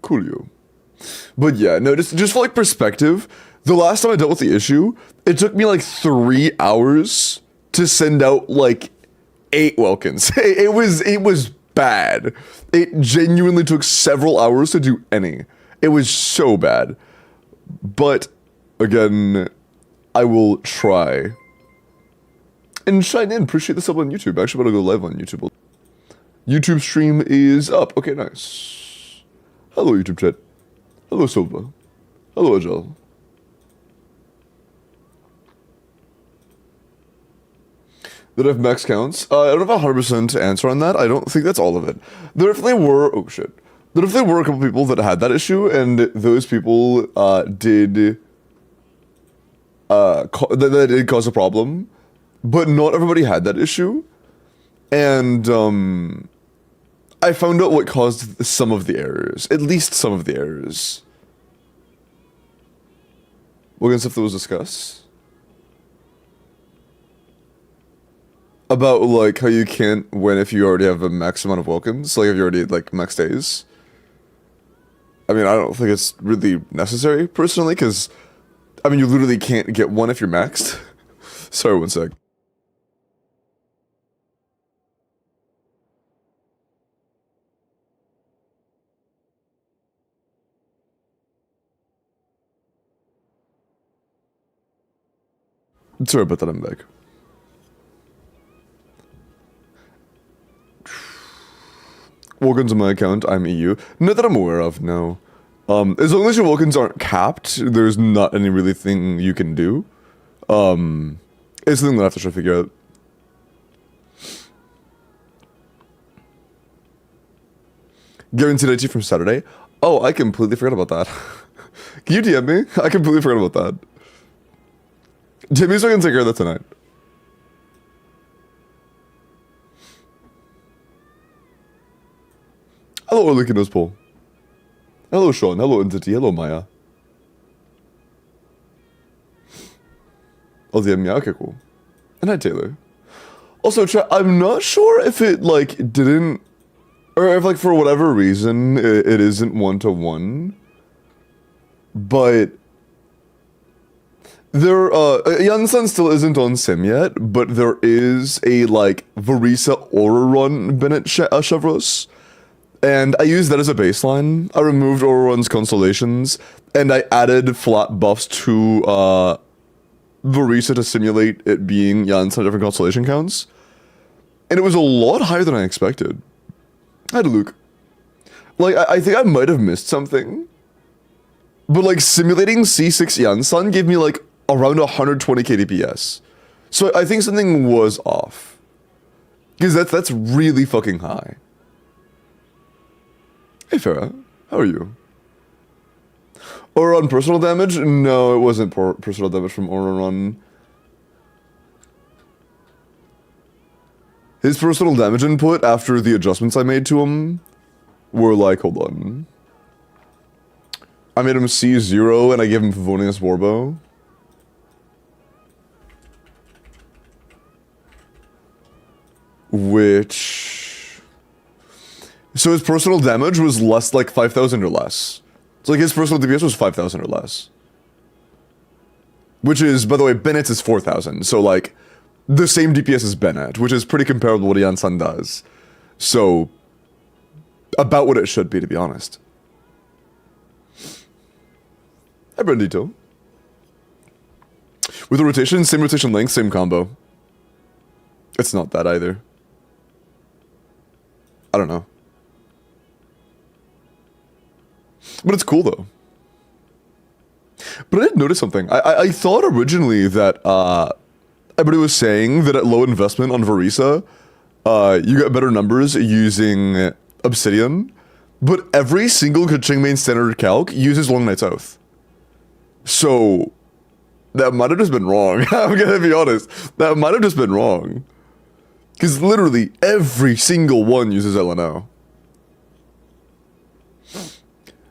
Coolio. But yeah, no, just for like perspective, the last time I dealt with the issue, it took me like 3 hours to send out like 8 Welkins. It was bad. It genuinely took several hours to do any. It was so bad. But again, I will try. And shine in, appreciate the sub on YouTube. I actually want to go live on YouTube. YouTube stream is up. Okay, nice. Hello, YouTube chat. Hello, Silva. Hello, Agile. That have max counts? I don't have a 100% answer on that. I don't think that's all of it. There definitely were, oh shit. There definitely were a couple people that had that issue, and those people that did cause a problem. But not everybody had that issue. And I found out what caused some of the errors. At least some of the errors. What kind of stuff that was discussed? About, like, how you can't win if you already have a max amount of Welkins. Like, if you already, like, max days. I mean, I don't think it's really necessary, personally, because, I mean, you literally can't get one if you're maxed. Sorry, one sec. Sorry about that, I'm back. Welkins on my account, I'm EU. Not that I'm aware of, no. As long as your Welkins aren't capped, there's not any really thing you can do. It's something that I have to try to figure out. Guaranteed IT from Saturday? Oh, I completely forgot about that. Can you DM me? I completely forgot about that. DM me so I can take care of that tonight. Hello, Orlikinos Paul. Hello, Sean. Hello, Entity. Hello, Maya. Oh, DM me. Okay, cool. And hi, Taylor. Also, chat, I'm not sure if it, like, didn't... Or if, like, for whatever reason, it isn't one-to-one. But... There, Janssen still isn't on Sim yet, but there is a, like, Varisa Aura Run Bennett Chevros. And I used that as a baseline. I removed Aura Run's constellations, and I added flat buffs to, Varisa to simulate it being Janssen different constellation counts. And it was a lot higher than I expected. Hi to Luke. Like, I think I might have missed something. But, like, simulating C6 Janssen gave me, like, around 120 kDPS. So I think something was off. Because that's really fucking high. Hey Farah, how are you? Aura Run personal damage? No, it wasn't personal damage from Aura Run. His personal damage input after the adjustments I made to him were like, hold on. I made him C0 and I gave him Favonius Warbow. Which... So his personal damage was less, like 5,000 or less. So like his personal DPS was 5,000 or less. Which is, by the way, Bennett's is 4,000. So like, the same DPS as Bennett, which is pretty comparable to what Janssen does. So, about what it should be, to be honest. Hi, Brandito. With the rotation, same rotation length, same combo. It's not that either. I don't know. But it's cool, though. But I did notice something. I thought originally that, everybody was saying that at low investment on Varisa, you get better numbers using Obsidian, but every single Kaching main standard calc uses Long Night's Oath. So, that might have just been wrong. I'm gonna be honest. That might have just been wrong. Because literally every single one uses LNO.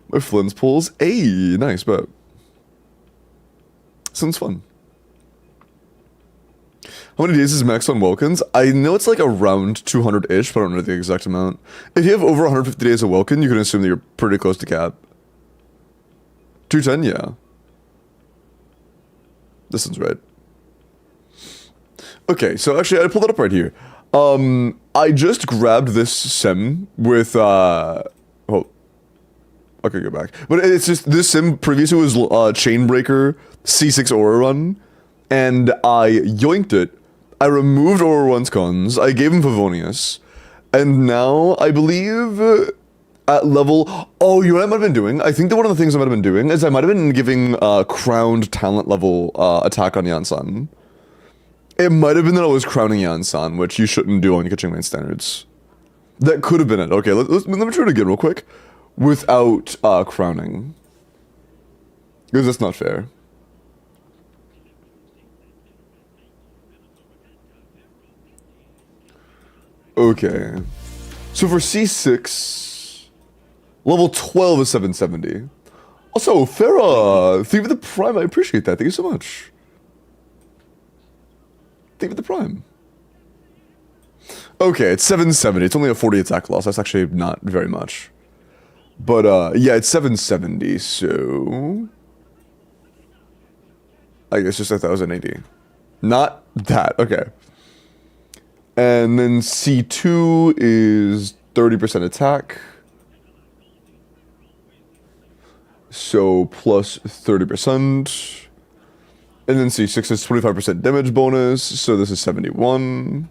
My Flynn's pulls. Ayy, nice, but sounds fun. How many days is max on Welkins? I know it's like around 200-ish, but I don't know the exact amount. If you have over 150 days of Welkin, you can assume that you're pretty close to cap. 210, yeah. This one's right. Okay, so actually, I pulled it up right here. I just grabbed this sim with, oh, okay, go back. But it's just, this sim previously was Chainbreaker C6 Aura Run, and I yoinked it. I removed Aura Run's cons, I gave him Favonius, and now I believe at level, oh, you know what I might have been doing? I think that one of the things I might have been doing is I might have been giving crowned talent level attack on Yansan. It might have been that I was crowning Yansan, which you shouldn't do on catching main standards. That could have been it. Okay, let me try it again real quick. Without crowning. Because that's not fair. Okay. So for C6, level 12 is 770. Also, Farah, Thief of the Prime, I appreciate that. Thank you so much. Thief of the Prime. Okay, it's 770. It's only a 40 attack loss. That's actually not very much. But, yeah, it's 770, so... I guess just 1,080. Not that, okay. And then C2 is 30% attack. So, plus 30%. And then C6 is 25% damage bonus, so this is 71.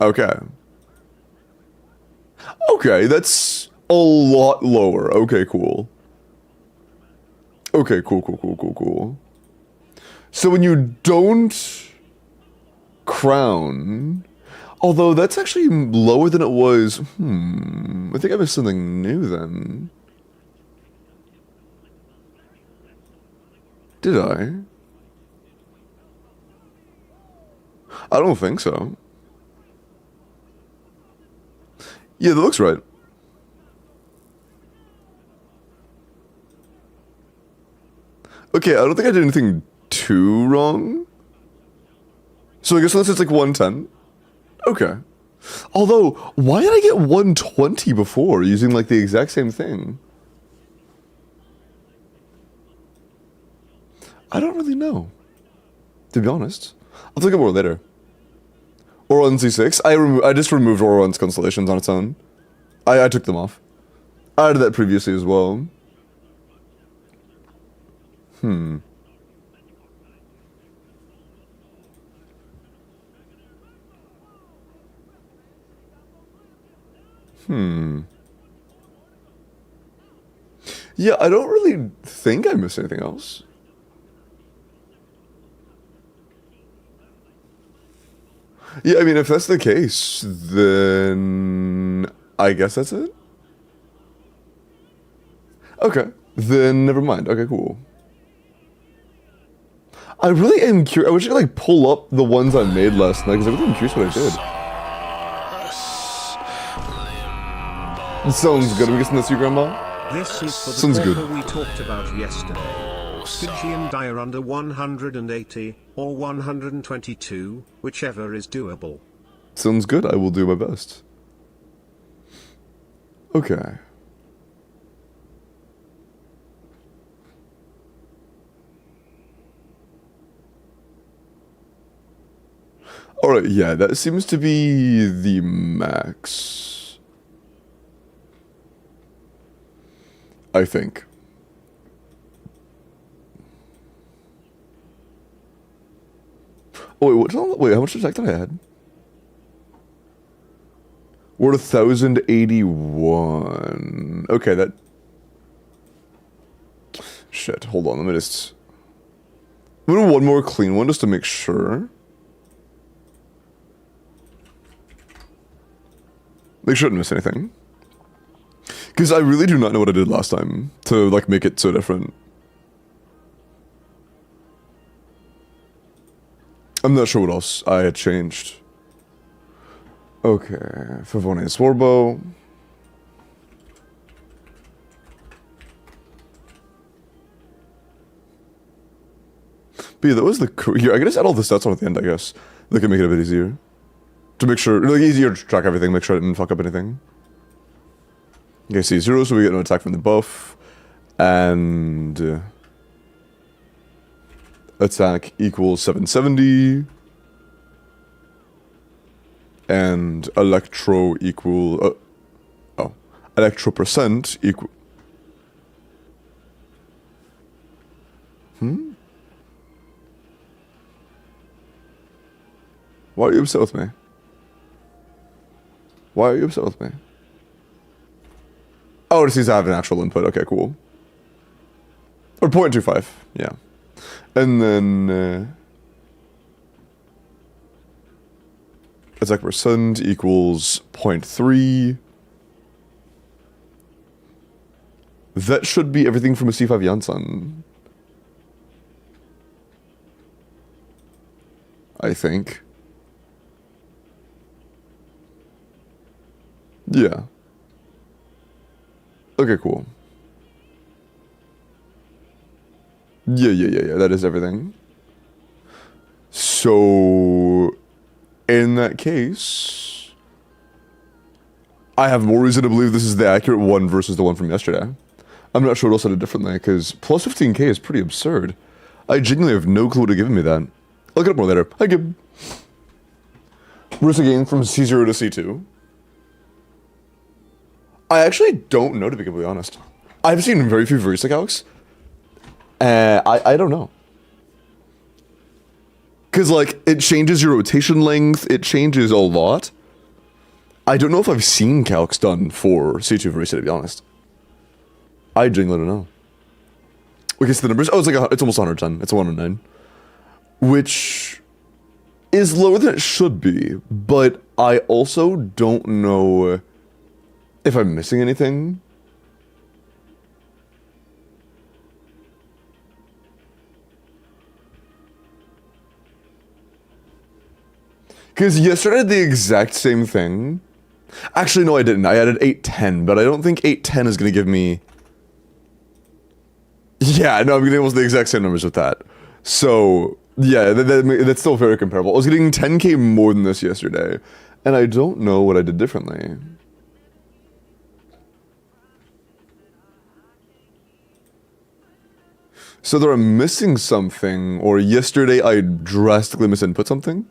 Okay. Okay, that's a lot lower. Okay, cool. Okay, cool. So when you don't crown, although that's actually lower than it was, I think I missed something new then. Did I? I don't think so. Yeah, that looks right. Okay, I don't think I did anything too wrong. So I guess unless it's like 110. Okay. Although, why did I get 120 before using like the exact same thing? I don't really know. To be honest. I'll think about it later. Aura on C6. I just removed Aura on's constellations on its own. I took them off. I did that previously as well. Yeah, I don't really think I missed anything else. Yeah, I mean, if that's the case, then I guess that's it. Okay, then never mind. Okay, cool. I really am curious. I wish I could like pull up the ones I made last night because I really am curious what I did. It sounds good. Are we guessing that's you, Grandma? This is for the Sounds good. we talked about yesterday. Stygian dire under 180 or 122, whichever is doable. Sounds good. I will do my best. Okay. Alright, yeah, that seems to be the max. I think. Oh, wait, how much attack did I add? We're at 1,081. Okay, that... Shit, hold on, let me just... I'm gonna do one more clean one just to make sure. They shouldn't miss anything. Because I really do not know what I did last time to, like, make it so different. I'm not sure what else I had changed. Okay, Favonius Warbow. But yeah, that was the... Here, I can just add all the stats on at the end, I guess. That can make it a bit easier. To make sure... Like, easier to track everything, make sure I didn't fuck up anything. Okay, C0, so we get an attack from the buff. And attack equals 770. And electro equal... electro percent equal... Why are you upset with me? Why are you upset with me? Oh, it seems I have an actual input. Okay, cool. Or 0.25, yeah. And then... attack percent equals 0.3. That should be everything from a C5 Yansan. I think. Yeah. Okay, cool. Yeah. That is everything. So, in that case, I have more reason to believe this is the accurate one versus the one from yesterday. I'm not sure what else I did differently, because plus 15k is pretty absurd. I genuinely have no clue what to give me that. I'll look it up more later. Hi, Gib. Versus again from C0 to C2. I actually don't know, to be completely honest. I've seen very few Verisa calcs. I don't know. Because, like, it changes your rotation length, it changes a lot. I don't know if I've seen calcs done for C2 Verisa, to be honest. I genuinely don't know. Okay, so the numbers... Oh, it's almost 110. It's 109. Which is lower than it should be, but I also don't know if I'm missing anything. Because yesterday I did the exact same thing. Actually, no, I didn't. I added 810, but I don't think 810 is going to give me... Yeah, no, I'm getting almost the exact same numbers with that. So, yeah, that's still very comparable. I was getting 10k more than this yesterday, and I don't know what I did differently. So either I'm missing something, or yesterday I drastically misinput something?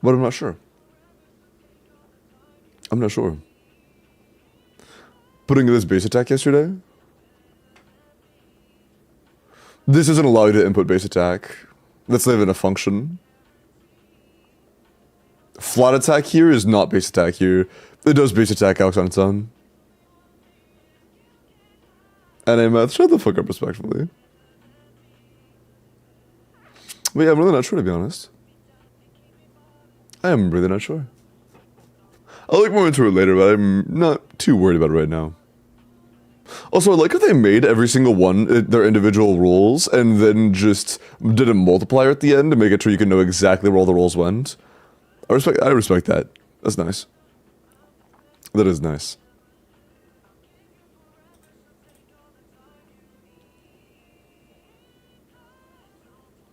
But I'm not sure. I'm not sure. Putting this base attack yesterday? This doesn't allow you to input base attack. That's not even a function. Flat attack here is not base attack here. It does base attack calcs on its own. NA math, shut the fuck up respectfully. But yeah, I'm really not sure, to be honest. I am really not sure. I'll look more into it later, but I'm not too worried about it right now. Also, I like how they made every single one their individual roles, and then just did a multiplier at the end to make it sure you can know exactly where all the roles went. I respect that. That's nice. That is nice.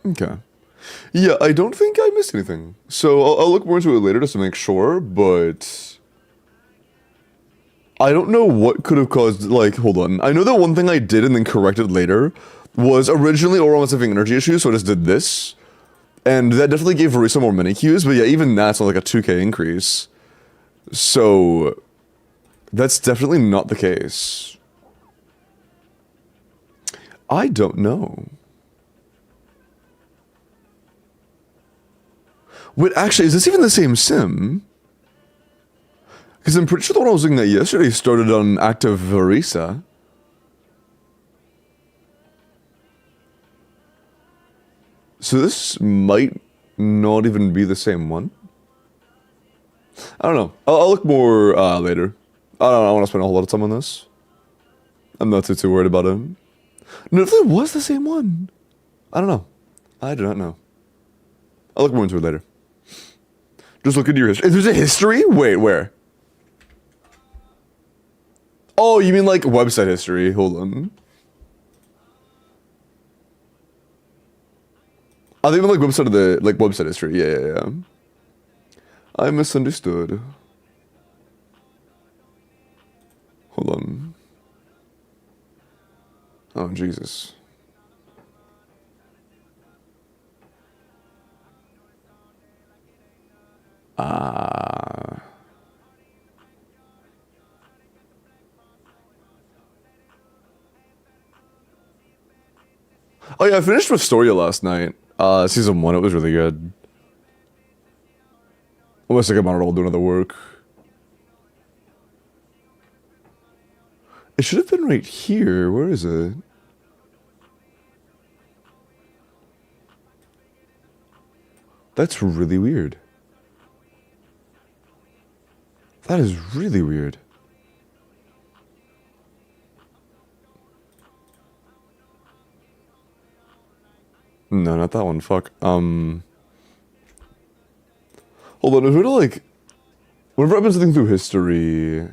Okay. Yeah, I don't think I missed anything. So I'll look more into it later just to make sure, but... I don't know what could have caused, like, hold on. I know that one thing I did and then corrected later was originally Aura was having energy issues, so I just did this. And that definitely gave Verisa more mini Qs, but yeah, even that's not like a 2k increase. So... that's definitely not the case. I don't know. Wait, actually, is this even the same sim? Because I'm pretty sure the one I was looking at yesterday started on active Verisa. So this might not even be the same one. I don't know. I'll look more later. I don't know, I want to spend a whole lot of time on this. I'm not too worried about it. No, if it was the same one. I don't know. I do not know. I'll look more into it later. Just look into your history. There's a history? Wait, where? Oh, you mean like website history? Hold on. I think like website of the website history. Yeah. I misunderstood. Hold on. Oh, Jesus. Oh yeah, I finished Storia last night. Season 1, it was really good. I'm gonna stick about it all doing other work. It should have been right here. Where is it? That's really weird. That is really weird. No, not that one. Fuck. Hold on. If we're to like, whenever I've been sitting through history.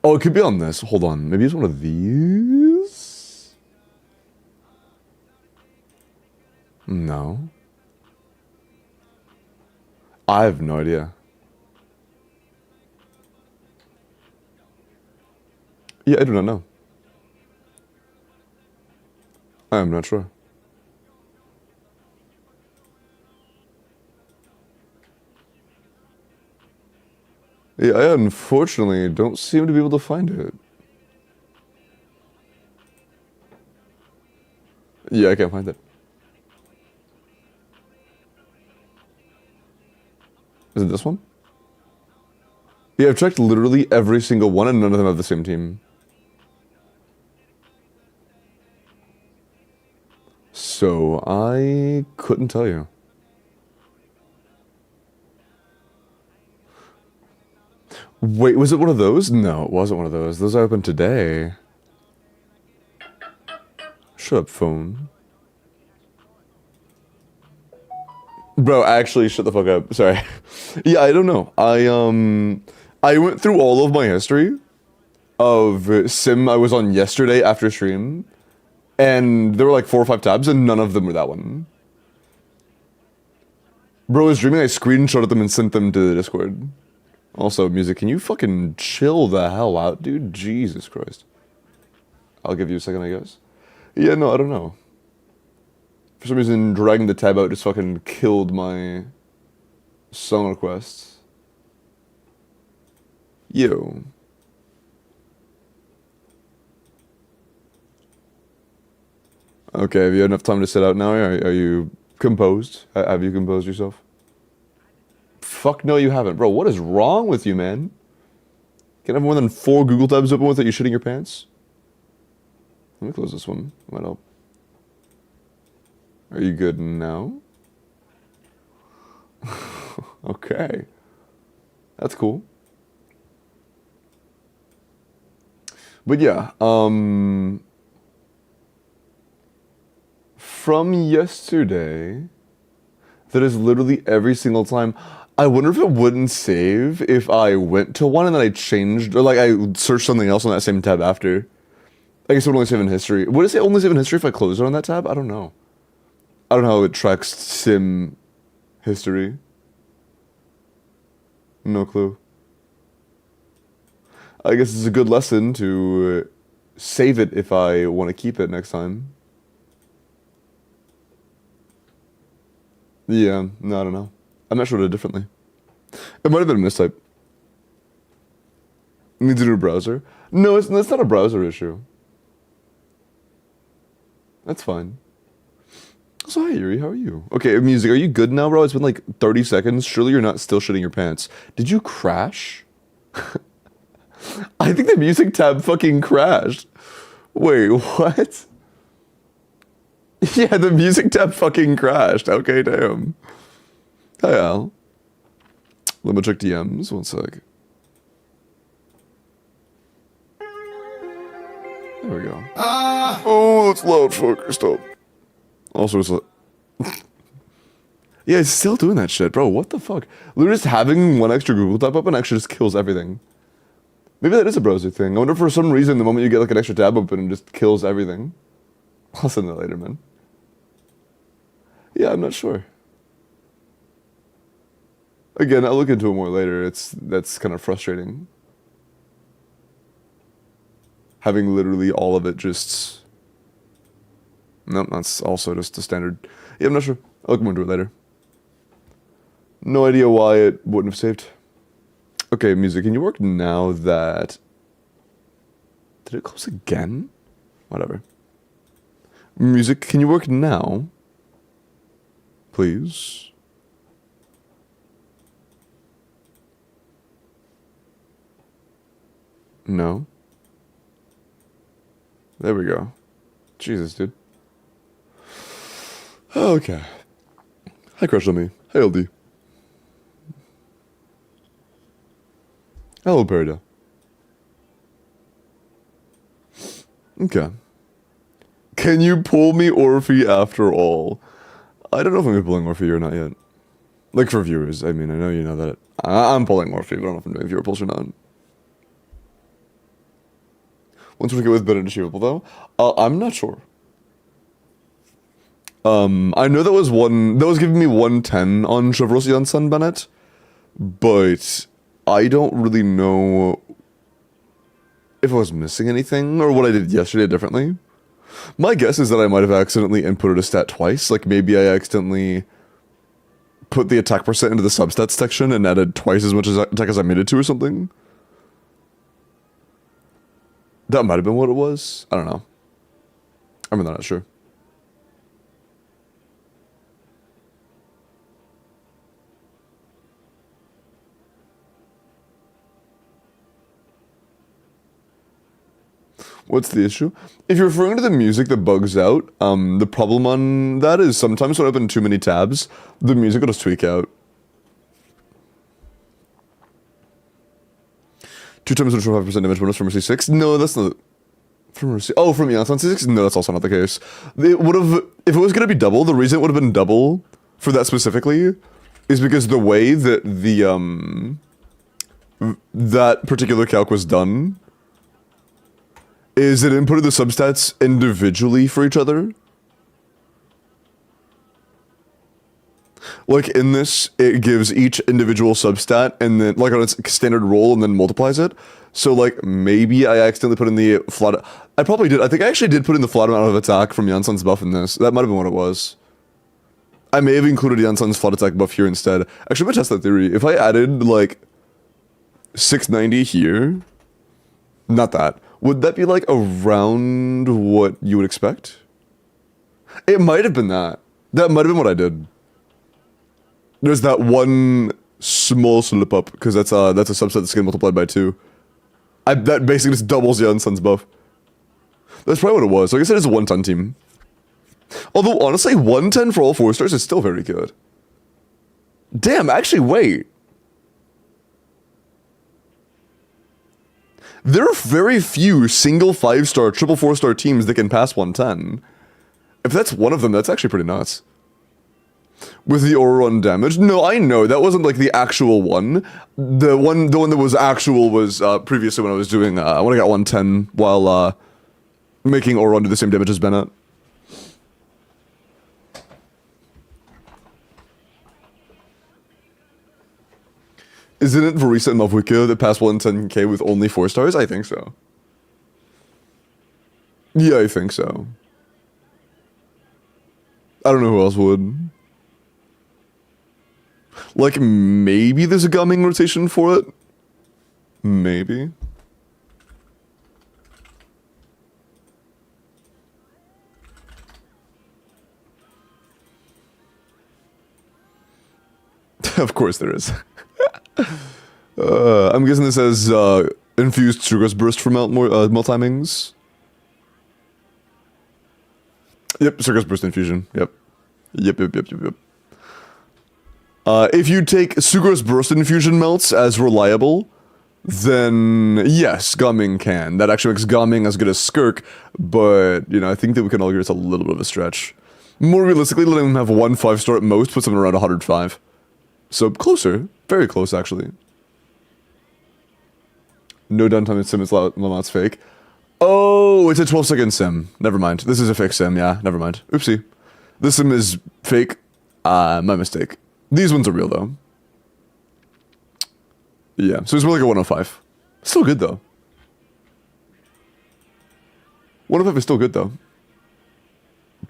Oh, it could be on this. Hold on. Maybe it's one of these? No. I have no idea. Yeah, I do not know. I am not sure. Yeah, I unfortunately don't seem to be able to find it. Yeah, I can't find it. Is it this one? Yeah, I've checked literally every single one and none of them have the same team. So, I couldn't tell you. Wait, was it one of those? No, it wasn't one of those. Those I opened today. Shut up, phone. Bro, actually, shut the fuck up. Sorry. Yeah, I don't know. I went through all of my history of sim I was on yesterday after stream, and there were like 4 or 5 tabs, and none of them were that one. Bro was streaming, I screenshotted them and sent them to the Discord. Also, music, can you fucking chill the hell out, dude? Jesus Christ. I'll give you a second, I guess. Yeah, no, I don't know. For some reason, dragging the tab out just fucking killed my song requests. Yo. Okay, have you had enough time to sit out now? Are you composed? Have you composed yourself? Fuck no, you haven't. Bro, what is wrong with you, man? Can I have more than 4 Google tabs open without you shitting your pants? Let me close this one. Might help. Are you good now? Okay. That's cool. But yeah, from yesterday, that is literally every single time. I wonder if it wouldn't save if I went to one and then I changed, or like I searched something else on that same tab after. I guess it would only save in history. Would it say only save in history if I close it on that tab? I don't know. I don't know how it tracks sim history. No clue. I guess it's a good lesson to save it if I want to keep it next time. Yeah, no, I don't know. I'm not sure what I did differently. It might have been a mistype. Needs a new browser? No, it's not a browser issue. That's fine. So hi Yuri, how are you? Okay, music, are you good now, bro? It's been like 30 seconds. Surely you're not still shitting your pants. Did you crash? I think the music tab fucking crashed. Wait, what? Yeah, the music tab fucking crashed. Okay, damn. Hi, Al. Let me check DMs. One sec. There we go. Oh, that's loud. Fuck. Stop. Also, it's like... Yeah, it's still doing that shit, bro. What the fuck? Literally just having one extra Google tab open actually just kills everything. Maybe that is a browser thing. I wonder if for some reason the moment you get like an extra tab open, it just kills everything. I'll send that later, man. Yeah, I'm not sure. Again, I'll look into it more later. That's kind of frustrating. Having literally all of it just... Nope, that's also just a standard. Yeah, I'm not sure. I'll look more into it later. No idea why it wouldn't have saved. Okay, music, can you work now that... Did it close again? Whatever. Music, can you work now? Please. No. There we go. Jesus, dude. Okay. Hi, Crush on Me. Hey, LD. Hello, Perida. Okay. Can you pull me Orphe after all? I don't know if I'm pulling Orphe or not yet. Like, for viewers, I mean, I know you know that. I'm pulling Orphe, but I don't know if I'm doing viewer pulls or not. Once we get with Bennett achievable, though? I'm not sure. I know that was giving me 110 on Chevrolet on Sun Bennett, but I don't really know if I was missing anything or what I did yesterday differently. My guess is that I might have accidentally inputted a stat twice. Like, maybe I accidentally put the attack percent into the substats section and added twice as much attack as I made it to or something. That might have been what it was. I don't know. I'm really not sure. What's the issue? If you're referring to the music that bugs out, the problem on that is sometimes when I open too many tabs, the music will just tweak out. 2 times 125% damage bonus from C6? No, that's not... From C... Oh, from Eons on C6? No, that's also not the case. It would have... If it was going to be double, the reason it would have been double for that specifically is because the way that the, that particular calc was done is it inputted the substats individually for each other. Like in this, it gives each individual substat and then like on its standard roll and then multiplies it. So like maybe I accidentally put in the flat. I probably did. I think I actually did put in the flat amount of attack from Janssen's buff in this. That might have been what it was. I may have included Janssen's flat attack buff here instead. Actually, I'm gonna test that theory. If I added like 690 here, not that. Would that be like around what you would expect? It might have been that. That might have been what I did. There's that one small slip up because that's a subset that's getting multiplied by 2. That basically just doubles Janssen's buff. That's probably what it was. Like I said, it's a 110 team. Although honestly, 110 for all 4 stars is still very good. Damn, actually, wait. There are very few single 5-star, triple 4-star teams that can pass 110. If that's one of them, that's actually pretty nuts. With the aura run damage? No, I know, that wasn't like the actual one. The one that was actual was previously when I was doing, when I got 110 while making aura run do the same damage as Bennett. Isn't it Verisa and Malvuika that passed 110k with only 4 stars? I think so. Yeah, I think so. I don't know who else would. Like, maybe there's a gumming rotation for it? Maybe. Of course there is. I'm guessing this has infused Sugar's Burst for melt timings. Yep, Sugar's Burst infusion. Yep. Yep. If you take Sugar's Burst infusion melts as reliable, then yes, Gumming can. That actually makes Gumming as good as Skirk, but, you know, I think that we can all agree it's a little bit of a stretch. More realistically, letting them have 1 5-star at most puts them around 105. So, closer. Very close, actually. No downtime in sim is Lamont's fake. Oh, it's a 12-second sim. Never mind. This is a fake sim, yeah. Never mind. Oopsie. This sim is fake. My mistake. These ones are real, though. Yeah, so it's more like a 105. Still good though. 105 is still good though.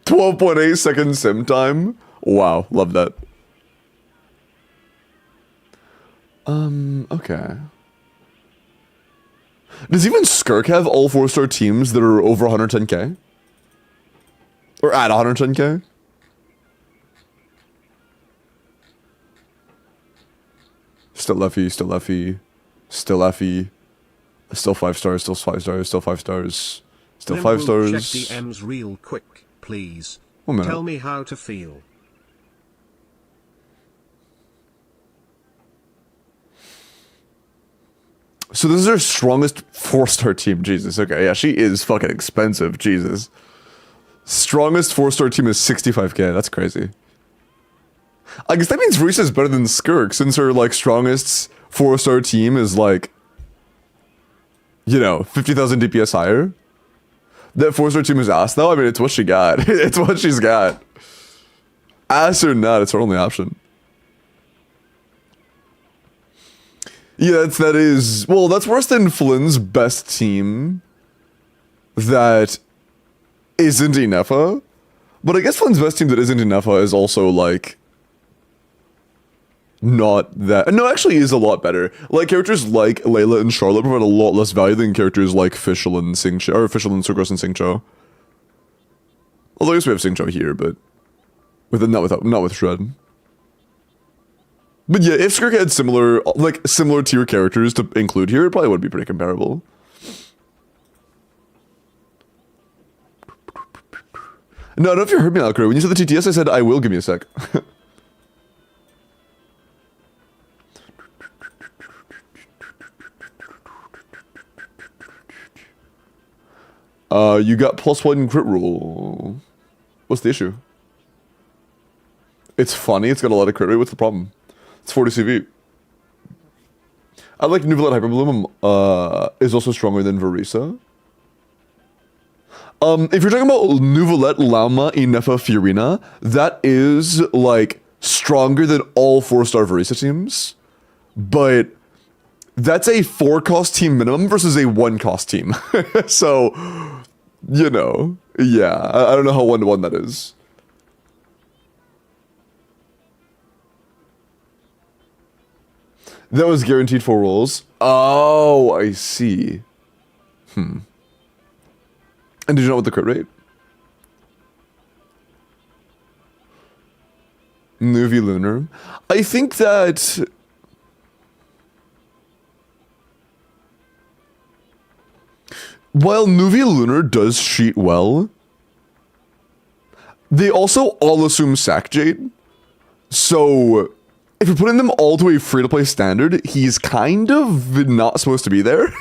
12.8 second sim time. Wow, love that. Okay. Does even Skirk have all 4-star teams that are over 110k? Or at 110k? Still Effie, still Effie, still Effie, still 5 stars, still 5 stars, still 5 stars, still 5 stars. Check DMs real quick, please. 1 minute. Tell me how to feel. So this is her strongest 4-star team. Jesus, okay, yeah, she is fucking expensive. Jesus. Strongest 4-star team is 65k. That's crazy. I guess that means Risa's better than Skirk, since her, like, strongest 4-star team is, like, you know, 50,000 DPS higher. That 4-star team is ass, though. I mean, it's what she got. It's what she's got. Ass or not, it's her only option. Yeah, that is... Well, that's worse than Flynn's best team that isn't Inefa. But I guess Flynn's best team that isn't Inefa is also, like... not that... No, actually is a lot better. Like, characters like Layla and Charlotte provide a lot less value than characters like Fischl and Xingqiu, or Fischl and Sucrose and Xingqiu. Although I guess we have Xingqiu here, but... not with Shred. But yeah, if Skirk had similar tier characters to include here, it probably would be pretty comparable. No, I don't know if you heard me, Alcro. When you said the TTS, I said, I will, give me a sec. You got +1 crit rule. What's the issue? It's funny, it's got a lot of crit rate, what's the problem? It's 40 CV. I like Nuvolet Hyperbloom is also stronger than Verisa. If you're talking about Nuvolet, Lauma, Inefa, Fiorina, that is, like, stronger than all 4-star Verisa teams. But that's a 4-cost team minimum versus a 1-cost team. So, you know, yeah, I don't know how 1-to-1 that is. That was guaranteed 4 rolls. Oh, I see. And did you know what the crit rate? Nuvi Lunar. I think that... while Nuvi Lunar does cheat well, they also all assume Sack Jade. So... if you're putting them all to a free-to-play standard, he's kind of not supposed to be there.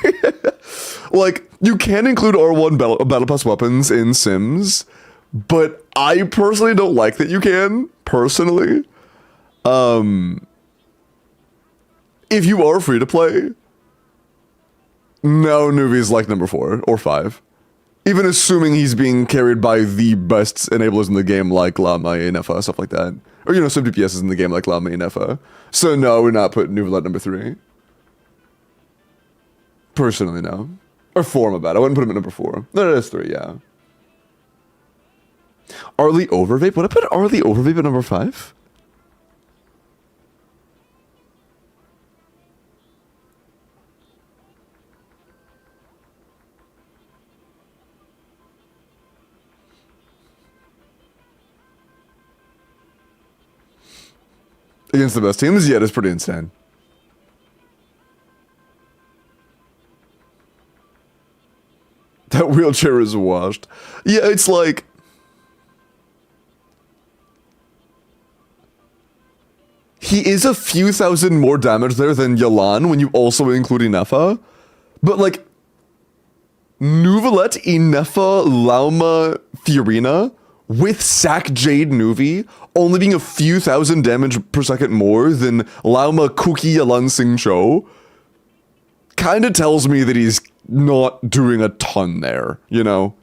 Like, you can include R1 Battle Pass weapons in Sims, but I personally don't like that you can, personally. If you are free-to-play, no, Nuvi's like number 4 or 5. Even assuming he's being carried by the best enablers in the game, like Llama, Inefa, stuff like that. Or, you know, some DPSs in the game, like Llama, Inefa. So, no, we're not putting Nuvolet number 3. Personally, no. Or 4, my bad. I wouldn't put him at number 4. No, that's 3, yeah. Arlie Overvape? Would I put Arlie Overvape at number 5? Against the best teams? Yeah, that's pretty insane. That wheelchair is washed. Yeah, it's like... he is a few thousand more damage there than Yalan when you also include Inefa. But like... Nuvolet, Inefa, Lauma, Fiorina... with Sack Jade Nuvi only being a few thousand damage per second more than Lauma, Kuki, Yalan, Xingqiu, kind of tells me that he's not doing a ton there, you know?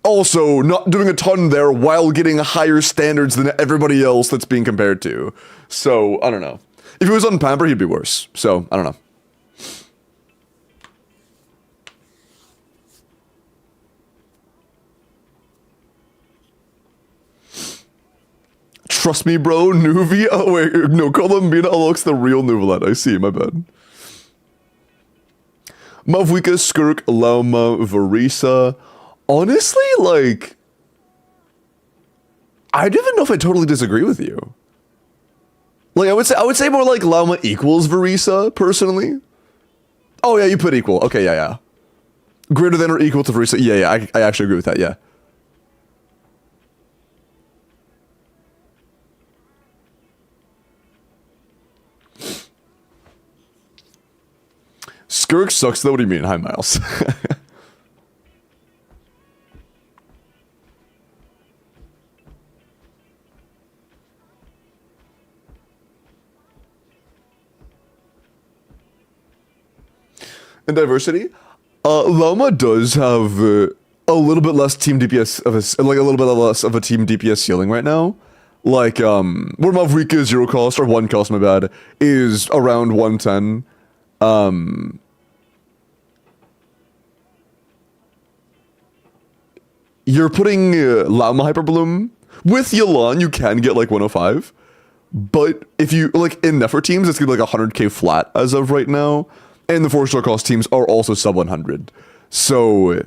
Also, not doing a ton there while getting higher standards than everybody else that's being compared to. So, I don't know. If he was on Pamper, he'd be worse. So, I don't know. Trust me, bro, Nuvi. Oh, wait, no, Columbina unlocks the real Nuvalet. I see, my bad. Mavwika, Skirk, Lauma, Varisa. Honestly, like, I don't even know if I totally disagree with you. Like, I would say more like Lauma equals Varisa, personally. Oh, yeah, you put equal. Okay, yeah. Greater than or equal to Varisa. Yeah, I actually agree with that, yeah. Skirk sucks though, what do you mean? Hi, Miles. In diversity, Llama does have a little bit less team DPS of like a little bit less of a team DPS ceiling right now. Like, where Mavrika 0 cost, or 1 cost, my bad, is around 110. You're putting Llama Hyperbloom with Yelan, you can get like 105. But if you, like, in Nefer teams, it's gonna be like 100k flat as of right now. And the 4-star cost teams are also sub 100. So,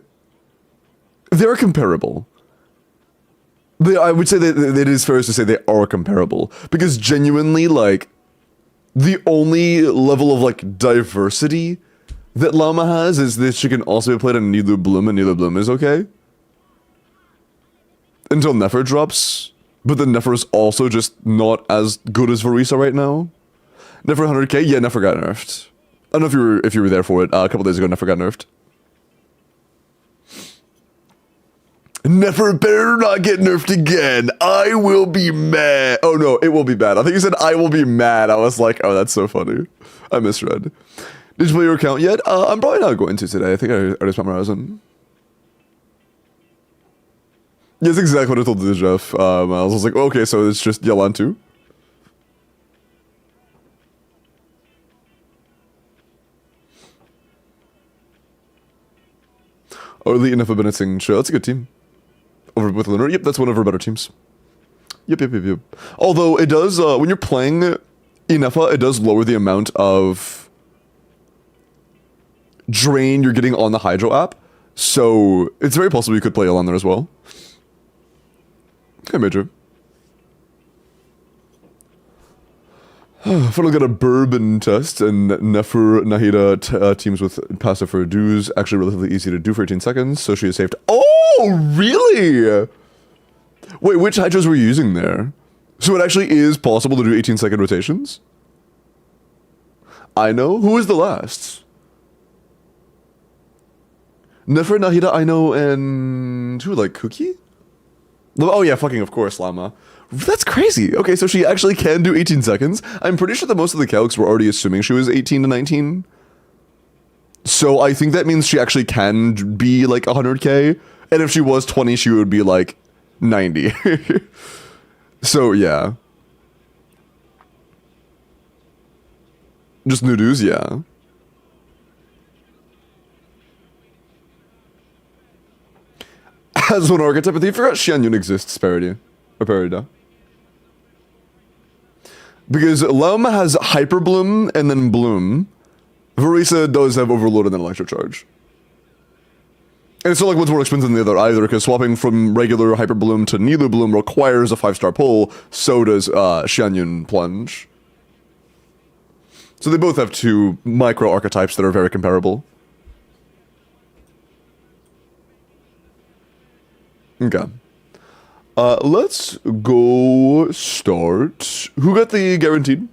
they're comparable. I would say that it is fair to say they are comparable. Because genuinely, like, the only level of, like, diversity that Llama has is that she can also be played on Nilu Bloom, and Nilu Bloom is okay. Until Nefer drops. But the Nefer is also just not as good as Varisa right now. Nefer 100k? Yeah, Nefer got nerfed. I don't know if you were there for it. A couple days ago, Nefer got nerfed. Nefer better not get nerfed again. I will be mad. Oh no, it will be bad. I think you said I will be mad. I was like, oh, that's so funny. I misread. Did you play your account yet? I'm probably not going to today. I think I just memorized them. Yeah, that's exactly what I told the Jeff. I was like, okay, so it's just Yelan too? Oh, Elite enough Benetting. Sure, that's a good team. Over with Lunar. Yep, that's one of our better teams. Yep. Although it does, when you're playing Inefa, it does lower the amount of drain you're getting on the Hydro app. So it's very possible you could play Yelan there as well. Okay, Major. Finally got a bourbon test, and Nefer Nahida teams with passive for dues actually relatively easy to do for 18 seconds, so she is saved. Oh, really? Wait, which hydros were you using there? So it actually is possible to do 18-second rotations? I know. Who was the last? Nefer Nahida, I know, and who, like Cookie? Oh yeah, fucking of course, Llama. That's crazy. Okay, so she actually can do 18 seconds. I'm pretty sure that most of the calcs were already assuming she was 18 to 19. So I think that means she actually can be like 100k. And if she was 20, she would be like 90. So yeah. Just Nudus, yeah. As one archetype, I think you forgot Xianyun exists, parody. Or Parida. Because Lauma has Hyper Bloom and then Bloom. Varisa does have Overload and then Electro Charge. And it's not like one's more expensive than the other either, because swapping from regular Hyper Bloom to Nilu Bloom requires a 5-star pull, so does Xianyun Plunge. So they both have two micro archetypes that are very comparable. Okay. Let's go start. Who got the guaranteed?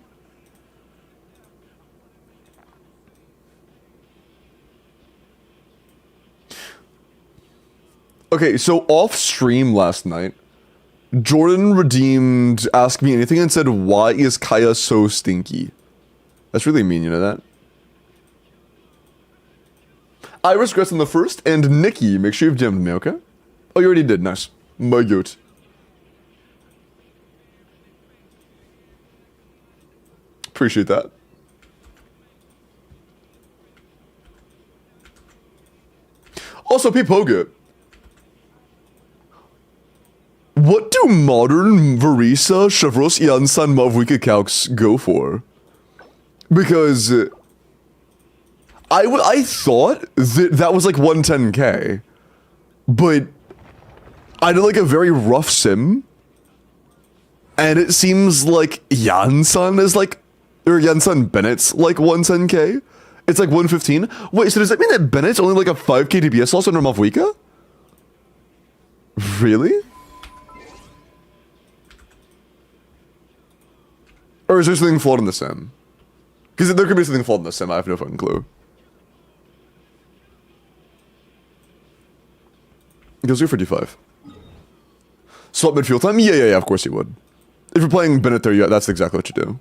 Okay, so off stream last night, Jordan redeemed Ask Me Anything and said, why is Kaya so stinky? That's really mean, you know that? Iris Gress on the first, and Nikki, make sure you've DM'd me, okay? Oh, you already did, nice. My goat. Appreciate that. Also, Pipoga. What do modern Verisa, Shavros, Yansan, Mavwika calcs go for? Because I thought that was like 110k, but I did like a very rough sim, and it seems like Yansan is like, or Yansan Bennett's like 110k. It's like 115. Wait, so does that mean that Bennett's only like a 5k DPS loss under Mavwika? Really? Or is there something flawed in the sim? Because there could be something flawed in the sim, I have no fucking clue. Goes here for D5. Swap midfield time? Yeah, of course you would. If you're playing Bennett there, yeah, that's exactly what you do.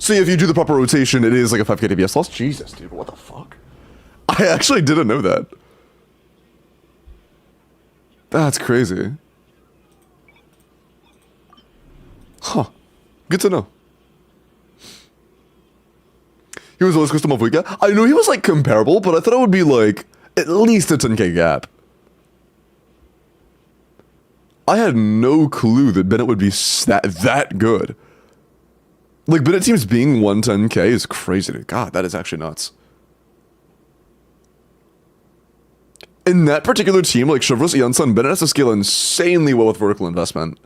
So if you do the proper rotation, it is like a 5k DPS loss. Jesus, dude, what the fuck? I actually didn't know that. That's crazy. Huh. Good to know. He was always close to Mavwika. I knew he was like comparable, but I thought it would be like at least a 10k gap. I had no clue that Bennett would be that good. Like, Bennett teams being 110k is crazy. God, that is actually nuts. In that particular team, like Shavros, Yansan, Bennett has to scale insanely well with vertical investment.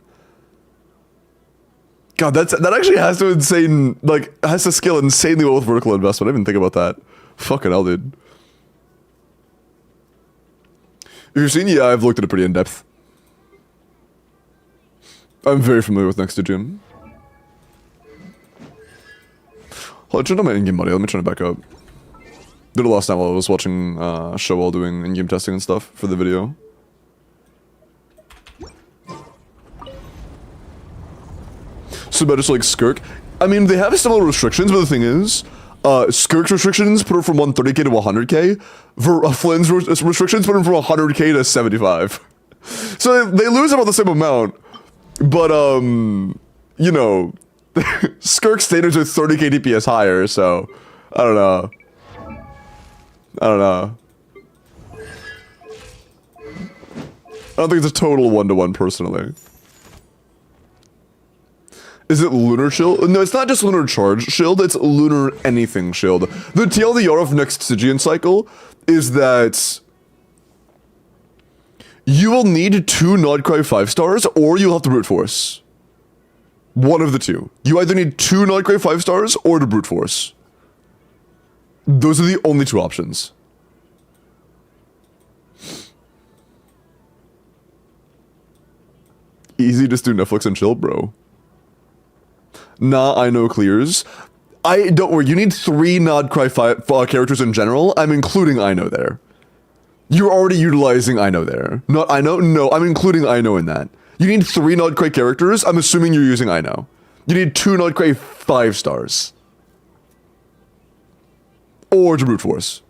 God, that actually has to scale insanely well with vertical investment. I didn't even think about that. Fucking hell, dude. If you've seen, yeah, I've looked at it pretty in depth. I'm very familiar with next to Jim. Hold on, I turned on my in-game audio. Let me turn it back up. Did it last night while I was watching a show while doing in-game testing and stuff for the video. So about just like Skirk. I mean, they have similar restrictions, but the thing is, Skirk's restrictions put her from 130k to 100k. Flynn's restrictions put him from 100k to 75. So they lose about the same amount. But, you know, Skirk's standards are 30k DPS higher, so I don't know. I don't think it's a total 1-to-1 personally. Is it Lunar Shield? No, it's not just Lunar Charge Shield, it's Lunar Anything Shield. The TLDR of next Stygian cycle is that you will need 2 Nodcry 5 stars, or you'll have to brute force. One of the two. You either need 2 Nodcry 5 stars, or to brute force. Those are the only 2 options. Easy, just do Netflix and chill, bro. Nah, I know clears. Don't worry, you need 3 Nodcry 5 characters in general. I'm including I know there. You're already utilizing I know there. Not I know? No, I'm including I know in that. You need 3 Nodcry characters. I'm assuming you're using I know. You need 2 Nodcry 5 stars. Or to brute force.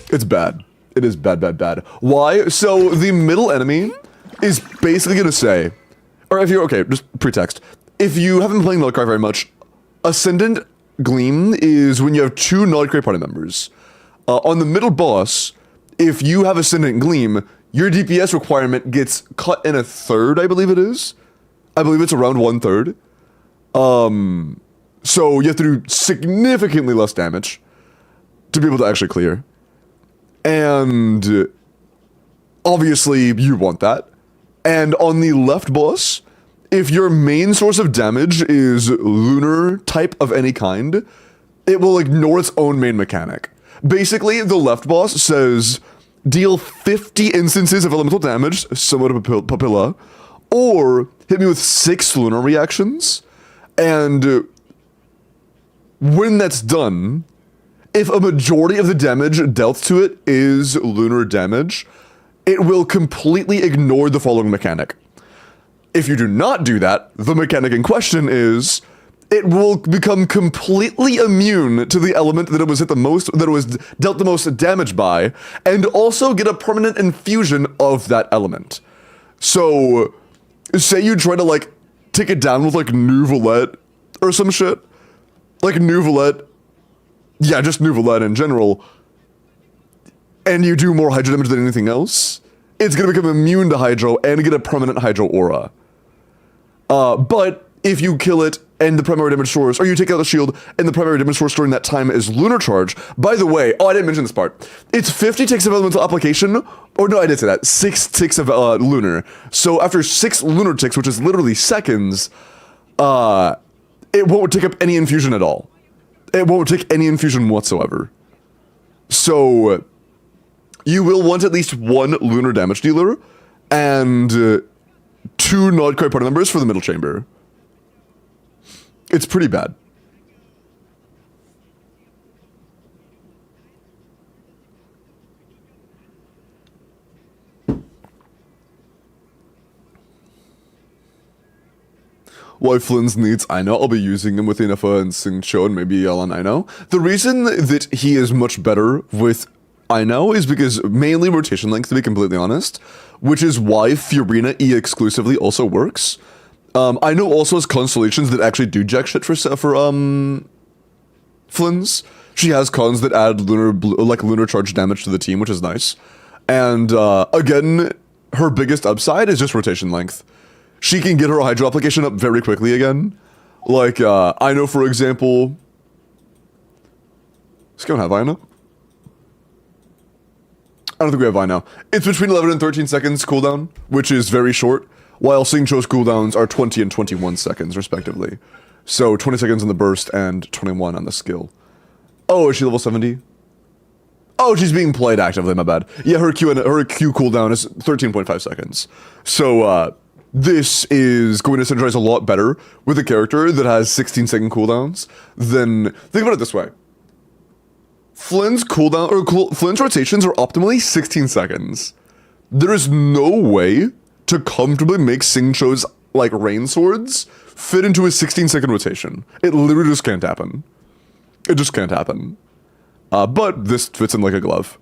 It's bad. It is bad. Why? So the middle enemy is basically gonna say, or if you're, okay, just pretext. If you haven't been playing Nodcry very much, Ascendant Gleam is when you have 2 Nodcry party members. On the middle boss, if you have Ascendant Gleam, your DPS requirement gets cut in a third, I believe it is. I believe it's around 1/3. So you have to do significantly less damage to be able to actually clear. And obviously you want that. And on the left boss, if your main source of damage is lunar type of any kind, it will ignore its own main mechanic. Basically, the left boss says, deal 50 instances of elemental damage, similar to Papilla, or hit me with 6 lunar reactions, and when that's done, if a majority of the damage dealt to it is lunar damage, it will completely ignore the following mechanic. If you do not do that, the mechanic in question is, it will become completely immune to the element that it was dealt the most damage by, and also get a permanent infusion of that element. So, say you try to, like, take it down with, like, Nouvelette or some shit. Like, Nouvelette. Yeah, just Nouvelette in general. And you do more Hydro damage than anything else. It's gonna become immune to Hydro and get a permanent Hydro aura. But if you kill it and the primary damage source, or you take out the shield and the primary damage source during that time is Lunar Charge. By the way, I didn't mention this part. It's 50 ticks of elemental application, or no, I did say that. 6 ticks of lunar. So after 6 lunar ticks, which is literally seconds, it won't take up any infusion at all. It won't take any infusion whatsoever. So you will want at least 1 lunar damage dealer and 2 non-card party members for the middle chamber. It's pretty bad. Why Flynn's needs Ino, I'll be using him with Inafa and Xingqiu and maybe on Ino. The reason that he is much better with Ino is because mainly rotation length, to be completely honest, which is why Fiorina E exclusively also works. I know also has constellations that actually do jack shit for Flynn's. She has cons that add lunar charge damage to the team, which is nice. And again, her biggest upside is just rotation length. She can get her Hydro application up very quickly again. Like, I know, for example... Let's go and have Ino. I don't think we have Ino. It's between 11 and 13 seconds cooldown, which is very short, while Xingqiu's cooldowns are 20 and 21 seconds, respectively. So, 20 seconds on the burst and 21 on the skill. Oh, is she level 70? Oh, she's being played actively, my bad. Yeah, her Q cooldown is 13.5 seconds. So, this is going to synergize a lot better with a character that has 16-second cooldowns than... Think about it this way. Flynn's cooldown, or Flynn's rotations are optimally 16 seconds. There is no way to comfortably make Xingqiu's, like, rain swords fit into a 16-second rotation. It literally just can't happen. It just can't happen. But this fits in like a glove.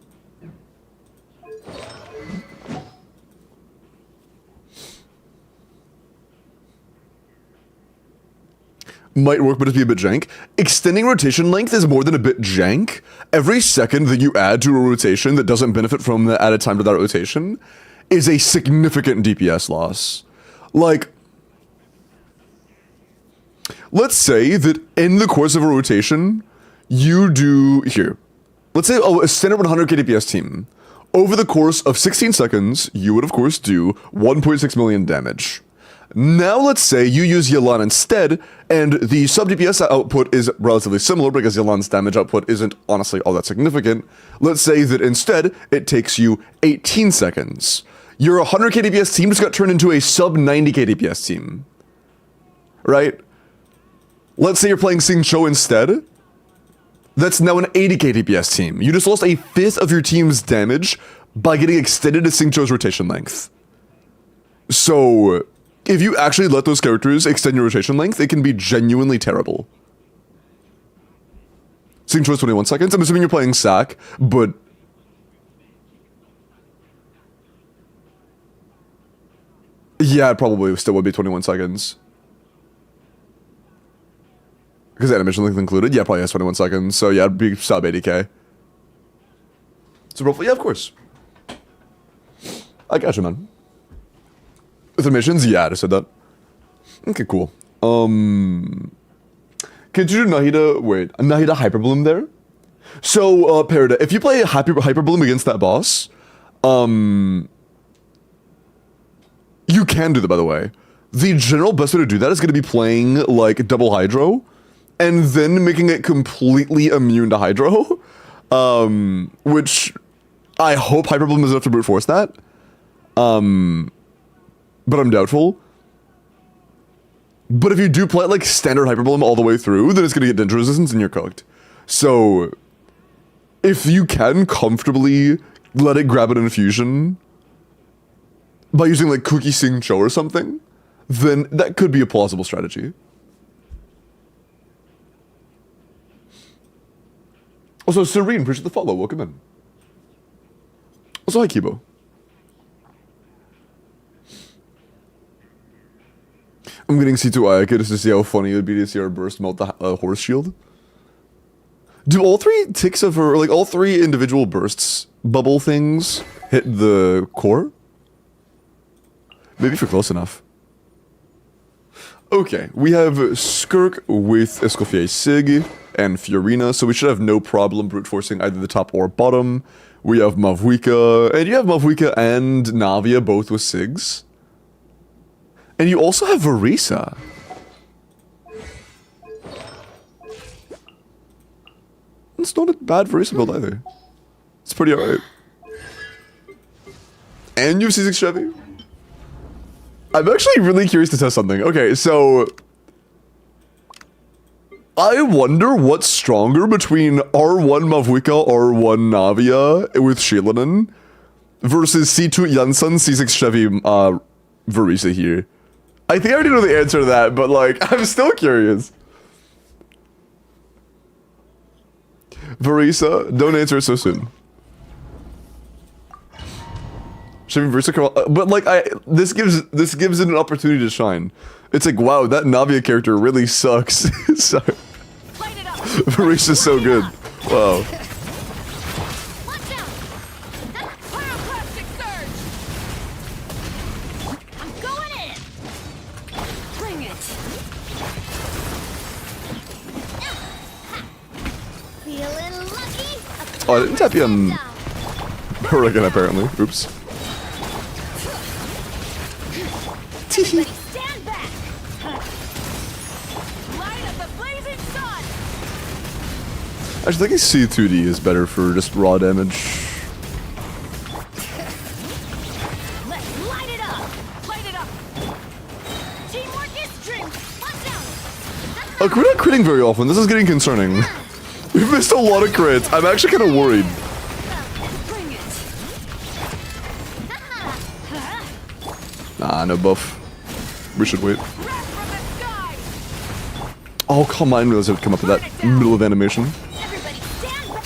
Might work, but it'd be a bit jank. Extending rotation length is more than a bit jank. Every second that you add to a rotation that doesn't benefit from the added time to that rotation is a significant DPS loss. Like, let's say that in the course of a rotation, you do, here, let's say a standard 100k DPS team. Over the course of 16 seconds, you would of course do 1.6 million damage. Now let's say you use Yelan instead, and the sub-DPS output is relatively similar because Yelan's damage output isn't honestly all that significant. Let's say that instead, it takes you 18 seconds. Your 100k DPS team just got turned into a sub-90k DPS team. Right? Let's say you're playing Xingqiu instead. That's now an 80k DPS team. You just lost a fifth of your team's damage by getting extended to Xingqiu's rotation length. So... if you actually let those characters extend your rotation length, it can be genuinely terrible. Xingqiu is 21 seconds. I'm assuming you're playing Sack, but... yeah, it probably still would be 21 seconds. Because animation length included? Yeah, probably has 21 seconds. So yeah, it'd be sub 80k. So roughly, yeah, of course. I gotcha, man. With emissions? Yeah, I just said that. Okay, cool. Could you do Nahida... wait, a Nahida Hyperbloom there? So, Parada, if you play Hyperbloom against that boss, you can do that, by the way. The general best way to do that is going to be playing, like, double Hydro, and then making it completely immune to Hydro, which I hope Hyperbloom is enough to brute force that. But I'm doubtful. But if you do play like standard Hyperbloom all the way through, then it's gonna get Danger Resistance and you're cooked. So, if you can comfortably let it grab an infusion by using like Cookie Xingqiu or something, then that could be a plausible strategy. Also, Serene, appreciate the follow, welcome in. Also, hi Kibo. I'm getting C2 Ayaka just to see how funny it would be to see our burst melt the horse shield. Do all three ticks of her, like all three individual bursts, bubble things, hit the core? Maybe if you're close enough. Okay, we have Skirk with Escoffier Sig and Fiorina, so we should have no problem brute forcing either the top or bottom. We have Mavuika, and you have Mavuika and Navia both with Sigs. And you also have Verisa. It's not a bad Verisa build either. It's pretty alright. And you have C6 Chevy? I'm actually really curious to test something. Okay, so... I wonder what's stronger between R1 Mavuika, R1 Navia with Shailanen versus C2 Yansan, C6 Chevy Verisa here. I think I already know the answer to that, but like, I'm still curious. Verisa, don't answer it so soon. Chevy Verisa, but like, this gives it an opportunity to shine. It's like, wow, that Navia character really sucks. Sorry. Verisa's so good. Wow. Oh, I didn't tap you on Hurricane apparently. Oops. Stand back. Light up the blazing sun. Actually, I think C2D is better for just raw damage. Let's light it up. Light it up. Teamwork is strength. Watch out. Look, we're not critting very often. This is getting concerning. We've missed a lot of crits. I'm actually kind of worried. Bring it. Nah, no buff. We should wait. Wrath from the sky. Oh, come on. I realized it would come up with that middle of animation. Everybody stand back.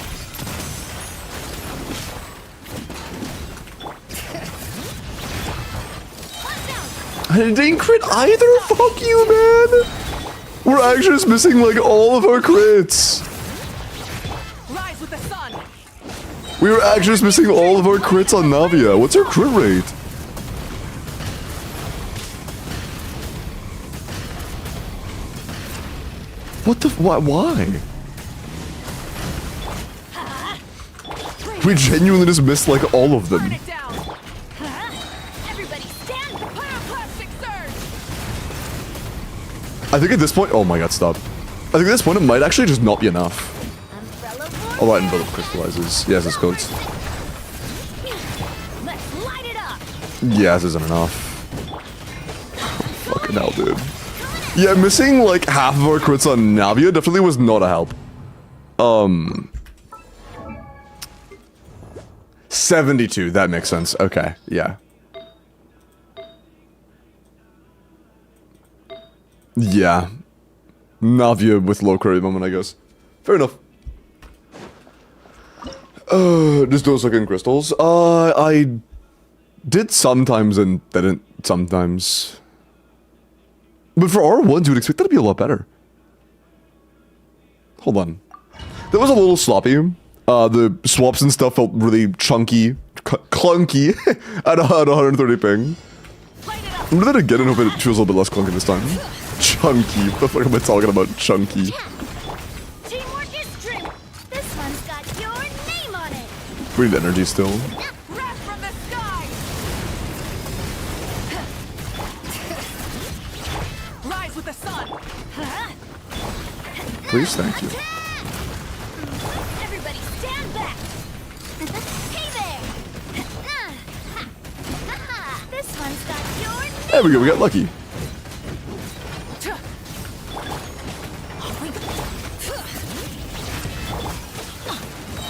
Watch out. I didn't crit either. Fuck you, man. We're actually just missing like all of our crits. Rise with the sun. We were actually just missing all of our crits on Navia. What's her crit rate? What the? Why? We genuinely just missed like all of them. Burn it down. Everybody stand. Pyroclastic surge. I think at this point, oh my god, stop. I think at this point it might actually just not be enough. Umbrella Oh, that envelope crystallizes. Yes, it's codes. Let's light it up. Yes, isn't enough. Fucking hell, dude. Yeah, missing like half of our crits on Navia definitely was not a help. 72, that makes sense. Okay, yeah. Yeah. Navia with low crit moment, I guess. Fair enough. Just those looking crystals. I did sometimes and didn't sometimes. But for R1s, you would expect that to be a lot better. Hold on. That was a little sloppy. The swaps and stuff felt really chunky, clunky at 130 ping. I'm gonna get in, hope it feels a little bit less clunky this time. Chunky. What the fuck am I talking about? Chunky. Teamwork is strength. This one's got your name on it. We need energy still. Wrath from the sky. Rise with the sun. Please, thank you. Everybody stand back. Hey there. This one's got your name. There we go, we got lucky.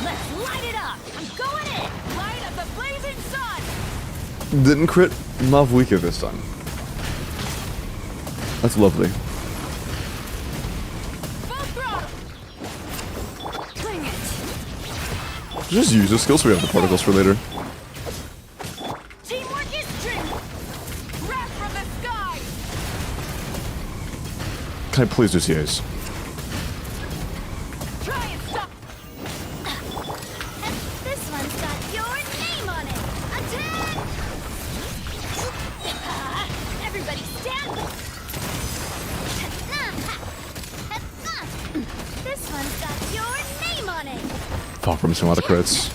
Let's light it up. I'm going in. Light up the blazing sun. Didn't crit Mavuika this time. That's lovely. Full throttle. Bring it. Just use the skills so we have the particles for later. Teamwork is strength. Wrath from the sky. Can I please do CAs? Try and stop. This one's got your name on it. Attack! Everybody stand. This one's got your name on it. Fuck, we're missing a lot of crits.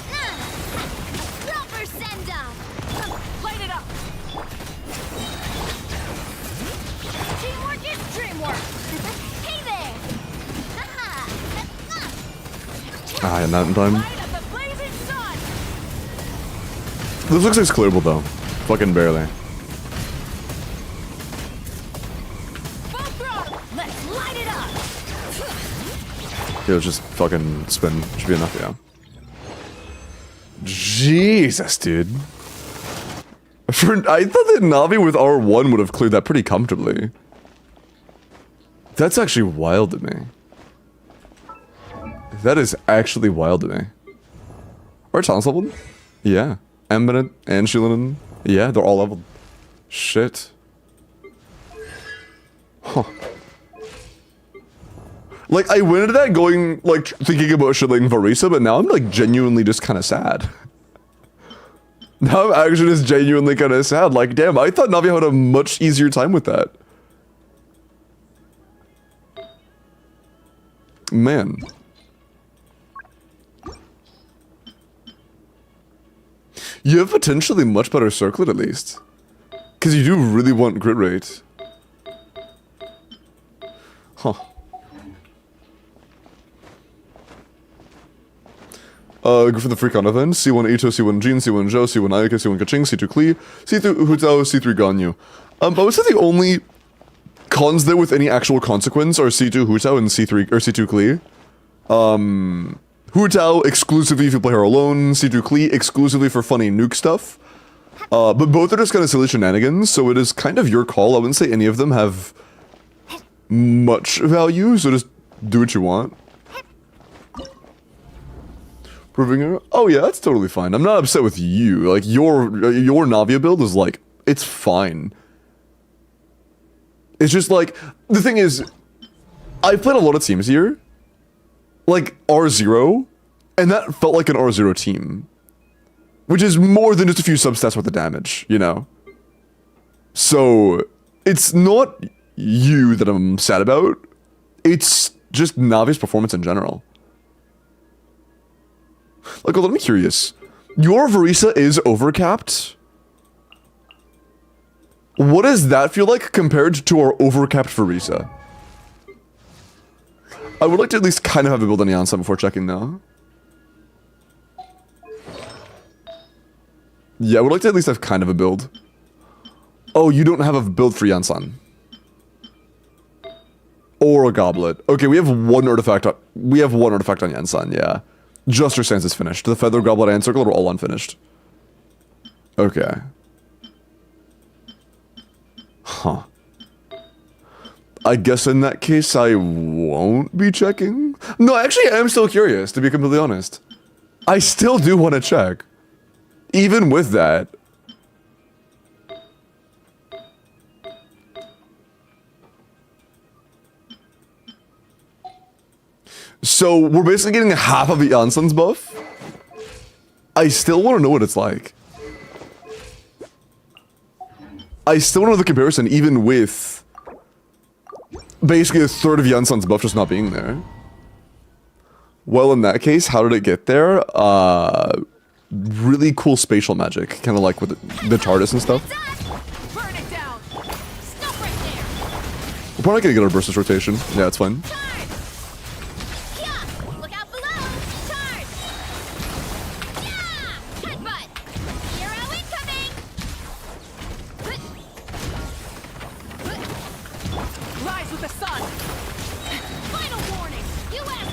Proper send off. Light it up. Teamwork is dreamwork. Hey there. Ah, yeah, not in time. Light up the blazing sun. This looks like it's clearable though. Fucking barely. Full throttle. Let's light it up. It was just fucking spin. Should be enough, yeah. Jesus, dude. I thought that Navi with R1 would have cleared that pretty comfortably. That's actually wild to me. That is actually wild to me. Are talents leveled? Yeah. Ambinate and Shilinen. Yeah, they're all leveled. Shit. Huh. Like, I went into that going, like, thinking about shilling Varisa, but now I'm, like, genuinely just kind of sad. Now I'm actually just genuinely kind of sad. Like, damn, I thought Navi had a much easier time with that. Man. You have potentially much better circlet, at least. Because you do really want crit rate. Huh. Go for the Freak on event. C1 Ito, C1 Jin, C1 Zhou, C1 Ayaka, C1 Kaching, C2 Klee, C3 Hutao, C3 Ganyu. I would say the only cons there with any actual consequence are C2 Hutao and C3 or C2 Klee. Hutao exclusively if you play her alone, C2 Klee exclusively for funny nuke stuff. But both are just kind of silly shenanigans, so it is kind of your call. I wouldn't say any of them have much value, so just do what you want. Proving her? Oh yeah, that's totally fine. I'm not upset with you. Like, your Navia build is like, it's fine. It's just like, the thing is, I've played a lot of teams here. Like, R0, and that felt like an R0 team. Which is more than just a few substats worth of damage, you know? So, it's not you that I'm sad about. It's just Navi's performance in general. Like, well, I'm curious. Your Varisa is overcapped? What does that feel like compared to our overcapped Varisa? I would like to at least kind of have a build on Yansan before checking now. Yeah, I would like to at least have kind of a build. Oh, you don't have a build for Yansan. Or a goblet. Okay, we have one artifact on Yansan, yeah. Just her stance is finished. The feather, goblet, and circle are all unfinished. Okay. Huh. I guess in that case I won't be checking. No, actually I am still curious, to be completely honest. I still do want to check. Even with that. So, we're basically getting half of the Yansan's buff. I still want to know what it's like. I still want to know the comparison, even with basically a third of Yansan's buff just not being there. Well, in that case, how did it get there? Really cool spatial magic, kind of like with the TARDIS and stuff. Burn it down. Stop right there. We're probably gonna get our burst rotation. Yeah, it's fine. Look out below. Charge. Yeah. Headbutt. Hero incoming. Rise with the sun. Final warning. US.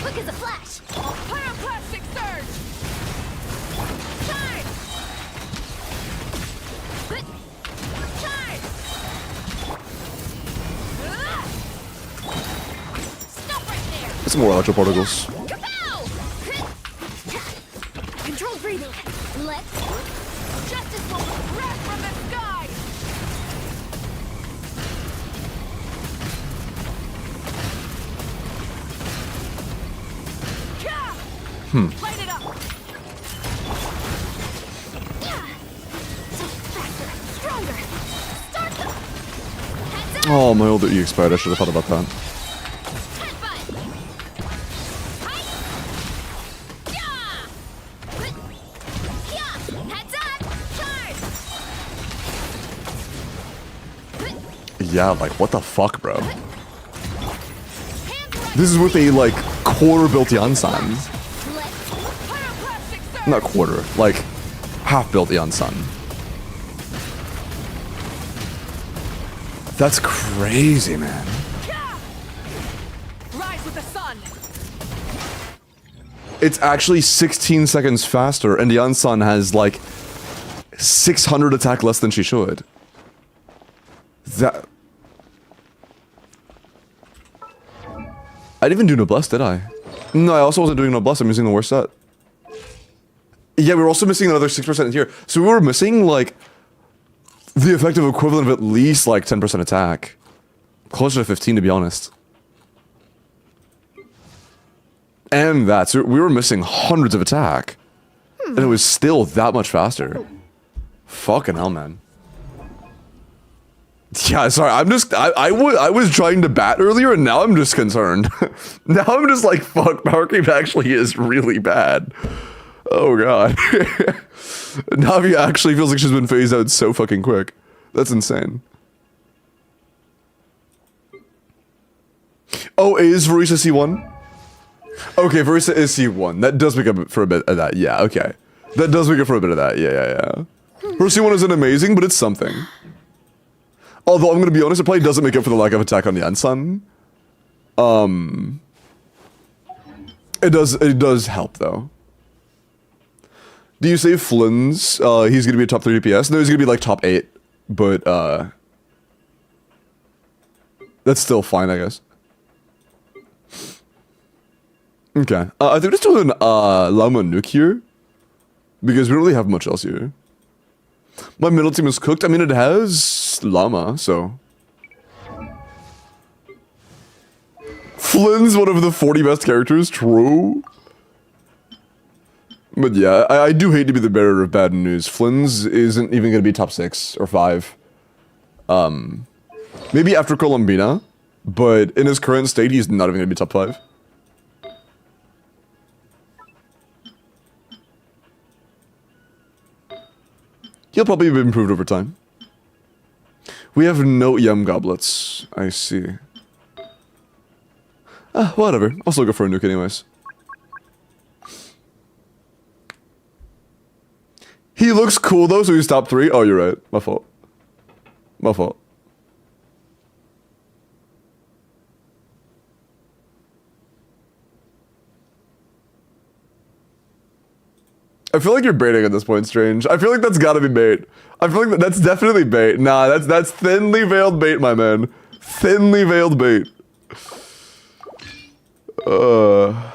Quick as a flash. Pyroclastic surge. Charge. Charge. Stop right there. Get some more electro particles. Kapow! Controlled breathing. Let's. Justice will rest from the sky. Light it up. So faster, stronger. Start them. Heads up. Oh, my older E expired. I should have thought about that. Headbutt. Hi. Yeah. Yeah. Heads up. Charge. Yeah, like, what the fuck, bro? Hands right. This is with a, like, quarter-built Yansan. Let's pyroclastic surge. Not quarter, like, half-built Yansan. That's crazy, man. Yeah. Rise with the sun. It's actually 16 seconds faster, and Yansan has, like, 600 attack less than she should. That... I didn't even do Noblesse, did I? No, I also wasn't doing Noblesse, I'm using the worst set. Yeah, we were also missing another 6% in here. So we were missing, like, the effective equivalent of at least, like, 10% attack. Closer to 15, to be honest. And that, so we were missing hundreds of attack. And it was still that much faster. Fucking hell, man. Yeah, sorry, I was trying to bat earlier, and now I'm just concerned. Now I'm just like, fuck, power creep actually is really bad. Oh god. Navi actually feels like she's been phased out so fucking quick. That's insane. Oh, is Verisa C1? Okay, Verisa is C1. That does make up for a bit of that. Yeah, okay. That does make up for a bit of that. Yeah. Her C1 isn't amazing, but it's something. Although, I'm gonna be honest, it probably doesn't make up for the lack of attack on Yansan. It does help, though. Do you say Flynn's, he's gonna be a top 3 DPS? No, he's gonna be, like, top 8. But, that's still fine, I guess. Okay. I think let's do an, Llama Nuke here. Because we don't really have much else here. My middle team is cooked. I mean, it has Llama, so... Flynn's one of the 40 best characters, true. But yeah, I do hate to be the bearer of bad news. Flynn's isn't even going to be top 6 or 5. Maybe after Columbina, but in his current state, he's not even going to be top 5. He'll probably be improved over time. We have no Yum Goblets. I see. Ah, whatever. I'll still go for a nuke anyways. He looks cool though, so he's top 3. Oh, you're right. My fault. My fault. I feel like you're baiting at this point, Strange. I feel like that's gotta be bait. I feel like that's definitely bait. Nah, that's thinly veiled bait, my man. Thinly veiled bait. I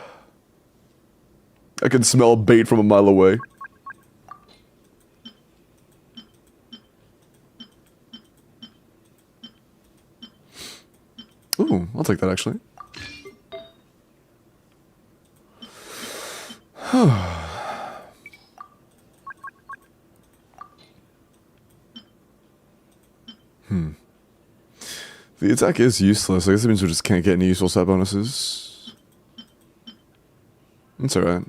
can smell bait from a mile away. Ooh, I'll take that actually. The attack is useless. I guess it means we just can't get any useful set bonuses. It's alright.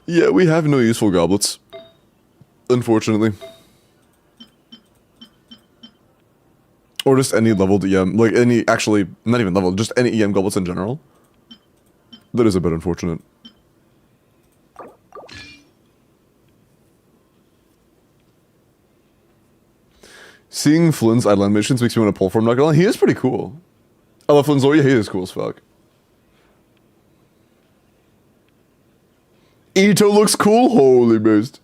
Yeah, we have no useful goblets. Unfortunately. Or just any leveled EM, like any, actually, not even leveled, just any EM goblets in general. That is a bit unfortunate. Seeing Flynn's idle animations makes me want to pull for him, not gonna lie. He is pretty cool. I love Flynn's Zoya, he is cool as fuck. Ito looks cool? Holy beast.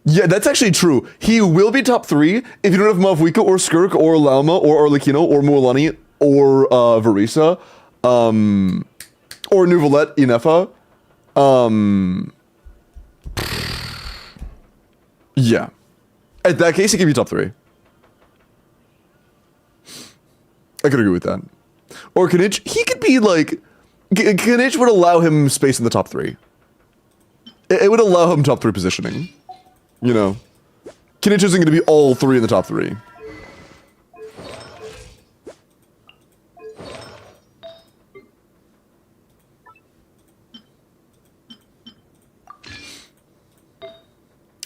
Yeah, that's actually true. He will be top 3 if you don't have Mavwika or Skirk or Lauma or Arlecchino or Mualani or Verisa or Nuvolette Inefa. Yeah. In that case, he could be top 3. I could agree with that. Or Kinich, he could be like... Kinich would allow him space in the top 3. It would allow him top 3 positioning. You know? Kinich isn't going to be all 3 in the top 3.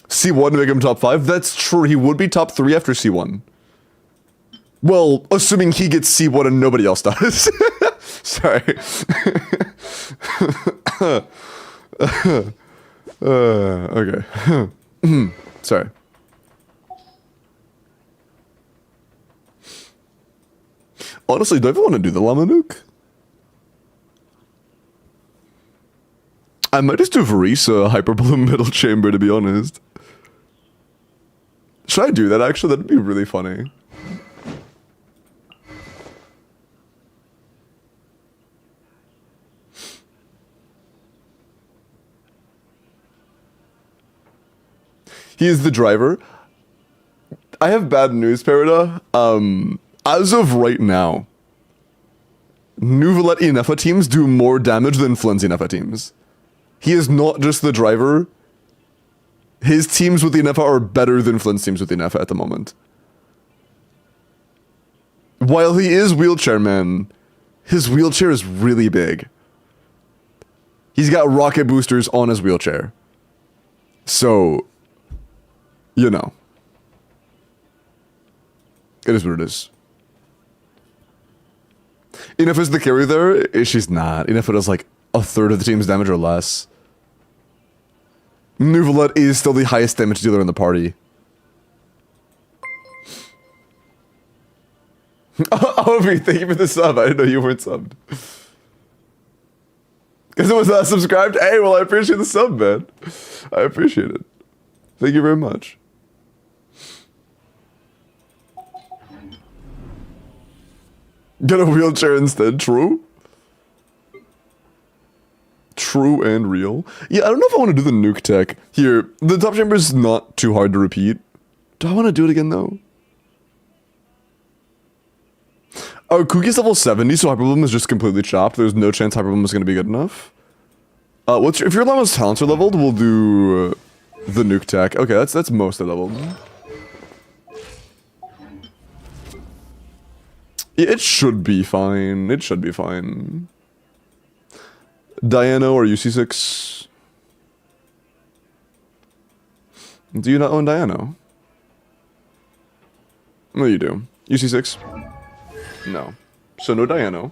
C1 to make him top 5? That's true, he would be top 3 after C1. Well, assuming he gets C1 and nobody else does. Sorry. Okay. Sorry. Honestly, do I ever want to do the Llama Nuke? I might just do Verisa Hyperbloom Middle Chamber, to be honest. Should I do that, actually? That'd be really funny. He is the driver. I have bad news, Perida. As of right now, Nuvolet Inefa teams do more damage than Flenzy Inefa teams. He is not just the driver. His teams with the Inefa are better than Flint's teams with the Inefa at the moment. While he is wheelchair man, his wheelchair is really big. He's got rocket boosters on his wheelchair. So, you know. It is what it is. Inefa's the carry there? She's not. Inefa does like a third of the team's damage or less. Nuvolet is still the highest damage dealer in the party. Ovi, thank you for the sub. I didn't know you weren't subbed. Because it was not subscribed? Hey, well, I appreciate the sub, man. I appreciate it. Thank you very much. Get a wheelchair instead, true? True and real. Yeah, I don't know if I want to do the nuke tech. Here, the top chamber is not too hard to repeat. Do I want to do it again, though? Oh, Cookie's level 70, so Hyperbloom is just completely chopped. There's no chance Hyperbloom is going to be good enough. If your Llama's talents are leveled, we'll do the nuke tech. Okay, that's mostly leveled. It should be fine. It should be fine. Diano or UC6? Do you not own Diano? No, you do. UC6? No. So no Diano.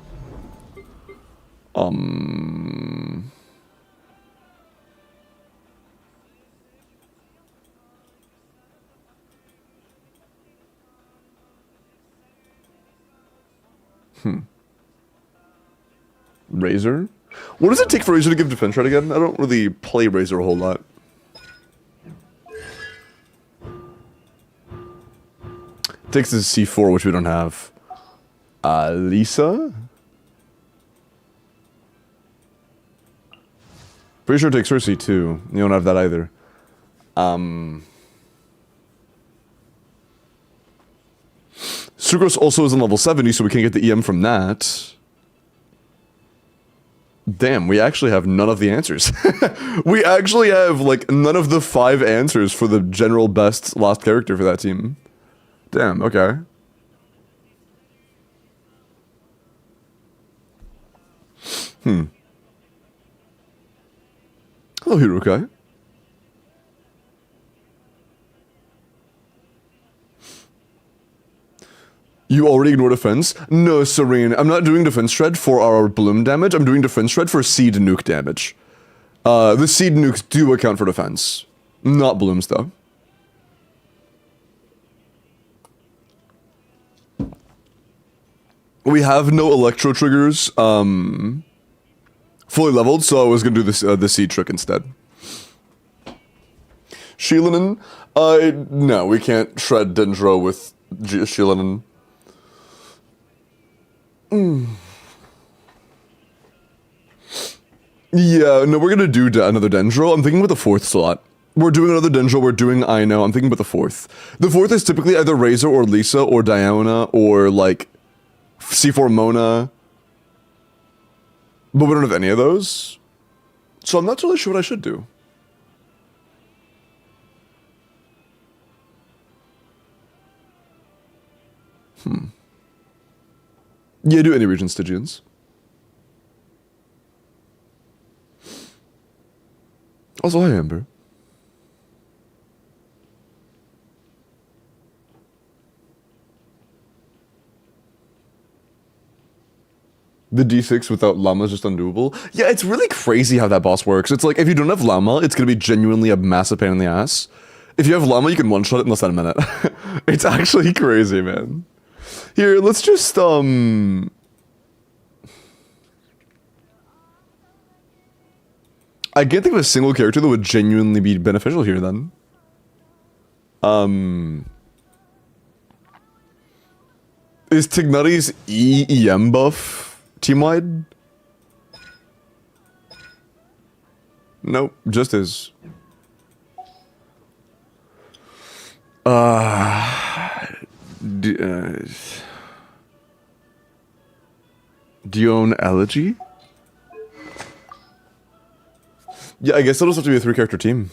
Razor? What does it take for Razor to give defense right again? I don't really play Razor a whole lot. Takes a C4, which we don't have. Lisa? Pretty sure it takes her C2. You don't have that either. Sucrose also is on level 70, so we can't get the EM from that. Damn, we actually have none of the answers. We actually have, like, none of the 5 answers for the general best lost character for that team. Damn, okay. Hello, Hirukai. You already ignored defense? No, Serene. I'm not doing defense shred for our bloom damage. I'm doing defense shred for seed nuke damage. The seed nukes do account for defense. Not blooms, though. We have no electro triggers fully leveled, so I was gonna do this the seed trick instead. Sheelanen? No, we can't shred Dendro with Sheelanen. Yeah, no, we're gonna do another Dendro. I'm thinking about the fourth slot. We're doing another Dendro, we're doing Ino. I'm thinking about the fourth. The fourth is typically either Razor or Lisa or Diona or, like, C4 Mona. But we don't have any of those. So I'm not totally sure what I should do. Yeah, do any region Stygians. Also, hi, Amber. The D6 without Llama is just undoable. Yeah, it's really crazy how that boss works. It's like, if you don't have Llama, it's gonna be genuinely a massive pain in the ass. If you have Llama, you can one-shot it in less than a minute. It's actually crazy, man. Here, let's just, I can't think of a single character that would genuinely be beneficial here, then. Is Tignutti's EM buff team-wide? Nope, just his. Do you own Elegy? Yeah, I guess it'll just have to be a 3-character team.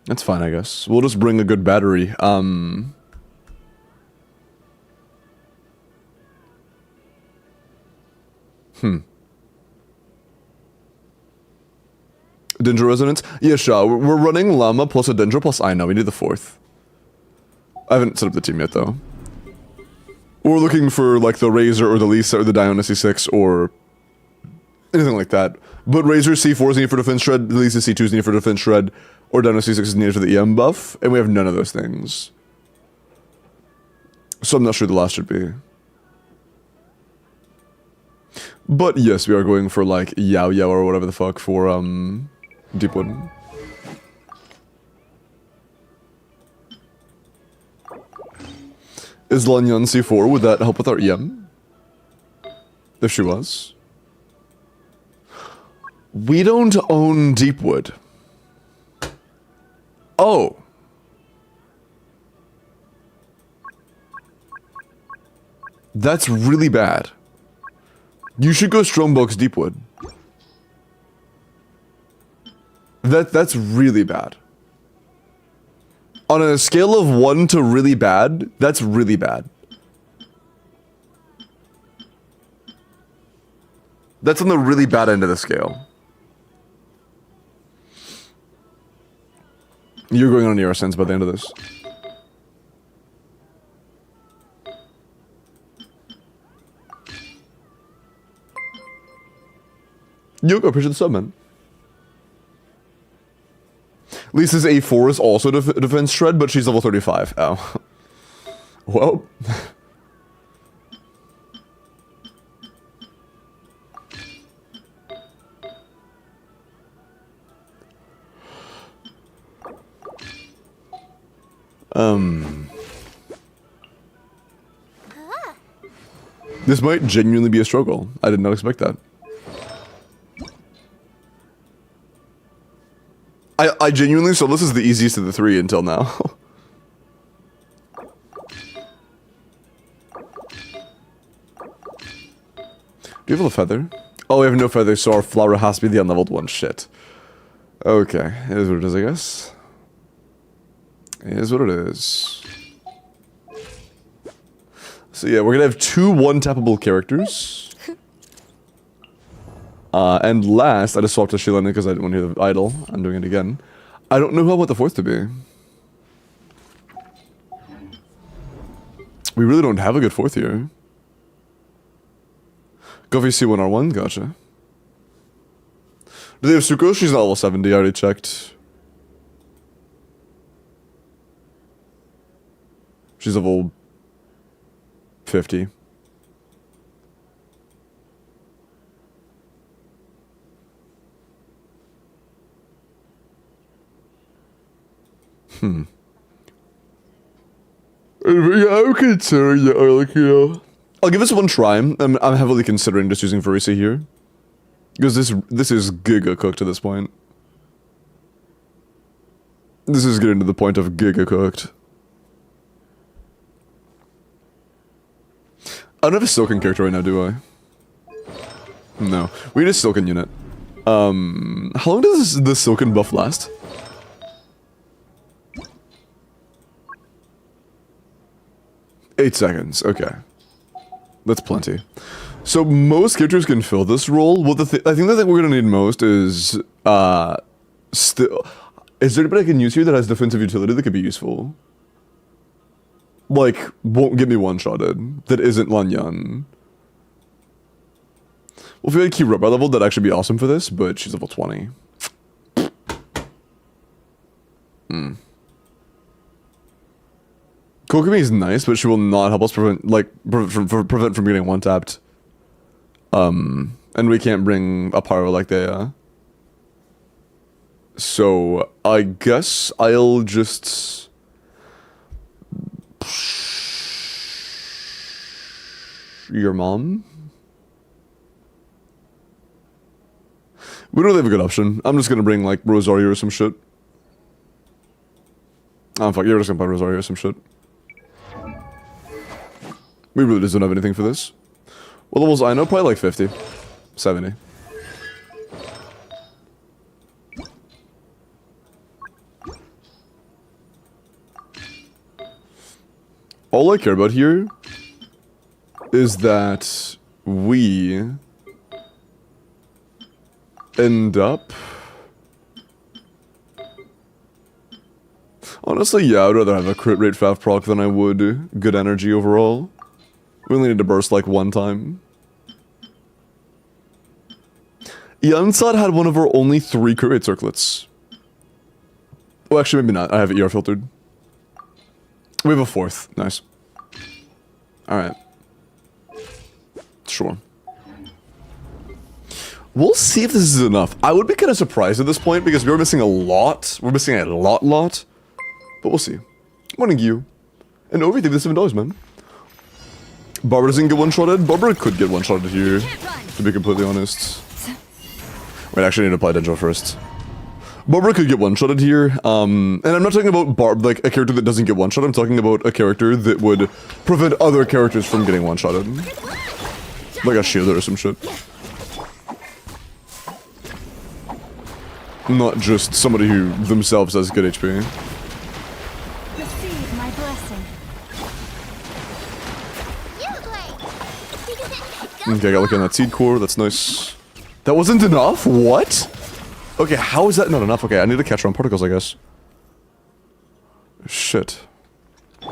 That's fine, I guess. We'll just bring a good battery. Dendro Resonance? Yeah, sure. We're running Llama plus a Dendro plus Ino. We need the 4th. I haven't set up the team yet, though. We're looking for, like, the Razor or the Lisa or the Diona C6 or anything like that. But Razor C4 is needed for Defense Shred, the Lisa C2 is needed for Defense Shred, or Diona C6 is needed for the EM buff, and we have none of those things. So I'm not sure the last should be. But yes, we are going for, like, Yao Yao or whatever the fuck for, Deepwood. Is Lanyan C4, would that help with our EM? If she was. We don't own Deepwood. Oh. That's really bad. You should go Strongbox Deepwood. That's really bad. On a scale of 1 to really bad, that's really bad. That's on the really bad end of the scale. You're going on your sense by the end of this. Yoko, appreciate the sub, man. Lisa's A4 is also defense shred, but she's level 35. Oh. Well. This might genuinely be a struggle. I did not expect that. I genuinely, so this is the easiest of the 3 until now. Do you have a feather? Oh, we have no feather, so our flower has to be the unleveled one. Shit. Okay, it is what it is, I guess. It is what it is. So yeah, we're gonna have 2 one-tappable characters. And last, I just swapped to Shilani because I didn't want to hear the idol. I'm doing it again. I don't know who I want the 4th to be. We really don't have a good 4th here. Govi C1R1, gotcha. Do they have Suko? She's not level 70, I already checked. She's level 50. Yeah, I'm concerned, yeah, like, you know. I'll give this one try. I'm heavily considering just using Verisa here. Because this is giga cooked at this point. This is getting to the point of giga cooked. I don't have a Silken character right now, do I? No. We need a Silken unit. How long does the Silken buff last? Eight seconds, okay. That's plenty. So most characters can fill this role. Well, I think the thing we're gonna need most is, still... Is there anybody I can use here that has defensive utility that could be useful? Like, won't get me one-shotted. That isn't Lanyan. Well, if we had Key Rubber level, that'd actually be awesome for this, but she's level 20. Kokomi is nice, but she will not help us prevent, like, prevent from getting one-tapped. And we can't bring a pyro like they, So, I guess I'll just... Your mom? We don't really have a good option. I'm just gonna bring, like, Rosario or some shit. Oh, fuck, you're just gonna buy Rosario or some shit. We really just don't have anything for this. What levels I know? Probably like 50. 70. All I care about here is that we end up... Honestly, yeah, I'd rather have a crit rate Fav proc than I would good energy overall. We only need to burst like one time. Yansad had one of our only 3 crit rate circlets. Oh, actually, maybe not. I have it ER filtered. We have a 4th. Nice. Alright. Sure. We'll see if this is enough. I would be kind of surprised at this point because we're missing a lot. We're missing a lot. But we'll see. Morning, you. And Ovi, thank you for $7, man. Barbara doesn't get one-shotted. Barbara could get one-shotted here, to be completely honest. Wait, actually, I need to apply Dendro first. Barbara could get one-shotted here, and I'm not talking about like a character that doesn't get one-shot. I'm talking about a character that would prevent other characters from getting one-shotted. Like a shielder or some shit. Not just somebody who themselves has good HP. Receive my blessing. Okay, I got looking at that seed core. That's nice. That wasn't enough? What? Okay, how is that not enough? Okay, I need to catch around particles, I guess. Shit. Stay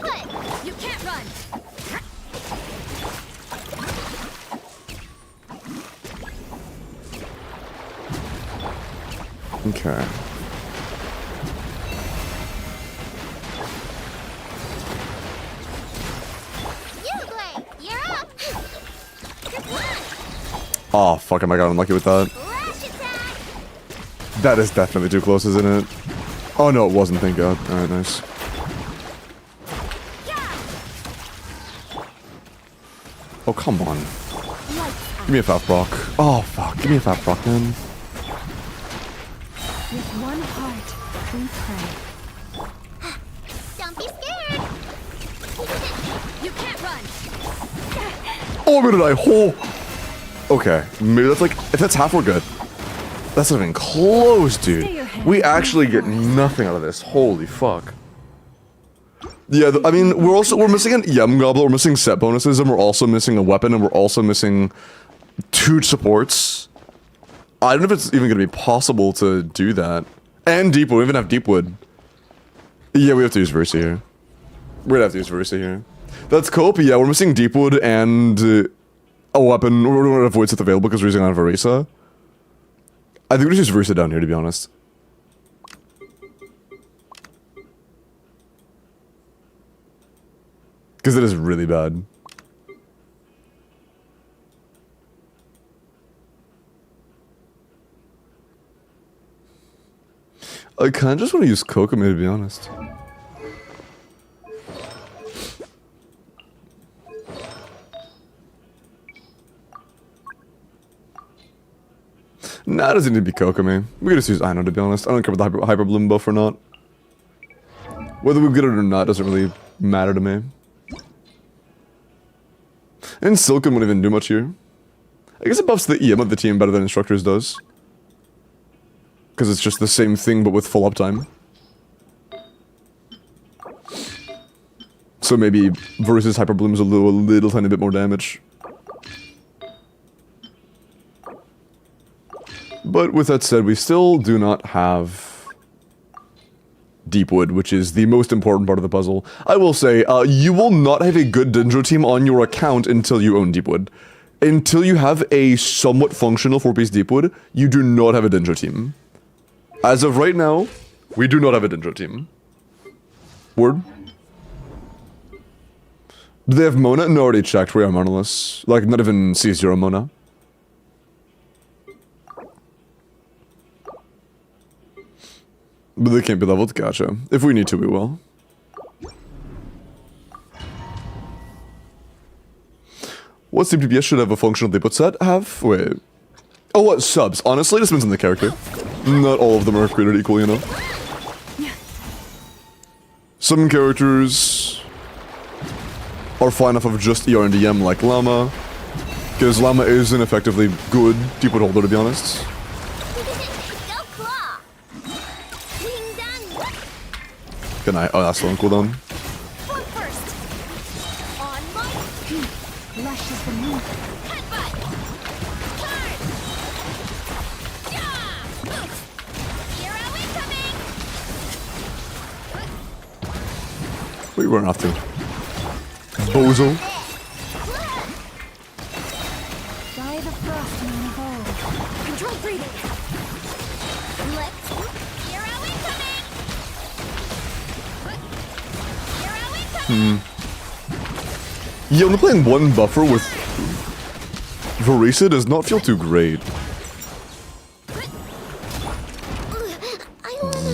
put. You can't run. Okay. You're up. Oh, fuck, I got unlucky with that. That is definitely too close, isn't it? Oh, no, it wasn't, thank God. Alright, nice. Oh, come on. Give me a fat proc. Oh, fuck, give me a fat proc, man. With one heart, we pray. Don't be scared. You can't run. Oh, where did I? Oh! Okay, maybe that's like, if that's half, we're good. That's not even close, dude. We actually get nothing out of this. Holy fuck. Yeah, I mean, we're missing an EM Gobbler, we're missing set bonuses, and we're also missing a weapon, and we're also missing 2 supports. I don't know if it's even gonna be possible to do that. And Deepwood, we even have Deepwood. Yeah, we have to use Versa here. We're gonna have to use Versa here. That's cope, yeah, we're missing Deepwood and a weapon. We're gonna avoid Sith available because we're using on Versa. I think we just use Versa down here, to be honest. Because it is really bad. I kinda just want to use Kokomi, to be honest. Nah, it doesn't need to be Kokomi. We could just use Aino, to be honest. I don't care about the hyper bloom buff or not. Whether we get it or not doesn't really matter to me. And Silken wouldn't even do much here. I guess it buffs the EM of the team better than Instructors does. Because it's just the same thing but with full uptime. So maybe versus Hyper Bloom is a little tiny bit more damage. But with that said, we still do not have Deepwood, which is the most important part of the puzzle. I will say, you will not have a good Dendro team on your account until you own Deepwood. Until you have a somewhat functional 4-piece Deepwood, you do not have a Dendro team. As of right now, we do not have a Dendro team. Word? Do they have Mona? No, already checked. We are Monoliths. Like, not even C0 Mona. But they can't be leveled? Gotcha. If we need to, we will. What CPPS should have a functional depot set have? Wait. Oh, what? Subs. Honestly, this depends on the character. Not all of them are created equal, you know? Some characters are fine off of just ER and DM like Llama. Because Llama is an effectively good depot holder, to be honest. Good night. Oh, that's still on cooldown. We weren't off to. Bozo. Die the frost and evolve. Control breathing. Let's hero incoming. Hero incoming. Yeah, only playing one buffer with Verisa does not feel too great.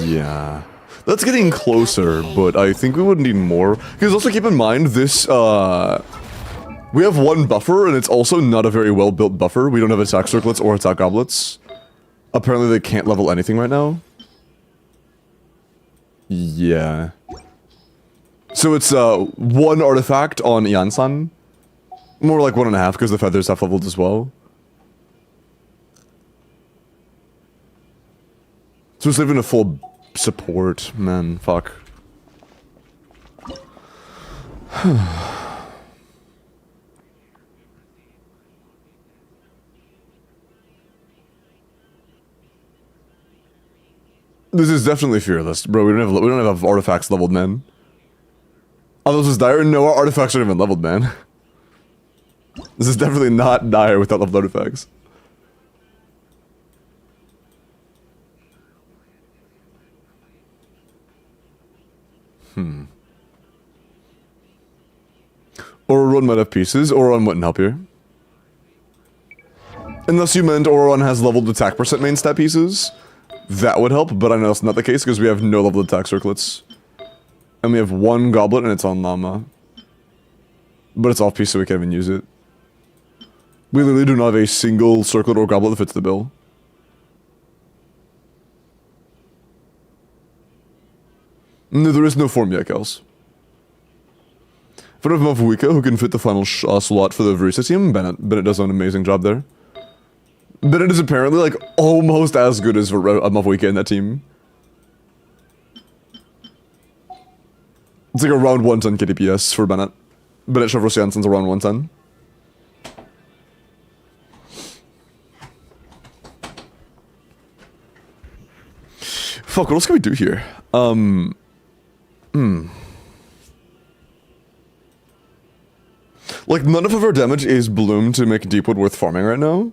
Yeah. That's getting closer, but I think we would need more. Because also keep in mind, this, we have one buffer, and it's also not a very well-built buffer. We don't have attack circlets or attack goblets. Apparently they can't level anything right now. Yeah. So it's, one artifact on Yansan. More like 1.5, because the feathers have leveled as well. So it's not even a full support, man, fuck. This is definitely fearless, bro. We don't have artifacts leveled, man. Oh, this is dire? No, our artifacts aren't even leveled, man. This is definitely not dire without leveled artifacts. Auroron might have pieces. Auroron wouldn't help here. Unless you meant Auroron has leveled attack percent main stat pieces. That would help, but I know that's not the case because we have no leveled attack circlets. And we have one goblet and it's on Llama. But it's off piece so we can't even use it. We literally do not have a single circlet or goblet that fits the bill. No, there is no form yet, Kels. If I don't have Mavuika who can fit the final slot for the Verisa team, Bennett does an amazing job there. Bennett is apparently like almost as good as Mavuika in that team. It's like around 110 KDPS for Bennett. Bennett Chevros Janssen's around 110. Fuck, what else can we do here? Like, none of our damage is Bloom to make Deepwood worth farming right now.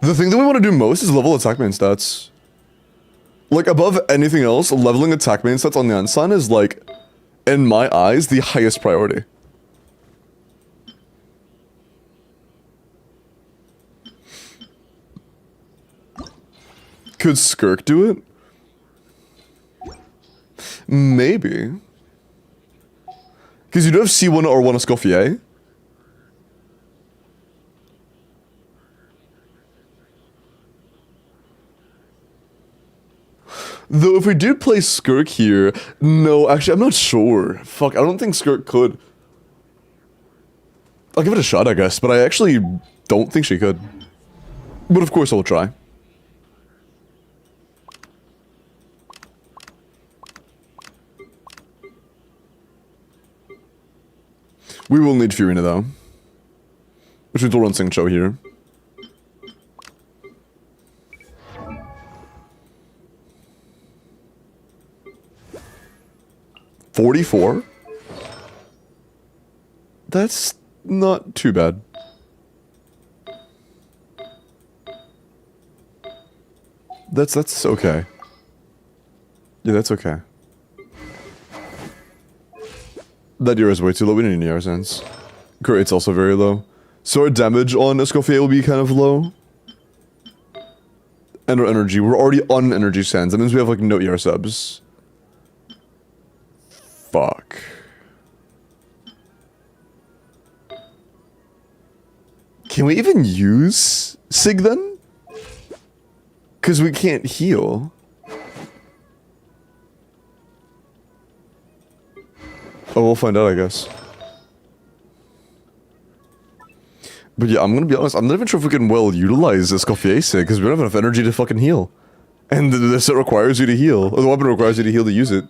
The thing that we want to do most is level attack main stats. Like, above anything else, leveling attack main stats on the Ansan is, like, in my eyes, the highest priority. Could Skirk do it? Maybe. Because you do have C1 or 1 Escoffier. Though if we did play Skirk here, no, actually, I'm not sure. Fuck, I don't think Skirk could. I'll give it a shot, I guess, but I actually don't think she could. But of course I'll try. We will need Furina though. Which means we'll run Sing Cho here. $44? That's not too bad. That's okay. Yeah, that's okay. That ER is way too low. We need an ER sense. Crit's also very low. So our damage on Escoffier will be kind of low. And our energy. We're already on energy sense. That means we have like no ER subs. Fuck. Can we even use Sig then? Because we can't heal. Oh, we'll find out, I guess. But yeah, I'm gonna be honest, I'm not even sure if we can well utilize this Escoffier Sig, because we don't have enough energy to fucking heal. And the set requires you to heal. Or the weapon requires you to heal to use it.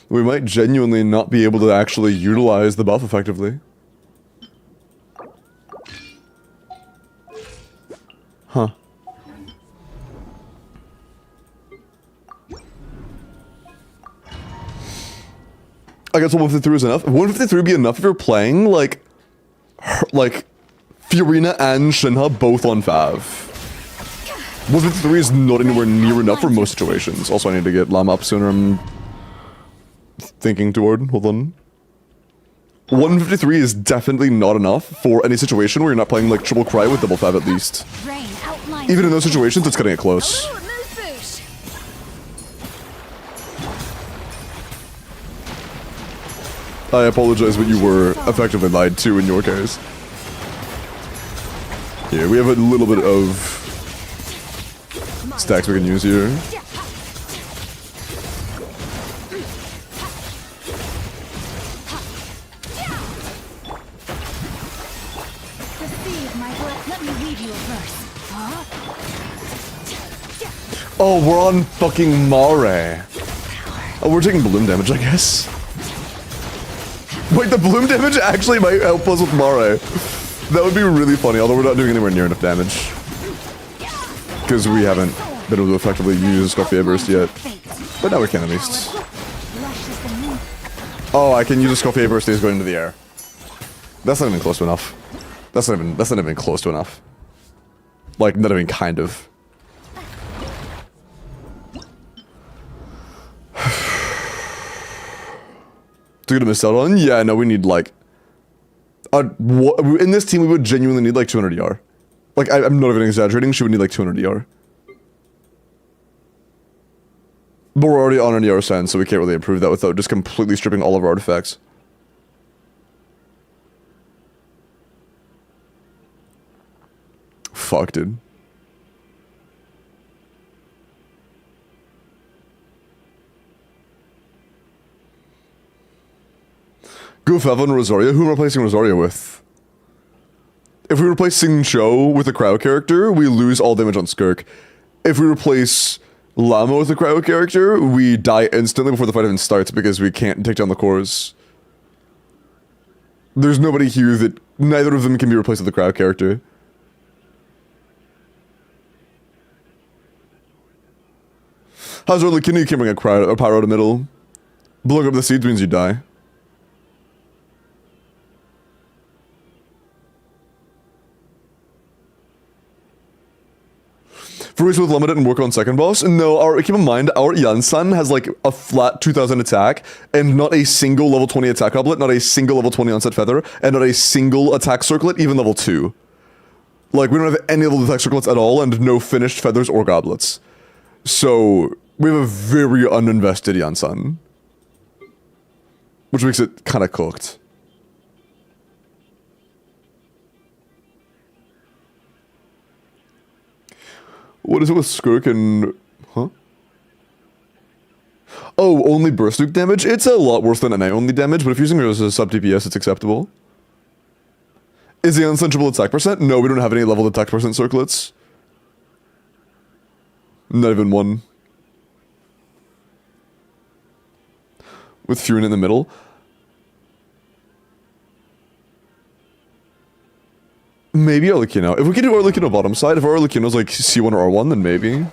We might genuinely not be able to actually utilize the buff effectively. Huh. I guess 153 is enough. 153 would be enough if you're playing, like Furina and Shinha both on Fav. 153 is not anywhere near enough for most situations. Also, I need to get Llama up sooner. I'm thinking toward. Hold on. 153 is definitely not enough for any situation where you're not playing like triple cry with double Fav at least. Even in those situations, it's cutting it close. I apologize, but you were effectively lied to in your case. Here, we have a little bit of stacks we can use here. Oh, we're on fucking Mare. Oh, we're taking balloon damage, I guess. Wait, the bloom damage actually might help us with Mare. That would be really funny, although we're not doing anywhere near enough damage. Because we haven't been able to effectively use Escoffier Burst yet. But now we can at least. Oh, I can use Escoffier Burst as going into the air. That's not even close to enough. That's not even close to enough. Like, not even kind of. To get a miss out on? Yeah, no, we need like... in this team, we would genuinely need like 200 ER. Like, I'm not even exaggerating, she would need like 200 ER. But we're already on an ER sense, so we can't really improve that without just completely stripping all of our artifacts. Fuck, dude. Go Fav on Rosaria? Who am I replacing Rosaria with? If we replace Sing Cho with a Cryo character, we lose all damage on Skirk. If we replace Llama with a Cryo character, we die instantly before the fight even starts because we can't take down the cores. There's nobody here that... neither of them can be replaced with a Cryo character. How's our WELKIN? You can't bring a Pyro out of middle. Blowing up the seeds means you die. For which with limited and work on second boss? No, keep in mind, our Yansan has like a flat 2000 attack and not a single level 20 attack goblet, not a single level 20 onset feather, and not a single attack circlet, even level 2. Like, we don't have any level attack circlets at all and no finished feathers or goblets. So, we have a very uninvested Yansan. Which makes it kind of cooked. What is it with Skirk and... Huh? Oh, only burst nuke damage? It's a lot worse than NA only damage, but if using it as a sub DPS, it's acceptable. Is the uncensurable attack percent? No, we don't have any level attack percent circlets. Not even one. With Furin in the middle. Maybe Arlecchino. If we can do Arlecchino bottom side, if Arlecchino's like C1 or R1, then maybe.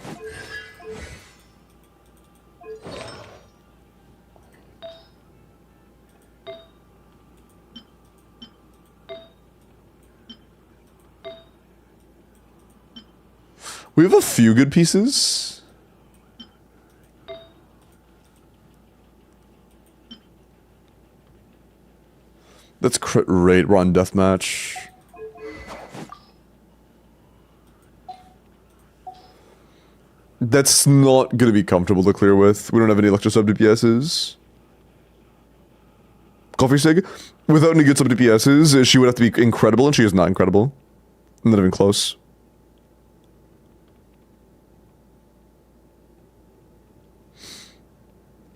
We have a few good pieces. That's crit rate, we're on deathmatch. That's not gonna be comfortable to clear with. We don't have any electro sub DPSs. Coffee Sig, without any good sub DPSs, she would have to be incredible, and she is not incredible. Not even close.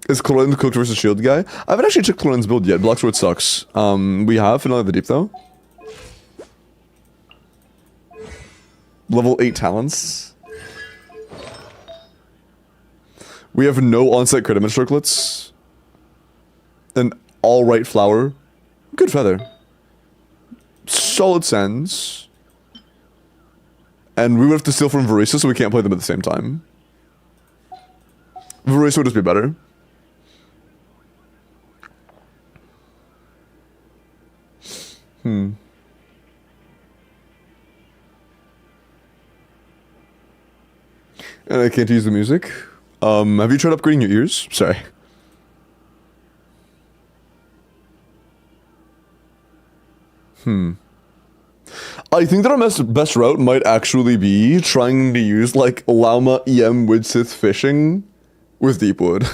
Is Clorin the cooked versus shield guy? I haven't actually checked Clorin's build yet. Black Sword sucks. We have Finale of the Deep though. Level 8 talents. We have no on-site crit damage circlets. An alright flower. Good feather. Solid sands. And we would have to steal from Verisa, so we can't play them at the same time. Verisa would just be better. And I can't use the music. Have you tried upgrading your ears? Sorry. I think that our best route might actually be trying to use, like, Lauma EM Widsith fishing with Deepwood.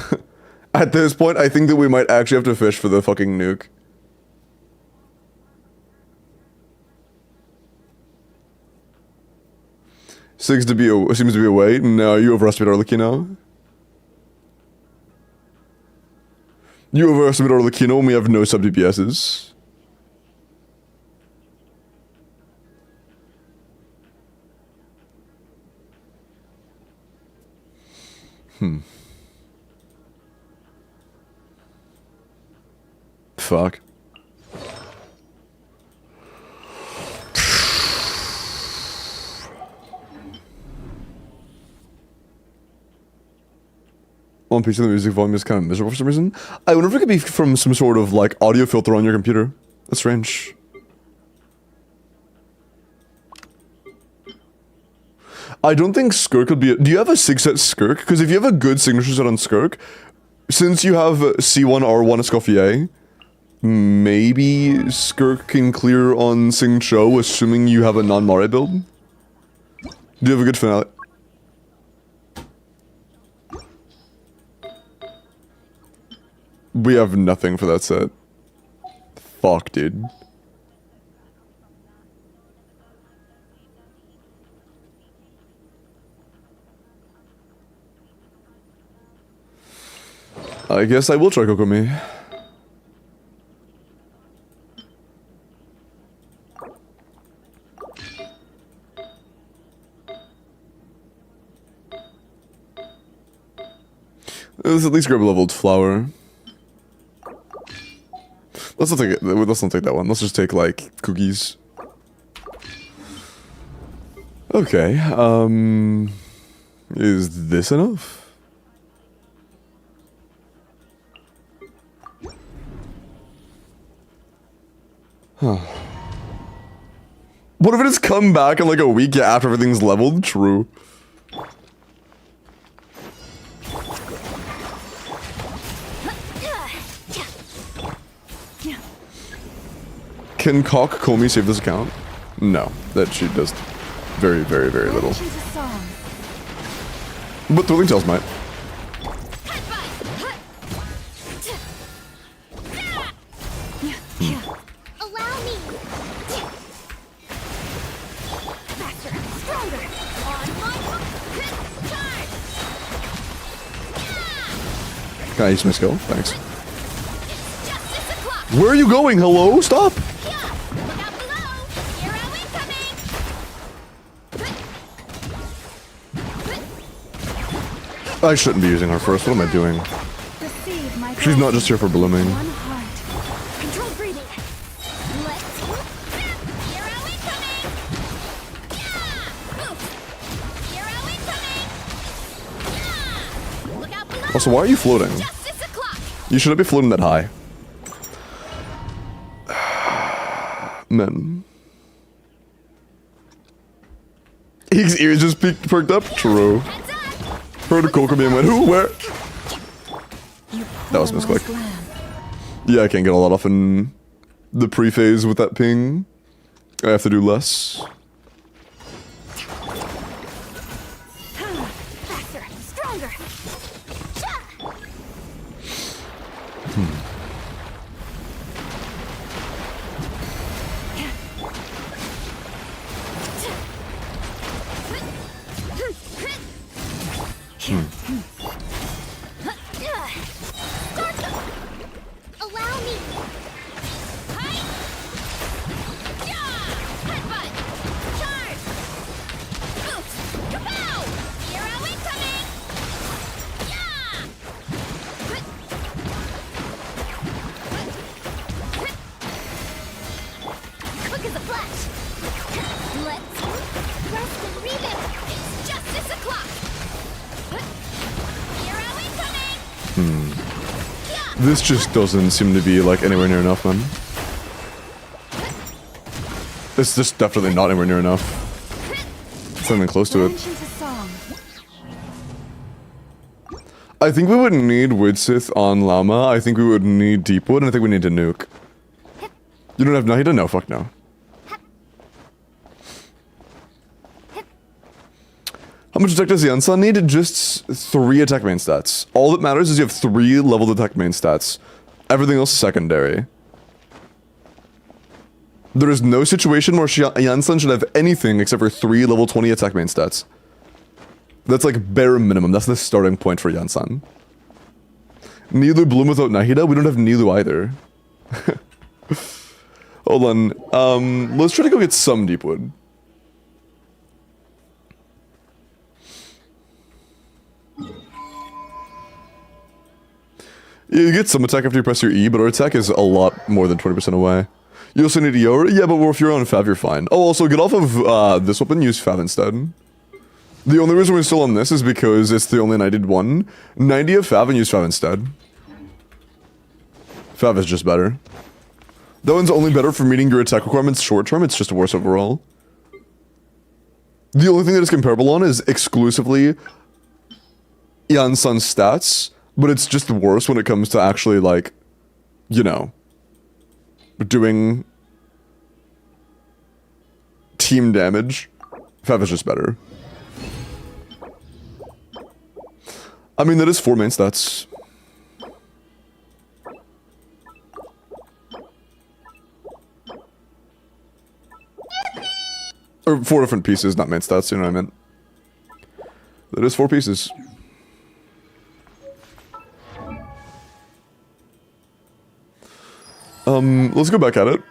At this point, I think that we might actually have to fish for the fucking nuke. Seems to be away. No, you overestimate Arlecchino. You overestimate Arlecchino and we have no sub DPSs. Fuck. On PC, the music volume is kind of miserable for some reason. I wonder if it could be from some sort of, like, audio filter on your computer. That's strange. I don't think Skirk would be... Do you have a sig set Skirk? Because if you have a good signature set on Skirk, since you have C1, R1 Escoffier, maybe Skirk can clear on Sing Cho, assuming you have a non-Mare build? Do you have a good finale? We have nothing for that set. Fuck, dude. I guess I will try Kokomi. Let's at least grab a leveled flower. Let's not take it. Let's not take that one. Let's just take, like, cookies. Okay. Is this enough? Huh. What if it has come back in like a week after everything's leveled? True. Can Cock Comey save this account? No, that she does very, very, very little. But Thrilling Tales might. Allow me. Faster, stronger. On my Can I use my skill? Thanks. Justice o'clock. Where are you going? Hello? Stop! Yeah. Look out below. Hero incoming. I shouldn't be using her first. What am I doing? Receive my She's not just here for blooming. one heart. Control breathing. Let's hero incoming. Yeah. Hero incoming. Yeah. Look out below. Also, why are you floating? Justice o'clock. You shouldn't be floating that high. Men. His ears just perked up? True. Heads up. Heard a Kokomi and went, who? Where? You That was poor misclick. lost lamb. Yeah, I can't get a lot off in the pre-phase with that ping. I have to do less. Faster, stronger. Cha! Allow me. Hi. Yeah. Headbutt. Charge. Oof. Kapow. Hero incoming. Yeah. Quick as a flash. Let's rest and reboot. It's justice o'clock. Hero incoming. Yeah. This just doesn't seem to be like anywhere near enough, man. It's just definitely not anywhere near enough. It's not even close to it. Launch into song. I think we would need Widsith on Llama. I think we would need Deepwood, and I think we need to nuke. You don't have Nahida? No, fuck no. How much attack does Yansan need? Just 3 attack main stats. All that matters is you have 3 leveled attack main stats. Everything else is secondary. There is no situation where Yansan should have anything except for 3 level 20 attack main stats. That's like bare minimum. That's the starting point for Yansan. Nilu Bloom without Nahida? We don't have Nilu either. Hold on. Let's try to go get some Deepwood. Yeah, you get some attack after you press your E, but our attack is a lot more than 20% away. You also need Iora? Yeah, but if you're on Fav, you're fine. Oh, also, get off of this weapon, use Fav instead. The only reason we're still on this is because it's the only knighted one. 90 of Fav and use Fav instead. Fav is just better. That one's only better for meeting your attack requirements short term, it's just worse overall. The only thing that is comparable on is exclusively Yansan's stats, but it's just worse when it comes to actually, like, you know, doing team damage. Fav is just better. I mean, that is 4 main stats. Or 4 different pieces, not main stats, you know what I meant. That is 4 pieces. Let's go back at it.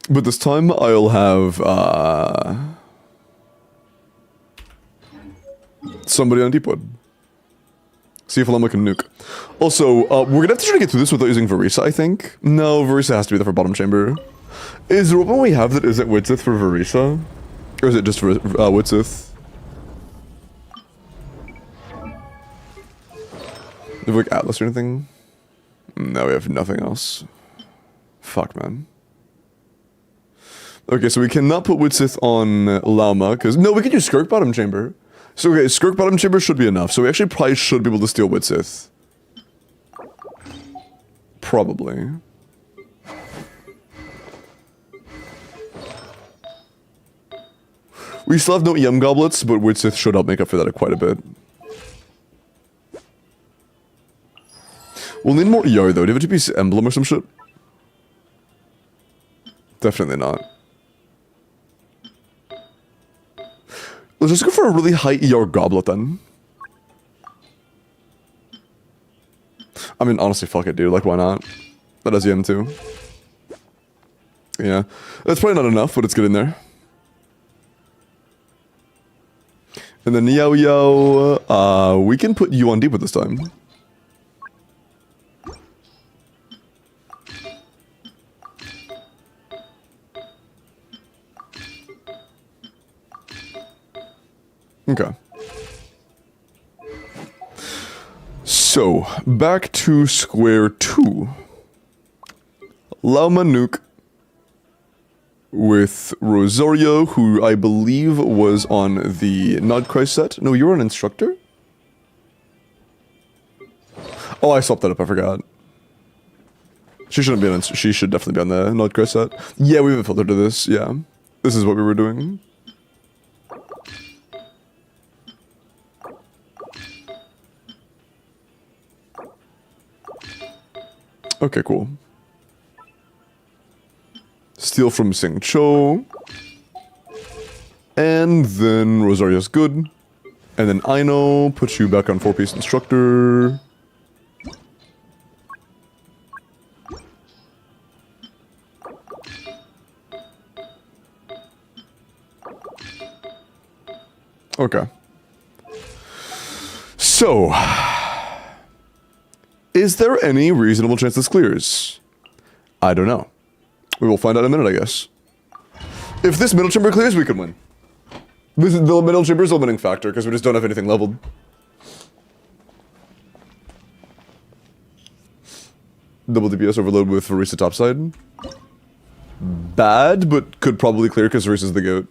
But this time I'll have, somebody on Deepwood. See if Llama can nuke. Also, we're gonna have to try to get through this without using Verisa, I think. No, Verisa has to be there for bottom chamber. Is there a weapon we have that isn't Widsith for Verisa? Or is it just for Widsith? Do we have like Atlas or anything? No, we have nothing else. Fuck, man. Okay, so we cannot put Widsith on Llama, because... No, we could use Skirk bottom chamber. So, okay, Skirk bottom chamber should be enough. So we actually probably should be able to steal Widsith. Probably. We still have no EM goblets, but Widsith should help make up for that quite a bit. We'll need more ER though. Do you have a 2-piece emblem or some shit? Definitely not. Let's just go for a really high ER goblet then. I mean, honestly, fuck it, dude. Like, why not? That has EM too. Yeah. That's probably not enough, but it's good in there. And then Yao Yao, we can put you on deep with this time. Okay. So, back to square two. Lauma Nuke with Rosario, who I believe was on the Nodcry set. No, you're an instructor? Oh, I swapped that up, I forgot. She shouldn't be on, she should definitely be on the Nodcry set. Yeah, we have a filter to this, yeah. This is what we were doing. Okay, cool. Steal from Sing Cho. And then Rosario's good. And then Aino puts you back on 4-piece instructor. Okay. So, is there any reasonable chance this clears? I don't know. We will find out in a minute, I guess. If this middle chamber clears, we could win. The middle chamber is a winning factor, because we just don't have anything leveled. Double DPS overload with Orisa topside. Bad, but could probably clear, because Orisa's the GOAT.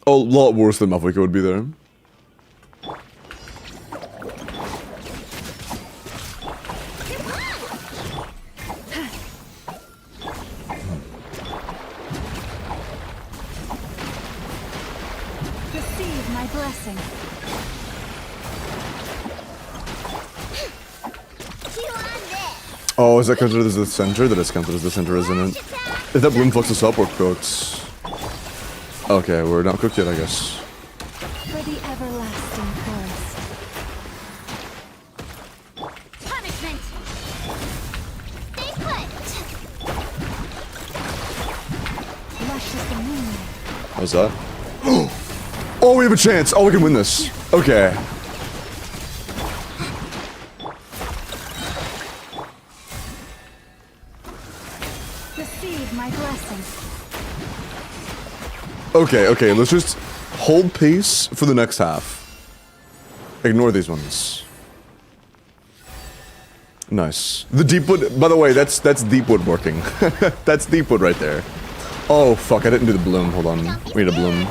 A lot worse than Mavwika would be there. Receive my blessing. Oh, is that counted as the center? That is counted as the center, isn't it? If that bloom fucks us up, we're cooked. Okay, we're not cooked yet, I guess. For the everlasting forest. Punishment. Stay put. Lush as the moonlight. How's that? Oh, we have a chance! Oh, we can win this. Okay. Receive my blessing. Okay, let's just hold pace for the next half. Ignore these ones. Nice. The deep wood, by the way, that's deep wood working. That's deep wood right there. Oh, fuck, I didn't do the bloom. Hold on. We need a bloom.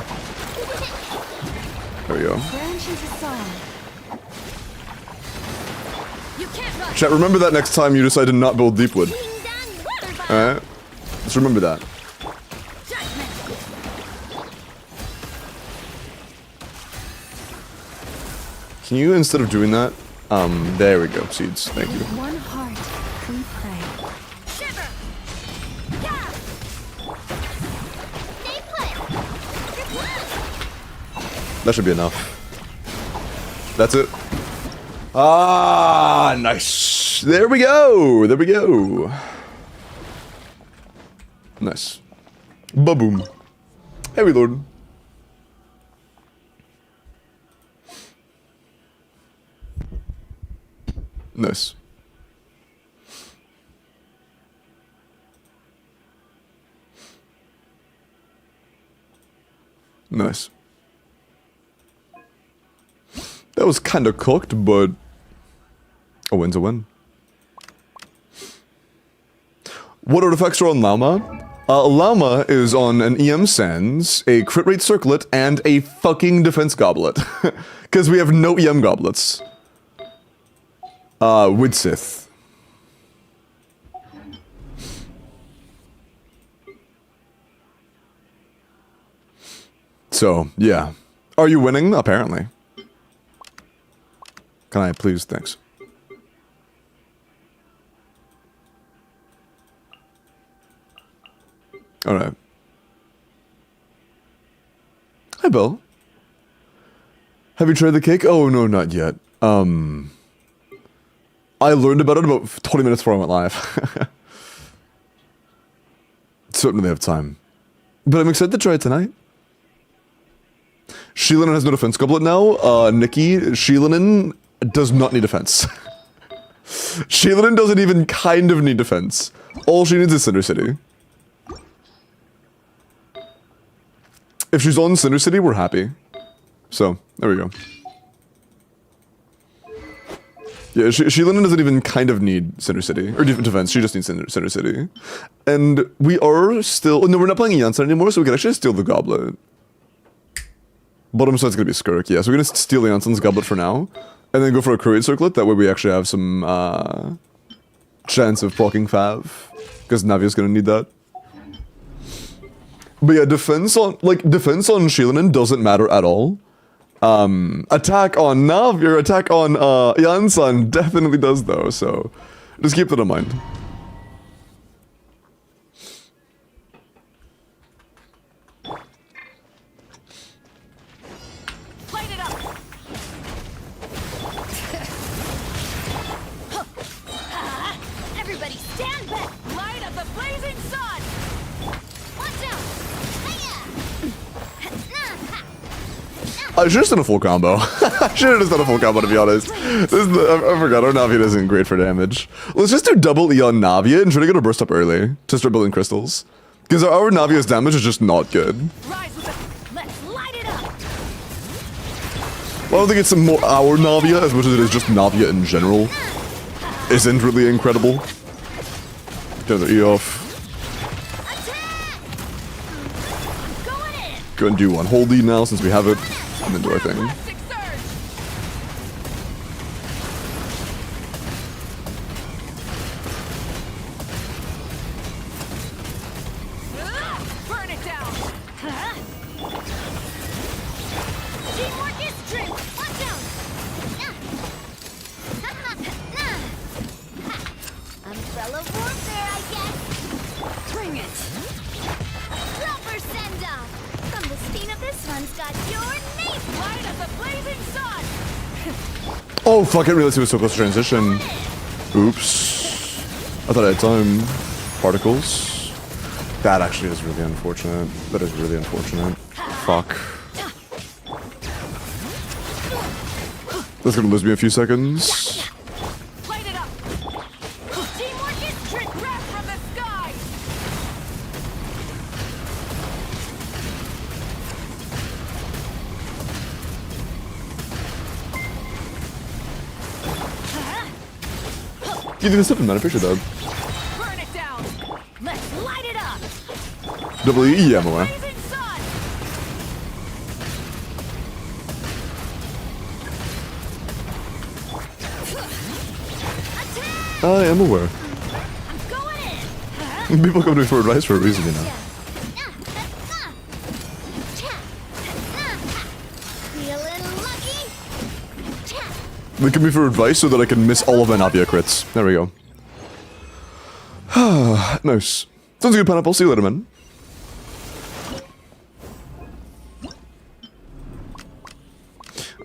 There we go. Branch into song. You can't run. Chat, remember that next time you decide to not build deep wood. Alright? Let's remember that. Can you, instead of doing that, there we go, seeds, thank you. With one heart, we pray. Shiver! Yeah! Stay put! That should be enough. That's it. Ah, nice. There we go, there we go. Nice. Ba-boom. Heavy Lord. Nice. Nice. That was kind of cooked, but a win's a win. What artifacts are on Llama? Llama is on an EM Sands, a crit rate circlet, and a fucking defense goblet. Because we have no EM goblets. Widsith. So, yeah. Are you winning? Apparently. Can I please? Thanks. Alright. Hi, Bill. Have you tried the cake? Oh, no, not yet. I learned about it about 20 minutes before I went live. Certainly have time. But I'm excited to try it tonight. Sheelanin has no defense goblet now. Nikki, Sheelanin does not need defense. Sheelanin doesn't even kind of need defense. All she needs is Cinder City. If she's on Cinder City, we're happy. So, there we go. Yeah, Sheelanin doesn't even kind of need Cinder City. Or defense, she just needs Cinder City. And we are still... No, we're not playing Janssen anymore, so we can actually steal the goblet. Bottom side's gonna be Skirk, yeah. So we're gonna steal Janssen's goblet for now. And then go for a Crusade Circlet, that way we actually have some chance of proccing Fav. Because Navia's gonna need that. But yeah, defense on Sheelanin doesn't matter at all. Attack on Nav, your attack on Janssen definitely does though, so just keep that in mind. Light it up. Everybody stand back. Light up the blazing sun. Watch out. I should have just done a full combo. I should have just done a full combo, to be honest. I forgot, our Navia isn't great for damage. Let's just do double E on Navia and try to get a burst up early to start building crystals. Because our Navia's damage is just not good. Rise with it. Let's light it up. I don't think it's more our Navia as much as it is just Navia in general. Isn't really incredible. Get the E off. Going in. Go and do one hold E now since we have it. And then do our thing. Plastic surge. Burn it down. Teamwork is strength. Watch out. Umbrella warfare, I guess. Bring it. Dropper send off. From the stain of this one's got your name. Light of the blazing sun. Oh fuck, I didn't realize it was so close to transition. Oops. I thought I had time. Particles. That actually is really unfortunate. That is really unfortunate. Fuck. That's gonna lose me a few seconds. Light it up. Teamwork is trick wrath from the sky. You did a step in that, I appreciate that. Burn it down. Let's light it up. WE, yeah, I'm aware. Blazing sun. Attack. I am aware. I'm going in. People come to me for advice for a reason, you know. Feeling lucky. They come to me for advice so that I can miss all of my Navia crits. There we go. Nice. Sounds good, Pineapple. See you later, man.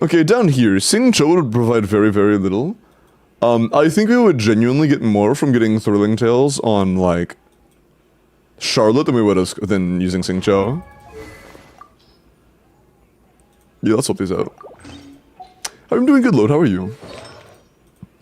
Okay, down here, Sing Cho would provide very, very little. I think we would genuinely get more from getting Thrilling Tales on, like, Charlotte than we would have than using Sing Cho. Yeah, let's swap these out. I'm doing good, Load. How are you?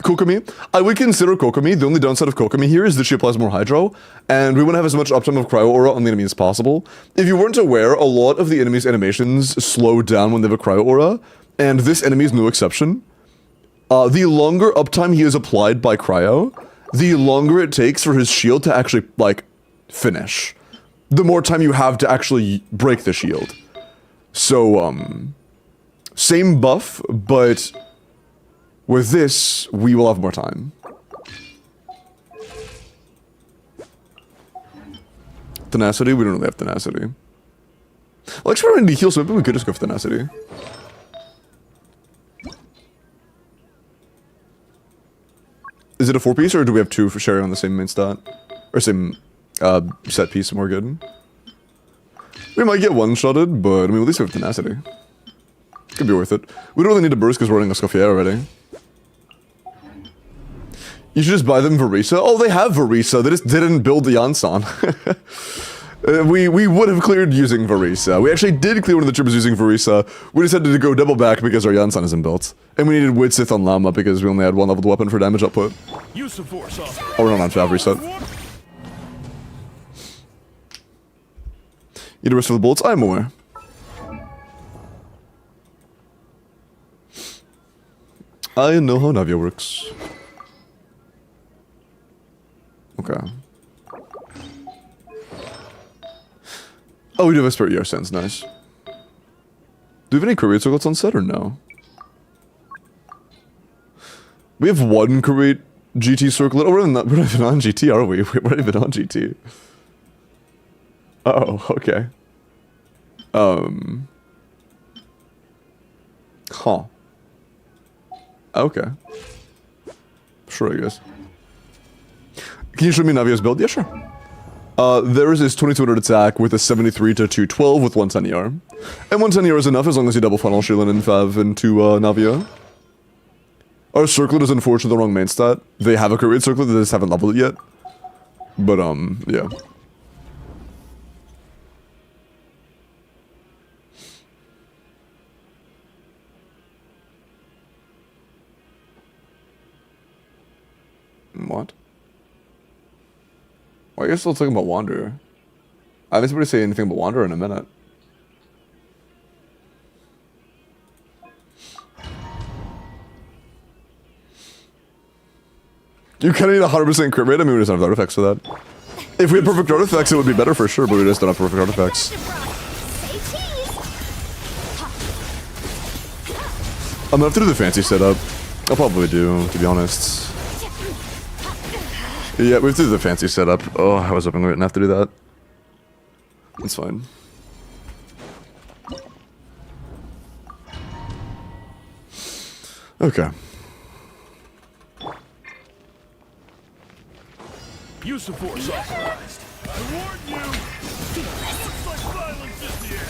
Kokomi? I would consider Kokomi. The only downside of Kokomi here is that she applies more Hydro, and we want to have as much uptime of Cryo Aura on the enemy as possible. If you weren't aware, a lot of the enemy's animations slow down when they have a Cryo Aura, and this enemy is no exception. The longer uptime he is applied by Cryo, the longer it takes for his shield to actually, like, finish. The more time you have to actually break the shield. So, same buff, but with this, we will have more time. Tenacity? We don't really have Tenacity. Well, actually, we're in the heal, so maybe we could just go for Tenacity. Is it a 4-piece, or do we have 2 for sharing on the same main stat? Or same, set piece, more good? We might get one-shotted, but, I mean, at least we have Tenacity. Could be worth it. We don't really need a burst because we're running a Scoffier already. You should just buy them Verisa. Oh, they have Verisa. They just didn't build the Yansan. We would have cleared using Verisa. We actually did clear one of the troops using Verisa. We just had to go double back because our Yansan isn't built. And we needed Widsith on Llama because we only had one leveled weapon for damage output. Use the force off. Oh, we're not on Cav reset. Need a rest for the bullets? I'm aware. I know how Navia works. Okay. Oh, we do have a Spirit Year Sense, nice. Do we have any Courier Circlets on set or no? We have one Courier GT Circlet. Oh, we're not even on GT, are we? We're not even on GT. Oh, okay. Huh. Okay. Sure, I guess. Can you show me Navia's build? Yeah, sure. Theirs is 2200 attack with a 73 to 212 with 110 ER. And 110 ER is enough as long as you double funnel Sheelan and Fav into Navia. Our Circlet is unfortunately the wrong main stat. They have a Courier Circlet, they just haven't leveled it yet. But, yeah. What? Well, I guess still talking about Wanderer. I haven't somebody say anything about Wanderer in a minute. You kind of need a 100% crit rate. I mean, we just don't have artifacts for that. If we had perfect artifacts, it would be better for sure, but we just don't have perfect artifacts. I'm gonna have to do the fancy setup. I'll probably do, to be honest. Yeah, we have to do the fancy setup. Oh, I was hoping we wouldn't have to do that. It's fine. Okay. Use the force authorized. I warn you! Looks like violence in the air!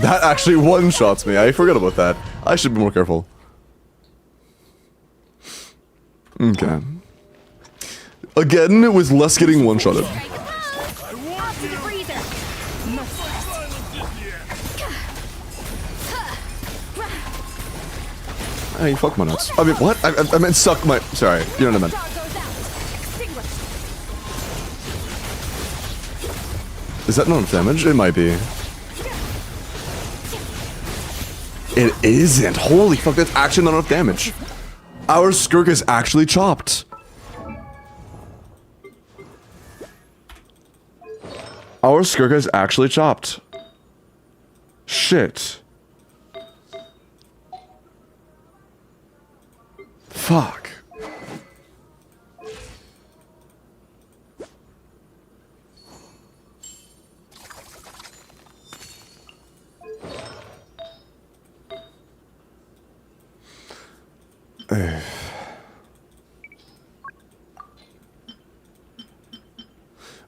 That actually one-shots me. I forgot about that. I should be more careful. Okay. Again, it was less getting one-shotted. Hey, fuck my nuts. I mean, what? I meant suck my... Sorry, you know what I meant. Is that not enough damage? It might be. It isn't. Holy fuck, that's actually not enough damage. Our Skirk is actually chopped. Our Skirk is actually chopped. Shit. Fuck.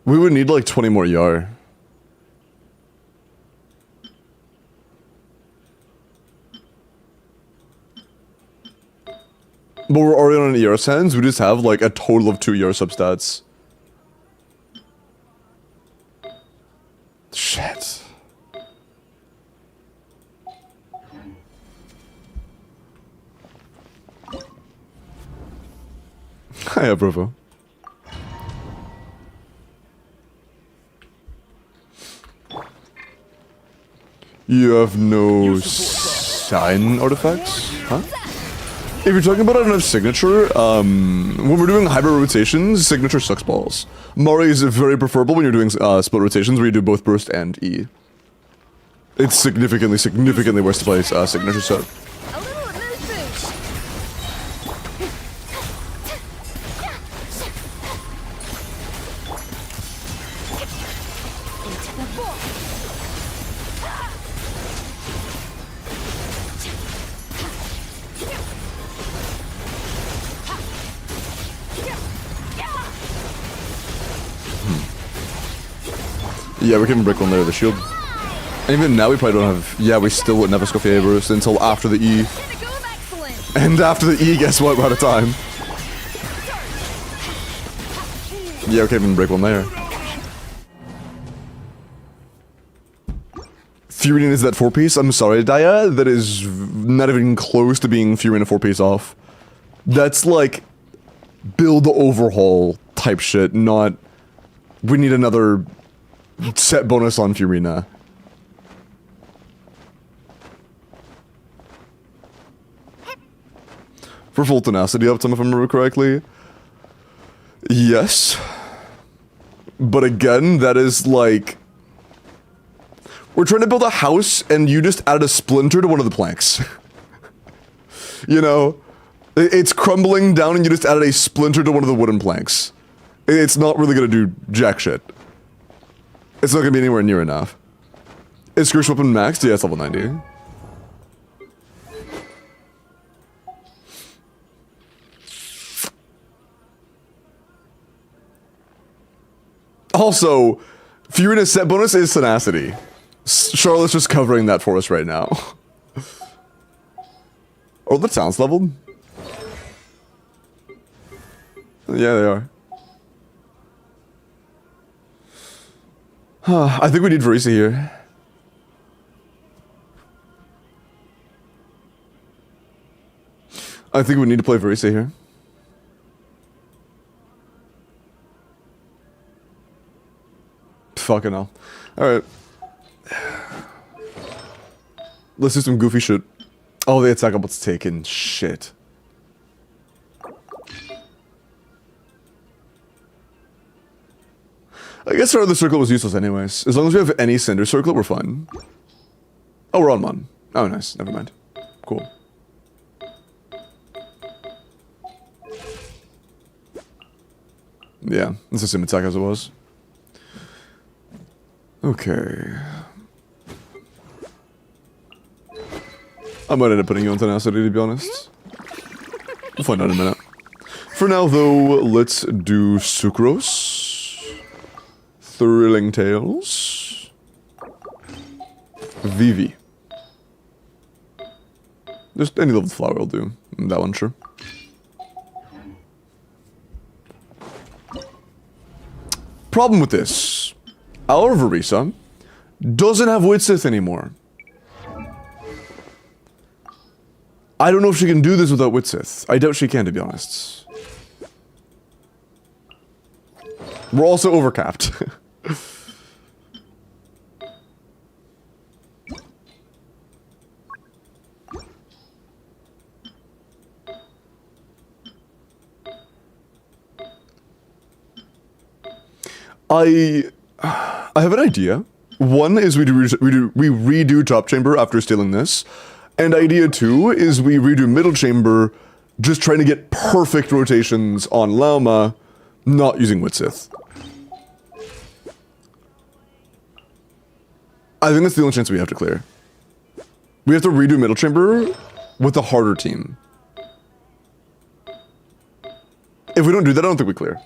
We would need like 20 more YAR. But we're already on an ER sense, we just have like a total of 2 ER substats. Shit. Hiya, Bravo. You have no sign artifacts? Huh? If you're talking about enough signature, when we're doing hybrid rotations, signature sucks balls. Mari is very preferable when you're doing split rotations where you do both burst and E. It's significantly worse to play signature set. Yeah, we can break one layer of the shield. Even now we probably don't have... Yeah, we still wouldn't have a Scorpion burst until after the E. And after the E, guess what? We're out of time. Yeah, we can't even break one there. Furion is that 4-piece? I'm sorry, Daya. That is not even close to being Furion a 4-piece off. That's like build overhaul type shit, not we need another set bonus on Furina. For full tenacity uptime, if I remember correctly. Yes. But again, that is like... We're trying to build a house, and you just added a splinter to one of the planks. You know? It's crumbling down, and you just added a splinter to one of the wooden planks. It's not really gonna do jack shit. It's not gonna be anywhere near enough. Is Screech Weapon maxed? Yeah, it's level 90. Also, Furina's set bonus is tenacity. Charlotte's just covering that for us right now. Oh, that sounds leveled. Yeah, they are. I think we need Verisa here. I think we need to play Verisa here. Fucking hell. Alright. Let's do some goofy shit. Oh, the attack up's taken. Shit. I guess our other circle was useless anyways. As long as we have any Cinder Circle, we're fine. Oh, we're on one. Oh, nice. Never mind. Cool. Yeah, it's the same attack as it was. Okay. I might end up putting you on tenacity, to be honest. We'll find out in a minute. For now, though, let's do Sucrose. Thrilling Tales. Vivi. Just any level flower will do. That one, sure. Problem with this. Our Verisa doesn't have Widsith anymore. I don't know if she can do this without Widsith. I doubt she can, to be honest. We're also overcapped. I have an idea. One is we redo top chamber after stealing this, and idea two is we redo middle chamber, just trying to get perfect rotations on Lauma, not using Widsith. I think that's the only chance we have to clear. We have to redo middle chamber with a harder team. If we don't do that, I don't think we clear.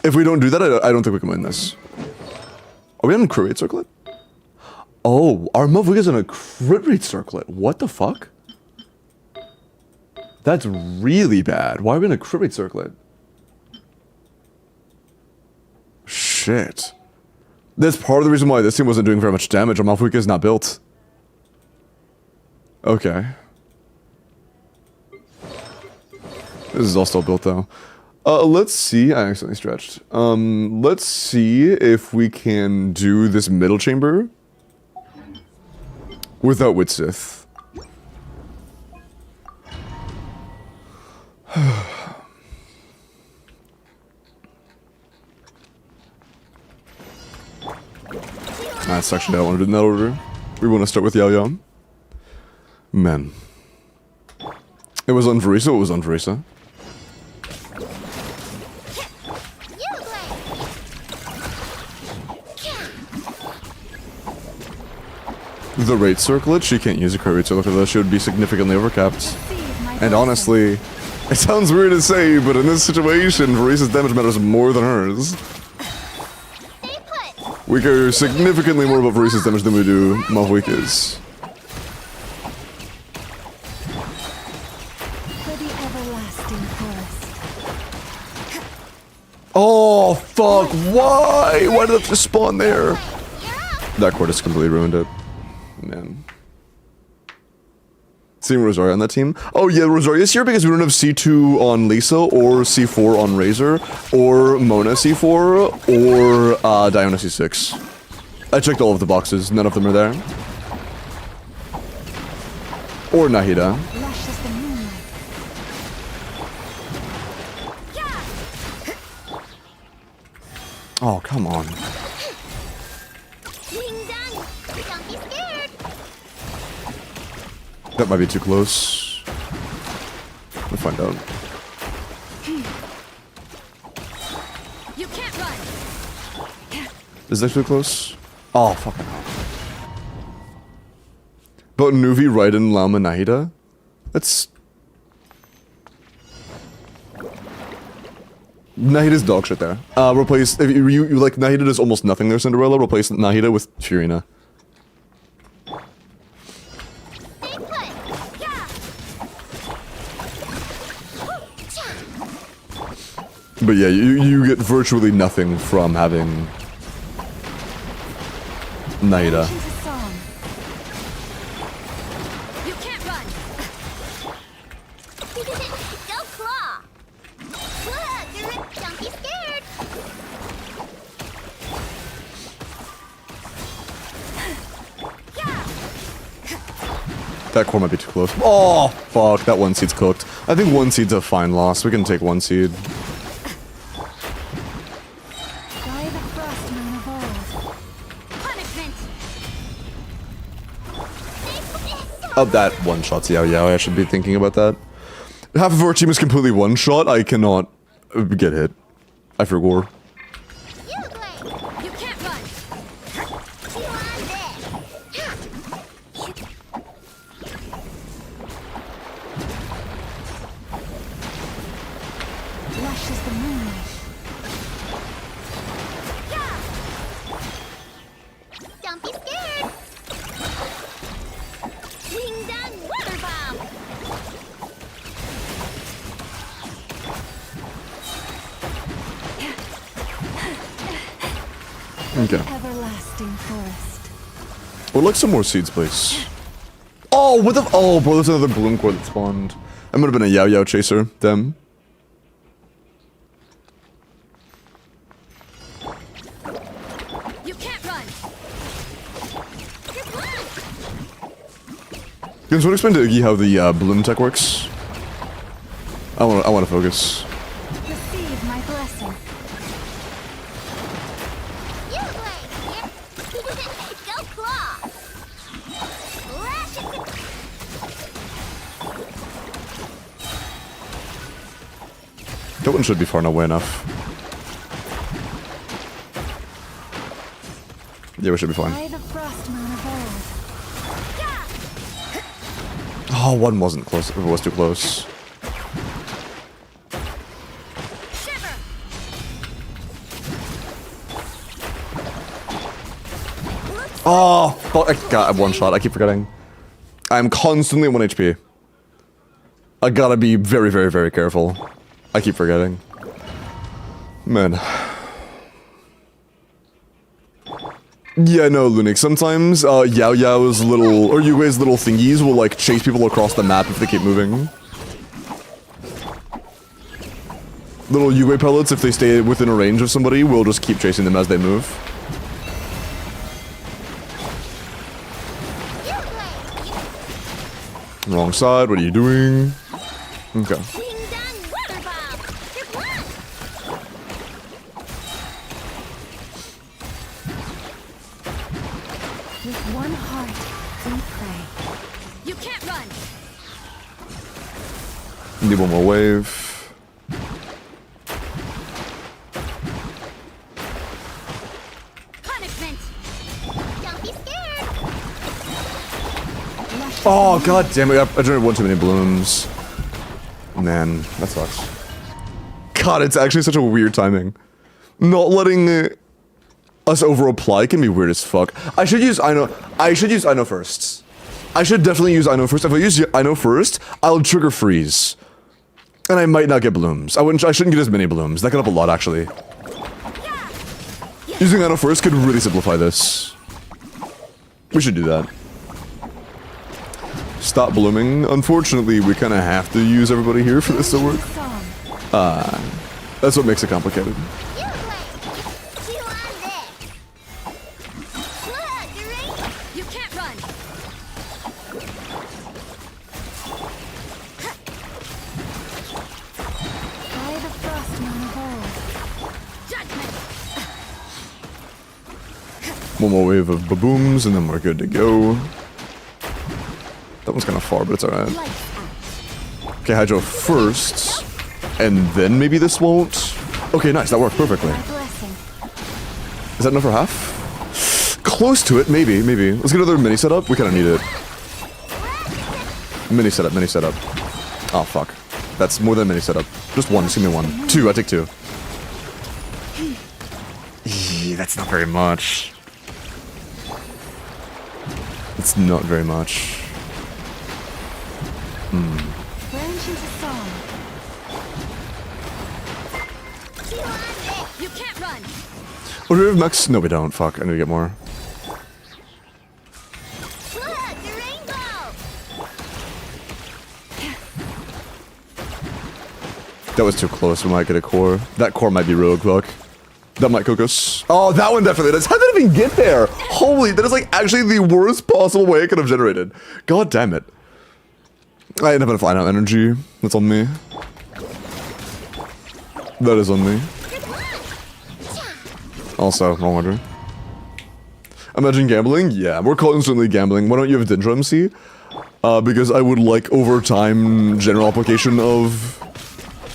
If we don't do that, I don't think we can win this. Are we on a crit rate circlet? Oh, our Mavuga's on a crit rate circlet. What the fuck? That's really bad. Why are we in a crit rate circlet? Shit. That's part of the reason why this team wasn't doing very much damage. Our Mavuga is not built. Okay. This is all still built though. Let's see. I accidentally stretched. Let's see if we can do this middle chamber without Widsith. That's actually how I wanted it in that order. We want to start with Yao Yao. Man. It was on Verisa, it was on Verisa. The rate circlet, she can't use a crit rate circlet for this, she would be significantly overcapped. And honestly, it sounds weird to say, but in this situation, Verisa's damage matters more than hers. Stay put. We care significantly more about Varisa's damage than we do Mahwika's. For the everlasting forest. Oh, fuck, why? Why did it just spawn there? That Cortis completely ruined it. Man. Seeing Rosaria on that team? Oh yeah, Rosaria's here because we don't have C2 on Lisa, or C4 on Razor, or Mona C4, or Diona C6. I checked all of the boxes, none of them are there. Or Nahida. Lush as the moonlight. Oh, come on. Ding dong. Don't be scared. That might be too close. We'll find out. You can't run. Is that too close? Oh, fucking hell. But Nuvi, Raiden, Lama, Nahida? That's... Nahida's dog shit there. Replace... If you like, Nahida does almost nothing there, Cinderella. Replace Nahida with Furina. Stay put. Yeah. But yeah, you get virtually nothing from having Nahida. Choose a song. You can't run. Go claw. Don't be scared. That core might be too close. Oh, fuck, that one seed's cooked. I think one seed's a fine loss. We can take one seed. By the frost moon of old. Punishment. Of that one shot, Yao Yao, I should be thinking about that. Half of our team is completely one shot. I cannot get hit. I forgot. You can't run. You on this. Lush as the moonlight. Don't be scared. Ding dong water bomb. Okay. Everlasting forest. Would like some more seeds, please. Oh, what the? Oh, bro, there's another bloom core that spawned. I might have been a Yao Yao chaser. Them. You can't run. Can someone explain to Iggy how the bloom tech works? I want to focus. Receive my blessing. Go claw. Lash it. That one should be far enough away enough. Yeah, we should be fine. By the frost moon of old. Oh, one wasn't close. It was too close. Shiver. Oh, fuck. I got one shot. I keep forgetting. I'm constantly 1 HP. I gotta be very, very, very careful. I keep forgetting. Man. Yeah, no, Lunix. Sometimes, Yao Yao's little, or Yue's little thingies will, like, chase people across the map if they keep moving. Little Yue pellets, if they stay within a range of somebody, will just keep chasing them as they move. Wrong side, what are you doing? Okay. Ding dong water bomb. Just one. With one heart, we pray. You can't run. Need one more wave. Punishment. Don't be scared. Oh, god damn it. I generated one too many blooms. Man, that sucks. God, it's actually such a weird timing. Not letting us over apply can be weird as fuck. I should use I should use I know first. I should definitely use I know first. If I use I know first, I'll trigger freeze. And I might not get blooms. I shouldn't get as many blooms. That could help a lot actually. Using I know first could really simplify this. We should do that. Stop blooming. Unfortunately, we kind of have to use everybody here for this to work. That's what makes it complicated. You can't run. By the frost moon of old. Judgment. One more wave of babooms, and then we're good to go. That one's kind of far, but it's alright. Okay, Hydro first, and then maybe this won't. Okay, nice, that worked perfectly. Is that enough for half? Close to it, maybe. Let's get another mini setup. We kind of need it. Mini setup. Oh, fuck. That's more than mini setup. Just one, just give me one. Two, I take two. That's not very much. It's not very much. You can't run. Oh, do we have max? No, we don't. Fuck, I need to get more. Look, the rainbow. That was too close. We might get a core. That core might be rogue, fuck. That might cook us. Oh, that one definitely does. How did it even get there? Holy, that is like actually the worst possible way it could have generated. God damn it. I didn't have enough line-out energy. That's on me. That is on me. Also, wrong order. Imagine gambling? Yeah, we're constantly gambling. Why don't you have Dendro MC? Because I would like over time general application of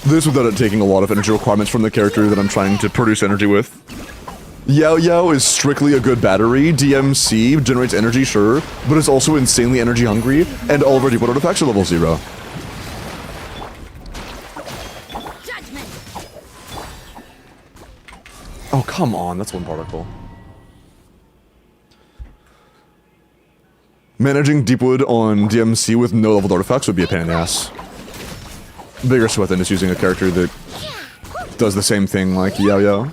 this without it taking a lot of energy requirements from the character that I'm trying to produce energy with. Yao Yao is strictly a good battery. DMC generates energy, sure, but it's also insanely energy hungry, and all of our depot artifacts are level 0. Judgment. Oh, come on, that's one particle. Managing Deepwood on DMC with no leveled artifacts would be a pain in the ass. Bigger sweat than just using a character that does the same thing like Yao Yao.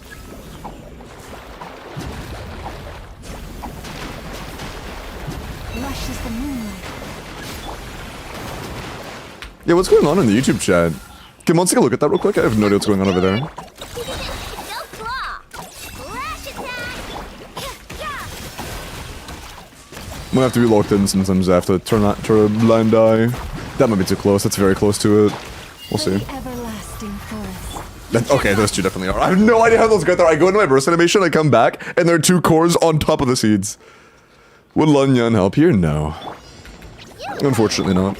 Yeah, what's going on in the YouTube chat? Can let's take a look at that real quick? I have no idea what's going on over there. No claw. Flash attack. I'm gonna have to be locked in sometimes I have to turn a blind eye. That might be too close, that's very close to it. We'll see. Okay, those two definitely are. I have no idea how those get there. I go into my burst animation, I come back, and there are 2 cores on top of the seeds. Would Lunyan help here? No. Unfortunately not.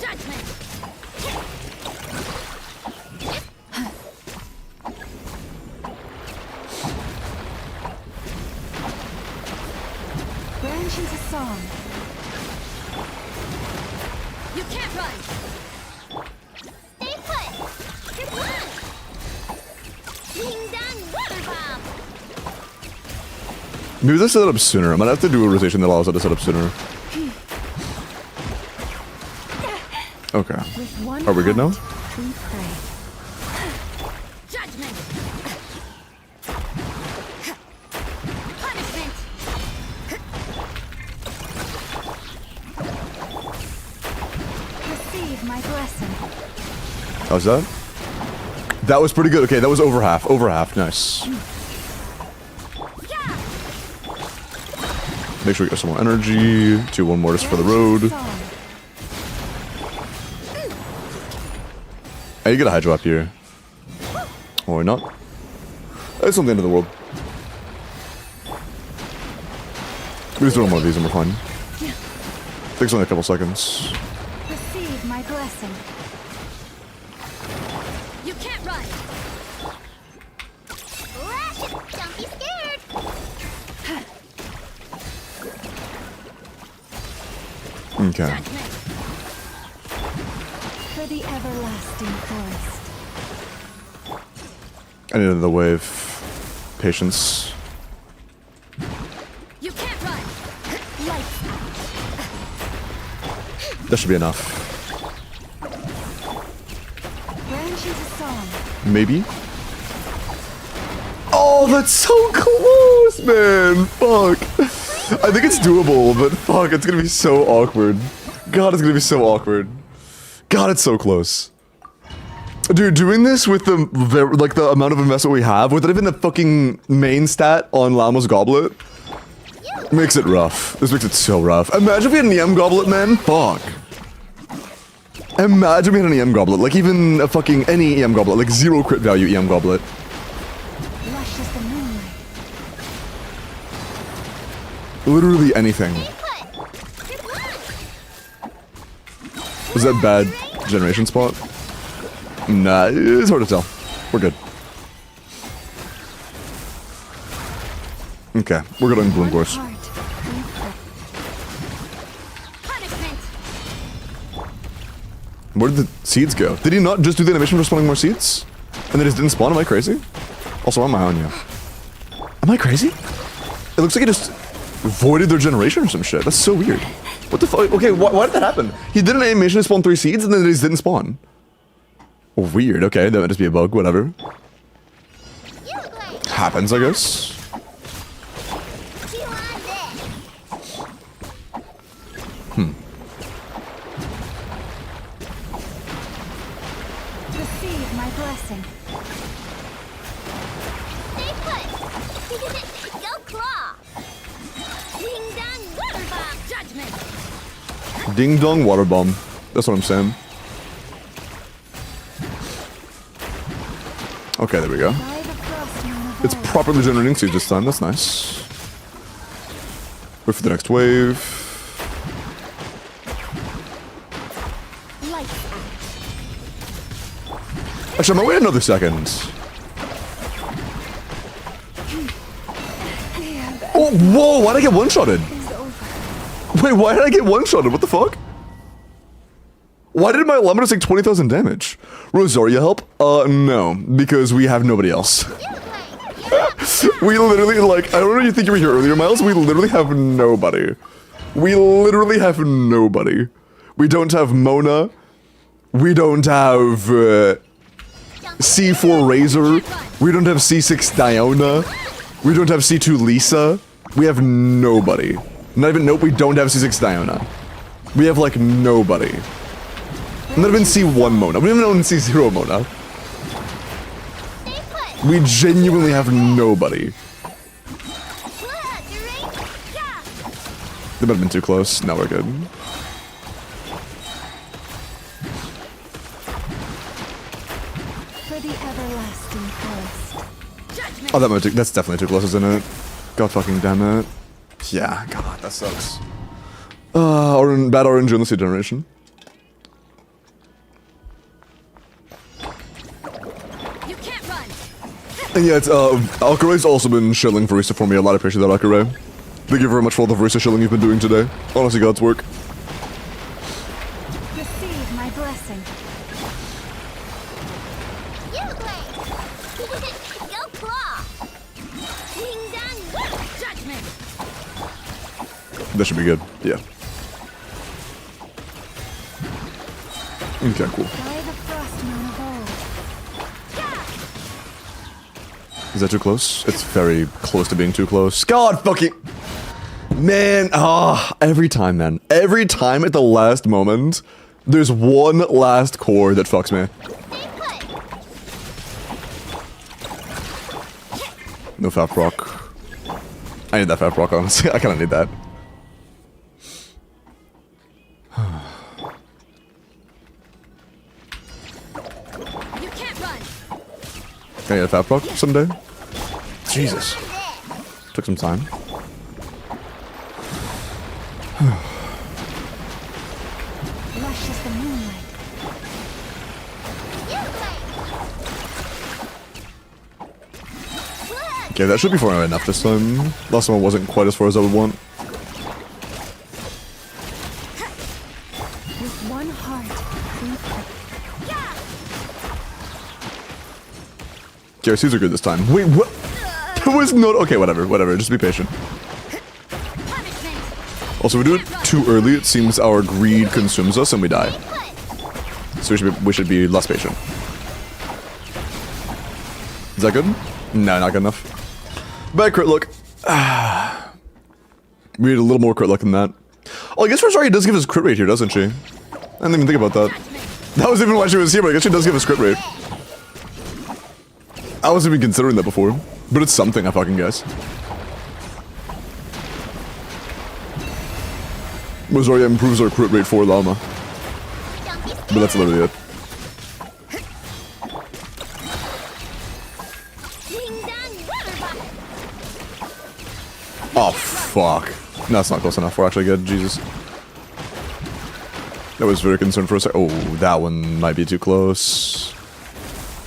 Branch into song. You can't run. Stay put. Good luck. Ding dong water bomb. Maybe this set up sooner. I might have to do a rotation that allows it to set up sooner. Okay. Are we good now? Judgment. Punishment. Receive my blessing. How's that? That was pretty good. Okay, that was over half. Over half. Nice. Make sure we get some more energy. Do one more just for the road. Hey, you get a Hydro up here. Or not. It's not the end of the world. We just do one more of these and we're fine. Takes only a couple seconds. Receive my blessing. You can't run. Flash it. Don't be scared. Okay. For the everlasting forest. I need another wave. Patience. That should be enough. Branches a song. Maybe. Oh, that's so close, man. Fuck. I think it's doable, but fuck, it's gonna be so awkward. God, it's gonna be so awkward. God, it's so close. Dude, doing this with the like the amount of investment we have, without even the fucking main stat on Llama's Goblet, makes it rough. This makes it so rough. Imagine if we had an EM Goblet, man. Fuck. Imagine we had an EM Goblet, like even a fucking any EM Goblet, like 0 crit value EM Goblet. Lush as the moonlight. Literally anything. Was that bad generation spot? Nah, it's hard to tell. We're good. Okay, we're good on Bloom Course. Where did the seeds go? Did he not just do the animation for spawning more seeds? And they just didn't spawn? Am I crazy? Also, am I on you? Am I crazy? It looks like he just voided their generation or some shit. That's so weird. What the fuck? Okay, why did that happen? He did an animation to spawn 3 seeds and then they just didn't spawn. Weird, okay, that might just be a bug, whatever. Happens, I guess. Receive my blessing. Stay put. Go claw. Ding dong water bomb judgment. Ding dong water bomb. That's what I'm saying. Okay, there we go. It's properly generating seeds this time. That's nice. Wait for the next wave. Actually, I might wait another second. Oh, whoa! Why did I get one-shotted? Wait, why did I get one-shotted? What the fuck? Why did my Llama take 20,000 damage? Rosaria help? No, because we have nobody else. We literally, like, I don't know if you think you were here earlier, Miles, we literally have nobody. We literally have nobody. We don't have Mona. We don't have, C4 Razor. We don't have C6 Diona. We don't have C2 Lisa. We have nobody. Not even, nope, we don't have C6 Diona. We have, like, nobody. Not even C1 Mona. We don't even own C0 Mona. We genuinely have nobody. They might have been too close. Now we're good. For the everlasting forest. Oh, that might that's definitely too close, isn't it? God fucking damn it. Yeah, God, that sucks. Bad orange in the seed generation. And yeah, it's, Alcaray's also been shilling Varisa for me a lot. I appreciate that, Alcaray. Thank you very much for all the Varisa shilling you've been doing today. Honestly, God's work. Receive my blessing. Go claw. Ding dong judgment. That should be good. Yeah. Okay, cool. By the frost moon of old. Is that too close? It's very close to being too close. God fucking... Man, every time, man. Every time at the last moment, there's one last core that fucks me. No Fat Proc. I need that Fat Proc, honestly. I kinda need that. You can't run. Can I get a Fat Proc someday? Jesus. Took some time. Lush as the moonlight. Okay, that should be far enough this time. Last one wasn't quite as far as I would want. With one heart, Okay, seeds are good this time. Wait, what? It was not- okay, whatever, just be patient. Also, if we do it too early, it seems our greed consumes us and we die. So we should be less patient. Is that good? No, not good enough. Bad crit luck. We need a little more crit luck than that. Oh, I guess Rosaria does give us crit rate here, doesn't she? I didn't even think about that. That was even why she was here, but I guess she does give us crit rate. I wasn't even considering that before. But it's something, I fucking guess. Rosaria improves our crit rate for Llama. But that's literally it. Oh, fuck. No, that's not close enough. We're actually good. Jesus. I was very concerned for a sec. Oh, that one might be too close.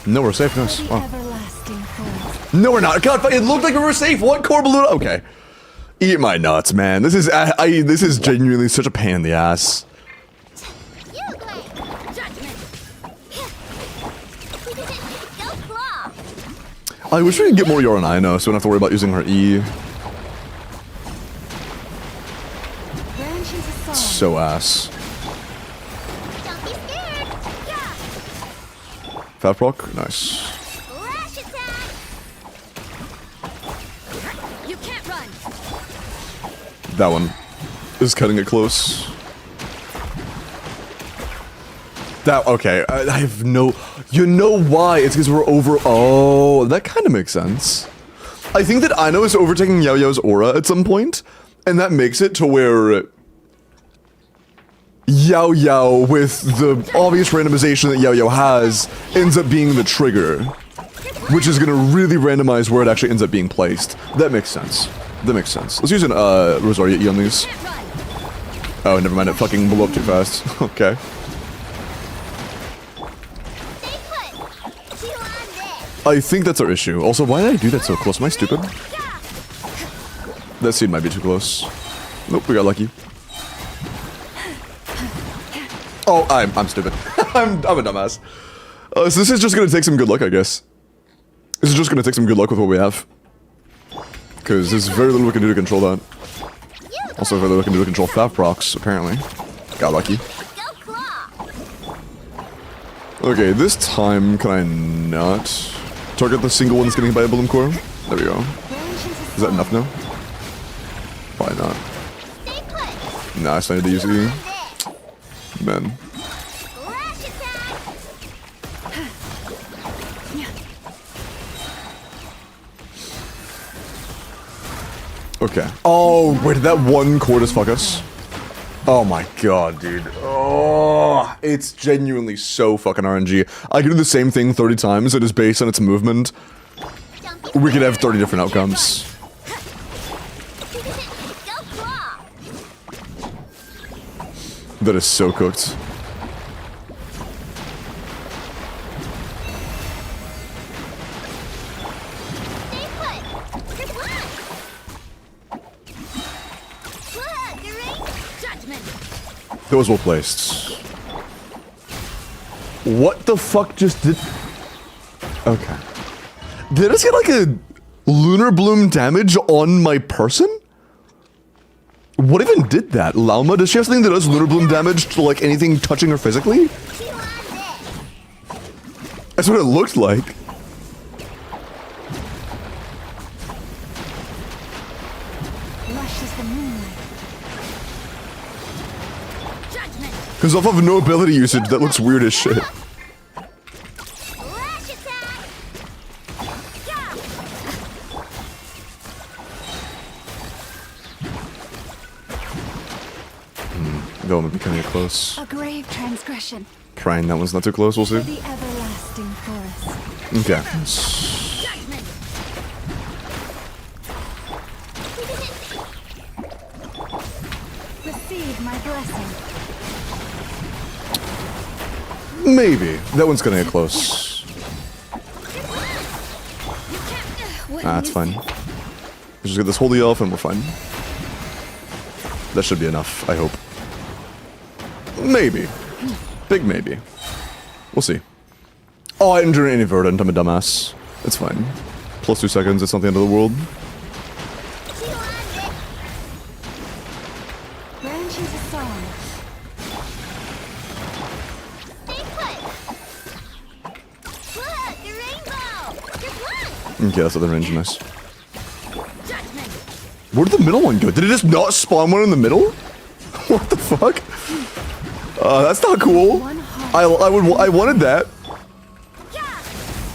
No, we're safe. Nice. Oh. No, we're not. God, it looked like we were safe. What core balloon? Okay. Eat my nuts, man. This is this is genuinely such a pain in the ass. I wish we could get more Yoranaino so we don't have to worry about using her E. So ass. Fat proc? Nice. That one is cutting it close. That, okay, I have no... You know why? It's because we're over... Oh, that kind of makes sense. I think that Aino is overtaking Yao Yao's aura at some point, and that makes it to where... Yao Yao, with the obvious randomization that Yao Yao has, ends up being the trigger. Which is gonna really randomize where it actually ends up being placed. That makes sense. That makes sense. Let's use an, Rosaria E on these. Oh, never mind, it fucking blew up too fast. Okay. I think that's our issue. Also, why did I do that so close? Am I stupid? That seed might be too close. Nope, we got lucky. Oh, I'm stupid. I'm a dumbass. So this is just gonna take some good luck, I guess. This is just gonna take some good luck with what we have. Because there's very little we can do to control that. Also, very little we can do to control Fav procs, apparently. Got lucky. Okay, this time, can I not target the single one that's getting hit by a Balloon Core? There we go. Is that enough now? Probably not. Nah, I still need to use E. Man. Okay. Oh, wait, did that one core just fuck us? Oh my god, dude. Oh, it's genuinely so fucking RNG. I could do the same thing 30 times, it is based on its movement. We could have 30 different outcomes. That is so cooked. That was well placed. What the fuck just did... Okay. Did I just get like a lunar bloom damage on my person? What even did that? Lauma? Does she have something that does lunar bloom damage to like anything touching her physically? That's what it looked like. Because off of no ability usage, that looks weird as shit. That one would be kind of close. A grave transgression. Praying that one's not too close, we'll see. The everlasting forest. Okay. Receive my blessing. Maybe. That one's gonna get close. That's fine. Let's just get this holy elf and we're fine. That should be enough, I hope. Maybe. Big maybe. We'll see. Oh, I didn't do any verdant, I'm a dumbass. It's fine. Plus 2 seconds, it's not the end of the world. Okay, that's other range, nice. Where did the middle one go? Did it just not spawn one in the middle? What the fuck? That's not cool. I wanted that.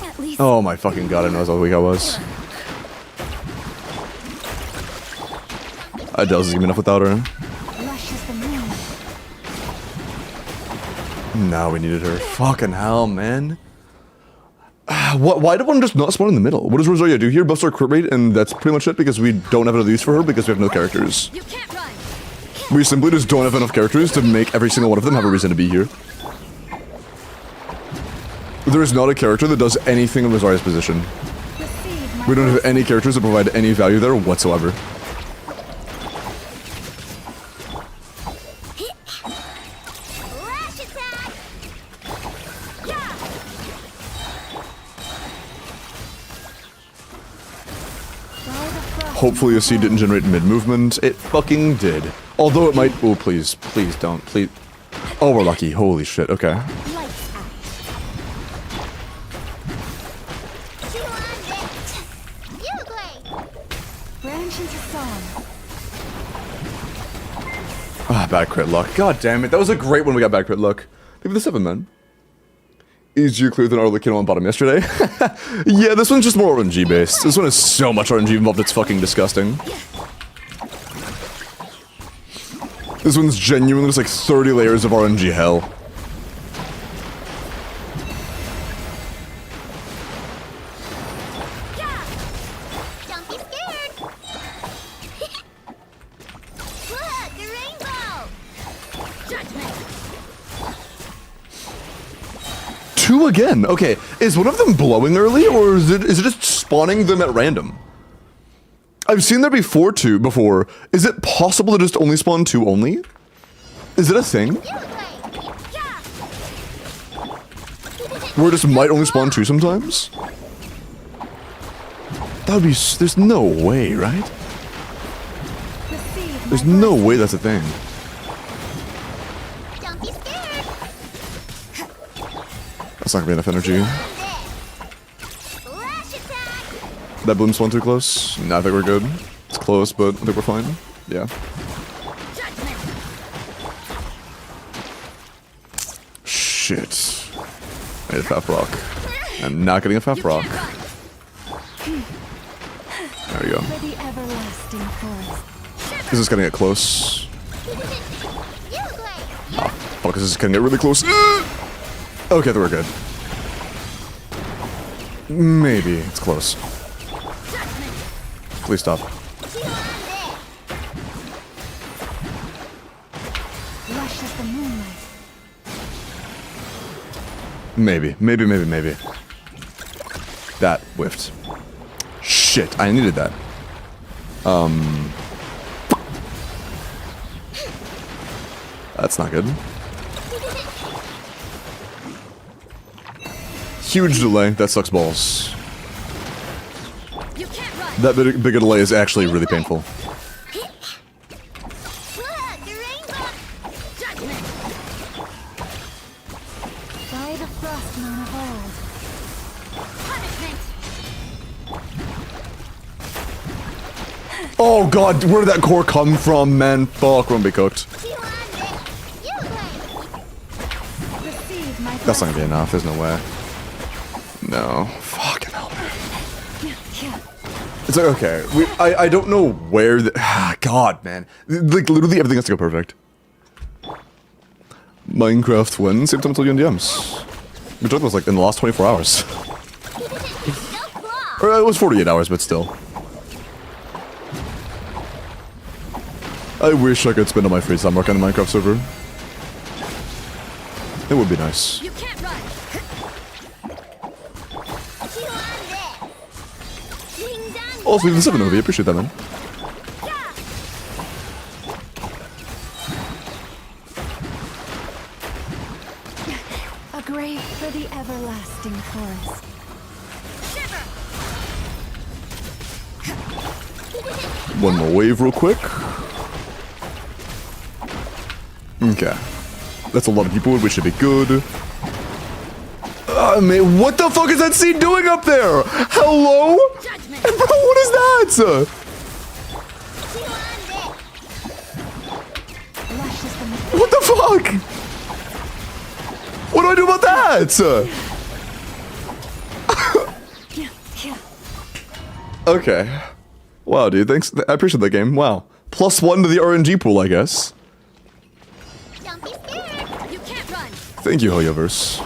At least Oh my fucking god, I know how weak I was. Adele's is good enough without her. rushes the moon. No, we needed her. Fucking hell, man. Why did one just not spawn in the middle? What does Rosaria do here? Buffs our crit rate, and that's pretty much it because we don't have another use for her because we have no characters. You can't run. We simply just don't have enough characters to make every single one of them have a reason to be here. There is not a character that does anything in Rosaria's position. Receive my We don't have any characters that provide any value there whatsoever. lash attack. Yeah. Guard of frost. Hopefully a seed didn't generate mid-movement. It fucking did. Although it might... Oh, please. Please don't. Please. Oh, we're lucky. Holy shit. Okay. Lights out. You want it. You play. Branch into song. Ah, bad crit luck. God damn it. That was a great one we got bad crit luck. Maybe the 7, man. Easier clear than our WELKIN on bottom yesterday. Yeah, this one's just more RNG based. This one has so much RNG involved, it's fucking disgusting. This one's genuinely just like 30 layers of RNG hell. Yeah. Don't be scared. Look, the rainbow. Judgment. 2 again. Okay, is one of them blowing early, or is it just spawning them at random? I've seen there be 4 2 before. Is it possible to just only spawn 2 only? Is it a thing? You play. Yeah. Where it just might only spawn 2 sometimes? That would be... There's no way, right? Receive There's my no way that's a thing. Don't be scared. That's not gonna be enough energy. Lash attack. That bloom spawned too close? No, I think we're good. It's close, but I think we're fine. Yeah. Judgment. Shit. I need a fat rock. I'm not getting a fat rock. There we go. For the everlasting forest. This is gonna get close. You play. Fuck, this is gonna get really close. Okay, then we're good. Maybe. It's close. Please stop. Rushes the moonlight. Maybe. Maybe. That whiffed. Shit, I needed that. That's not good. Huge delay. That sucks balls. You can't run. That big a delay is actually really painful. Look, the rainbow. Judgment. By the frost moon of old. Punishment. Oh god, where did that core come from, man? Fuck, we're gonna be cooked. You play. Receive my That's not gonna be enough, there's no way. No. Fucking hell, man. It's like, okay, I don't know where the... God, man. Like, literally everything has to go perfect. Minecraft wins, same time I told you in DMs. We talked about this, like, in the last 24 hours. No claw. Or it was 48 hours, but still. I wish I could spend all my free time working on the Minecraft server. It would be nice. You can't run. Also, even the 7 movie, I appreciate that, man. A grave for the everlasting forest. One more wave real quick. Okay. That's a lot of people, which should be good. Man, what the fuck is that scene doing up there? Hello? Judgment. Bro, what is that? What the fuck? What do I do about that? Okay. Wow, dude, thanks. I appreciate that game. Wow. +1 to the RNG pool, I guess. Don't be scared. You can't run. Thank you, Hoyoverse.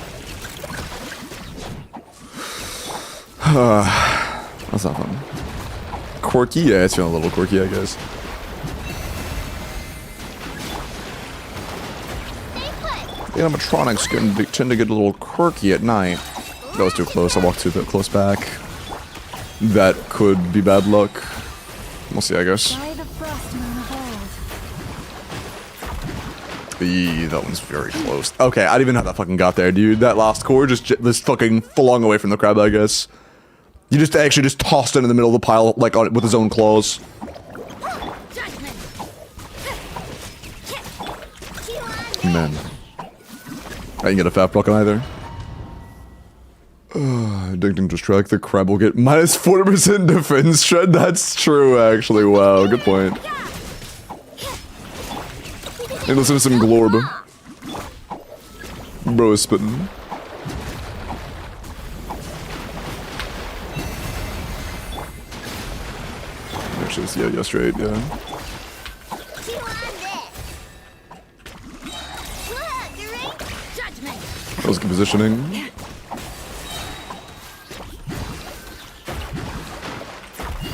That's not fun. Quirky? Yeah, it's feeling a little quirky, I guess. Stay put. The animatronics tend to get a little quirky at night. That was too close. I walked too close back. That could be bad luck. We'll see, I guess. By the frost moon of old. That one's very close. Okay, I don't even know how that fucking got there, dude. That last core just fucking flung away from the crab, I guess. You just actually just tossed it in the middle of the pile, like on it with his own claws. Judgment. Man. I didn't get a fat block on either. Addicting to track, the crab will get minus 40% defense shred. That's true, actually. Wow, good point. Hey, listen to some glorb. Bro is spitting. Actually, yeah, straight, yeah. Judgment. That was good positioning.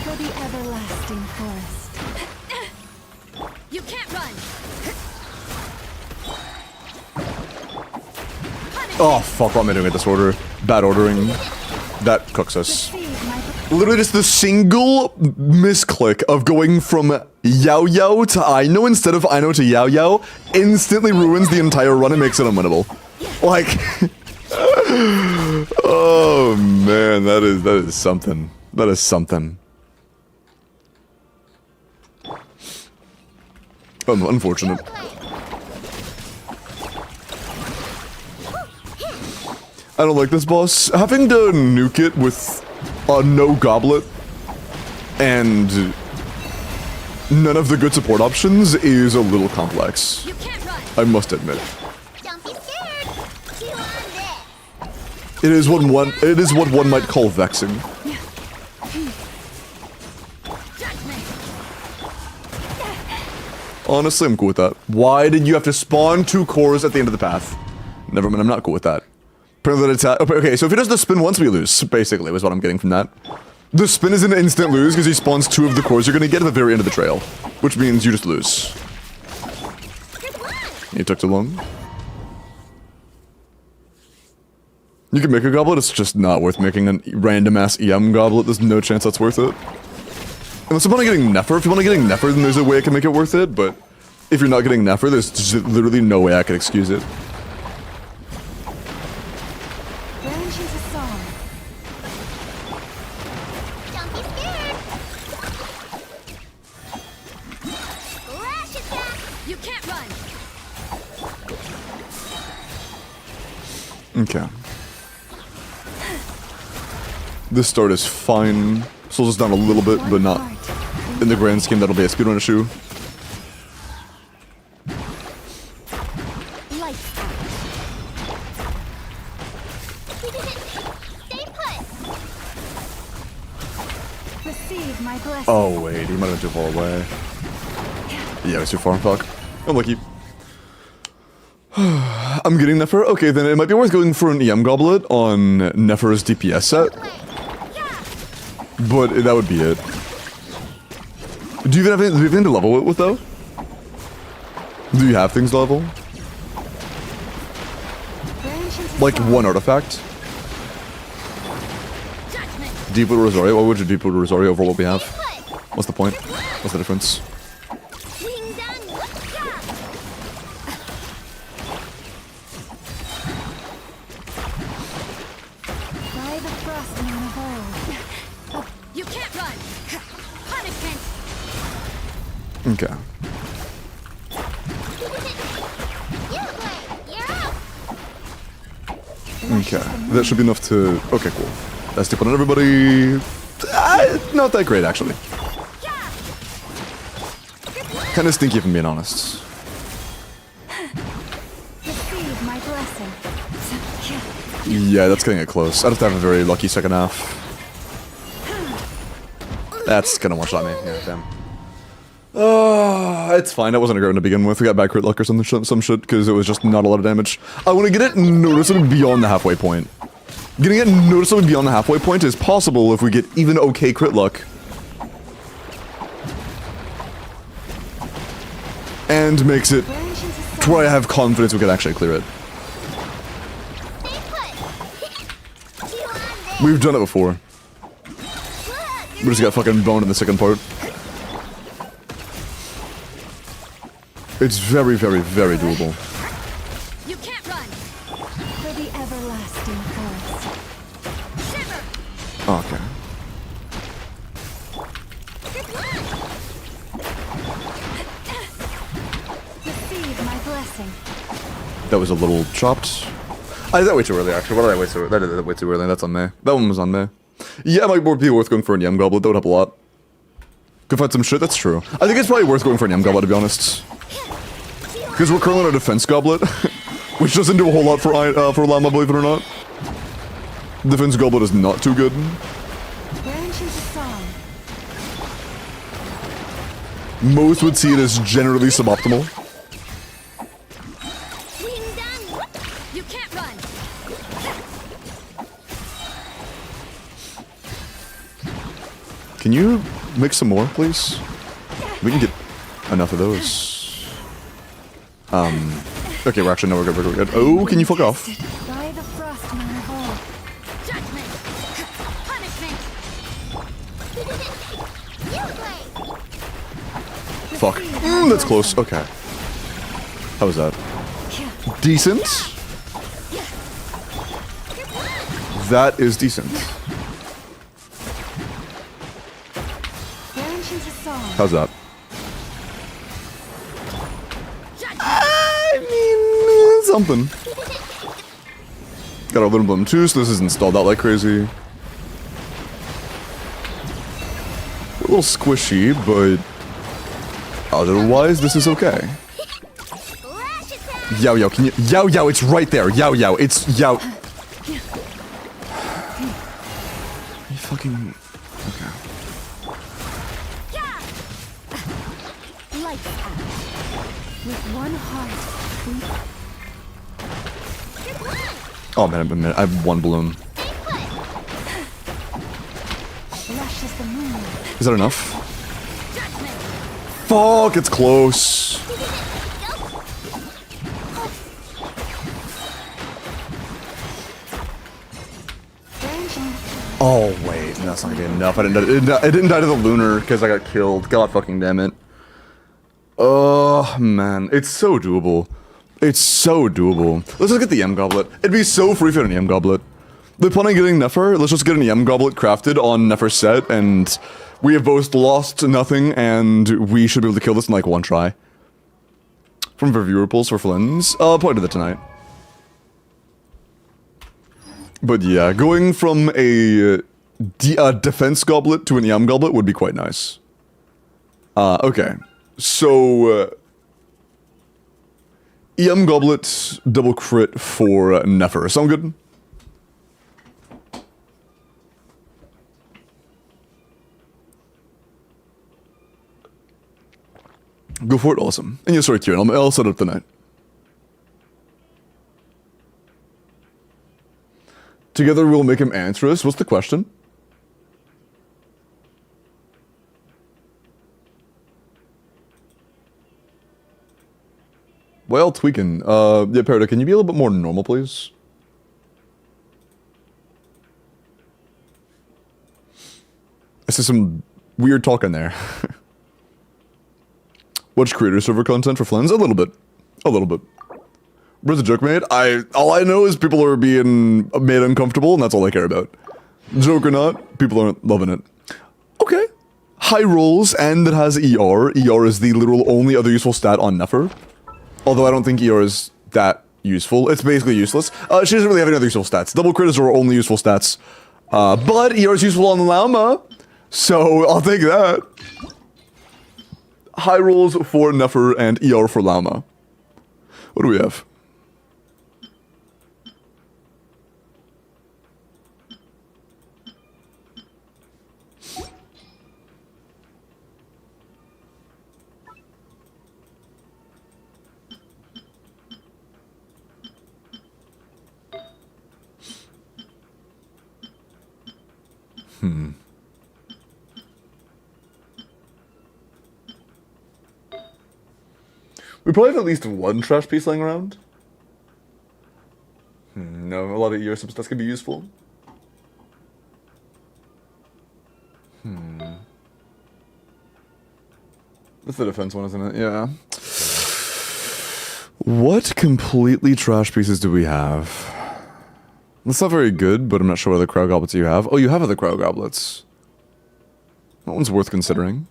For the everlasting forest. You can't run. Oh, fuck, what am I doing at this order? Bad ordering. That cooks us. Literally just the single misclick of going from Yao Yao to Aino instead of Aino to Yao Yao instantly ruins the entire run and makes it unwinnable. Like, oh man, that is something. That is something. Unfortunate. I don't like this boss. Having to nuke it with a no goblet and none of the good support options is a little complex. You can't run. I must admit. Don't be scared. Chew on this. It is what one might call vexing. Judgment. Honestly, I'm cool with that. Why did you have to spawn 2 cores at the end of the path? Never mind, I'm not cool with that. Okay, so if he does the spin once, we lose, basically, was what I'm getting from that. The spin is an instant lose because he spawns 2 of the cores you're gonna get at the very end of the trail, which means you just lose. You took too long. You can make a goblet, it's just not worth making a random-ass EM goblet. There's no chance that's worth it. Unless you want to getting Nefer. If you want to getting Nefer, then there's a way I can make it worth it, but if you're not getting Nefer, there's just literally no way I could excuse it. Don't be scared. Lash attack. You can't run. Okay. This start is fine. Slows us down a little bit, but not in the grand scheme. That'll be a speedrun issue. Lights out. Stay put. Receive my blessing. Oh wait, he might have been too far away. Yeah, it's too far. Fuck. Unlucky. I'm getting Nefer. Okay, then it might be worth going for an EM goblet on Nefer's DPS set. But that would be it. Do you even have anything to level it with, though? Do you have things to level? Like one artifact? Deep Root Rosario? Why would you Deep Root Rosario over what we have? What's the point? What's the difference? You can't run. Punishment. Okay. You're out. Okay, that should be enough to... Okay, cool. That's tip on everybody. Not that great, actually. Kind of stinky, if I'm being honest. Receive my blessing. Yeah, that's getting it close. I'd have to have a very lucky second half. That's gonna one-shot me. Yeah, damn. It's fine. That wasn't a ground to begin with. We got bad crit luck or some shit because it was just not a lot of damage. I want to get it noticeably beyond the halfway point. Getting it noticeably beyond the halfway point is possible if we get even okay crit luck. And makes it to where I have confidence we can actually clear it. We've done it before. We just got fucking boned in the second part. It's very, very, very doable. You can't run. For the everlasting forest. Shiver. Okay. Receive my blessing. That was a little chopped. I did that way too early, actually. Why did I wait so early? I did that way too early. That's on me. That one was on me. Yeah, it might be worth going for an Yam Goblet. That would help a lot. Could find some shit, that's true. I think it's probably worth going for an Yam Goblet, to be honest. Because we're currently on a defense goblet, which doesn't do a whole lot for Llama, believe it or not. Defense goblet is not too good. Most would see it as generally suboptimal. You can't run. Can you make some more, please? We can get enough of those. Okay, we're actually no, we're good. Oh, can you fuck off? By the frost manifold. Judgment. Punishment. Fuck. That's close. Okay. How was that? Decent? That is decent. How's that? I mean, something. Got our Little Bloom too, so this is installed out like crazy. A little squishy, but otherwise, this is okay. Yao Yao, can you? Yao Yao, it's right there. Yao Yao, it's Yao. You fucking. Okay. With one heart. Oh man, I have one bloom. Luscious the moon. Is that enough? Fuck, it's close. Oh wait, that's not good enough. I didn't die to the lunar because I got killed. God fucking damn it. Oh man, it's so doable. It's so doable. Let's just get the Yam Goblet. It'd be so free for an Yam Goblet. They're planning on getting Nefer. Let's just get an Yam Goblet crafted on Nefer's set, and we have both lost nothing, and we should be able to kill this in like one try. From viewer pulls for Flynn's. I'll probably do that tonight. But yeah, going from a defense goblet to an Yam Goblet would be quite nice. Okay. So, Yam Goblet double crit for Nefer. Sound good? Go for it, awesome. And yes, sorry, Kieran, I'll set it up tonight. Together we'll make him answer us. What's the question? Well, tweaking. Yeah, Peridot, can you be a little bit more normal, please? I see some weird talk in there. Watch creator server content for Flynn's? A little bit. A little bit. Where's the joke made? All I know is people are being made uncomfortable, and that's all I care about. Joke or not, people aren't loving it. Okay. High rolls, and it has ER. ER is the literal only other useful stat on Nefer. Although I don't think ER is that useful. It's basically useless. She doesn't really have any other useful stats. Double crit is her only useful stats. But ER is useful on Llama, so I'll take that. High rolls for Nefer and ER for Llama. What do we have? We probably have at least one trash piece laying around. No, a lot of ER substats could be useful. That's the defense one, isn't it? Yeah. What completely trash pieces do we have? That's not very good, but I'm not sure what other cryo goblets you have. Oh, you have other cryo goblets. That one's worth considering.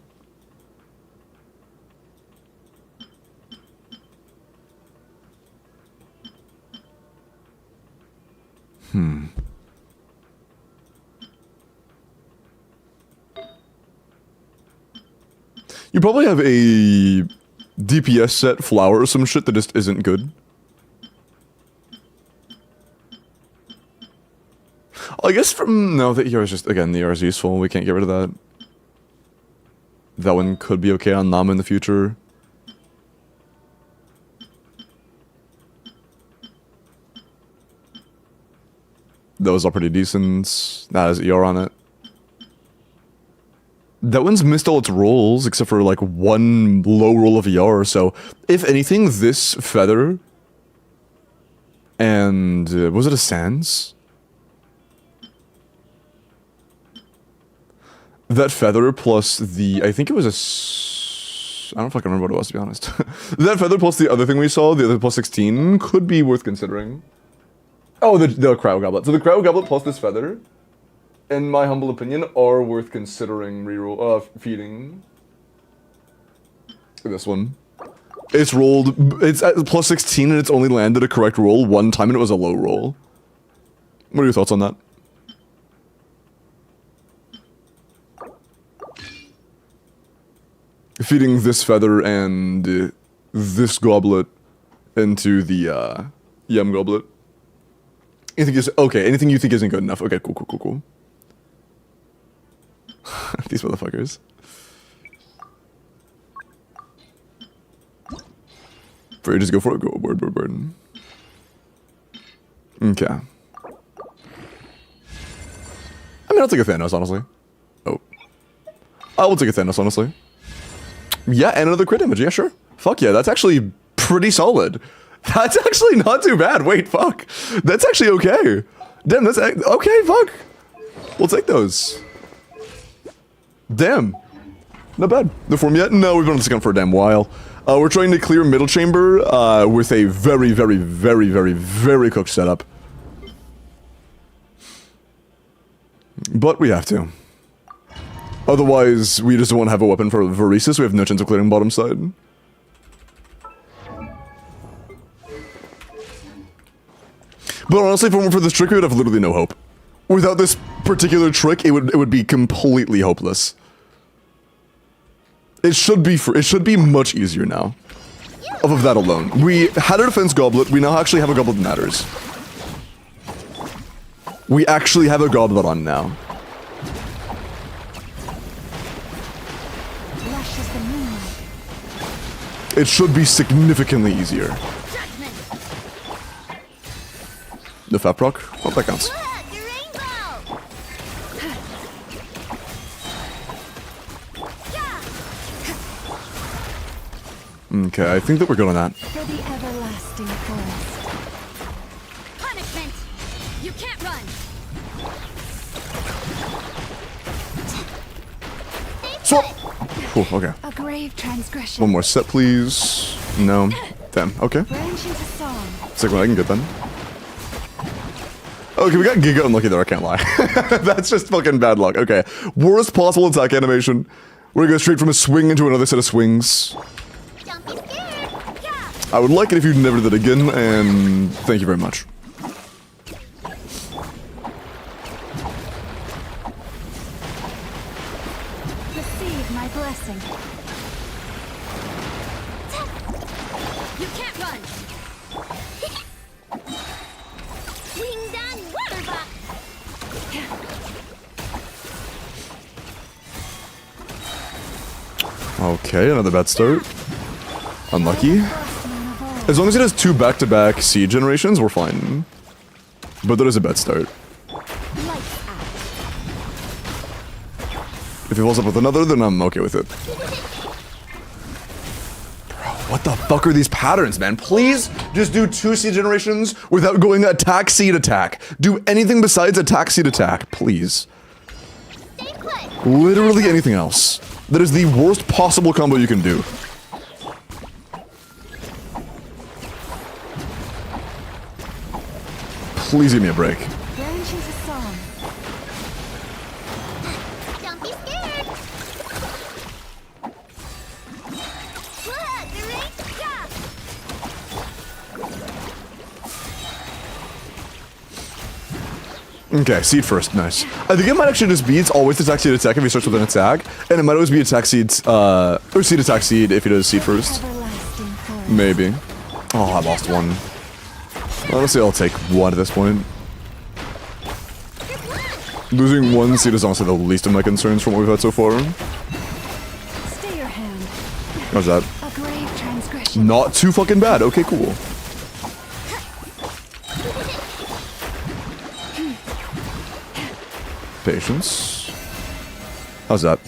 You probably have a DPS set flower or some shit that just isn't good. I guess from... No, the ER is just... Again, the ER is useful. We can't get rid of that. That one could be okay on Nama in the future. Those are pretty decent. That has ER on it. That one's missed all its rolls, except for like one low roll of ER, so if anything, this feather and... was it a Sans? That feather plus the... I think it was a... I don't fucking remember what it was, to be honest. That feather plus the other thing we saw, the other plus 16, could be worth considering. Oh, the cryo goblet. So the cryo goblet plus this feather, in my humble opinion, are worth considering reroll, feeding. This one. It's rolled, it's at plus 16 and it's only landed a correct roll one time and it was a low roll. What are your thoughts on that? Feeding this feather and this goblet into the Yum goblet. Anything is okay, anything you think isn't good enough. Okay, cool. These motherfuckers. Free, just go for it. Go bird. Okay. I mean, I'll take a Thanos, honestly. Oh. I will take a Thanos, honestly. Yeah, and another crit damage. Yeah, sure. Fuck yeah, that's actually pretty solid. That's actually not too bad. Wait, fuck. That's actually okay. Damn, that's... Okay, fuck. We'll take those. Damn. Not bad. The form yet? No, we've been on this account for a damn while. We're trying to clear middle chamber with a very cooked setup. But we have to. Otherwise, we just won't have a weapon for Varisa, so we have no chance of clearing bottom side. But honestly, for this trick, we would have literally no hope. Without this particular trick, it would be completely hopeless. It should be much easier now. Off of that alone. We had a defense goblet, we now actually have a goblet that matters. We actually have a goblet on now. It should be significantly easier. The fat proc? Oh, that counts. Okay, I think that we're good on that. For the everlasting forest. Punishment! You can't run! So, cool, okay. A grave transgression. One more set, please. No. Damn, okay. Branch into song. Second one I can get then. Okay, we got Giga unlucky there, I can't lie. That's just fucking bad luck. Okay, worst possible attack animation. We're gonna go straight from a swing into another set of swings. Don't be scared. Yeah. I would like it if you never did it again, and thank you very much. Receive my blessing. You can't run. Ding dong, water box. Okay, another bad start. Unlucky. As long as it has 2 back-to-back seed generations, we're fine. But that is a bad start. If he follows up with another, then I'm okay with it. Bro, what the fuck are these patterns, man? Please just do 2 seed generations without going attack seed attack. Do anything besides attack seed attack, please. Literally anything else. That is the worst possible combo you can do. Please give me a break. Branch into song. Don't be scared. Look, great job. Okay, seed first, nice. I think it might actually just be it's always attack seed attack if he starts with an attack, and it might always be attack seed, or seed attack seed if he does seed first. Maybe. Oh, I lost one. Honestly, I'll take one at this point. Losing one seed is honestly the least of my concerns from what we've had so far. Stay your hand. How's that? A grave transgression. Not too fucking bad. Okay, cool. Patience. How's that?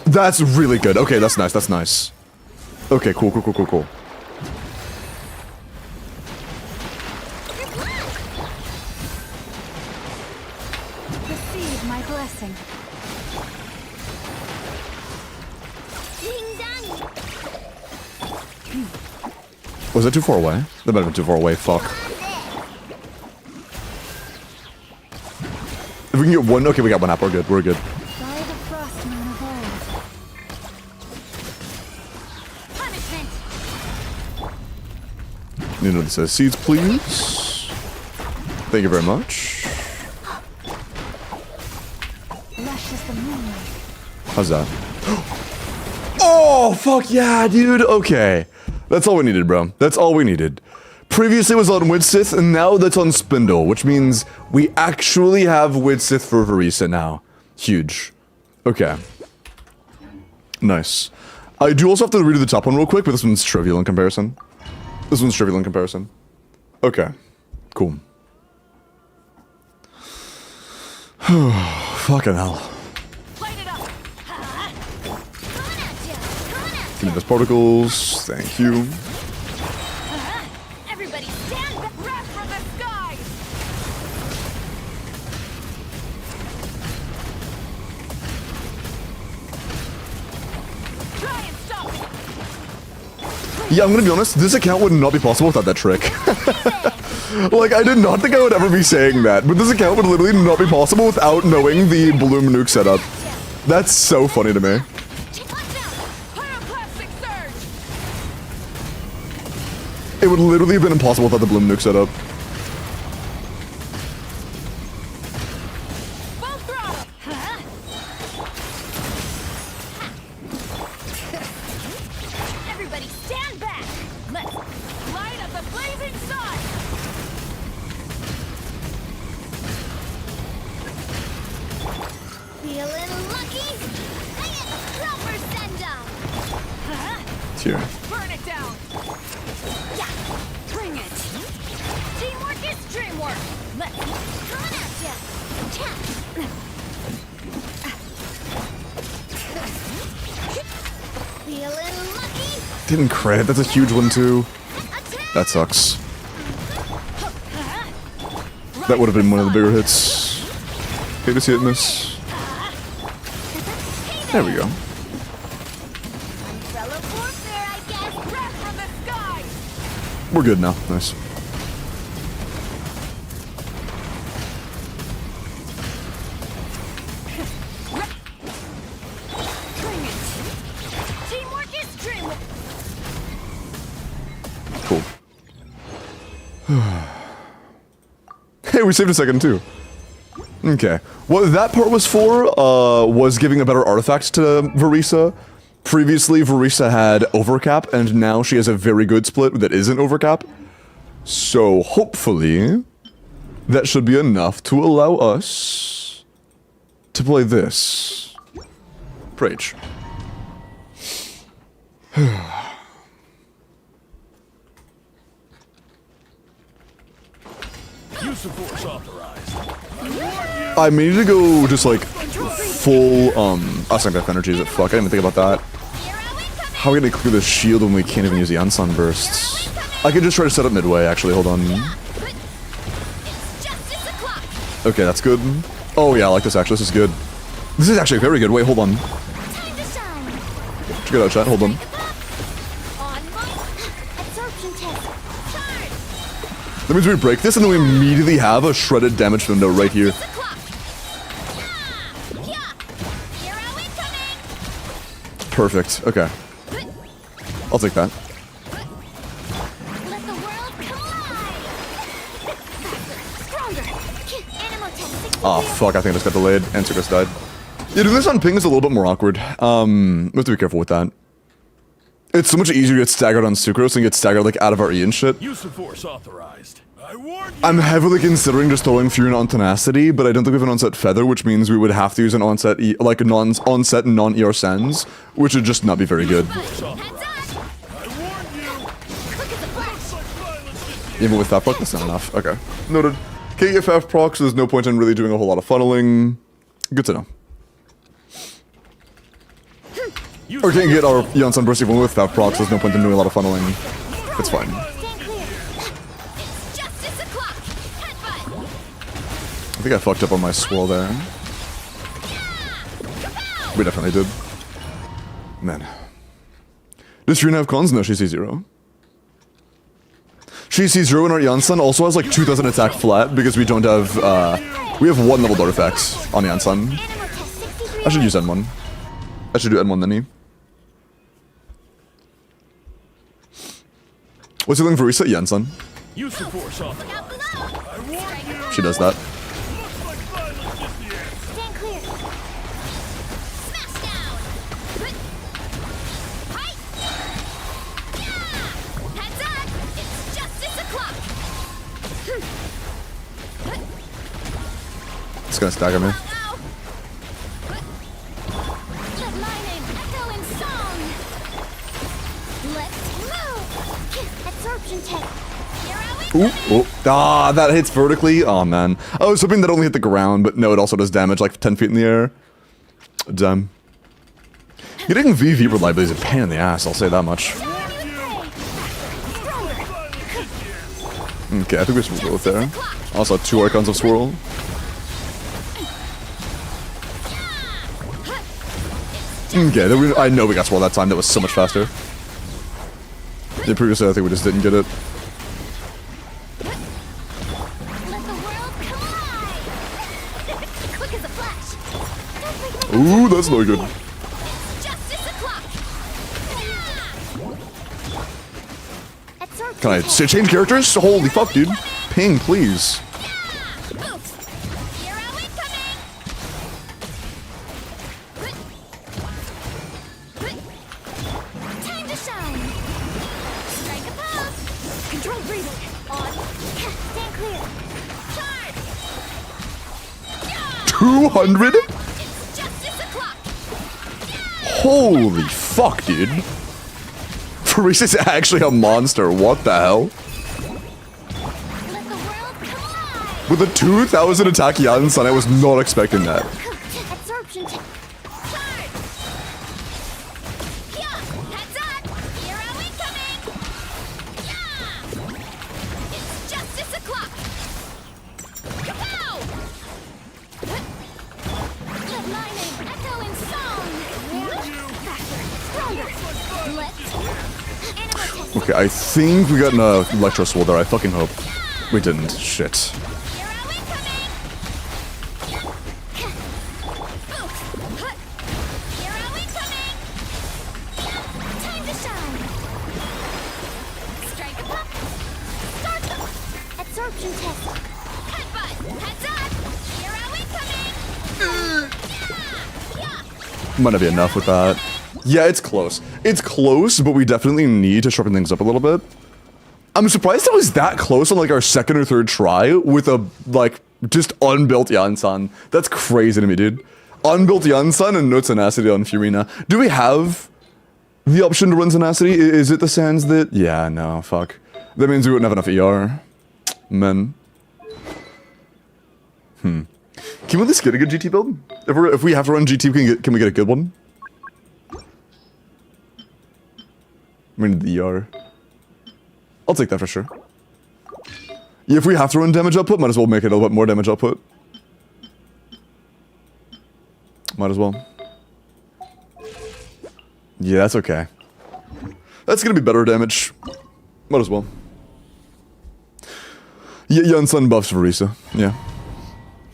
That's really good. Okay, that's nice. That's nice. Okay, cool, cool, cool, cool, cool. Receive my blessing. Ding dong. Was that too far away? That might have been too far away. Fuck. If we can get one, okay, we got one up. We're good. We're good. By the frostman of old. Punishment. You know, this says seeds, please. Thank you very much. Lush as the moonlight. How's that? Oh, fuck yeah, dude. Okay. That's all we needed, bro. That's all we needed. Previously it was on Widsith, and now that's on Spindle, which means we actually have Widsith for Verisa now. Huge. Okay. Nice. I do also have to redo the top one real quick, but this one's trivial in comparison. This one's trivial in comparison. Okay. Cool. Fucking hell. Light it up. Coming at you. Coming at Give me those particles. Thank you. Everybody stand back. Wrath from the skies. Try and stop it. Yeah, I'm gonna be honest, this account would not be possible without that trick. Like, I did not think I would ever be saying that, but this account would literally not be possible without knowing the Bloom nuke setup. That's so funny to me. Watch out. Pyroclastic surge. It would literally have been impossible without the Bloom nuke setup. Full throttle. Everybody stand back. Let's light up the blazing sun. Feeling lucky? Rubber send-up. Here. Burn it down. Yeah. Bring it. Teamwork is dreamwork. Let's come at ya. Tap. Feeling lucky? Didn't credit, that's a huge one too. Attack. That sucks. That would have been one of the bigger hits. Hate to see it miss. There we go. Umbrella warfare, I guess. Wrath from the skies. We're good now. Nice. Bring it. Teamwork is dreamwork. Hey, we saved a second too. Okay. What that part was for, was giving a better artifact to Verisa. Previously, Verisa had overcap, and now she has a very good split that isn't overcap. So, hopefully, that should be enough to allow us to play this. Prage. Use of force authorized. I may need to go just like full Async energies at fuck. I didn't even think about that. How are we gonna clear the shield when we can't even use the Yansan bursts? I could just try to set up midway, actually, hold on. Okay, that's good. Oh yeah, I like this actually, this is good. This is actually very good. Wait, hold on. Check it out, chat, hold on. That means we break this and then we immediately have a shredded damage window right here. Perfect, okay. I'll take that. Oh fuck, I think I just got delayed and Circus died. Yeah, doing this on ping is a little bit more awkward. We have to be careful with that. It's so much easier to get staggered on Sucrose and get staggered like out of our E and shit. Use of force authorized. I warn you. I'm heavily considering just throwing Fury on Tenacity, but I don't think we have an onset Feather, which means we would have to use an onset like a onset non-ER Sens, which would just not be very good. Even with that proc, that's not enough. Okay. Noted. KFF procs, there's no point in really doing a whole lot of funneling. Good to know. Or can't get our Yansan burst even with FAF procs, there's no point in doing a lot of funneling. It's fine. I think I fucked up on my swirl there. We definitely did. Man. Does Shireen have cons? No, she sees 0. She sees 0 in our Yansan also has like 2000 attack flat because we don't have, we have 1 leveled artifacts on Yansan. I should use N1. I should do N1 then E. What's he looking for? Reset Yansan. Use of force authorized. I warn you. She does that. Stand clear. Smash down. Height. Yeah. Heads up. It's justice o'clock. It's gonna stagger me. Let my name echo in song. Let's move. Absorption tech. Here I Ooh, oh. Ah, that hits vertically. Oh man. I was hoping that only hit the ground, but no, it also does damage like 10 feet in the air. Damn. Getting VV reliability is a pain in the ass, I'll say that much. Okay, I think we should go with there. Also, 2 icons of swirl. Okay, then I know we got swirl that time. That was so much faster. Yeah, previously I think we just didn't get it. Ooh, that's not good. Can I change characters? Holy fuck, dude. Ping, please. Time to shine. Strike a pose. Control breathing. On. Stand clear. Charge. 200? It's justice o'clock. Holy fuck, dude. Teresa's actually a monster. What the hell? Let the world collide. With a 2000 attack Yansan, I was not expecting that. Absorption check. Charge. Yeah. Heads up. Hero incoming. Yeah. It's justice o'clock. Kapow! Let my name echo in song. Faster, stronger. Let's. Animal test. Okay, I think we got an Electro Swirl there. I fucking hope. We didn't. Shit. Hero incoming. Hero incoming. Time to shine. Strike a pop. Start them. Absorption test. Headbutt. Heads up. Hero incoming. Might not be enough with that. Yeah, it's close. It's close, but we definitely need to sharpen things up a little bit. I'm surprised it was that close on like our second or third try with a like just unbuilt Yansan. That's crazy to me, dude. Unbuilt Yansan and no tenacity on Furina. Do we have the option to run tenacity? Is it the sands that? Yeah, no, fuck. That means we wouldn't have enough ER. Men. Can we at least get a good GT build? If we have to run GT, can we get a good one? We need the ER. I'll take that for sure. Yeah, if we have to run damage output, might as well make it a little bit more damage output. Might as well. Yeah, that's okay. That's gonna be better damage. Might as well. Yeah, Yansan buffs Verisa. Yeah.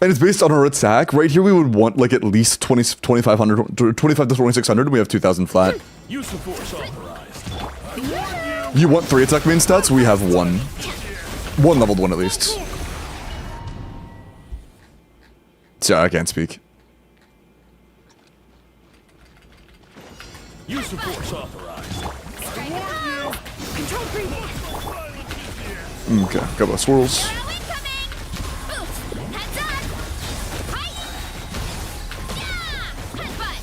And it's based on our attack. Right here we would want like at least 2500, 25 to 2600, and we have 2000 flat. Use of force authorized. You want 3 attack main stats? We have 1. 1 leveled one at least. Sorry, I can't speak. Use of force authorized. Control breathing. Okay, couple of swirls. Hero incoming. Boost. Heads up. Fight. Yeah. Headbutt.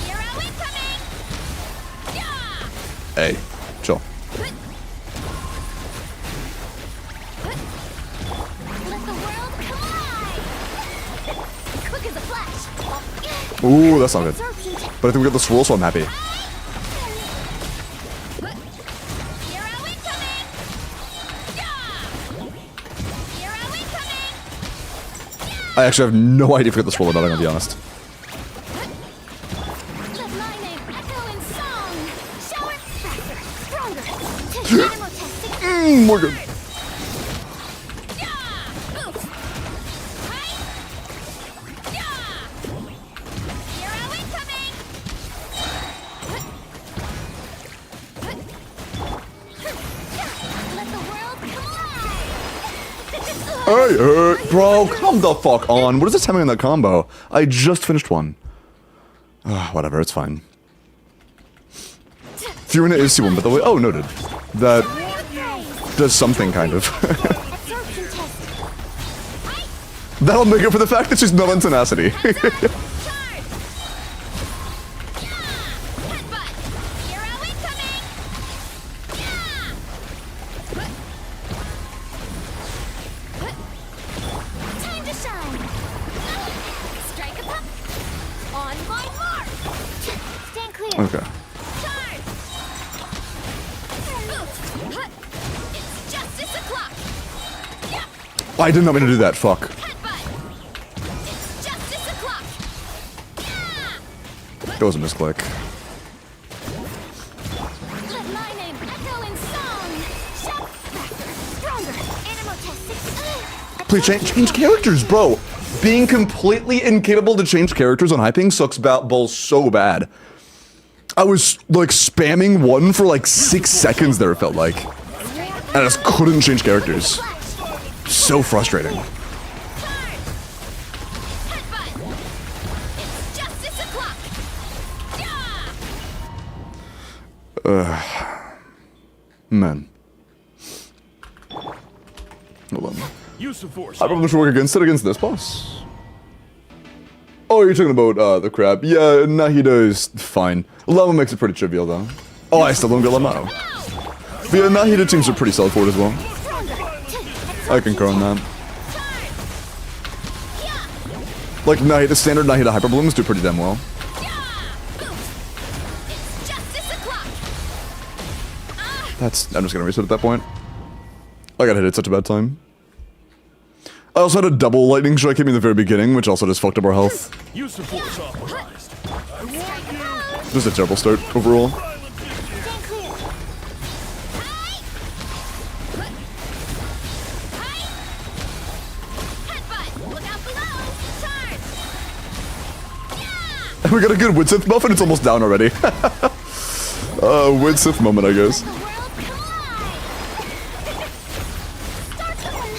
Hero incoming. Yeah. Hey, chill. Let the world collide. Quick as a flash. Ooh, that's not good. Absorption test. But I think we got the swirl, so I'm happy. Hero incoming. Yeah. Hero incoming. I actually have no idea if we got the swirl or not, I'm gonna be honest. Let my name echo in song. Show it faster, stronger. Dynamo testing. We're good. Yeah. Boost. Right. Yeah. Hero incoming. Let the world collide. Hey, bro, come the fuck on. What is this timing on that combo? I just finished one. Whatever, it's fine. Furina is C1, by the way. Oh, noted. That does something, kind of. Absorption test. That'll make up for the fact that she's not on tenacity. Charge. Yeah. Headbutt. Hero incoming. Yeah. Time to shine. Strike a pop. On my mark. Stand clear. Okay. Charge. Boost. It's justice o'clock. Yep. I did not mean to do that, fuck. Headbutt. It's justice o'clock. Yeah. That was a misclick. Let my name echo in song. Shout faster, stronger. Animal testing. Please change characters, bro. Being completely incapable to change characters on high ping sucks balls so bad. I was like spamming one for like 6 seconds there, it felt like. And I just couldn't change characters. So frustrating. Headbutt. It's justice o'clock. Yeah. Man. Hold on. Use of force. I probably should work against this boss. Oh, you're talking about the crab. Yeah, Nahida is fine. Llama makes it pretty trivial though. Oh, I still don't get Llama. But yeah, Nahida teams are pretty solid for it as well. I concur on that. Like Nahida, standard Nahida hyper blooms do pretty damn well. It's justice o'clock. I'm just gonna reset at that point. I got hit at such a bad time. I also had a double lightning strike hit me in the very beginning, which also just fucked up our health. Use of force authorized. I warn you. Just a terrible start overall. Stand clear. Headbutt. Look out below. Charge. Yeah. We got a good Widsith buff and it's almost down already. Widsith moment, I guess. The world collide. Start them.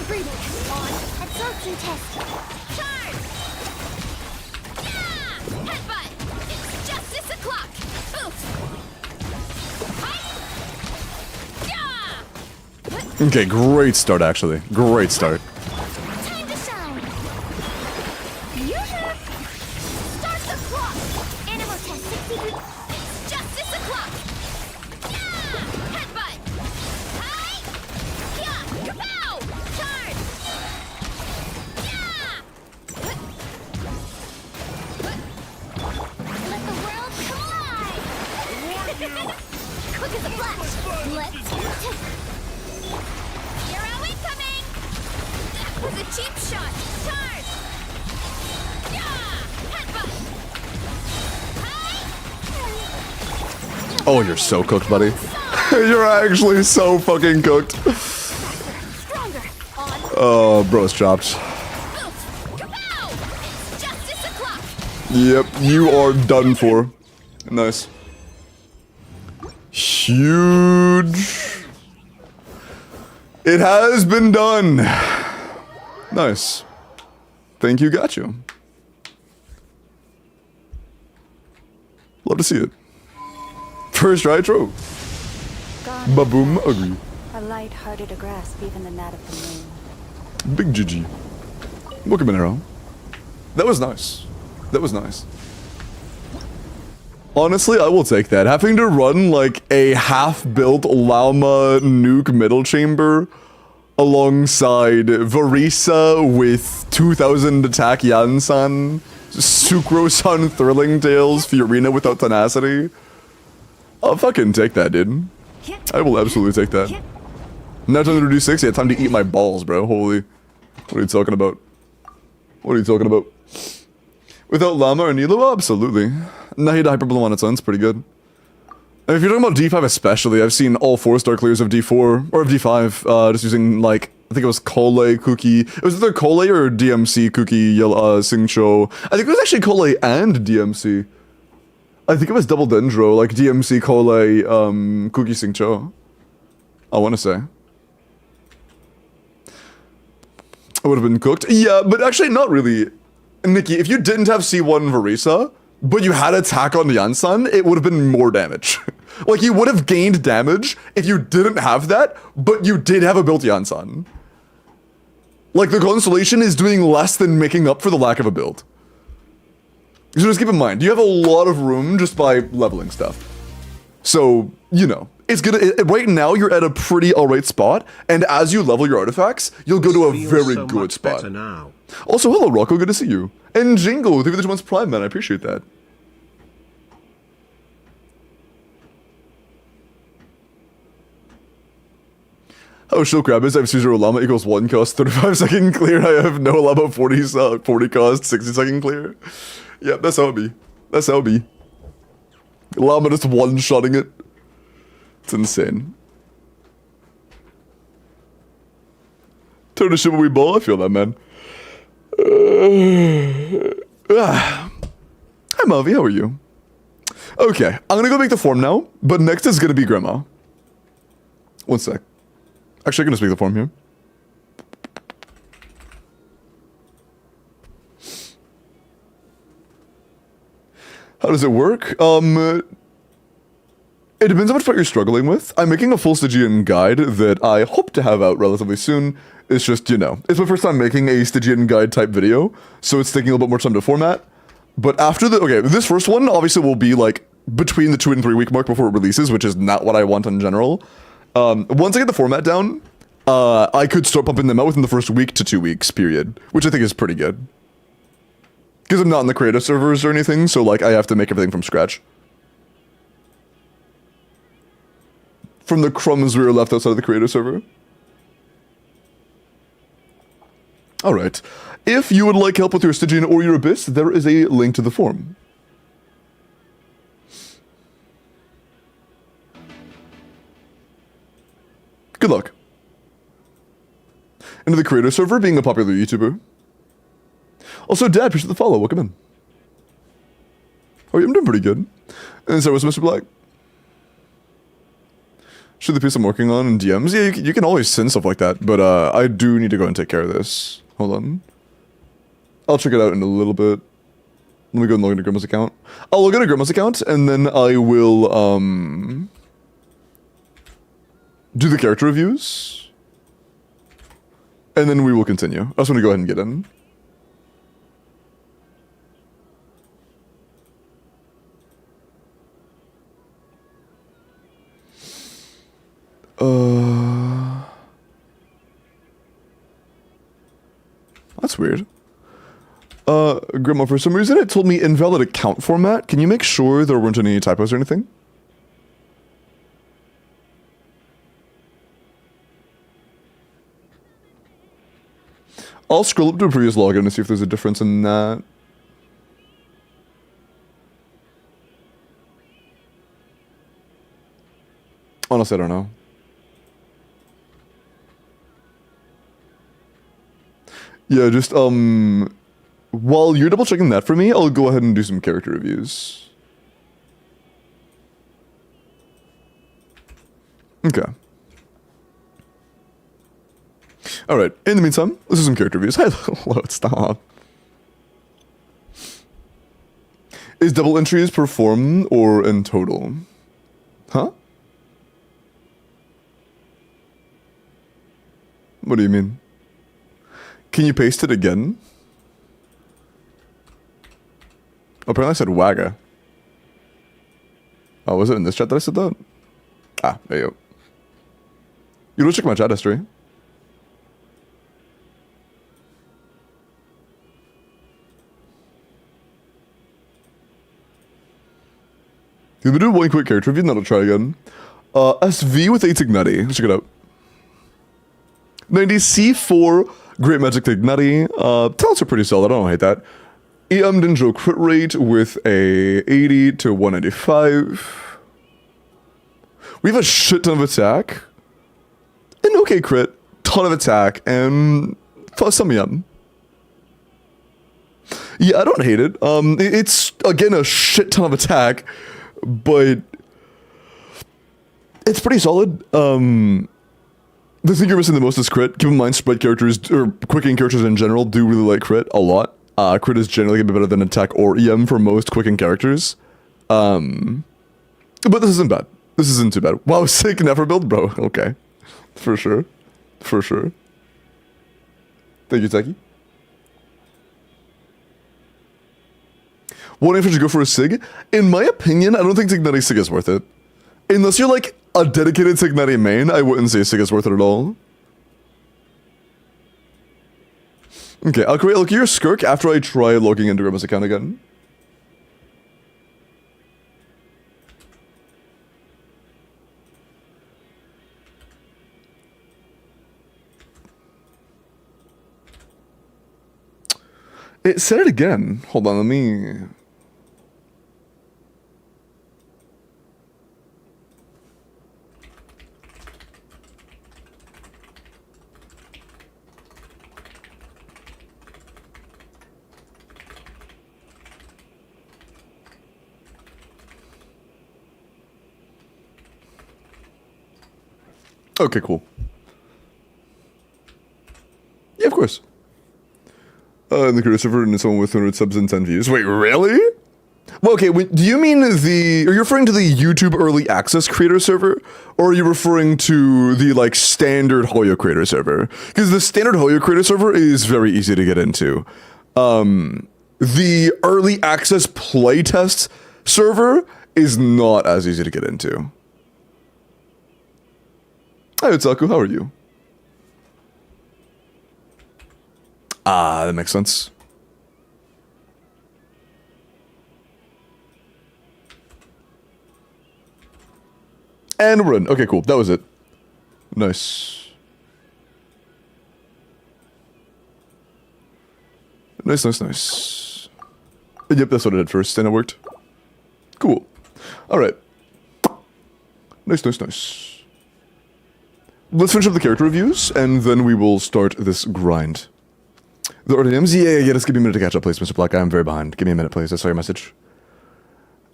Freebie. On. Absorption test. Charge! Yeah! Headbutt! It's justice o'clock! Oof! Hi! Yeah! Okay, great start, actually. Great start. Time to shine! Yoo-hoo! Start the clock! Animal test 60 degrees. It's justice o'clock! Yeah! Headbutt! Hi! Yeah! Kapow! Charge! Yeah! Let the world collide! Quick as a flash! Let's Hero incoming! That was a cheap shot! Charge! Yeah! Headbutt! Hi! Oh, you're so cooked, buddy. You're actually so fucking cooked. Stronger! On! Oh, bro's chopped. Oof! Kapow! It's justice o'clock! Yep, you are done for. Nice. Huge. It has been done. Nice. Thank you, got you. Love to see it. First try, true. Gone Baboom, flash. agree. A light harder to grasp even than that of the moon. Big GG. Welcome in, Arrow. That was nice. That was nice. Honestly, I will take that. Having to run like a half-built llama nuke middle chamber alongside Verisa with 2000 attack Yansan, Sucrose-san Thrilling Tales, Fiorina without tenacity. I'll fucking take that, dude. I will absolutely take that. Now time to do 6? Yeah, time to eat my balls, bro. Holy. What are you talking about? What are you talking about? Without Llama or Nilo? Absolutely. Nahida Hyperbole on its own, it's pretty good. And if you're talking about D5 especially, I've seen all 4-star clears of D4, or of D5, just using, like, I think it was Kole, Kuki. It was either Kole or DMC, Kuki, Singcho. I think it was actually Kole and DMC. I think it was double Dendro, like DMC, Kole, Kuki, Singcho. I want to say. I would have been cooked. Yeah, but actually not really. Nikki, if you didn't have C1 Verisa, but you had attack on Yansan, it would have been more damage. Like, you would have gained damage if you didn't have that, but you did have a built Yansan. Like, the Constellation is doing less than making up for the lack of a build. So just keep in mind, you have a lot of room just by leveling stuff. So, you know, it's gonna, right now you're at a pretty alright spot, and as you level your artifacts, you'll go to a Feels very so good much spot. better now. Also, hello Rocco, good to see you. And Jingle, thank you for the 2 months Prime, man, I appreciate that. Oh, Shield Crab is, I have C0 Llama equals 1 cost, 35 second clear, I have no Llama 40 cost, 60 second clear. Yep, that's how it be. That's how it be. Llama just one-shotting it. It's insane. Turn to shit when we ball, I feel that, man. Hi, Mavi, how are you? Okay, I'm gonna go make the form now, but next is gonna be Grandma. One sec. Actually, I'm gonna speak the form here. How does it work? It depends on what you're struggling with. I'm making a full Stygian guide that I hope to have out relatively soon. It's just, you know, it's my first time making a Stygian guide type video, so it's taking a little bit more time to format. But after okay, this first one obviously will be like between the 2 and 3 week mark before it releases, which is not what I want in general. Once I get the format down, I could start pumping them out within the first week to 2 weeks period, which I think is pretty good. Because I'm not in the creative servers or anything, so like I have to make everything from scratch. From the crumbs we were left outside of the creative server. Alright. If you would like help with your Stygian or your Abyss, there is a link to the form. Good luck. Into the creator server, being a popular YouTuber. Also, Dad, appreciate the follow. Welcome in. Oh, yeah, I'm doing pretty good. And so was Mr. Black. Should the piece I'm working on in DMs? Yeah, you can always send stuff like that, but I do need to go and take care of this. Hold on. I'll check it out in a little bit. Let me go and log into Grandma's account. I'll log into Grandma's account, and then I will, do the character reviews. And then we will continue. I just want to go ahead and get in. That's weird. Grandma, for some reason it told me invalid account format. Can you make sure there weren't any typos or anything? I'll scroll up to a previous login and see if there's a difference in that. Honestly, I don't know. Yeah, just, while you're double checking that for me, I'll go ahead and do some character reviews. Okay. Alright, in the meantime, let's do some character reviews. Hello, stop. Is double entries per form or in total? Huh? What do you mean? Can you paste it again? Apparently I said wagga. Oh, was it in this chat that I said that? Ah, there you go. You don't check my chat history. Let me do one quick character review and then I'll try again. SV with 8 Ignati. Let's check it out. 90 C4, Great Magic Ignati. Talents are pretty solid, I don't hate that. EM Dinjo crit rate with a 80 to 195. We have a shit ton of attack. An okay crit, ton of attack, and some EM. Yeah, I don't hate it. It's, again, a shit ton of attack, but it's pretty solid. The thing you're missing the most is crit. Keep in mind, spread characters, or quickening characters in general, do really like crit a lot. Crit is generally going to be better than attack or EM for most quickening characters. But this isn't bad. This isn't too bad. Wow, sick never build, bro. Okay. For sure. For sure. Thank you, Techie. What if I should go for a Sig? In my opinion, I don't think Tignati Sig is worth it. Unless you're like a dedicated Tignati main, I wouldn't say Sig is worth it at all. Okay, I'll create Look, your Skirk after I try logging into Grandma's account again. It said it again. Hold on, let me... Okay, cool. Yeah, of course. In the creator server, and someone with 100 subs and 10 views. Wait, really? Well, okay, do you mean the... Are you referring to the YouTube Early Access creator server? Or are you referring to the, like, standard Hoyo creator server? Because the standard Hoyo creator server is very easy to get into. The Early Access playtest server is not as easy to get into. Hi, Utsaku, how are you? Ah, that makes sense. And we're in. Okay, cool. That was it. Nice. Nice, nice, nice. Yep, that's what I did first, and it worked. Cool. Alright. Nice, nice, nice. Let's finish up the character reviews, and then we will start this grind. The RDMs? Yeah, just give me a minute to catch up, please, Mr. Black. I'm very behind. Give me a minute, please. I saw your message.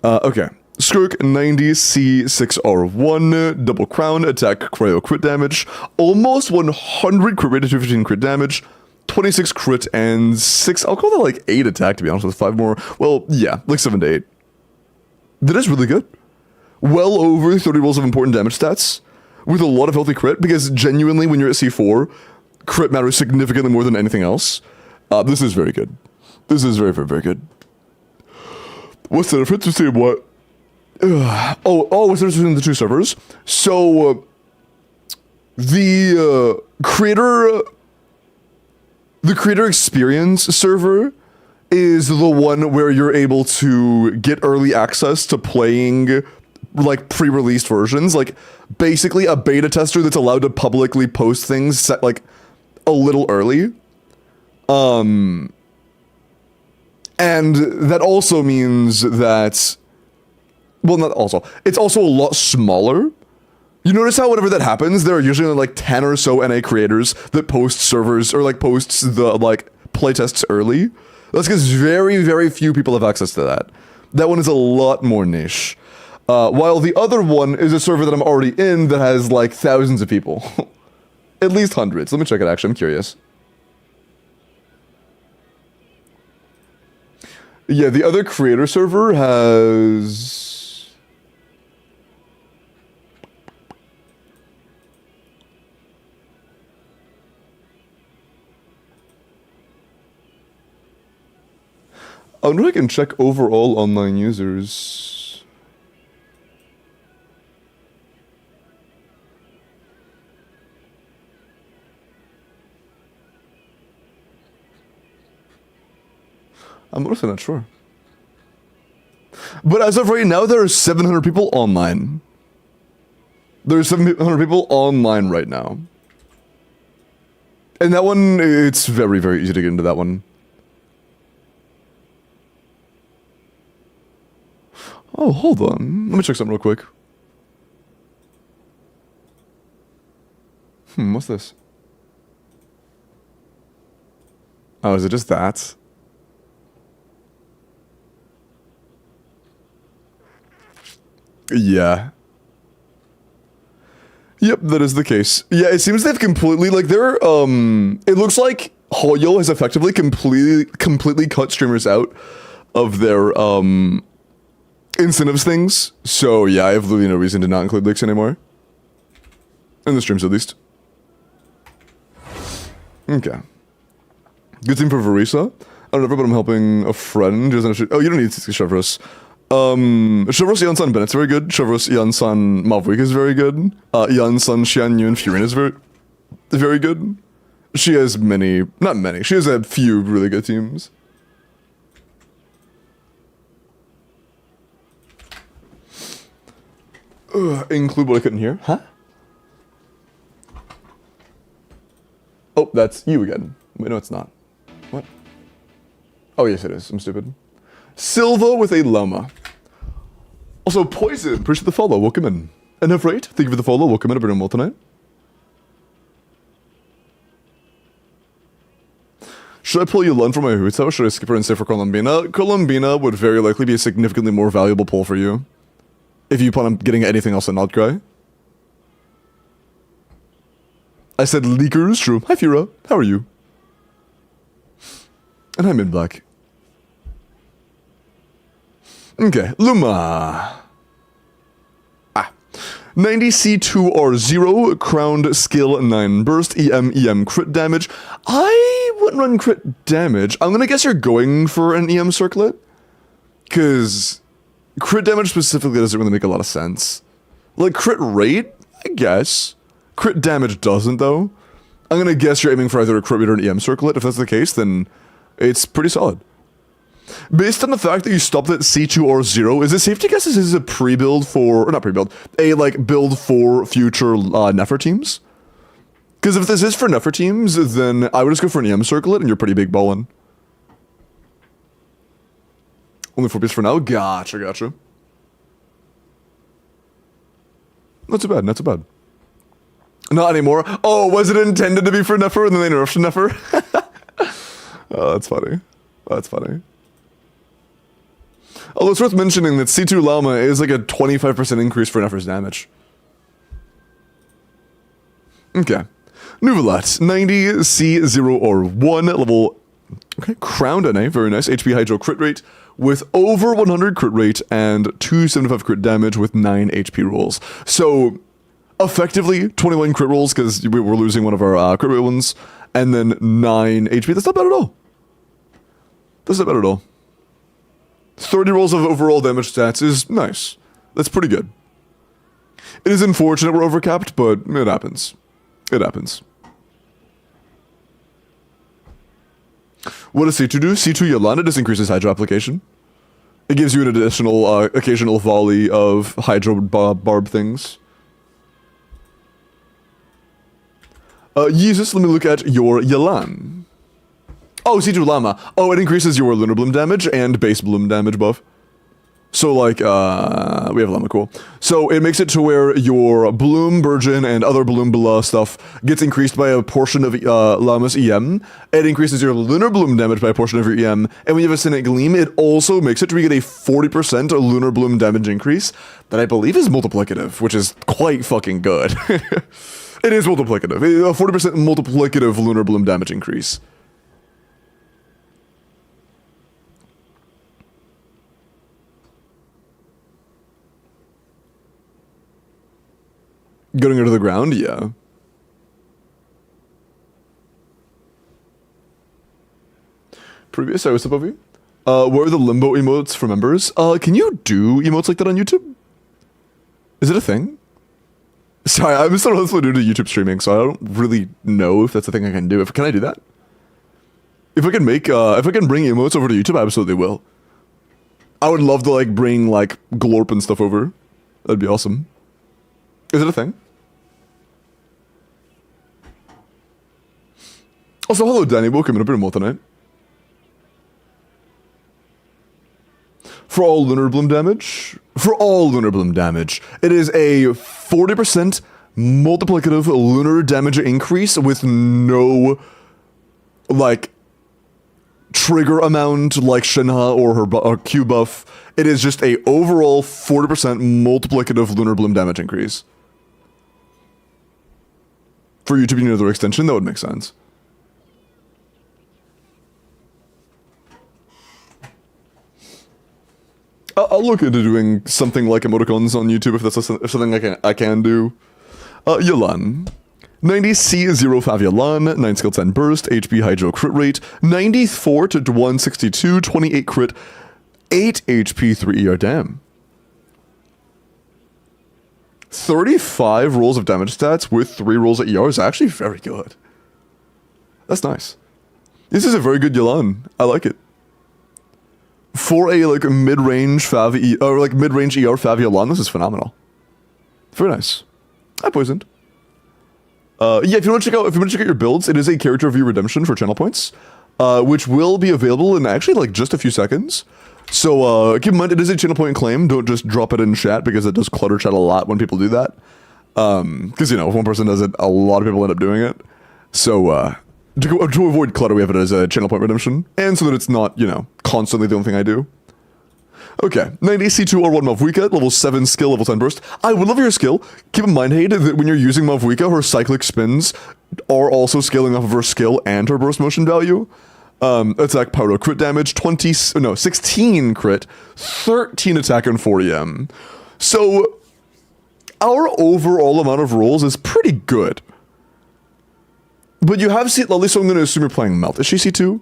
Okay. Skirk 90C6R1, double crown, attack, cryo, crit damage, almost 100 crit rate to 215 crit damage, 26 crit, and 6, I'll call that like 8 attack to be honest with 5 more. Well, yeah, like 7 to 8. That is really good. Well over 30 rolls of important damage stats, with a lot of healthy crit, because genuinely when you're at C4, crit matters significantly more than anything else. This is very good. This is very, very, very good. What's the difference between what? What's the difference between the two servers? So, the creator experience server is the one where you're able to get early access to playing like pre-released versions, like basically a beta tester that's allowed to publicly post things set like a little early. And that also means that, well, not also, it's also a lot smaller. You notice how whenever that happens, there are usually only like 10 or so NA creators that post servers or like posts the like playtests early. That's because very, very few people have access to that. That one is a lot more niche. While the other one is a server that I'm already in that has like thousands of people. At least hundreds. Let me check it actually, I'm curious. Yeah, the other creator server has... I wonder if I can check overall online users. I'm honestly not sure. But as of right now, there are 700 people online. There are 700 people online right now. And that one, it's very, very easy to get into that one. Oh, hold on. Let me check something real quick. What's this? Oh, is it just that? Yeah. Yep, that is the case. Yeah, it seems they've completely, like, they're, it looks like Hoyo has effectively completely cut streamers out of their, incentives things. So, yeah, I have literally no reason to not include leaks anymore. In the streams, at least. Okay. Good thing for Verisa. I don't know, but I'm helping a friend who doesn't actually... Oh, you don't need to see Chevros. Chevros Yansan Bennett's very good. Chevros Yansan Mavwik is very good. Yansan Xian Yun Furin is very, very good. She has many, not many, she has a few really good teams. Include what I couldn't hear. Huh? Oh, that's you again. Wait, no, it's not. What? Oh, yes, it is. I'm stupid. Silva with a llama. Also, Poison, appreciate the follow. Welcome in. And Afraid, thank you for the follow. Welcome in. I've been doing well tonight. Should I pull you Lun for my Hoots house? Should I skip her and stay for Colombina? Colombina would very likely be a significantly more valuable pull for you. If you plan on getting anything else than Outcry. I said leakers, true. Hi Fira, how are you? And I'm in black. Okay, Luma. 90C2R0, crowned skill 9 burst, EM crit damage. I wouldn't run crit damage. I'm gonna guess you're going for an EM circlet. Cause crit damage specifically doesn't really make a lot of sense. Like crit rate, I guess. Crit damage doesn't though. I'm gonna guess you're aiming for either a crit rate or an EM circlet. If that's the case, then it's pretty solid. Based on the fact that you stopped at C2 or 0, is it safe to guess this is a pre-build for, or not pre-build, a like build for future Nefer teams? Because if this is for Nefer teams, then I would just go for an EM circlet and you're pretty big ballin'. Only 4 pieces for now? Gotcha, gotcha. Not too bad, not too bad. Not anymore. Oh, was it intended to be for Nefer and then they nerfed Nefer? Oh, that's funny. That's funny. Although it's worth mentioning that C2 Llama is like a 25% increase for Nefer's damage. Okay. Nuvolat, 90 C0 or 1 level. Okay, Crowned NA, very nice. HP Hydro crit rate with over 100 crit rate and 275 crit damage with 9 HP rolls. So, effectively, 21 crit rolls because we were losing one of our crit rate ones, and then 9 HP. That's not bad at all. That's not bad at all. 30 rolls of overall damage stats is nice. That's pretty good. It is unfortunate we're overcapped, but it happens. It happens. What does C2 do? C2 Yolanda just increases Hydro application. It gives you an additional occasional volley of Hydro barb things. Jesus, let me look at your Yelan. Oh, C2 Llama. Oh, it increases your Lunar Bloom damage and base Bloom damage buff. So, like, we have Llama, cool. So, it makes it to where your Bloom, Burgeon, and other Bloom Blah stuff gets increased by a portion of Llama's EM. It increases your Lunar Bloom damage by a portion of your EM. And when you have Ascendant Gleam, it also makes it to where you get a 40% Lunar Bloom damage increase that I believe is multiplicative, which is quite fucking good. It is multiplicative. A 40% multiplicative Lunar Bloom damage increase. Getting her to the ground, yeah. Previous, sorry, what's up, Ovi? What are the limbo emotes for members? Can you do emotes like that on YouTube? Is it a thing? Sorry, I'm still relatively new to YouTube streaming, so I don't really know if that's a thing I can do. Can I do that? If I can make, if I can bring emotes over to YouTube, I absolutely will. I would love to, like, bring, like, glorp and stuff over. That'd be awesome. Is it a thing? Also, hello Danny, welcome in a bit more tonight. For all Lunar Bloom damage, it is a 40% multiplicative lunar damage increase with no, like, trigger amount like Shinha or her Q buff. It is just a overall 40% multiplicative Lunar Bloom damage increase. For you to be near their extension, that would make sense. I'll look into doing something like emoticons on YouTube if that's something I can do. Yelan. 90 C05 Yelan, 9 skill 10 burst, HP Hydro crit rate, 94 to 162, 28 crit, 8 HP 3 ER damn. 35 rolls of damage stats with 3 rolls of ER is actually very good. That's nice. This is a very good Yelan. I like it. For a like mid-range Fav or like mid-range ER Fav Yelan, this is phenomenal. Very nice. I poisoned. Yeah, if you want to check out your builds, it is a character review redemption for channel points, which will be available in actually like just a few seconds. So keep in mind it is a channel point claim. Don't just drop it in chat because it does clutter chat a lot when people do that. Because you know if one person does it, a lot of people end up doing it. So to avoid clutter, we have it as a channel point redemption, and so that it's not, you know, constantly the only thing I do. Okay, 90 C2 or 1 Mavwika, level 7 skill, level 10 burst. I would love your skill. Keep in mind, Hayde, that when you're using Mavwika, her cyclic spins are also scaling off of her skill and her burst motion value. Attack pyro crit damage, 16 crit, 13 attack and 4 EM. So, our overall amount of rolls is pretty good. But you have C-Lolly, so I'm going to assume you're playing Melt. Is she C2?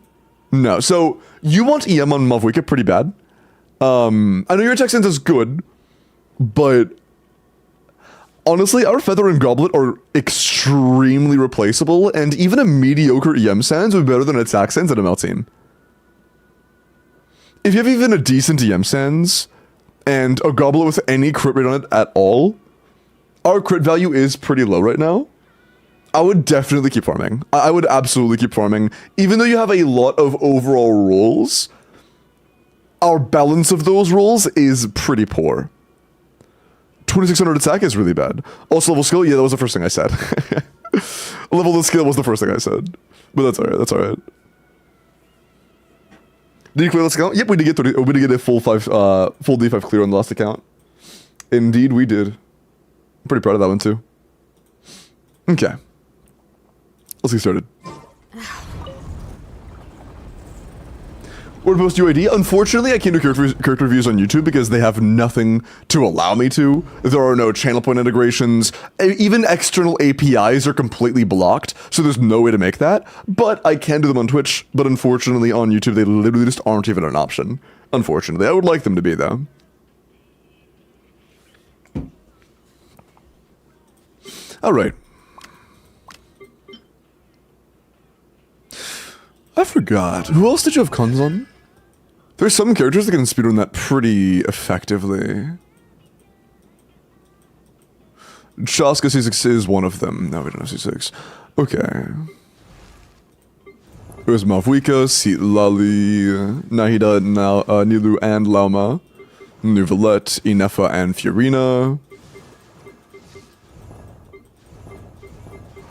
No. So, you want EM on Mavwika pretty bad. I know your attack sense is good, but honestly, our Feather and Goblet are extremely replaceable, and even a mediocre EM sense would be better than attack sense at a Melt team. If you have even a decent EM sense, and a Goblet with any crit rate on it at all, our crit value is pretty low right now. I would definitely keep farming. I would absolutely keep farming. Even though you have a lot of overall rolls, our balance of those rolls is pretty poor. 2600 attack is really bad. Also level skill, yeah, that was the first thing I said. Level of skill was the first thing I said. But that's alright, that's alright. Did you clear this account? Yep, we did get 30. We did get a full D5 clear on the last account. Indeed, we did. I'm pretty proud of that one too. Okay, let's get started. Word post UID. Unfortunately, I can't do character reviews on YouTube because they have nothing to allow me to. There are no channel point integrations. Even external APIs are completely blocked, so there's no way to make that. But I can do them on Twitch, but unfortunately on YouTube, they literally just aren't even an option. Unfortunately, I would like them to be, though. Alright. I forgot. Who else did you have cons on? There's some characters that can speedrun that pretty effectively. Chaska C6 is one of them. No, we don't have C6. Okay. It was Mavwika, Lali, Nahida, Nilu, and Lauma. Nuvalette, Inefa, and Fiorina.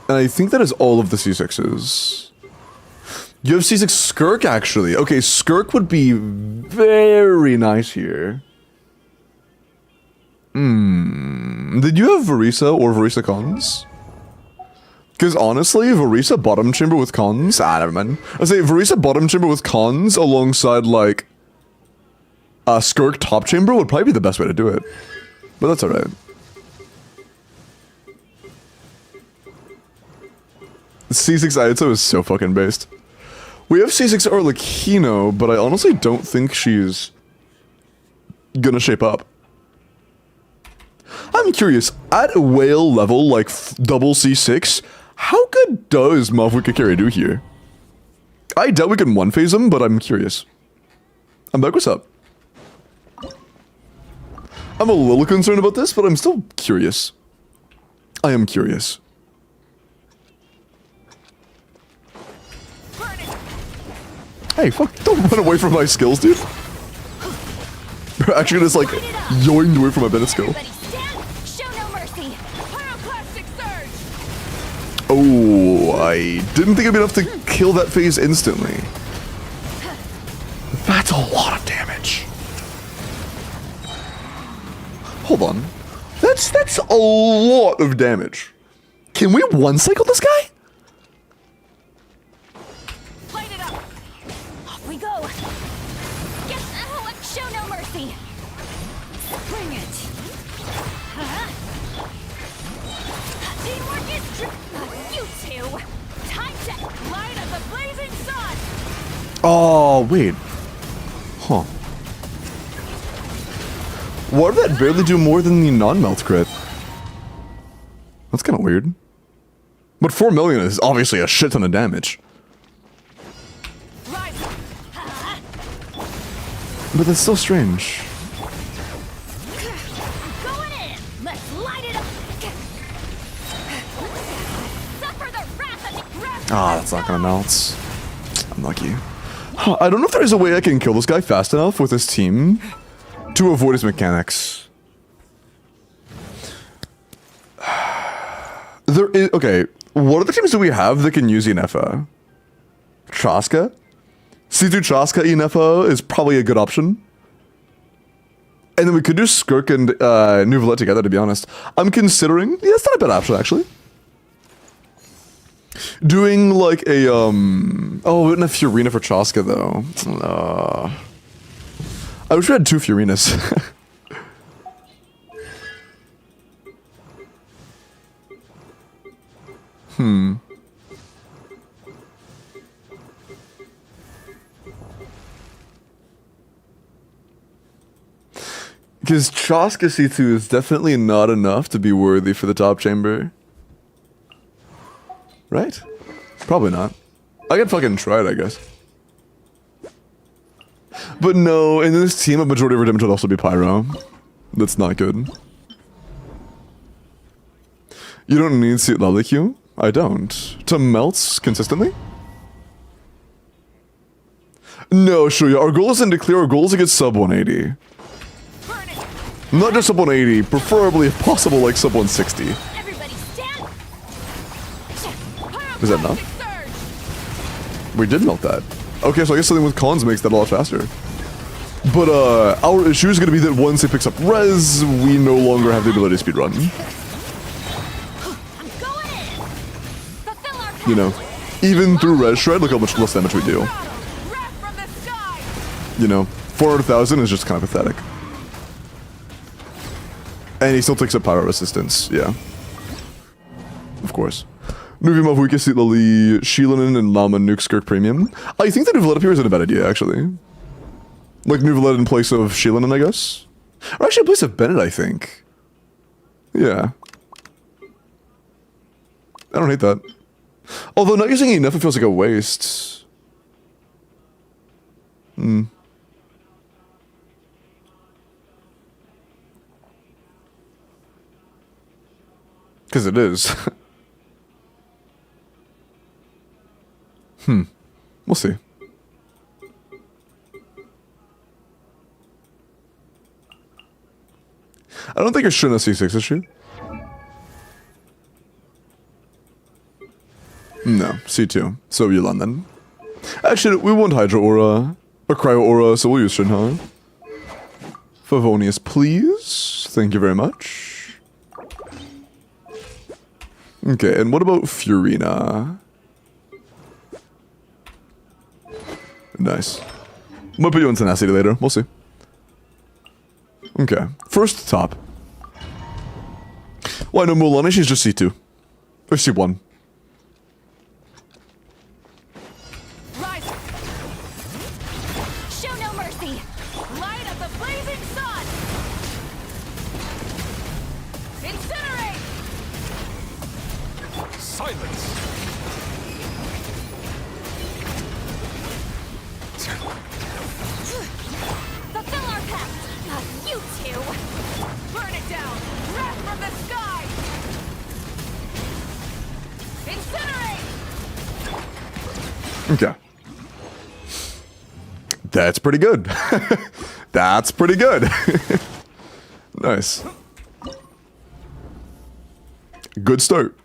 And I think that is all of the C6s. You have C6 Skirk, actually. Okay, Skirk would be very nice here. Did you have Verisa or Verisa cons? Because honestly, Verisa bottom chamber with cons? Ah, never mind. I say Verisa bottom chamber with cons alongside, like, Skirk top chamber would probably be the best way to do it. But that's alright. C6 Ayato is so fucking based. We have C6 Arlecchino, but I honestly don't think she's gonna shape up. I'm curious, at whale level, like double C6, how good does Mavwika Carry do here? I doubt we can one-phase him, but I'm curious. I'm back, what's up? I'm a little concerned about this, but I'm still curious. I am curious. Hey, fuck, don't run away from my skills, dude. We're actually just like yoinked away from my Bennett skill. Oh, I didn't think it'd be enough to kill that phase instantly. That's a lot of damage. Hold on. That's a lot of damage. Can we one-cycle this guy? Oh, wait. Huh. Why did that barely do more than the non-melt crit? That's kind of weird. But 4 million is obviously a shit ton of damage. But that's still strange. Ah, that's not gonna melt. I'm lucky. I don't know if there's a way I can kill this guy fast enough with his team to avoid his mechanics. There is, okay, what other teams do we have that can use Inefa? Chaska? C2 Chaska Inefa is probably a good option. And then we could do Skirk and Nuvalette together, to be honest. I'm considering, yeah, that's not a bad option, actually. Doing like a, oh, we wouldn't have Fiorina for Chaska, though. I wish we had 2 Fiorinas. Because Chaska C2 is definitely not enough to be worthy for the top chamber. Right? Probably not. I could fucking try it, I guess. But no, in this team, a majority of our damage would also be Pyro. That's not good. You don't need Suit Laliq? I don't. To melt consistently? No, Shuya, our goal isn't to clear, our goal is to get sub 180. Not just sub 180, preferably if possible like sub 160. Is that enough? We did melt that. Okay, so I guess something with cons makes that a lot faster. But our issue is going to be that once it picks up res, we no longer have the ability to speedrun. I'm going in. Fulfill our path. You know, even through res shred, look how much less damage we do. Wrath from the sky. You know, 400,000 is just kind of pathetic. And he still takes up power resistance, yeah. Of course. Nuvi Mavuika Sitlali, Shilinen, and Lama Nukeskirk Premium. I think the Nuvalet up here isn't a bad idea, actually. Like Nuvalet in place of Shilinen, I guess? Or actually in place of Bennett, I think. Yeah. I don't hate that. Although not using enough, it feels like a waste. Hmm. Because it is. We'll see. I don't think I should have C6, is she? No, C2. So Yulan then. Actually, we want Hydra Aura. Or Cryo Aura, so we'll use Shinha. Favonius, please. Thank you very much. Okay, and what about Furina? Nice. Might put you in Tenacity later. We'll see. Okay. First top. Why no Mulan? She's just C2. Or C1. Rise. Show no mercy. Light up the blazing sun. Incinerate. Silence! Fulfill our pact. You two. Burn it down. Wrath from the sky. Incinerate. Okay. That's pretty good. That's pretty good. Nice. Good start.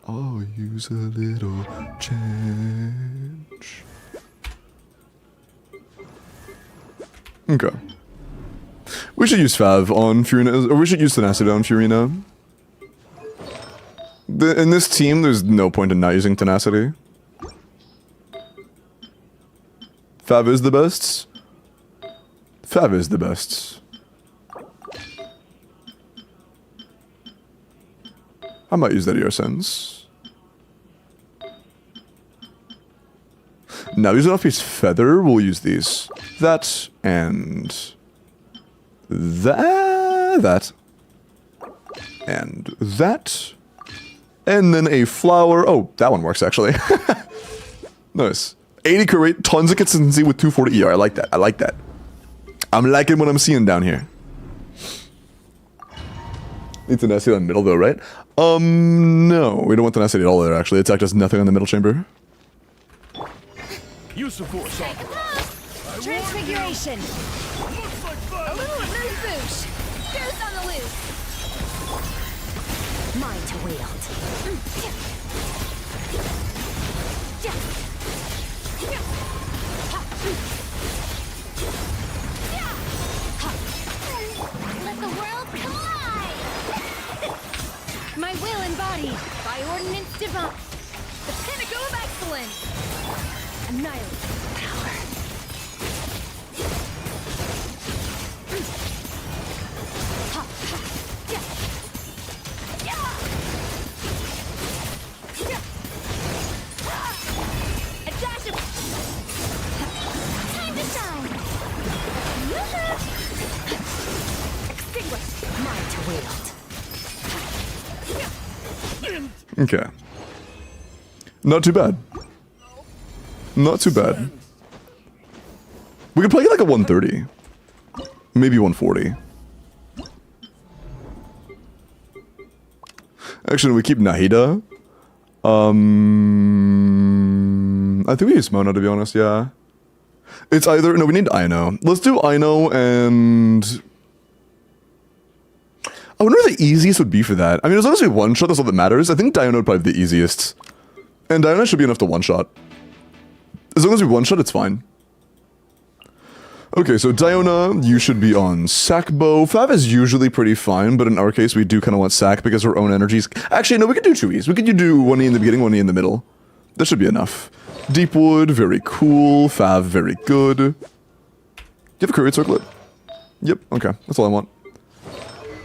I'll use a little change. Okay. We should use Fav on Furina, or we should use Tenacity on Furina. In this team, there's no point in not using Tenacity. Fav is the best. Fav is the best. I might use that ER sense. Now, using off piece feather, we'll use these. That and that and that. And then a flower. Oh, that one works actually. Nice. 80 crit rate, tons of consistency with 240 ER. I like that. I like that. I'm liking what I'm seeing down here. Need tenacity on middle though, right? No. We don't want tenacity at all there, actually. Attack does nothing on the middle chamber. Use the force Take a pause. Transfiguration. Looks like fun! A little amuse bouche. Goose on the loose. Mine to wield. Let the world collide. My will embodied by ordinance divine. The pinnacle of excellence. Annihilate power. A dash of time to shine. Extinguished. Mine to wield. Okay. Not too bad. Not too bad. We could play like a 130. Maybe 140. Actually, we keep Nahida. I think we use Mona, to be honest, yeah. It's either... No, we need Aino. Let's do Aino and... I wonder what the easiest would be for that. I mean, as long as we one-shot, that's all that matters. I think Diona would probably be the easiest. And Diona should be enough to one-shot. As long as we one-shot, it's fine. Okay, so Diona, you should be on Sackbow. Fav is usually pretty fine, but in our case, we do kind of want Sack because our own energies... Actually, no, we could do 2Es. We could do 1E in the beginning, 1E in the middle. That should be enough. Deepwood, very cool. Fav, very good. Do you have a Courier Circlet? Yep, okay. That's all I want.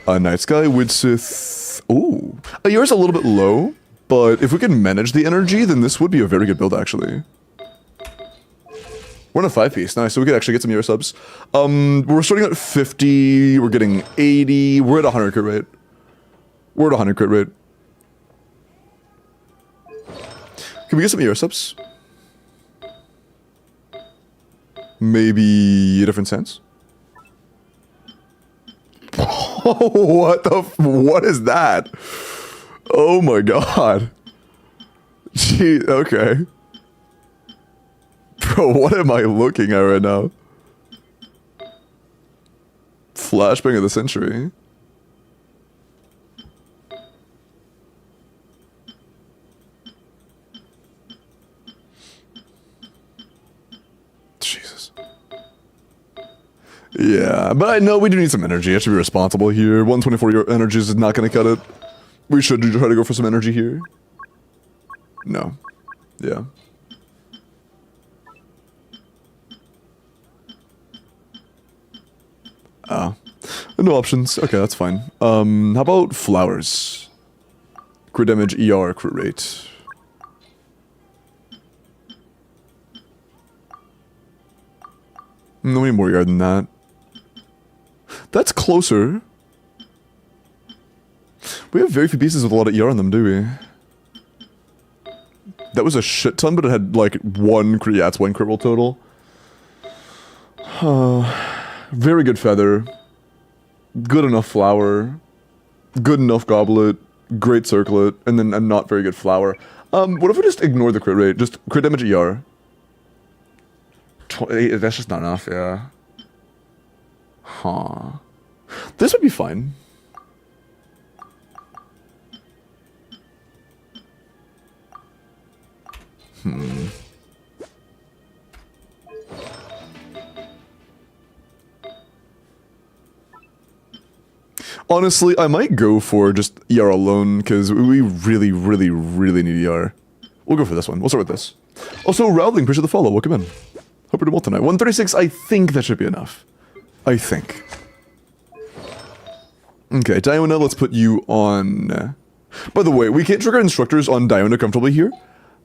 Night Sky, Widsith... Ooh. Yours a little bit low, but if we can manage the energy, then this would be a very good build, actually. We're on a 5-piece, nice, so we could actually get some Euro subs. We're starting at 50, we're getting 80, we're at 100 crit rate. We're at 100 crit rate. Can we get some Euro subs? Maybe a different sense? What is that? Oh my god. Gee, okay. Bro, what am I looking at right now? Flashbang of the century. Jesus. Yeah, but I know we do need some energy. I should be responsible here. 124 energies is not going to cut it. We should try to go for some energy here. No. Yeah. No options. Okay, that's fine. How about flowers? Crit damage, ER, crit rate. No, we need more ER than that. That's closer. We have very few pieces with a lot of ER on them, do we? That was a shit ton, but it had like one crit. Yeah, it's one crit roll total. Very good feather. Good enough flower. Good enough goblet. Great circlet. And then a not very good flower. What if we just ignore the crit rate? Just crit damage ER. That's just not enough, yeah. Huh. This would be fine. Honestly, I might go for just ER alone, because we really, really, really need ER. We'll go for this one. We'll start with this. Also, Rowling, appreciate the follow. Welcome in. Hope you're doing well tonight. 136, I think that should be enough. I think. Okay, Diona, let's put you on... By the way, we can't trigger instructors on Diona comfortably here.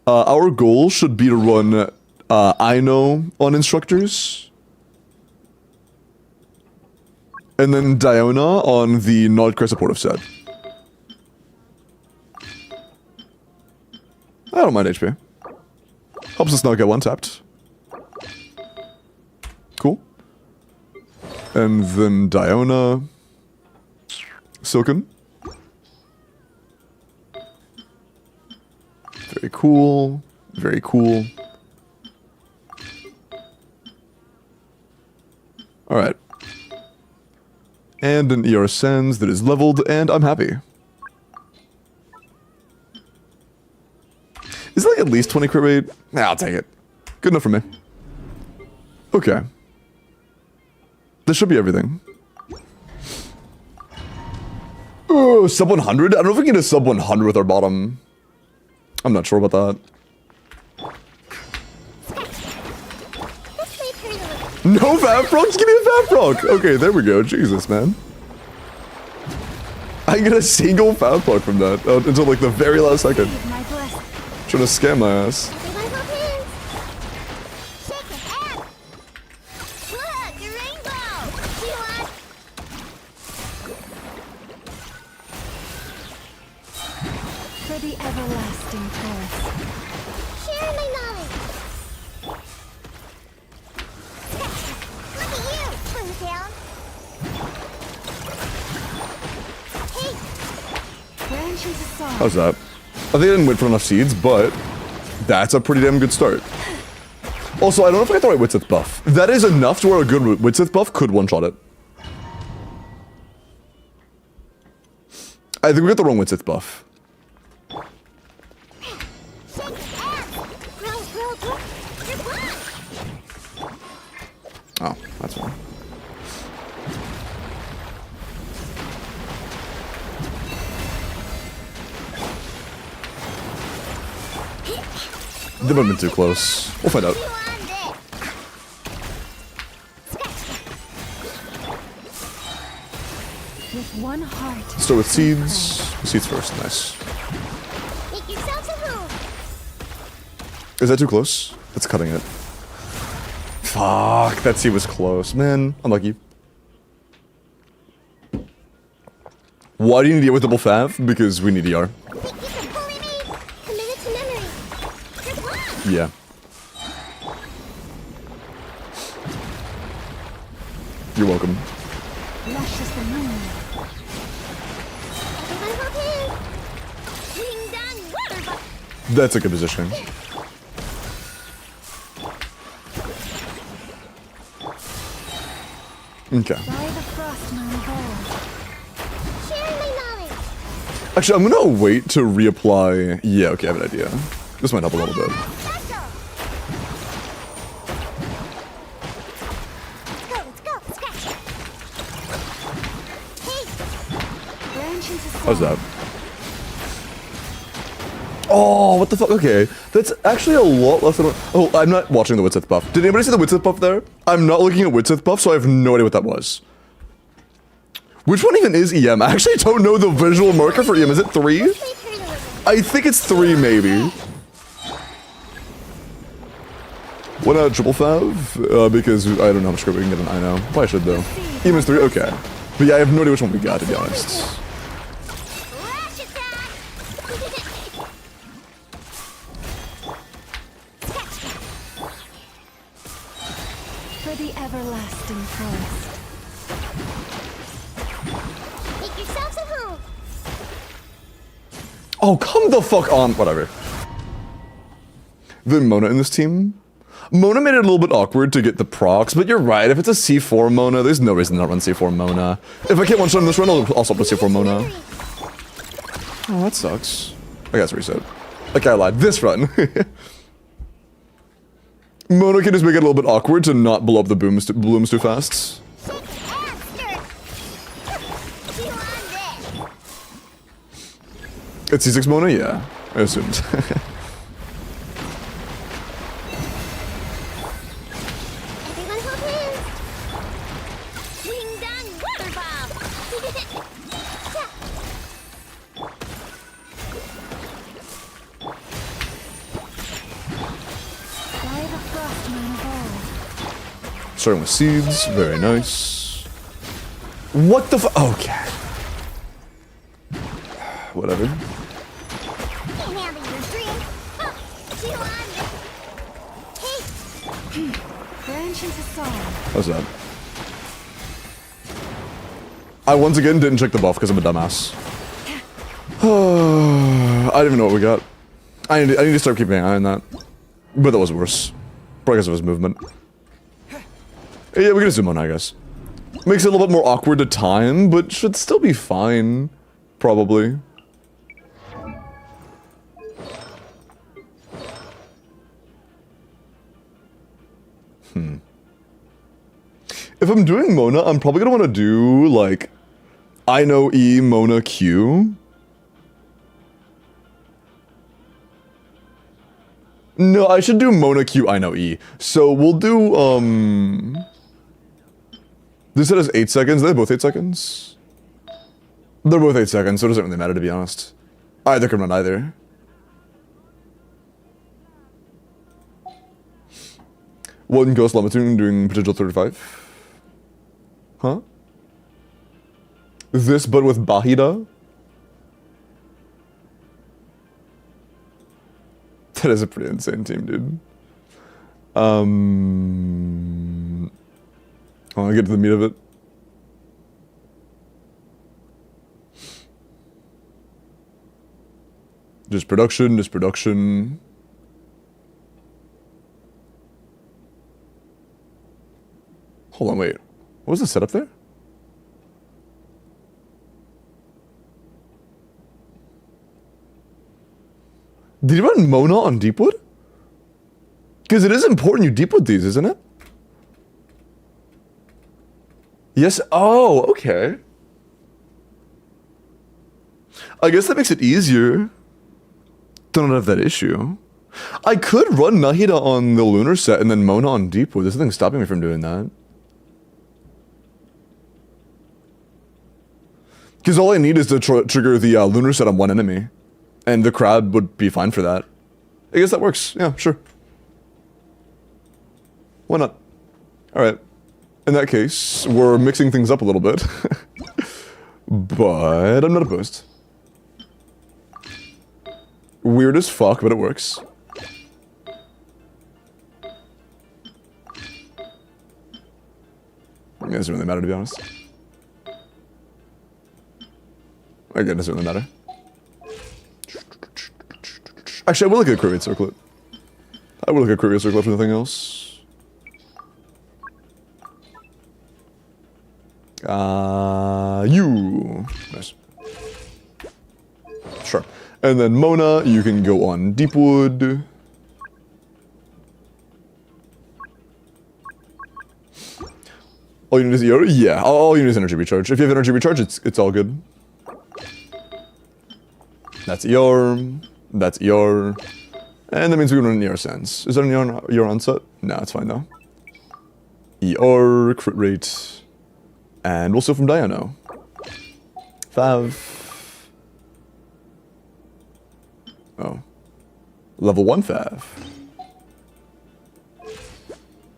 Our goal should be to run Ino on instructors. And then Diona on the Nodcry supportive set. I don't mind HP. Helps us not get one-tapped. Cool. And then Diona. Silken. Very cool. Very cool. Alright. And an ER Sends that is leveled, and I'm happy. Is it like at least 20 crit rate? Nah, I'll take it. Good enough for me. Okay. This should be everything. Oh, sub 100? I don't know if we can get a sub 100 with our bottom. I'm not sure about that. No Fab Frog? Just give me a Fab Frog! Okay, there we go. Jesus, man. I get a single Fab Frog from that until like the very last second. Trying to scam my ass. For the everlasting chorus. Share my knowledge. Look at you, Boom Down. Hey. Branches a song. How's that? I think I didn't wait for enough seeds, but that's a pretty damn good start. Also, I don't know if I got the right Witsith buff. That is enough to where a good Witsith buff could one-shot it. I think we got the wrong Winsith buff. Shake ass! Grow, grow, grow! You're blind! Oh, that's fine. They might have been too close. We'll find out. You on this! With one heart. Start with seeds. Seeds first, nice. Make yourselves a home! Is that too close? That's cutting it. Fuck, that seed was close. Man, unlucky. Why do you need ER with double fav? Because we need ER. Think you can bully me? Committed to memory. You're blind! Yeah. You're welcome. Lush as the moon. Everyone hold hands! Ding dong water buck! That's a good position. Okay. By the frost moon of old. Sharing my knowledge! Actually, I'm gonna wait to reapply. Yeah, okay, I have an idea. This might help a little bit. Special! Let's go! Scratch! Hey! Branch into How's song. that? Oh, what the fuck? Okay, that's actually a lot less than. Oh, I'm not watching the Widsith buff. Did anybody see the Widsith buff there? I'm not looking at Widsith buff, so I have no idea what that was. Which one even is EM? I actually don't know the visual marker for EM. Is it 3? Play tournament! I think it's 3, maybe. What triple fav? Because I don't know how much script we can get on I know. Probably should though. EM is 3, okay. But yeah, I have no idea which one we got, to be honest. Flash attack! For the everlasting forest. Make yourselves at home! Oh, come the fuck on. Whatever. The Mona in this team? Mona made it a little bit awkward to get the procs, but you're right. If it's a C4 Mona, there's no reason to not run C4 Mona. If I can't one-shot in this run, I'll also put C4 Mona. Oh, that sucks. I guess reset. Okay, I lied. This run. Mona can just make it a little bit awkward to not blow up the blooms too fast. Shake ass, stir! You on this! It's C6 Mona? Yeah, I assumed. Everyone hold hands! Ding dong water bomb! By the frost moon of old. Starting with seeds, very nice. What the fu- okay. Whatever. Can't handle your dream! Oh, you on this! Hey! Branch into song. How's that? I once again didn't check the buff because I'm a dumbass. I didn't even know what we got. I need to start keeping an eye on that. But that was worse. Probably because of his movement. Yeah, we're gonna zoom on, I guess. Makes it a little bit more awkward to time, but should still be fine. Probably. If I'm doing Mona, I'm probably gonna want to do, like, I know E, Mona, Q. No, I should do Mona, Q, I know E. So we'll do, this set has 8 seconds. Are they both 8 seconds? They're both 8 seconds, so it doesn't really matter, to be honest. Either can run either. One Ghost Lamatoon doing potential 35. Huh? This, but with Bahida? That is a pretty insane team, dude. I want to get to the meat of it. Just production, just production. Hold on, wait. What was the setup there? Did you run Mona on Deepwood? Because it is important you Deepwood these, isn't it? Yes. Oh, okay. I guess that makes it easier to not have that issue. I could run Nahida on the lunar set and then Mona on Deepwood. There's nothing stopping me from doing that. Because all I need is to trigger the lunar set on one enemy. And the crab would be fine for that. I guess that works. Yeah, sure. Why not? Alright. In that case, we're mixing things up a little bit. But I'm not opposed. Weird as fuck, but it works. It doesn't really matter, to be honest. Again, it doesn't really matter. Actually, I will look at a crit rate circlet. I will look at a crit rate circlet for nothing else. You. Nice. Sure. And then Mona, you can go on Deepwood. All you need is ER? Yeah, all you need is energy recharge. If you have energy recharge, it's all good. That's ER. That's ER. And that means we can run an ER sense. Is there an ER on set? No, it's fine though. ER, crit rate. And also from Diano. Fav. Oh. Level 1 Fav.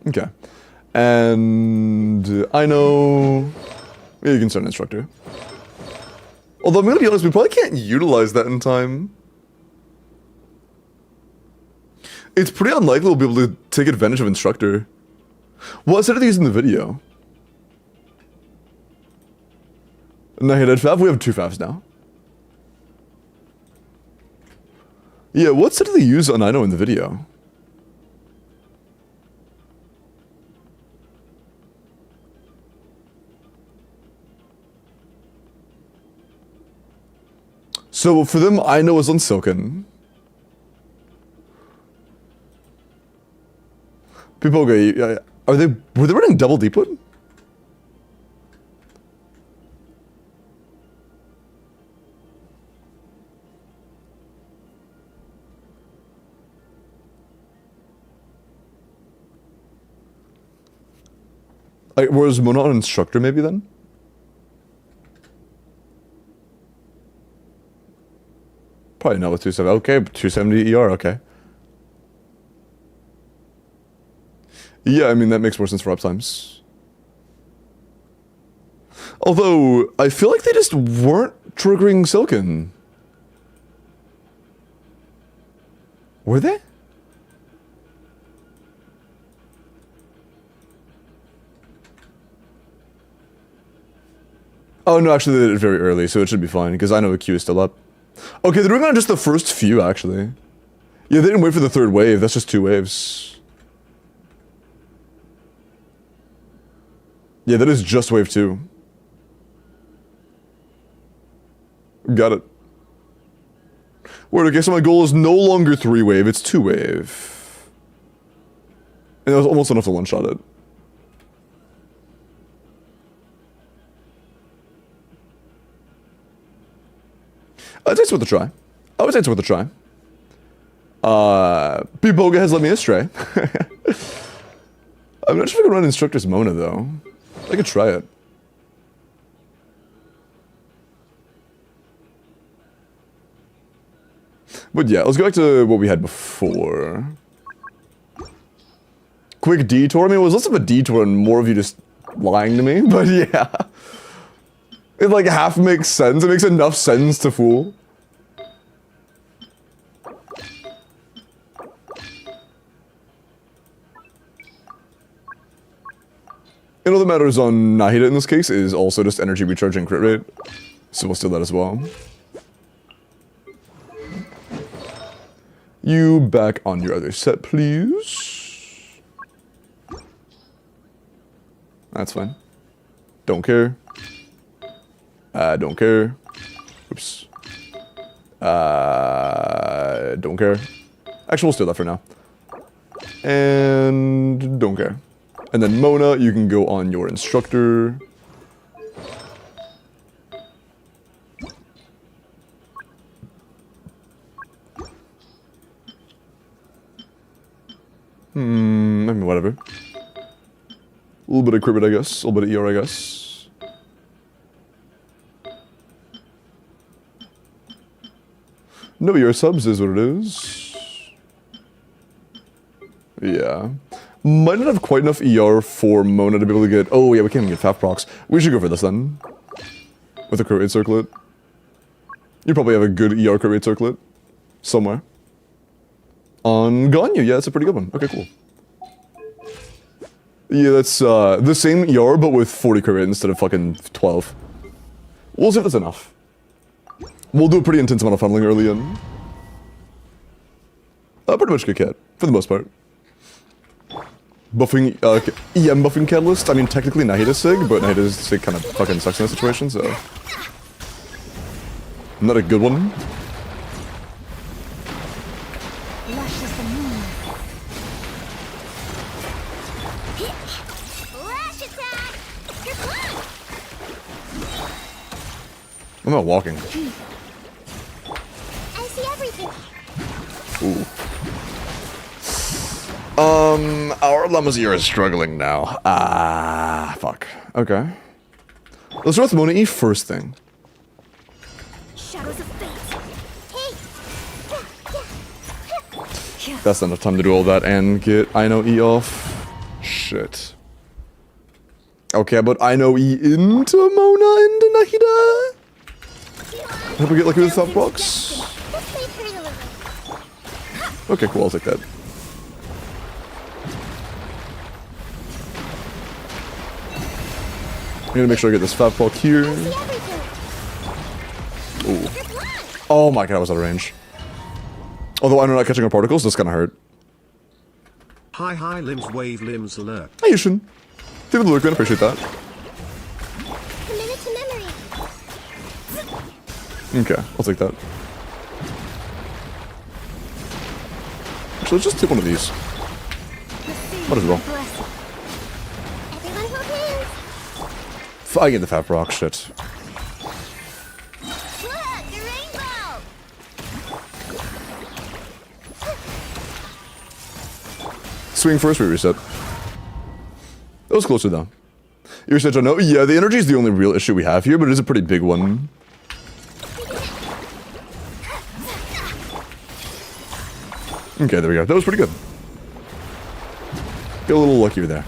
Okay. And I know... Yeah, you can start an instructor. Although I'm gonna be honest, we probably can't utilize that in time. It's pretty unlikely we'll be able to take advantage of instructor. What set are these in the video? Nahida Fav? We have 2 Favs now. Yeah, what set do they use on Ino in the video? So for them, Ino was on Silken. People, okay, were they running double Deepwood? Like, was Mona an instructor maybe then? Probably not with 270. Okay, 270 ER, okay. Yeah, I mean, that makes more sense for uptimes. Although, I feel like they just weren't triggering Silken. Were they? Oh, no, actually, they did it very early, so it should be fine, because I know the queue is still up. Okay, they're doing it on just the first few, actually. Yeah, they didn't wait for the 3rd wave, that's just 2 waves. Yeah, that is just wave 2. Got it. Word, okay, so my goal is no longer 3 wave, it's 2 wave. And that was almost enough to one-shot it. I'd say it's worth a try. I would say it's worth a try. P-Boga has led me astray. I'm not sure if I can run Instructor's Mona, though. I could try it. But yeah, let's go back to what we had before. Quick detour. I mean, it was less of a detour and more of you just lying to me, but yeah. It like half makes sense. It makes enough sense to fool. And all that matters on Nahida in this case is also just energy recharging crit rate. So we'll steal that as well. You back on your other set, please. That's fine. Don't care. Don't care. Oops. I don't care. Actually, we'll steal that for now. And don't care. And then Mona, you can go on your instructor. I mean, whatever. A little bit of crit, I guess. A little bit of ER, I guess. No ER subs is what it is. Yeah. Might not have quite enough ER for Mona to be able to get... Oh, yeah, we can't even get FAF procs. We should go for this, then. With a crit rate circlet. You probably have a good ER crit rate circlet. Somewhere. On Ganyu, yeah, that's a pretty good one. Okay, cool. Yeah, that's the same ER, but with 40 crit rate instead of fucking 12. We'll see if that's enough. We'll do a pretty intense amount of funneling early in. Pretty much good cat, for the most part. Buffing, EM buffing Catalyst. I mean, technically Nahida's Sig, but Nahida's Sig kind of fucking sucks in that situation, so... Not a good one. Lush as the moon. Flash attack! You're fine! I'm not walking. I see everything. Ooh. Our Lamazir is struggling now. Fuck. Okay. Let's start with Mona E first thing. Shadows of fate. Hey! That's not enough time to do all that and get I know E off. Shit. Okay, but I know E into Mona into Nahida. Hope we get lucky with the top box. This may hurt a little. Okay, cool, I'll take that. I'm gonna make sure I get this fat block here. I see everything. Ooh. You're fine. Oh my god, I was out of range. Although I'm not catching our particles, that's gonna hurt. Hi limbs wave limbs alert. Hey, Yushin. Thank you for the look, man. Appreciate that. Commit to memory. Okay, I'll take that. Actually, let's just take one of these. Might as well. Everyone hold hands. I get the fat rock, shit. Look, the rainbow. Swing first, we reset. That was closer though. You reset, John. No, yeah, the energy is the only real issue we have here, but it is a pretty big one. Okay, there we go. That was pretty good. Get a little lucky there.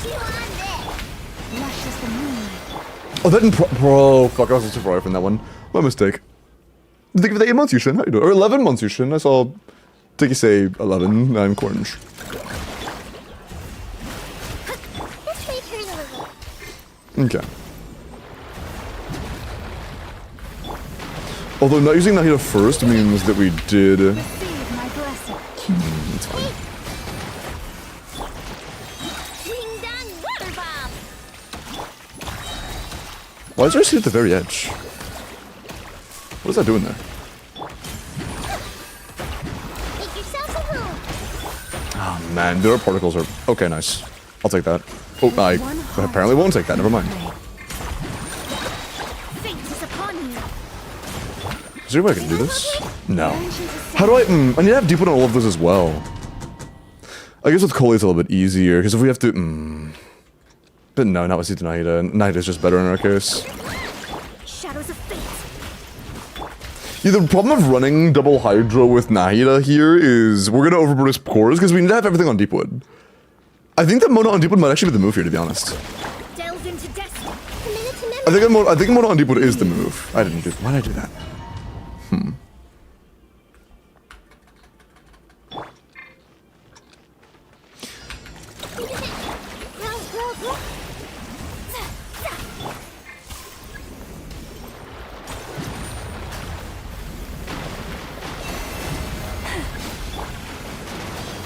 You on this. Lush as the moon. Oh, that didn't bro, fuck, I was super far from that one. My mistake. Think of the 8 months, Yushin. How you doing? Or 11 months, Yushin. I saw Tiki say 11. I'm Cornish. This may hurt a little. Okay. Although not using Nahida first means that we did... Receive my blessing. It's fine. Wing down water bomb. Why is there a seat at the very edge? What is that doing there? Make yourself a home. Oh man, their particles are... Okay, nice. I'll take that. Oh, I apparently won't take that, never mind. Fate is upon you. Is there a way I can do this? No. How do I... I need to have deep one on all of those as well. I guess with Koli it's a little bit easier, because if we have to... But no, not with Sita Nahida. Nahida's just better in our case. Shadows of fate. Yeah, the problem of running double Hydra with Nahida here is we're gonna overproduce cores because we need to have everything on Deepwood. I think that Mona on Deepwood might actually be the move here, to be honest. Delve into destiny. Commit to memory. I think Mona on Deepwood is the move. I didn't do... Why did I do that? Grow.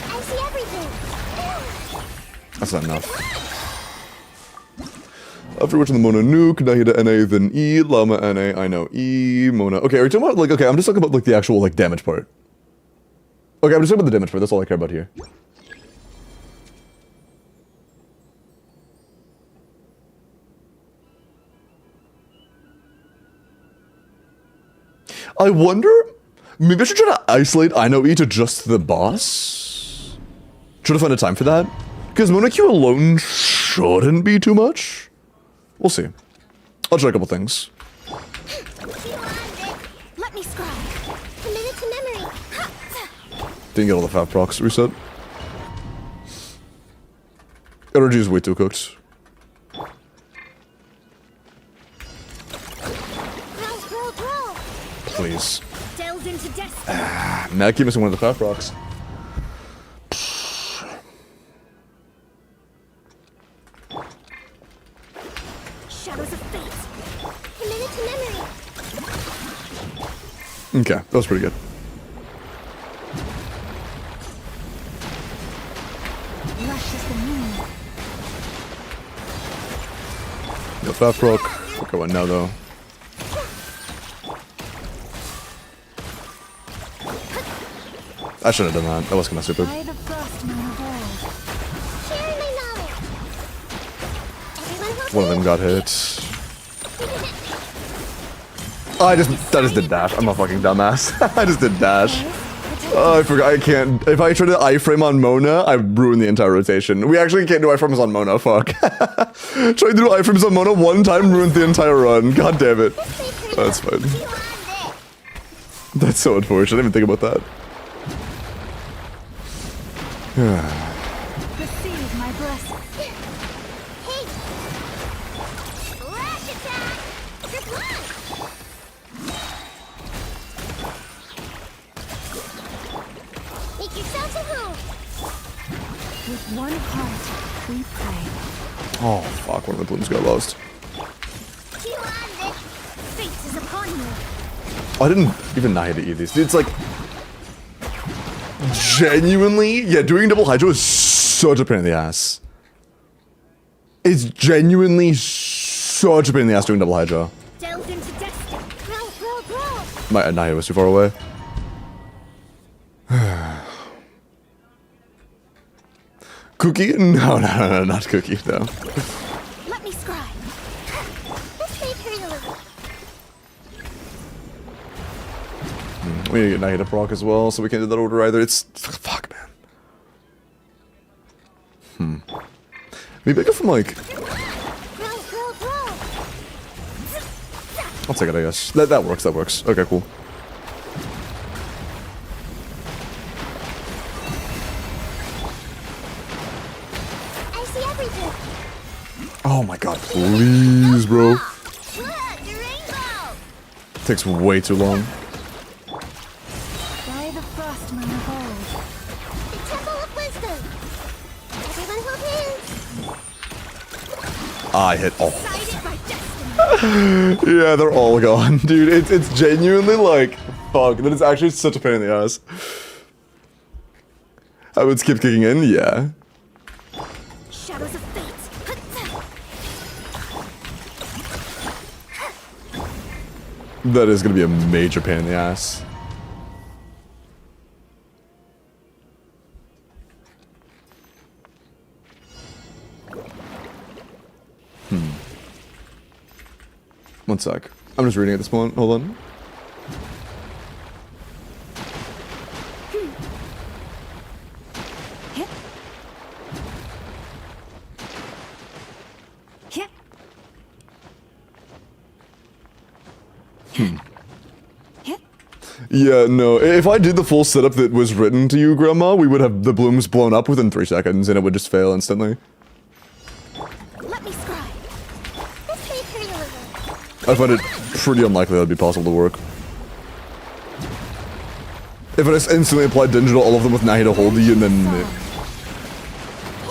I see everything. That's not enough. After which the Mona nuke, Nahida NA, then E, Llama NA, I know E, Mona. Okay, are you talking about, like, okay, I'm just talking about, like, the actual, like, damage part. Okay, I'm just talking about the damage part, that's all I care about here. I wonder, maybe I should try to isolate I know E to just the boss? Try to find a time for that? Because Mona Q alone shouldn't be too much. We'll see. I'll try a couple things. Let me scribe. Commit it to memory. Didn't get all the fat procs reset. Energy is way too cooked. Roll. Please. Delve into destiny. Now I keep missing one of the fat procs. Shadows of fate. Commit it to memory. Okay, that was pretty good. Rush is the moon. No fat proc. Okay, one now though. I shouldn't have done that. That was kind of stupid. By the frost moon of old. Sharing my knowledge. Everyone help One of them got hit. I just did dash. I'm a fucking dumbass. I just did dash. Oh, I forgot. I can't. If I try to iframe on Mona, I ruin the entire rotation. We actually can't do iframes on Mona. Fuck. Trying to do iframes on Mona one time ruined the entire run. God damn it. That's fine. That's so unfortunate. I didn't even think about that. Receive my blessing. Hey! Lash attack! Good luck! Make yourselves at home! With one heart, we pray. Oh, fuck. One of the blooms got lost. You on it! Fate is upon you! I didn't even know how to eat these. It's like... Genuinely? Yeah, doing double hydro is such a pain in the ass. It's genuinely such a pain in the ass doing double hydro. Delve into destiny! Roll! My Nahida was too far away. Cookie? No, not Cookie, no. Let me scribe! This may hurt a little. We need to get Nahida proc as well, so we can't do that order either. It's... Fuck, man. Maybe I go from, like... Roll! I'll take it, I guess. That works. Okay, cool. I see everything! Oh my god, please, bro. Look! The rainbow! Takes way too long. By the frost moon of old. The Temple of Wisdom! Everyone hold hands! I hit all. Guided by destiny! Yeah, they're all gone, dude. It's genuinely like, fuck. That is actually such a pain in the ass. I would skip kicking in, yeah. Shadows of fate! That is gonna be a major pain in the ass. One sec. I'm just reading at this point. Hold on. Hit. Hit. Hit. Yeah, no. If I did the full setup that was written to you, Grandma, we would have the blooms blown up within 3 seconds, and it would just fail instantly. Let me scribe! This may hurt a little. I find it pretty unlikely that would be possible to work. If I just instantly applied digital all of them with Nahida Holdy and then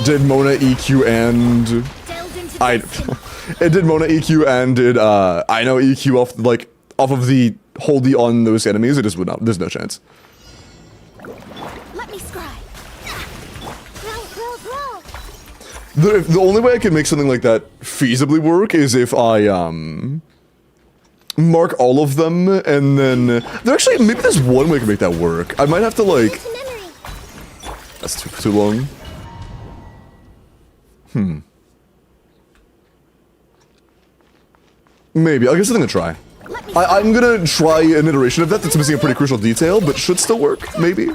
did Mona EQ and Delve into I destiny! it did Mona EQ and did I know EQ off of the Holdy on those enemies, it just would not. There's no chance. Let me scribe! Roll! The only way I can make something like that feasibly work is if I, mark all of them, and then... There actually, maybe there's one way I can make that work. I might have to, like... To memory. That's too long. Maybe. I'll give something a try. I'm gonna try an iteration of that that's missing a pretty crucial detail, but should still work, maybe.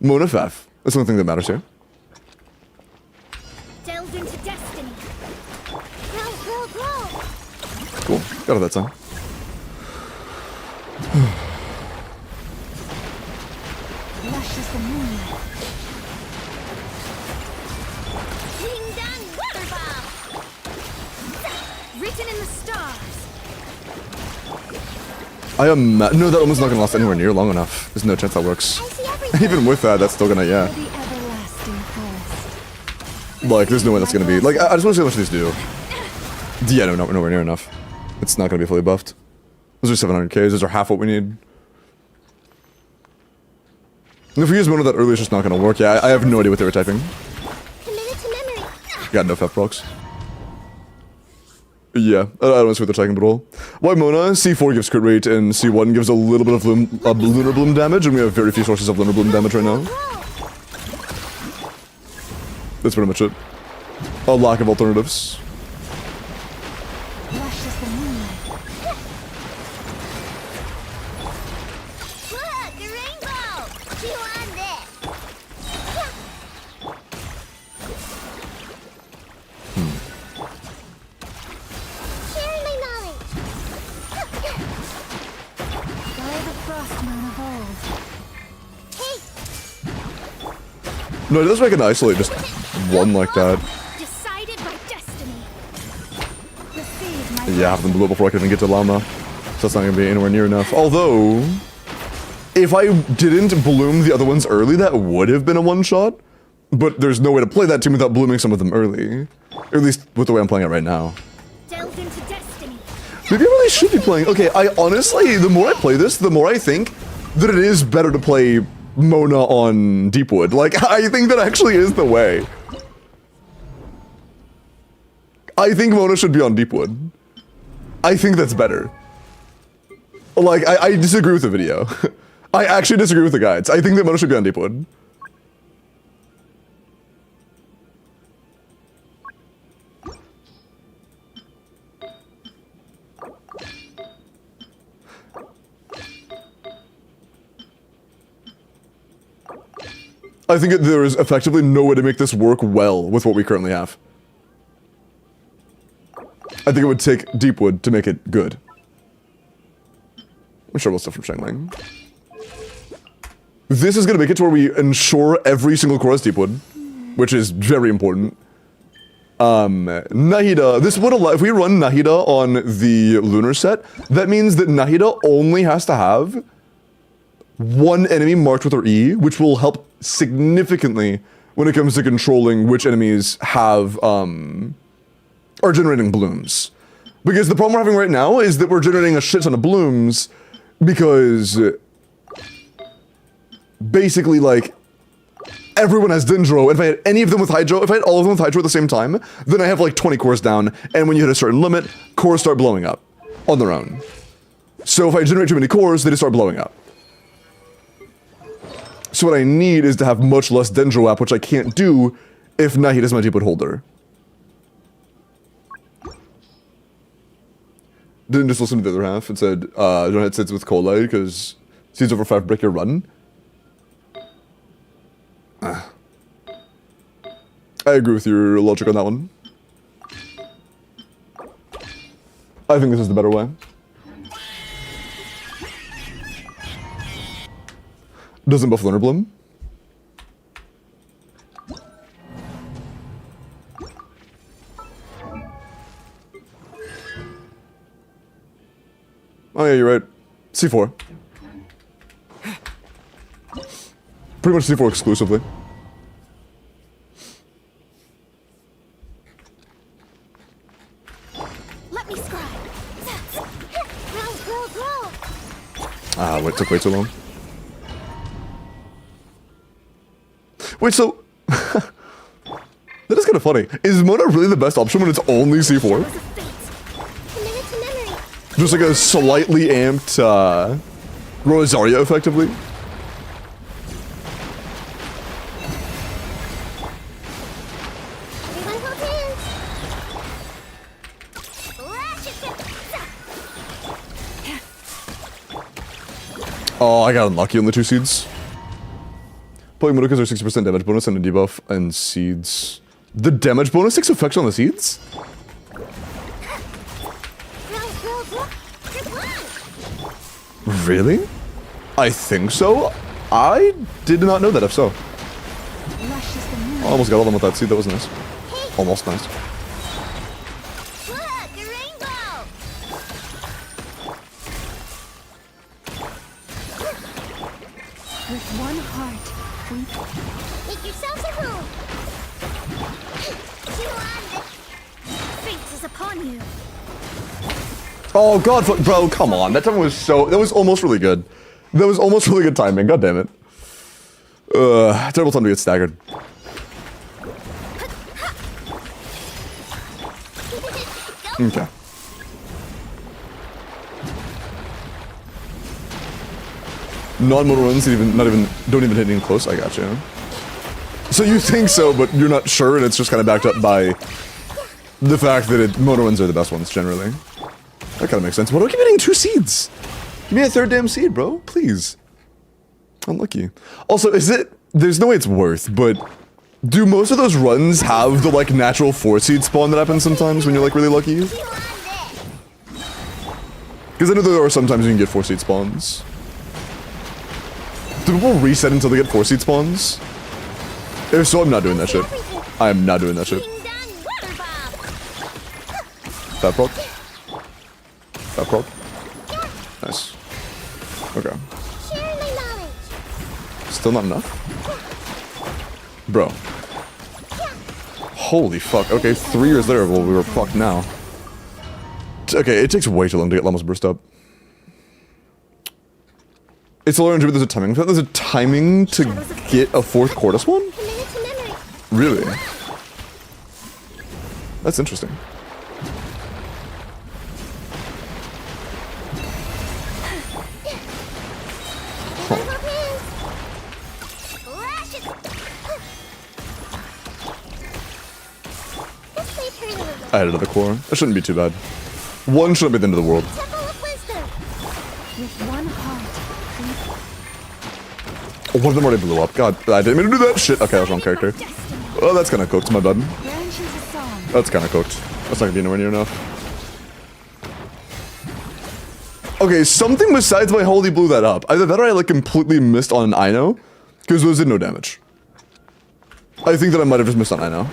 Mona Faf. That's the only thing that matters here. Delve into destiny. Grow, grow, grow. Cool. Got it that time. Lush as the moonlight. Ding dong, water bomb. Written in the stars. I am... No, that almost not gonna last anywhere near long enough. There's no chance that works. I see everything. Even with that, that's still gonna, yeah. The everlasting forest. Like, there's no way that's gonna be... Like, I just wanna see how much these do. Yeah, no, nowhere near enough. It's not gonna be fully buffed. Those are 700Ks, those are half what we need. And if we use one of that earlier, it's just not gonna work. Yeah, I have no idea what they were typing. Committed to memory. Got no FF procs. Yeah, I don't see what they're typing at all. Why Mona? C4 gives crit rate, and C1 gives a little bit of lunar bloom damage, and we have very few sources of lunar bloom damage right now. That's pretty much it. A lack of alternatives. Lush as the moonlight. Look, a rainbow. You want this? Sharing my knowledge. By the frostmoon of old. Hey, No, it doesn't make an isolate just one like that. decided by destiny. Receive my Yeah, half of them blew up before I could even get to Llama. So that's not gonna be anywhere near enough. Although, if I didn't bloom the other ones early, that would have been a one-shot. But there's no way to play that team without blooming some of them early. Or at least with the way I'm playing it right now. Delve into destiny. Maybe I really should be playing... Okay, I honestly, the more I play this, the more I think that it is better to play Mona on Deepwood. Like, I think that actually is the way. I think Mona should be on Deepwood. I think that's better. Like, I disagree with the video. I actually disagree with the guides. I think that Mona should be on Deepwood. I think there is effectively no way to make this work well with what we currently have. I think it would take Deepwood to make it good. I'm sure we'll stuff from Shangling. This is gonna make it to where we ensure every single core has Deepwood, which is very important. Nahida, this would allow, if we run Nahida on the lunar set, that means that Nahida only has to have one enemy marked with her E, which will help significantly when it comes to controlling which enemies have, are generating blooms. Because the problem we're having right now is that we're generating a shit ton of blooms because basically, like, everyone has Dendro, and if I had any of them with Hydro, if I had all of them with Hydro at the same time, then I have like 20 cores down, and when you hit a certain limit, cores start blowing up on their own. So if I generate too many cores, they just start blowing up. So what I need is to have much less Dendro app, which I can't do if Nahid is my Deepwood holder. Didn't just listen to the other half and said, don't hit Sids with Cola because Seeds over 5 break your run. I agree with your logic on that one. I think this is the better way. Doesn't buff Lunar Bloom. Oh yeah, you're right. C4. Pretty much C4 exclusively. Let me scribe. Grow. Ah, it took way too long. Wait, so that is kind of funny. Is Mona really the best option when it's only C4? Shadows of fate. Commit it to memory. Just like a slightly amped Rosaria, effectively. Everyone hold hands. Lash it to... Oh, I got unlucky on the 2 seeds. Playing Mudokis are 60% damage bonus and a debuff and seeds. The damage bonus takes effect on the seeds? Roll. Good one. Really? I think so. I did not know that, if so. Lush is the moon. Almost got all of them with that seed, that was nice. Almost nice. Look, a rainbow. With one heart, we Make yourselves at home. You on the... Fate is upon you. Oh god, bro, come on. That time was that was almost really good. That was almost really good timing, god damn it. Terrible time to get staggered. Go. Okay. Non-motor runs don't even hit anything close. I got you. So you think so, but you're not sure, and it's just kind of backed up by the fact that motor runs are the best ones generally. That kind of makes sense. Why do I keep hitting 2 seeds? Give me a 3rd damn seed, bro. Please. Unlucky. Also, there's no way it's worth, but do most of those runs have the, like, natural 4 seed spawn that happens sometimes when you're, like, really lucky? You on this. Because I know there are sometimes you can get 4 seed spawns. Do people reset until they get 4 seed spawns? If so, I'm not doing that shit. I am not doing that shit. Ding dong, water bomb. That proc? That proc? Nice. Okay. Sharing my knowledge. Still not enough? Bro. Holy fuck. Okay, 3 years later, well, we were fucked now. Okay, it takes way too long to get Llama's Burst up. It's a LRNG, but there's a timing. There's a timing to get a 4th Quartus one? Commit it to memory. Really? That's interesting. Everyone hold hands. Lash it. This may turn a little. I had another core. That shouldn't be too bad. 1 shouldn't be the end of the world. Temple of Wisdom. with one heart. Oh, one of them already blew up. God, I didn't mean to do that shit. Okay, I was wrong character. Oh, that's kind of cooked, my bad. Branches a song. That's kind of cooked. That's not gonna be anywhere near enough. Okay, something besides my holy blew that up. Either that or I like completely missed on an Ino, because those did no damage. I think that I might have just missed on Ino.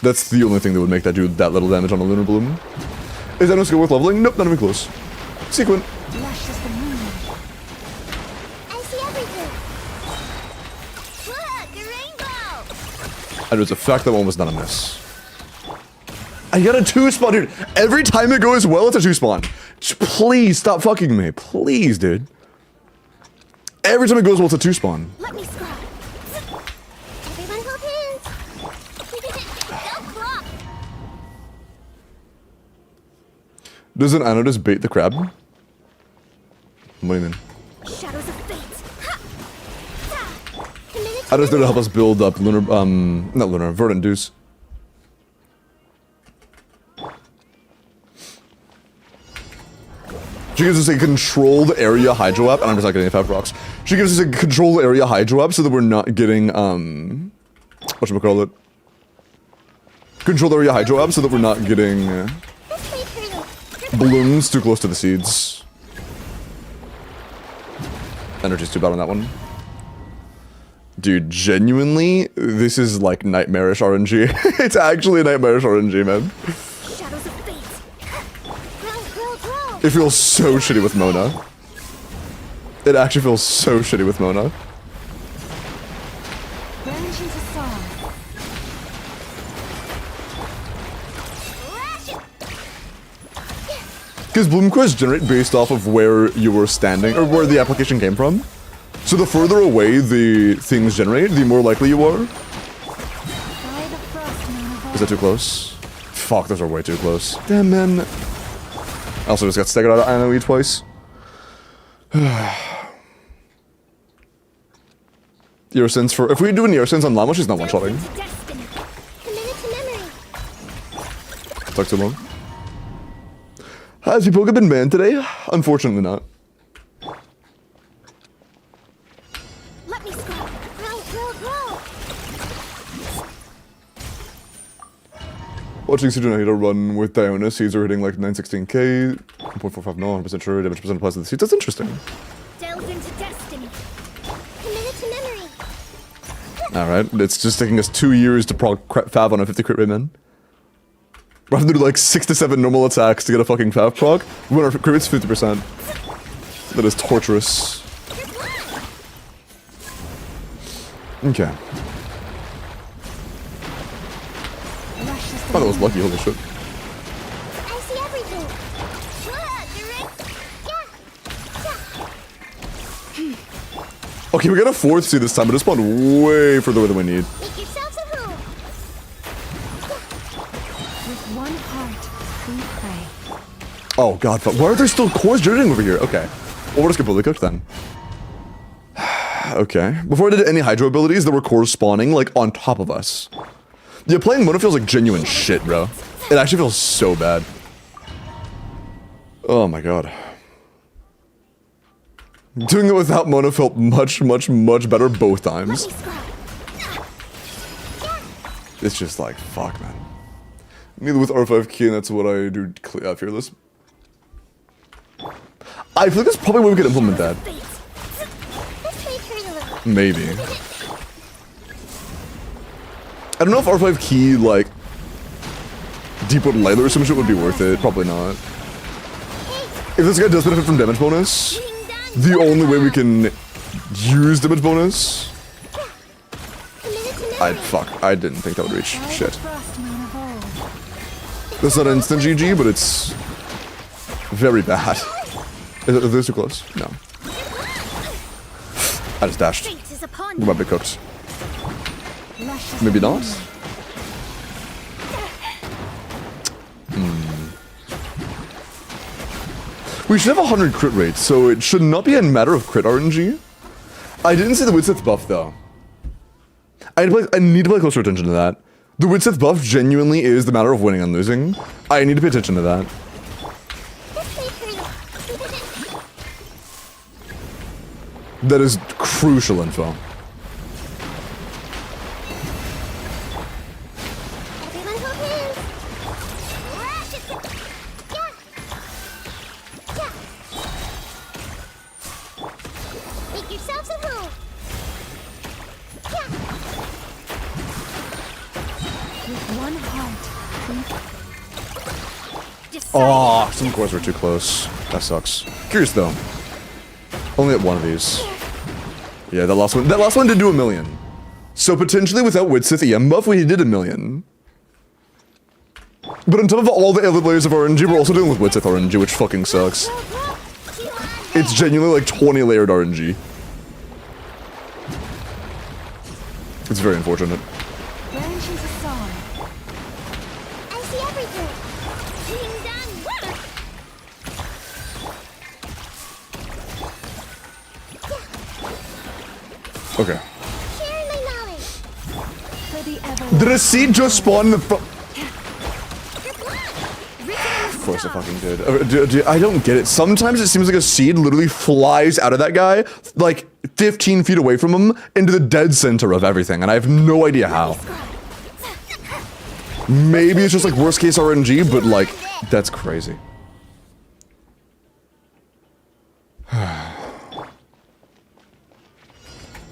That's the only thing that would make that do that little damage on a Lunar Bloom. Is Ino skill worth leveling? Nope, not even close. Sequent. Lush is the moon. I see everything. Look, a rainbow. And it was a fact that one was not a miss. I got a 2-spawn, dude. Every time it goes well, it's a 2-spawn. Please stop fucking me. Please, dude. Every time it goes well, it's a 2-spawn. Let me scrub. Everyone hold hands. Go clock. Doesn't Anno just bait the crab? What do you mean? Shadows of fate. Ha! Ha! Committed to I just did to help us build up Lunar, not Lunar, Verdant Deuce. She gives us a controlled area Hydro App, and I'm just not getting 5 rocks. She gives us a controlled area Hydro App so that we're not getting, whatchamacallit? Controlled area Hydro App so that we're not getting this way, Colonel. balloons too close to the seeds. Energy's too bad on that one. Dude, genuinely, this is like nightmarish RNG. It's actually nightmarish RNG, man. Shadows of fate. Grow. It feels so shitty with Mona. It actually feels so shitty with Mona. Branches a song. Lash it. Because Bloom quests generate based off of where you were standing, or where the application came from. So the further away the things generate, the more likely you are. Is that too close? Fuck, those are way too close. Damn, man. I also just got staggered out of AoE twice. Ear sense for... If we do an ear sense on Llama, she's not one-shotting. Talk too long. Has Hipoga been banned today? Unfortunately not. Let me scrap. Roll. Watching Season Hito run with Diona, seeds are hitting like 916k, 1.45 no, 100% sure, damage percent applies to the seeds. That's interesting. Delve into destiny. Committed to memory. Alright, it's just taking us 2 years to proc Fav on a 50 crit rate, man. We're having to do like 6 to 7 normal attacks to get a fucking Fav proc. When our crit rate's 50%. That is torturous. Okay. Oh, that was lucky, holy shit. I see everything. Okay, we got a 4th seed this time, but it spawned way further away than we need. Make yourselves at home. With one heart, we pray. Oh god, but why are there still cores generating over here? Okay. Well, we're just completely cooked then. Okay. Before I did any hydro abilities, there were cores spawning, like, on top of us. Yeah, playing Mono feels like genuine shit, bro. It actually feels so bad. Oh my god. Doing it without Mono felt much better both times. It's just like, fuck, man. Neither with R5 key, and that's what I do fearless. I feel like that's probably where we could implement that. Maybe. I don't know if R5 key, like, deep wood lighter or some shit would be worth it. Probably not. If this guy does benefit from damage bonus, the only way we can use damage bonus... I didn't think that would reach. Shit. That's not instant GG, but it's very bad. Is this too close? No. I just dashed. We might be cooked. Maybe not? We should have 100 crit rate, so it should not be a matter of crit RNG. I didn't see the Widsith buff though. I need to pay closer attention to that. The Widsith buff genuinely is the matter of winning and losing. I need to pay attention to that. That is crucial info. Make yourselves at home. With one heart, Oh, some cores were too close. That sucks. Curious though. Only at one of these. Yeah, that last one did do 1 million. So potentially without Widsith EM buff, we did 1 million. But on top of all the other layers of RNG, we're also dealing with Widsith RNG, which fucking sucks. It's genuinely like 20 layered RNG. It's very unfortunate. I see everything. Okay. Sharing my knowledge. for the ever. Did a seed just spawn in the front? Of course it fucking did. I don't get it. Sometimes it seems like a seed literally flies out of that guy, like 15 feet away from him, into the dead center of everything, and I have no idea how. Maybe it's just like worst case RNG, but like, that's crazy.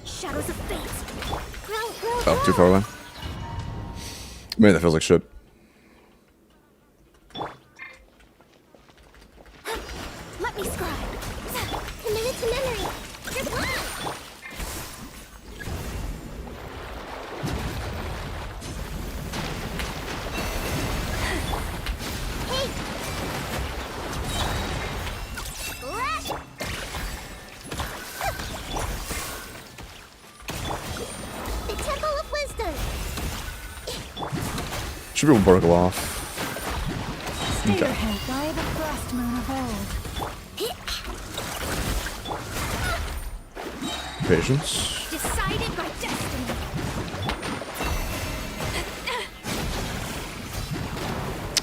Shadows of fate. Oh, too far away. Man, that feels like shit. Let me scribe. Committed to memory. Good luck. Hey. Rush. Should be able to particle off. Stay Okay. your head by the frost moon of old. Patience. Decided by destiny.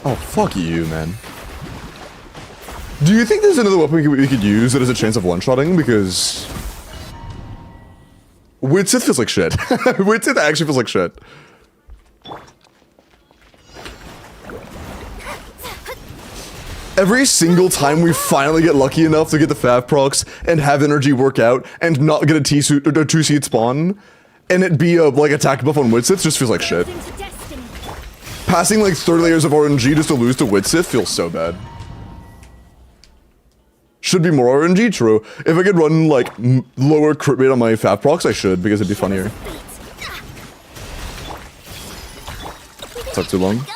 Oh, fuck you, man. Do you think there's another weapon we could use that has a chance of one-shotting? Because... Widsith feels like shit. Widsith actually feels like shit. Every single time we finally get lucky enough to get the Fav procs and have energy work out and not get a T-suit or 2-seed spawn, and it be a like attack buff on Widsith just feels like shit. Into destiny. Passing like 30 layers of RNG just to lose to Widsith feels so bad. Should be more RNG, true. If I could run like lower crit rate on my Fav procs, I should, because it'd be funnier. Took too long.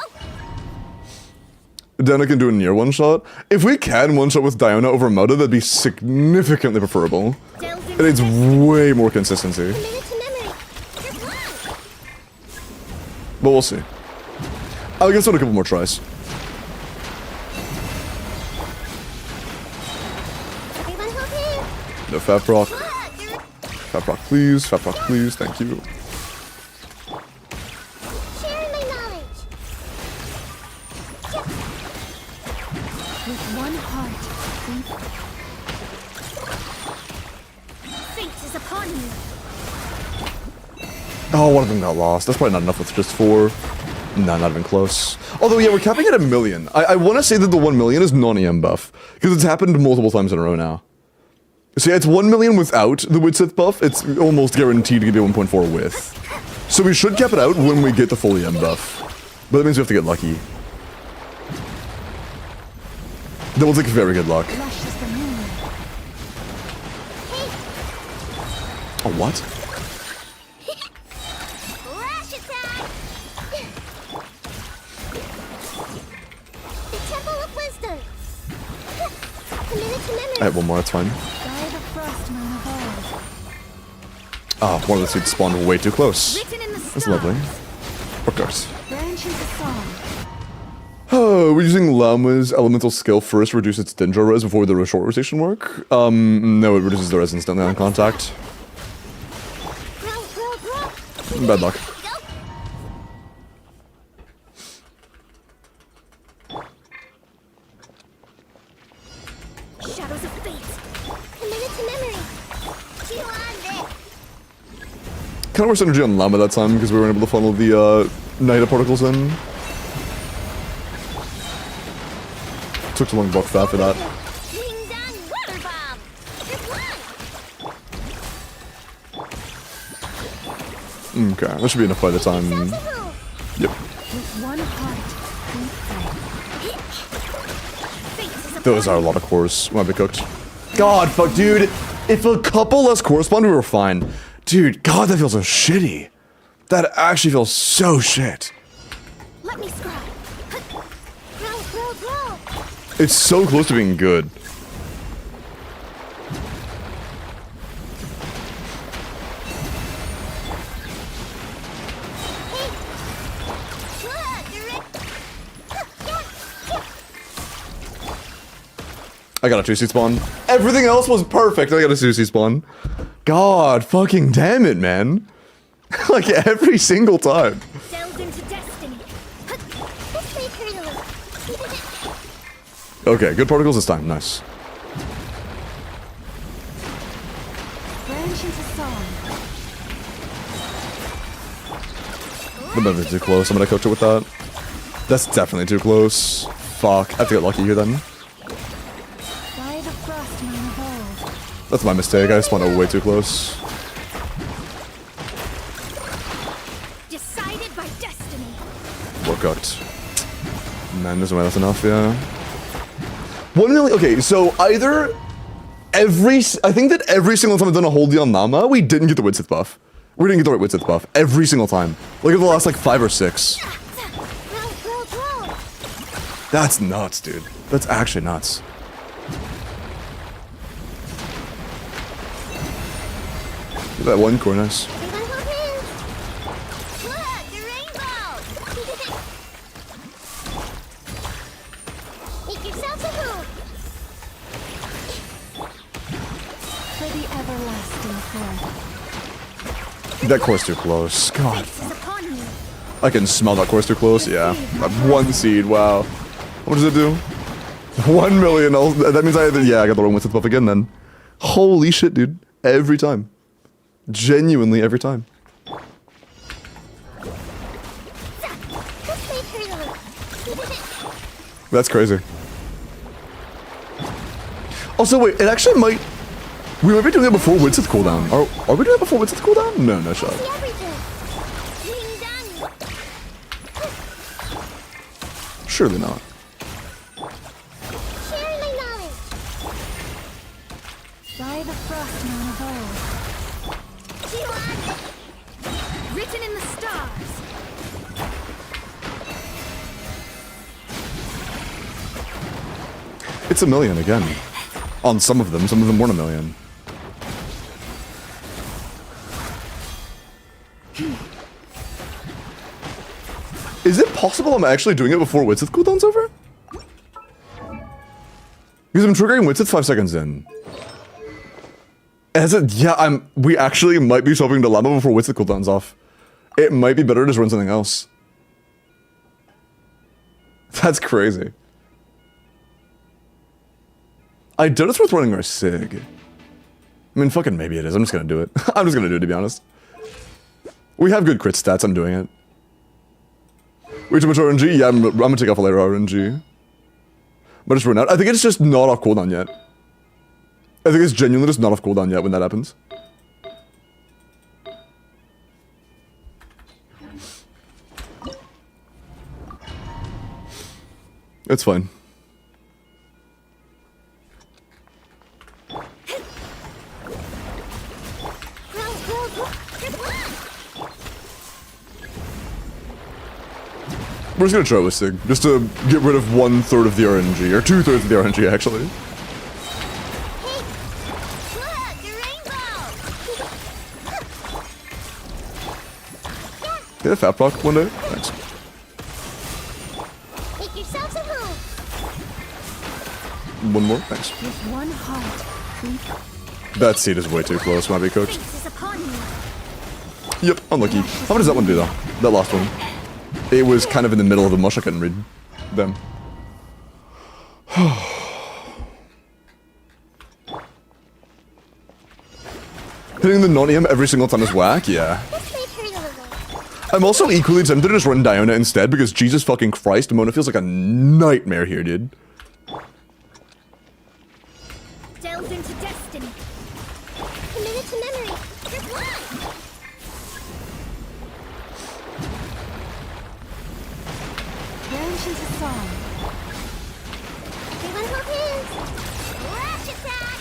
Then I can do a near one-shot. If we can one-shot with Diona over Moda, that'd be significantly preferable. Delves It into needs destiny. way more consistency. Committed to memory. Good luck. But we'll see. I'll give it a couple more tries. Everyone hold here. No Fav proc. Look, you're Fav proc, please. Fav proc, please. Thank you. sharing my knowledge. With one heart, Fate is upon you. Oh, one of them got lost. That's probably not enough with just 4. No, not even close. Although, yeah, we're capping at 1 million. I want to say that the 1 million is non-EM buff. Because it's happened multiple times in a row now. So yeah, it's 1 million without the Widsith buff. It's almost guaranteed to be 1.4 with. So we should cap it out when we get the full EM buff. But that means we have to get lucky. That will take very good luck. lush as the moon. Oh, what? Flash attack. The Temple of Wisdom. Committed to memory. I have one more, that's fine. By the frost moon of old. Ah, one of the seeds spawned way too close. Written in the stars. That's lovely. Of course. Branch into song. Oh, we're using Llama's elemental skill first to reduce its Dendro res before the short rotation work? No, it reduces the res instantly on contact. Grow, grow, grow. Bad luck. Go. Shadows of fate. Committed to memory. You on this. Kind of worse energy on Llama that time because we weren't able to funnel the Nida particles in. Took too long to block Fat for that. Ding dong water bomb. Good one. Okay, that should be enough by the time. Salsa-hoo. Yep. With one heart, we fight. Fate is upon Those are a lot of cores. Might be cooked. God, fuck, dude. If a couple less cores spawned, we were fine. Dude, God, that feels so shitty. That actually feels so shit. Let me scribe. Grow, grow, grow. It's so close to being good. Look, you're in. I got a 2-seed spawn. Everything else was perfect. I got a 2-seed spawn. God fucking damn it, man. Like every single time. Delved into destiny. This may hurt a little. Okay, good particles this time. Nice. Branch into song. The bit is too close. I'm gonna coach it with that. That's definitely too close. Fuck. I have to get lucky here then. By the frost moon of old. That's my mistake. I spawned way too close. Decided by destiny. We're cooked. Man, there's no way that's enough, yeah. 1 million. Okay, so either I think that every single time I've done a hold on Nama, we didn't get the Widsith buff. We didn't get the right Widsith buff. Every single time. Like in the last like 5 or 6. Grow, grow, grow. That's nuts, dude. That's actually nuts. Look at that one cornice. Everyone hold hands. Look, the rainbow. forth. That core's too close. God. This is upon you. I can smell that core's too close. Yeah. That one seed. Wow. What does it do? 1 million. That means I got the wrong width buff again then. Holy shit, dude. Every time. Genuinely every time. This made her look. That's crazy. Also, wait, it actually might... We might be doing it before Winsith cooldown. Are we doing it before Winsith cooldown? No, no shot. See everything. Ding dong. Surely not. Sharing my knowledge. By the frost moon of old. Written in the stars. It's 1 million again. On some of them weren't 1 million. Is it possible I'm actually doing it before Winsith cooldown's over? Because I'm triggering Winsith 5 seconds in. As it, yeah, we actually might be swapping to Llama before Winsith cooldown's off. It might be better to just run something else. That's crazy. I doubt it's worth running our Sig. I mean, fucking maybe it is. I'm just gonna do it. I'm just gonna do it, to be honest. We have good crit stats. I'm doing it. Way too much RNG? Yeah, I'm gonna take off a later RNG. But it's run out. I think it's just not off cooldown yet. I think it's genuinely just not off cooldown yet when that happens. It's fine. We're just gonna try with Sig, just to get rid of 1/3 of the RNG, or 2/3 of the RNG actually. Hey, look, a rainbow. Get a fat proc one day? Thanks. Make yourselves at home. One more? Thanks. With one heart. That seed is way too close, might be cooked. This is upon you. Yep, unlucky. How much does that one do though? That last one. It was kind of in the middle of the mush, I couldn't read them. Hitting the non-EM every single time is whack, yeah. This made her look. I'm also equally tempted to just run Diona instead because Jesus fucking Christ, Mona feels like a nightmare here, dude. Delved into destiny. Committed to memory. Just one. Genshin's a song. Everyone hold hands. Rush attack.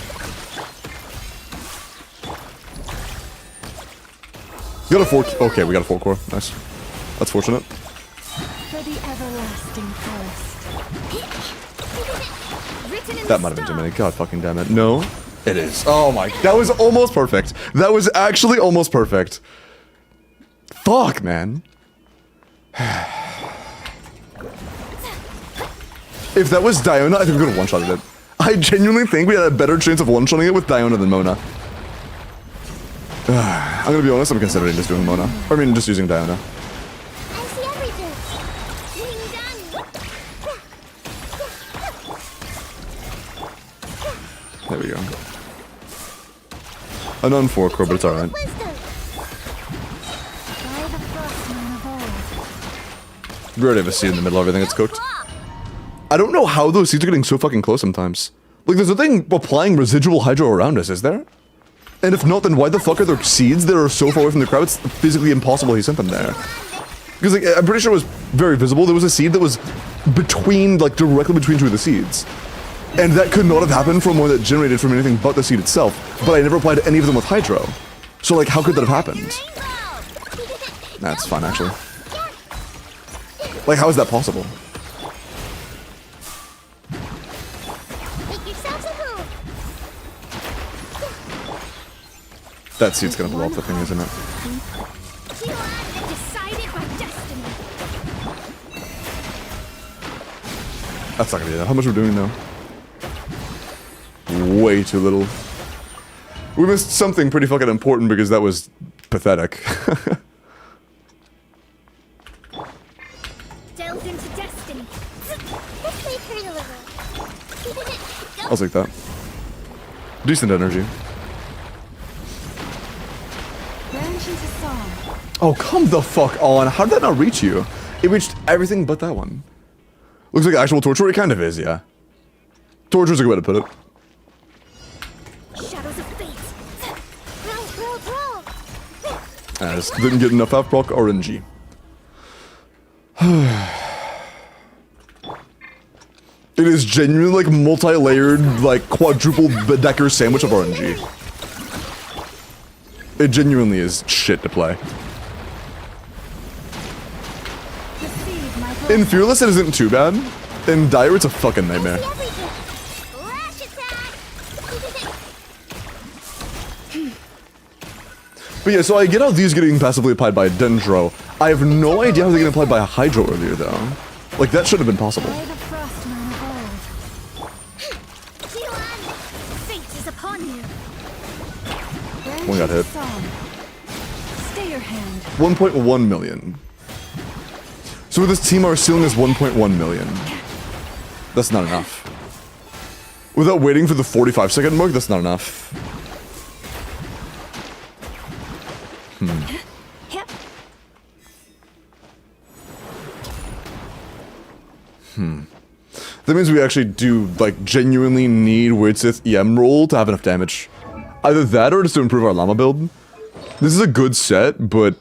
You got a 4. Okay, we got a 4 core. Nice. That's fortunate. For the everlasting forest. Written in That the might have been too stars. many. God fucking damn it. No, it is. Oh my. That was almost perfect. That was actually almost perfect. Fuck, man. If that was Diona, I think we could have one-shotted it. I genuinely think we had a better chance of one-shotting it with Diona than Mona. I'm gonna be honest, I'm considering just doing Mona. I mean, just using Diona. I see everything. Ding dong. There we go. A non-4 core, but it's alright. Wisdom. By the frost moon of old. We already have a seed in the middle of everything that's cooked. I don't know how those seeds are getting so fucking close sometimes. Like, there's nothing applying residual hydro around us, is there? And if not, then why the fuck are there seeds that are so far away from the crowd? It's physically impossible he sent them there. Because, like, I'm pretty sure it was very visible. There was a seed that was between, like, directly between two of the seeds. And that could not have happened from one that generated from anything but the seed itself. But I never applied any of them with hydro. So, like, how could that have happened? Rainbow. That's fine, actually. Like, how is that possible? Make yourselves at home. That seed's gonna blow up the thing, isn't it? Decided by destiny. That's not gonna be enough. How much are we doing now? Way too little. We missed something pretty fucking important because that was pathetic. Delved into destiny. This may hurt a little. I'll take that. Decent energy. Branch into song. Oh, come the fuck on. How did that not reach you? It reached everything but that one. Looks like actual torture. It kind of is, yeah. Torture's a good way to put it. Shadows of fate. Roll. I just didn't get enough half proc RNG. It is genuinely like multi-layered, like quadruple decker sandwich of RNG. It genuinely is shit to play. Receive my In Fearless, it isn't too bad. In Dire, it's a fucking nightmare. Flash attack. But yeah, so I get how these getting passively applied by Dendro. I have no idea how they get applied by Hydro earlier, though. Like, that should have been possible. By the Frostman of old. Heal on. Fate is upon you. Branch One got into hit. song. Stay your hand. 1.1 million. So with this team, our ceiling is 1.1 million. That's not enough. Without waiting for the 45-second mark, that's not enough. Yep. That means we actually do, like, genuinely need Weird Sith EM roll to have enough damage. Either that or just to improve our Llama build. This is a good set, but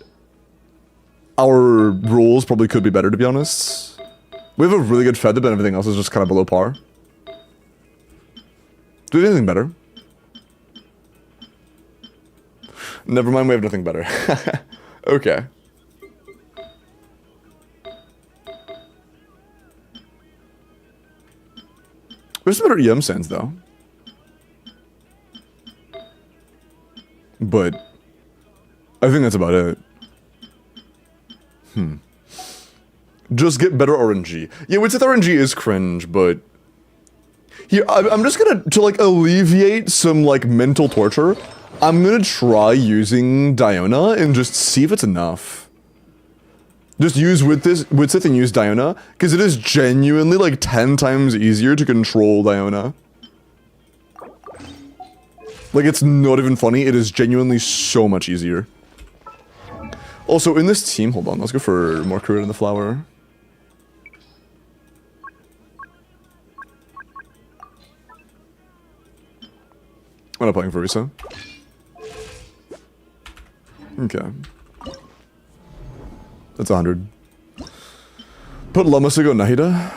our rolls probably could be better, to be honest. We have a really good feather, but everything else is just kind of below par. Do we have anything better? Never mind, we have nothing better. Okay. There's some better EM sands, though. But I think that's about it. Just get better RNG. Yeah, Wits with RNG is cringe, but here I'm just gonna like alleviate some like mental torture. I'm gonna try using Diona and just see if it's enough. Just use Witsith and use Diona, because it is genuinely like 10 times easier to control Diona. Like, it's not even funny, it is genuinely so much easier. Also, in this team, hold on, let's go for more Crude in the Flower. I'm not playing for Risa. Okay. That's 100. Put Lamasugo Nahida.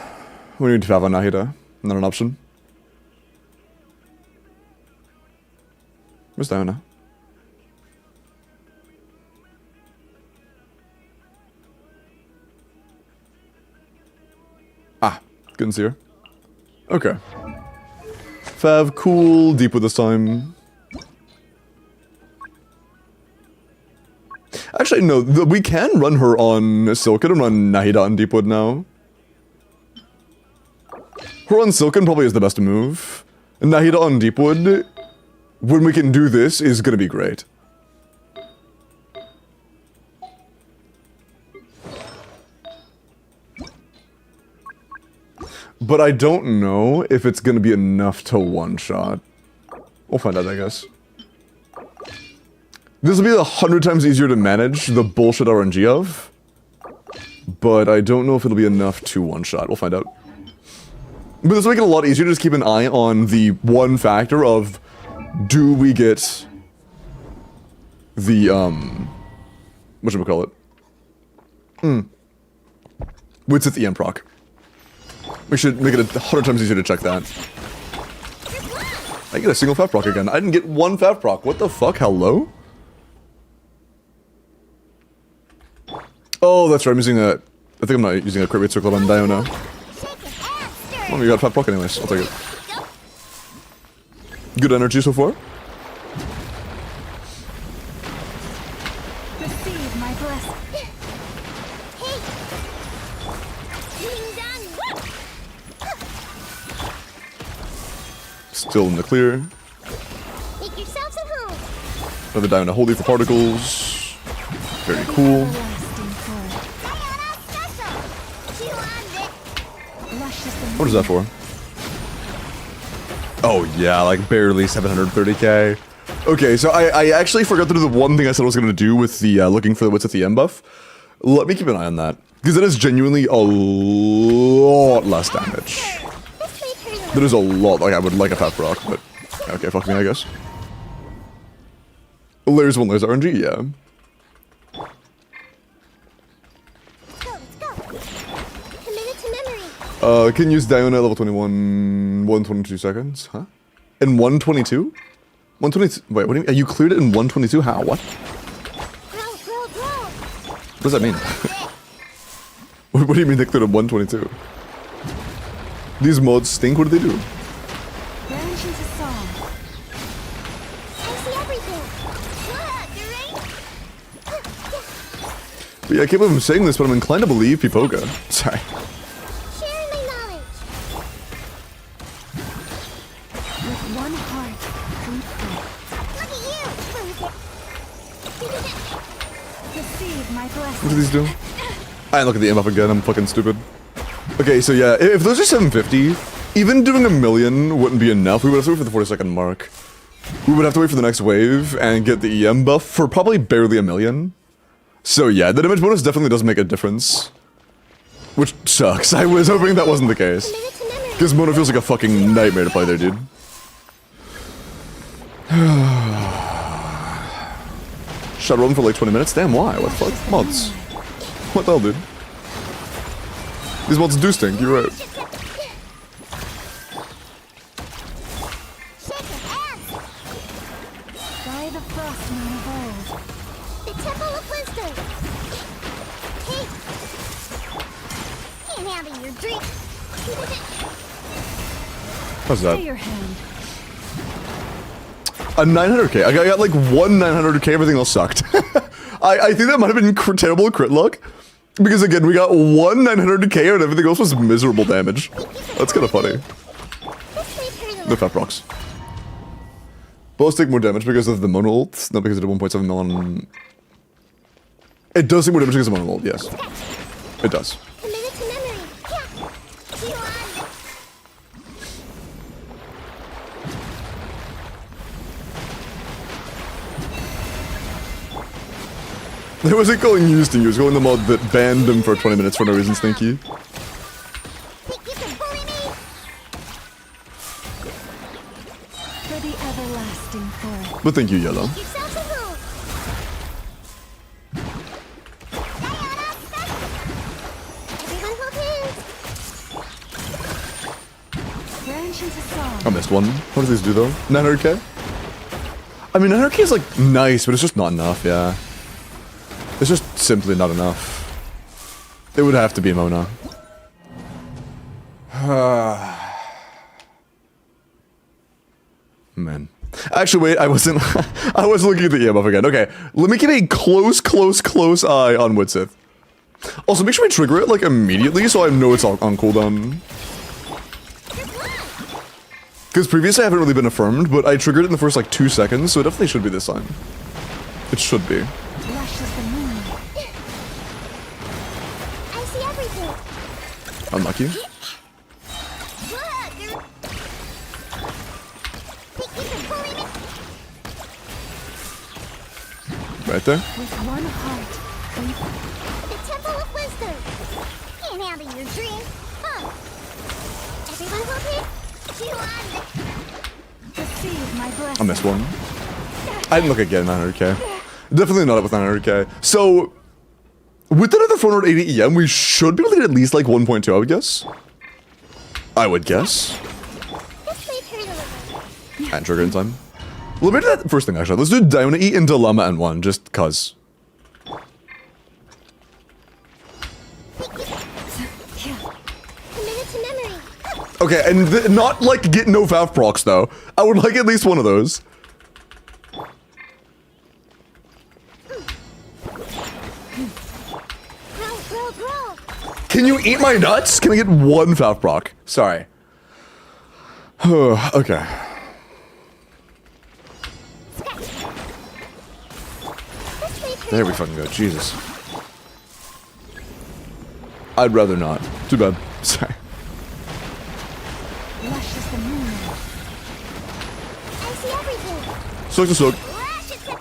We need to have a Nahida. Not an option. Where's Diana? Ah, couldn't see her. Okay. Fav, cool, Deepwood this time. Actually, no, we can run her on Silken and run Nahida on Deepwood now. Her on Silken probably is the best move. Nahida on Deepwood, when we can do this, is gonna be great. But I don't know if it's gonna be enough to one-shot. We'll find out, I guess. This will be 100 times easier to manage the bullshit RNG of. But I don't know if it'll be enough to one-shot. We'll find out. But this will make it a lot easier to just keep an eye on the one factor of, do we get the, whatchamacallit? Witsith EM proc. We should make it 100 times easier to check that. I get a single Fav proc again. I didn't get one Fav proc. What the fuck? Hello? Oh, that's right. I'm using a... I think I'm not using a crit rate circle on Diona. Oh, we got Fav proc anyways. I'll take it. Good energy so far. Receive my blessing. Still in the clear. Make yourselves at home. Another diamond holy for particles. Very cool. Everlasting forest. Luscious and What is that for? Oh yeah, like barely 730k. Okay, so I actually forgot to do the one thing I said I was going to do with the looking for the wits at the end buff. Let me keep an eye on that. Because it is genuinely a lot less damage. That is a lot. Like, I would like a fat rock, but okay, fuck me, I guess. Layers 1, layers RNG, yeah. Can use Diona at level 21, 122 seconds, huh? In 122? 122, wait, what do you mean? You cleared it in 122? How? What? What does that mean? What do you mean they cleared in 122? These mods stink, what do they do? branch into song. But yeah, I can't believe I'm saying this, but I'm inclined to believe Pipoga. Sorry. With one heart, receive my What blessing. do these do? I didn't look at the aim up again, I'm fucking stupid. Okay, so yeah, if those are 750, even doing a million wouldn't be enough. We would have to wait for the 40-second mark. We would have to wait for the next wave and get the EM buff for probably barely a million. So yeah, the damage bonus definitely does make a difference. Which sucks. I was hoping that wasn't the case. Because Mono feels like a fucking nightmare to play there, dude. Shot rolling for like 20 minutes? Damn, why? What the fuck? Mods. What the hell, dude? These mods do stink, you're right. By the frost moon of old. The Temple of Wisdom. Hey, can't handle your drink. How's Stay that? your hand. A 900k. I got like one 900k, everything else sucked. I think that might have been terrible crit luck. Because again, we got one 900k and everything else was miserable damage. That's kind of funny. No fat rocks. Both take more damage because of the mono ult, not because it did 1.7 million. It does take more damage because of mono ult, yes. It does. Commit to memory. Yeah. It wasn't going used to use, going the mod that banned him for 20 minutes for no reason, Stinky. Think you can bully me? For the everlasting forest. But thank you, Yellow. Yourself a move. Everyone hold hands. Branch into song. I missed one. What do these do though? 900k? I mean, 900k is like nice, but it's just not enough, yeah. It's just simply not enough. It would have to be Mona. Man. Actually, wait, I wasn't I was looking at the EM buff again. Okay, let me keep a close eye on Woodsith. Also, make sure we trigger it, like, immediately so I know it's on cooldown. Because previously I haven't really been affirmed, but I triggered it in the first, like, 2 seconds, so it definitely should be this time. It should be. Lush as the moon. I see everything. Unlucky. Think you can bully me? Right there. With one heart, The Temple of Wisdom. Can't handle your dream. Huh. Everyone hold hands. receive my blessing. I missed one. I didn't look again, 900k. Definitely not up with 900k. So, with another 480 EM, we should be able to get at least like 1.2, I would guess. I would guess. This may turn a little. And trigger in time. Let me do that first thing, actually. Let's do Diona E into Llama and 1, just cuz. Committed to memory. Okay, and not like get no Valve procs though. I would like at least one of those. Grow. Can you eat my nuts? Can I get one Valve proc? Sorry. Okay. There we fucking go. Jesus. I'd rather not. Too bad. Sorry. Lush as the moon. I see everything. Soak to soak. Rush it to...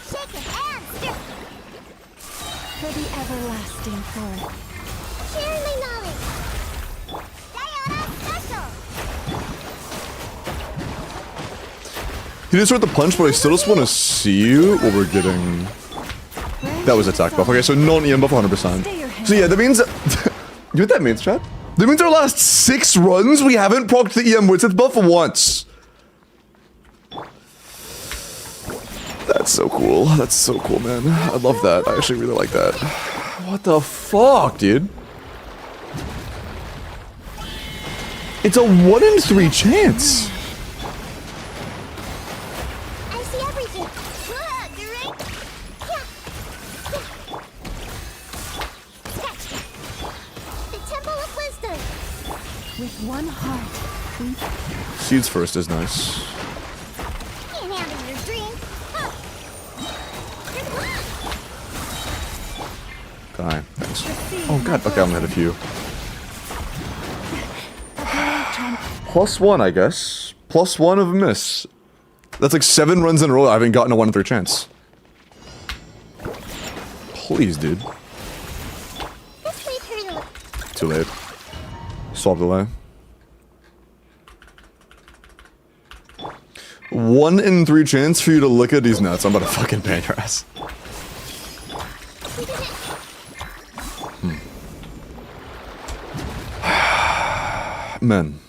Shake your hands. For the everlasting forest. Share my knowledge. Diana special. He did start the punch, but I still just want to see what we're getting. That was attack buff. Okay, so non-EM buff 100%. So yeah, that means... you know what that means, chat? That means our last 6 runs, we haven't procced the EM Witsith buff once. That's so cool. That's so cool, man. I love that. I actually really like that. What the fuck, dude? It's a 1 in 3 chance. I see everything. Look, you're right. Scratch. The Temple of Wisdom. With one heart, we Seeds first is nice. Can't handle your dream. Huh. Good luck. Die. Thanks. Oh god, okay, I'm gonna hit a few. +1, I guess. +1 of a miss. That's like 7 runs in a row. I haven't gotten a 1 in 3 chance. Please, dude. Let's wait for you to look. Too late. Swap delay. 1 in 3 chance for you to look at these nuts. I'm about to fucking ban your ass. Man.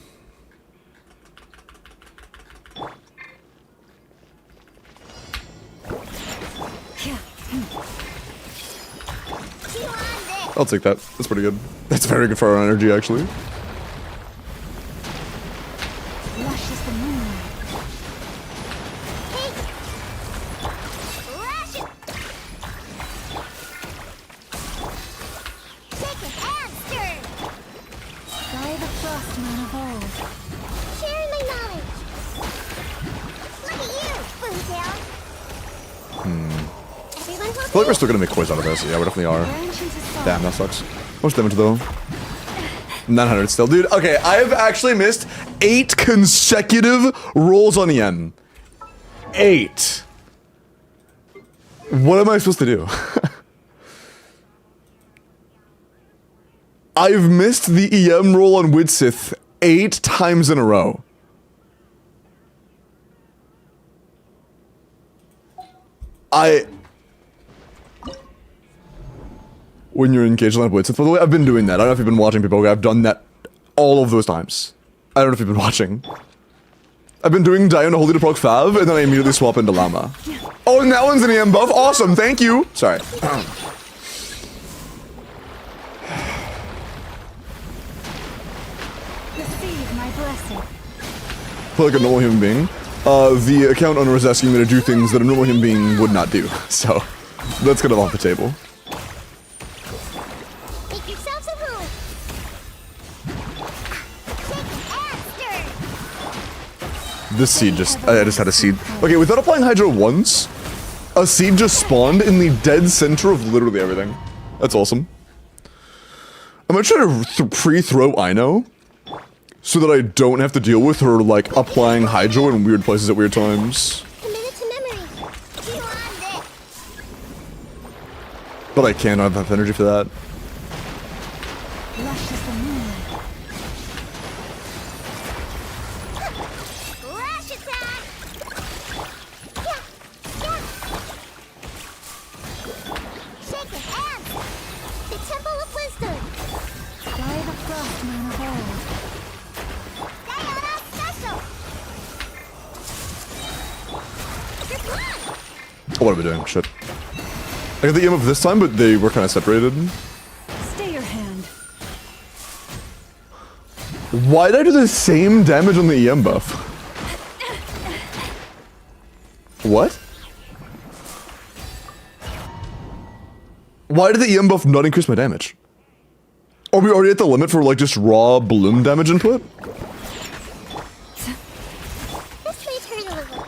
I'll take that. That's pretty good. That's very good for our energy, actually. lush as the moon. Rush it. Shake your hands, stir. By the frostman of old. Share my knowledge. Look at you, Boomtail. Everyone I feel like we're still gonna make coins out of this. Yeah, we definitely are. Branch into song. Damn, that sucks. How much damage though? 900 still. Dude, okay, I have actually missed 8 consecutive rolls on EM. 8. What am I supposed to do? I've missed the EM roll on Widsith 8 times in a row. When you're in Cage Line Widsith, by the way, I've been doing that. I don't know if you've been watching people. Okay, I've done that all of those times. I don't know if you've been watching. I've been doing Diana Holy to proc Fav, and then I immediately swap into Llama. Oh, and that one's an EM buff. Awesome, thank you. Sorry. Receive my blessing. Feel like a normal human being. The account owner was asking me to do things that a normal human being would not do. So, that's kind of off the table. Make yourselves at home. Shake your hands, stir. This seed I just had a seed. Okay, without applying Hydro once, a seed just spawned in the dead center of literally everything. That's awesome. I'm gonna try to pre-throw Ino, so that I don't have to deal with her, like, applying Hydro in weird places at weird times. Commit it to memory. You on this. But I can't have enough energy for that. Lush as the moon. Rush attack. Yeah. Shake your hands. The Temple of Wisdom. By the frostman of old. Diana special. Good luck. Oh, what am I doing? Shit. I got the EM of this time, but they were kind of separated. Stay your hand. Why did I do the same damage on the EM buff? What? Why did the EM buff not increase my damage? Are we already at the limit for, like, just raw bloom damage input? Let's return a little.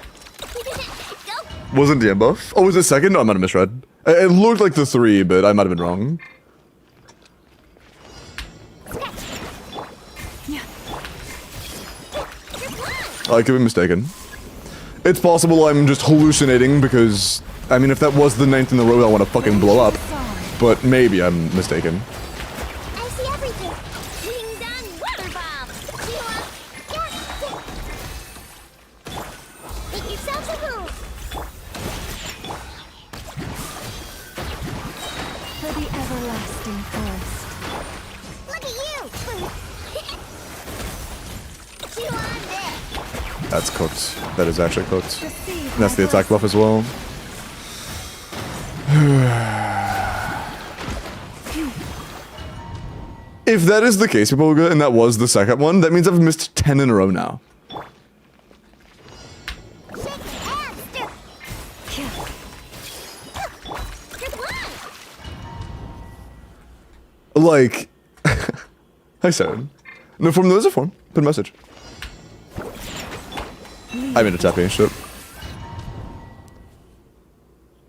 Wasn't the buff? Oh, was it second? No, I might have misread. It looked like the 3, but I might have been wrong. I could be mistaken. It's possible I'm just hallucinating because, I mean, if that was the 9th in a row, I want to fucking blow up. But maybe I'm mistaken. I see everything. Ding dong, water bomb. Make yourselves at home. For the everlasting forest. Look at you. Chew on this. That's cooked. That is actually cooked. Receive And that's the my attack buff as well. If that is the case, people, and that was the second one, that means I've missed 10 in a row now. Like, hi Sarah. No form, there is a form. Put a message. I made a tapping ship.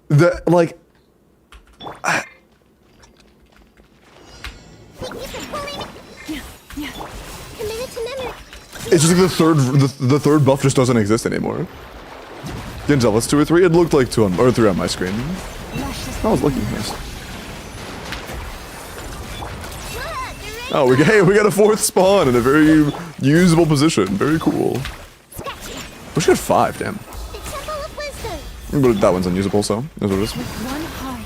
The, like... It's just like the third buff just doesn't exist anymore. Denzel, it's 2 or 3? It looked like 2 on, or 3 on my screen. I was looking nice. Oh, we got a 4th spawn in a very usable position. Very cool. We should get 5, damn. But that one's unusable, so that's what it is. One heart.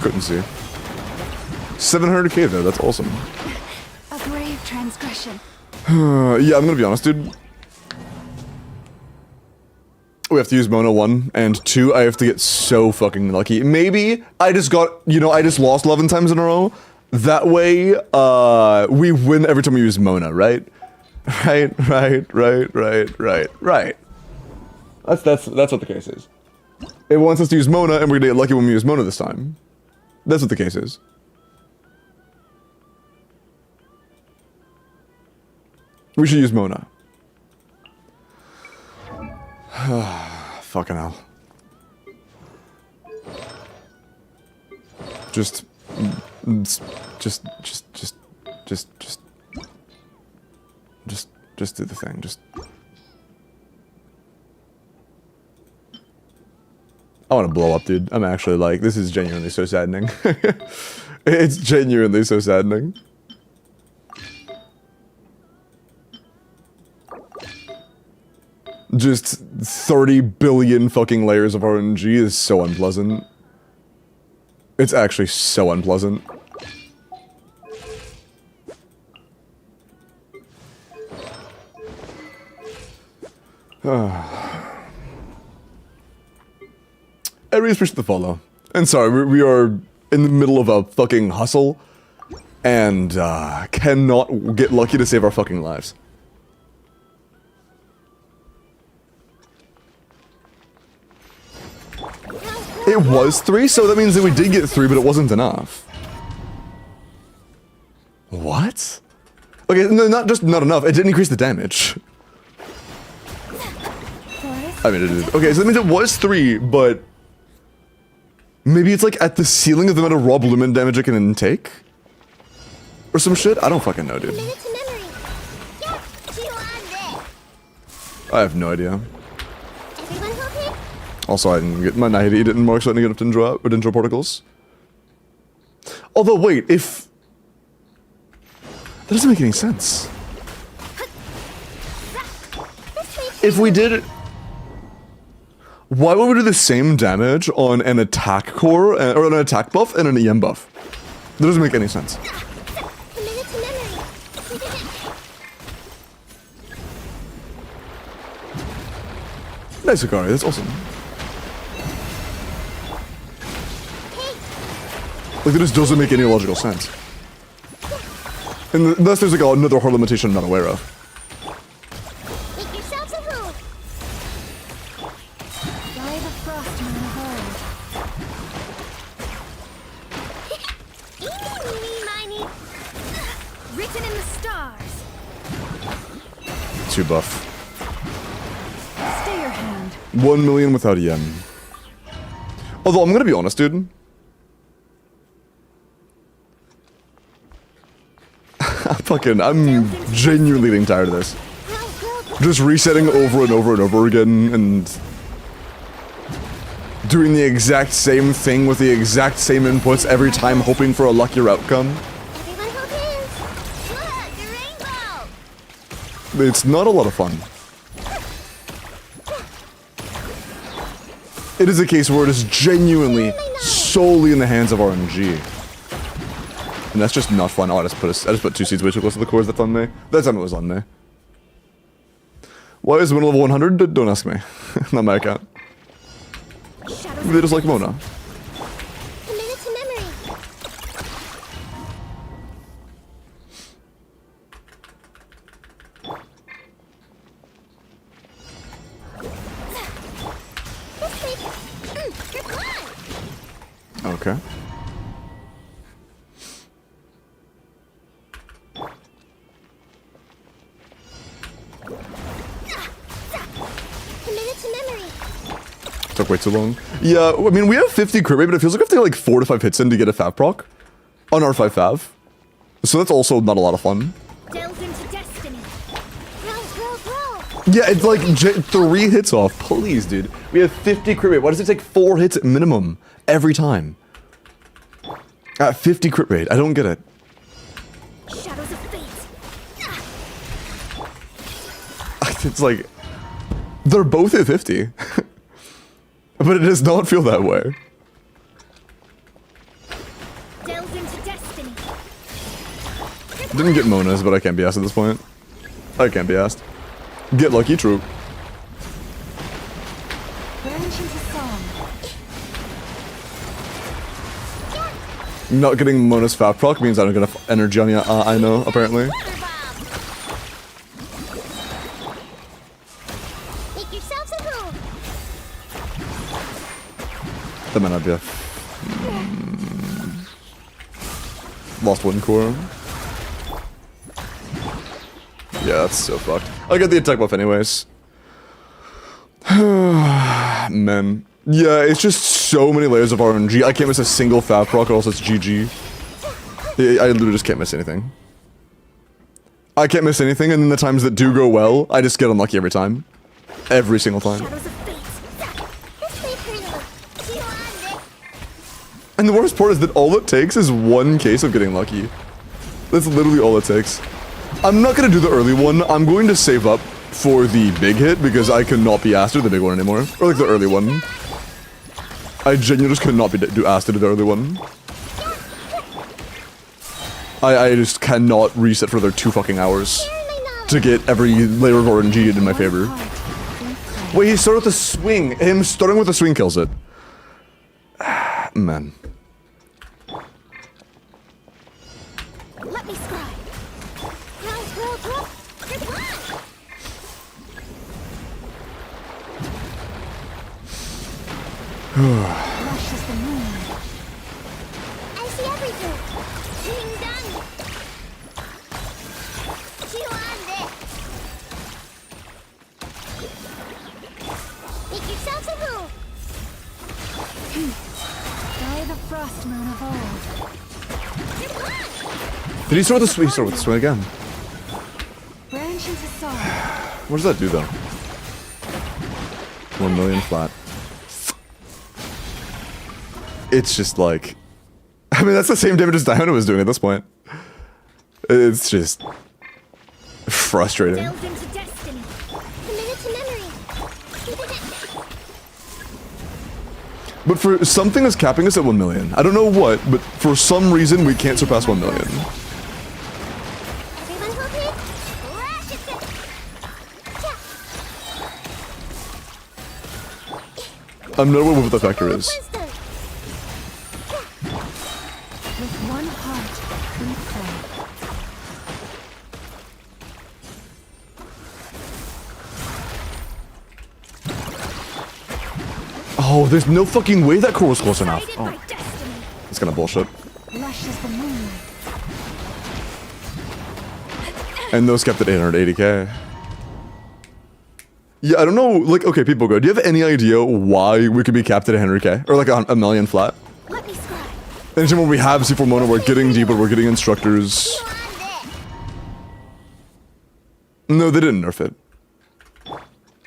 Couldn't see. 700k though, that's awesome. A brave transgression. Yeah, I'm gonna be honest, dude. We have to use Mona 1, and 2, I have to get so fucking lucky. Maybe I just got, you know, I just lost 11 times in a row. That way, we win every time we use Mona, right? Right. That's what the case is. It wants us to use Mona, and we're gonna get lucky when we use Mona this time. That's what the case is. We should use Mona. Fucking hell. Just do the thing. I want to blow up, dude. I'm actually like, this is genuinely so saddening. It's genuinely so saddening. Just 30 billion fucking layers of RNG is so unpleasant. It's actually so unpleasant. I really appreciate the follow. And sorry, we are in the middle of a fucking hustle. And cannot get lucky to save our fucking lives. It was 3, so that means that we did get 3, but it wasn't enough. What? Okay, no, not just not enough. It didn't increase the damage. I mean, it did. Okay, so that means it was 3, but maybe it's like at the ceiling of the amount of raw lumen damage it can take, or some shit. I don't fucking know, dude. I have no idea. Also, I didn't get my night. He didn't mark, so I didn't get enough Dendro particles. Although, wait, if that doesn't make any sense. If we did it, why would we do the same damage on an attack core or an attack buff and an EM buff? That doesn't make any sense. Nice, Akari. That's awesome. Like, that just doesn't make any logical sense. Unless there's like another hard limitation I'm not aware of. Make yourselves at home. By the frost moon of old. Eeny, meeny, miny. Written in the too buff. Stay your hand. 1 million without yen. Although, I'm gonna be honest, dude. I'm genuinely getting tired of this. Just resetting over and over and over again and doing the exact same thing with the exact same inputs every time, hoping for a luckier outcome. Everyone hold hands. Look, the rainbow. It's not a lot of fun. It is a case where it is genuinely solely in the hands of RNG. And that's just not fun. Oh, I just put 2 seeds way too close to the cores. That's on me. That time it was on me. Why is win level 100? Don't ask me. Not my account. They just like Mona. A minute to memory. You're gone. Okay. A minute to memory. Took way too long. Yeah, I mean, we have 50 crit rate, but it feels like we have to get like 4 to 5 hits in to get a Fav proc on our 5 Fav. So that's also not a lot of fun. Delve into destiny. Roll. Yeah, it's like 3 hits off. Please, dude. We have 50 crit rate. Why does it take 4 hits at minimum every time? At 50 crit rate, I don't get it. Shadows of fate. It's like, they're both at 50. But it does not feel that way. Delve into destiny. Didn't get Monas, but I can't be asked at this point. I can't be asked. Get lucky, true. Branch into song. Not getting Mona's Fav proc means I don't get enough energy on ya. I know, apparently. Water bomb. Make yourselves at home. That might not be a... Lost one core. Yeah, that's so fucked. I'll get the attack buff anyways. Man. Yeah, it's just so many layers of RNG. I can't miss a single Fav proc, or else it's GG. I literally just can't miss anything. I can't miss anything, and then the times that do go well, I just get unlucky every time. Every single time. Shadows of fate. This way, Pearl. You on it. And the worst part is that all it takes is one case of getting lucky. That's literally all it takes. I'm not gonna do the early one. I'm going to save up for the big hit because I cannot be asked to do the big one anymore. Or like the early one. I genuinely just could not be asked to do the early one. I just cannot reset for another 2 fucking hours to get every layer of RNG in my favor. Wait, he started with a swing. Him starting with a swing kills it. Man. Let me scribe. Roll. You're gone. Rush is the moon. I see everything. Ding dong. You on it. Make yourselves at home. By the frost moon of old. You're gone. Did he start with the swing? He started with the swing again. Branch into song. What does that do though? 1 million flat. It's just like... I mean, that's the same damage as Diana was doing at this point. It's just... frustrating. Delve into destiny. A minute to memory. But for something is capping us at 1 million. I don't know what, but for some reason we can't surpass 1 million. Everyone hold hands. Rush it. I'm not aware what the factor is. Wisdom. With one heart, we pray. Oh, there's no fucking way that core was close enough. Guided Oh, by destiny. that's kind of bullshit. Lush is the moonlight. And those kept at 880k. Yeah, I don't know, like, okay, people go, do you have any idea why we could be capped at 100k? Or like a million flat? Let me scribe. Anytime when we have C4 Mona, we're getting deeper, we're getting instructors. You on this. No, they didn't nerf it.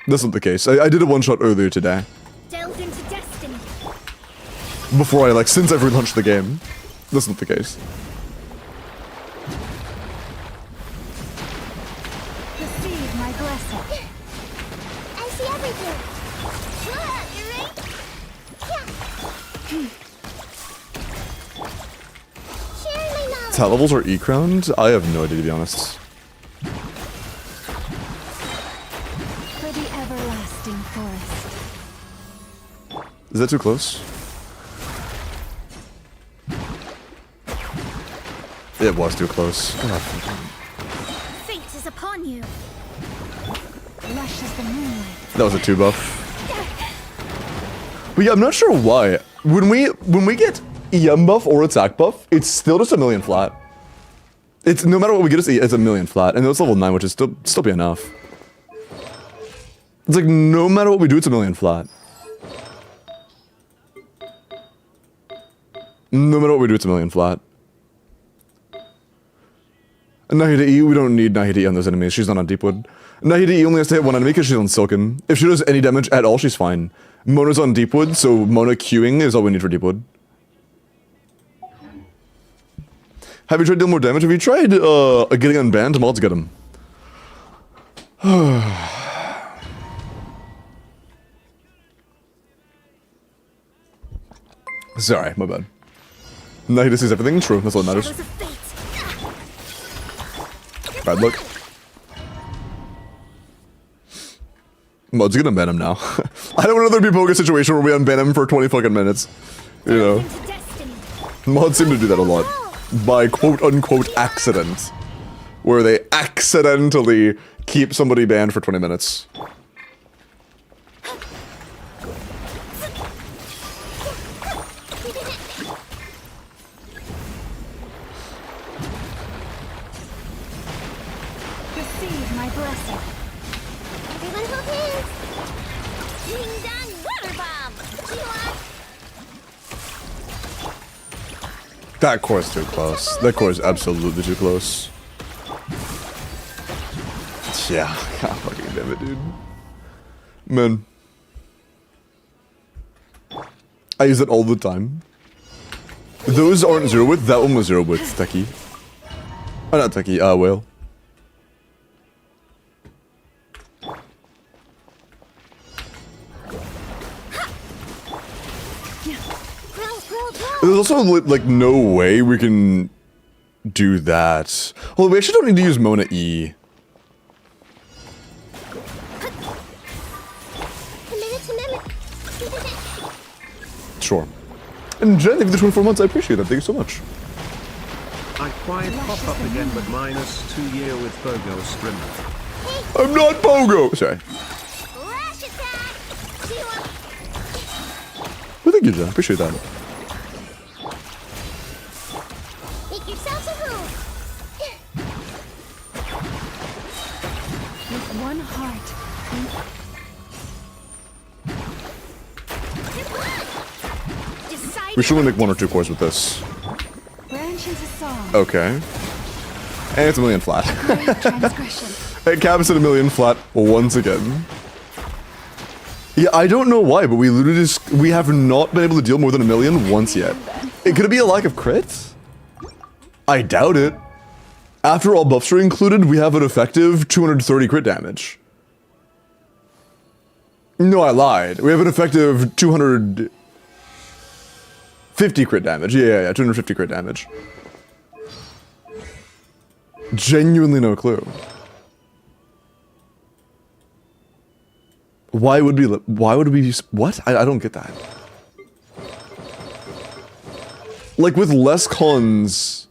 That's not the case. I did a one-shot earlier today. Delve into destiny. Before I, like, since I've relaunched the game. That's not the case. Receive my blessing. I see everything. You ready? Yeah. Sharing my knowledge. Tat levels are E-crowned? I have no idea, to be honest. For the everlasting forest. Is that too close? It was too close. God. Fate is upon you. Lush as the moonlight. That was a 2 buff. But yeah, I'm not sure why. When we get EM buff or attack buff, it's still just a million flat. It's no matter what we get, it's a million flat, and it's level 9, which is still be enough. It's like no matter what we do, it's a million flat. No matter what we do, it's a million flat. Nahida E, we don't need Nahida E on those enemies. She's not on Deepwood. Nahida E only has to hit one enemy because she's on Silken. If she does any damage at all, she's fine. Mona's on Deepwood, so Mona queuing is all we need for Deepwood. Have you tried dealing more damage? Have you tried getting unbanned? Mods get him. Sorry, my bad. Nahida sees everything. True, that's all that matters. Shadows of fate. Bad luck. Mod's gonna ban him now. I don't want another be a situation where we unban him for 20 fucking minutes. You know. Into destiny. Mods seem to do that a lot. By quote-unquote accident. Where they accidentally keep somebody banned for 20 minutes. Receive my blessing. Everyone hold hands. Ding dong water bomb. You are. That core is too close. That core is absolutely too close. Yeah, god fucking damn it, dude. Man. I use it all the time. Those aren't 0 width, that one was 0 width, Techie. Oh, not Techie, Whale. There's also, like, no way we can do that. Well, we actually don't need to use Mona E. Sure. And Jen, thank you for the 24 months, I appreciate that, thank you so much. I quiet pop up again, but -2 year with Pogo Strimmer. I'm not Pogo! Sorry. Flash attack. You are. Well, thank you, Jen, appreciate that. Make yourselves at home. With one heart. Decide. We should only make 1 or 2 cores with this. Branch into song. Okay. And it's a million flat. Great transgression. It caps at a million flat once again. Yeah, I don't know why, but we literally just, we have not been able to deal more than a million once yet. Could it be a lack of crits? I doubt it. After all buffs are included, we have an effective 230 crit damage. No, I lied. We have an effective 250 crit damage. Yeah, 250 crit damage. Genuinely no clue. Why would we, what? I don't get that. Like with less cons.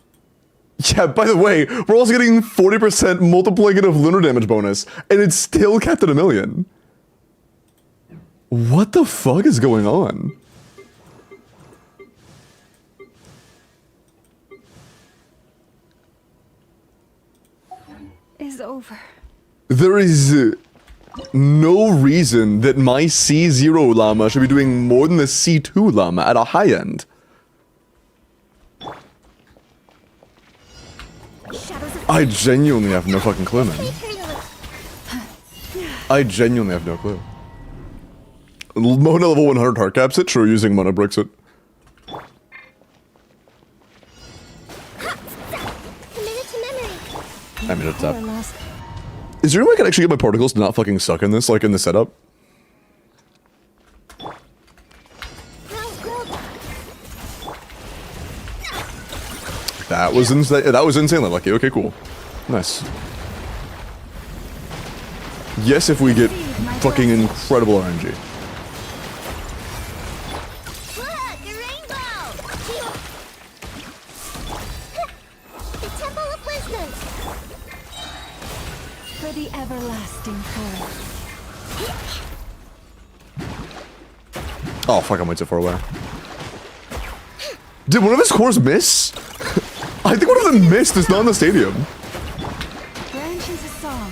Yeah, by the way, we're also getting 40% multiplicative lunar damage bonus, and it's still capped at a million. What the fuck is going on? Is over. There is no reason that my C0 llama should be doing more than the C2 llama at a high end. Shadows of I genuinely have no fucking clue, man. Imperial. I genuinely have no clue. Mona level 100 hard caps it, sure, using Mona bricks it. Committed to memory. I mean, it's up. We're lost. Is there any way I can actually get my particles to not fucking suck in this, like in the setup? That was insane. That was insanely lucky. Okay, cool. Nice. Yes, if we get fucking incredible RNG. Look, a rainbow! The Temple of Wisdom. For the everlasting core. Oh fuck, I'm way too far away. Did one of his cores miss? I think one of them missed. It's not in the stadium. Branch into song.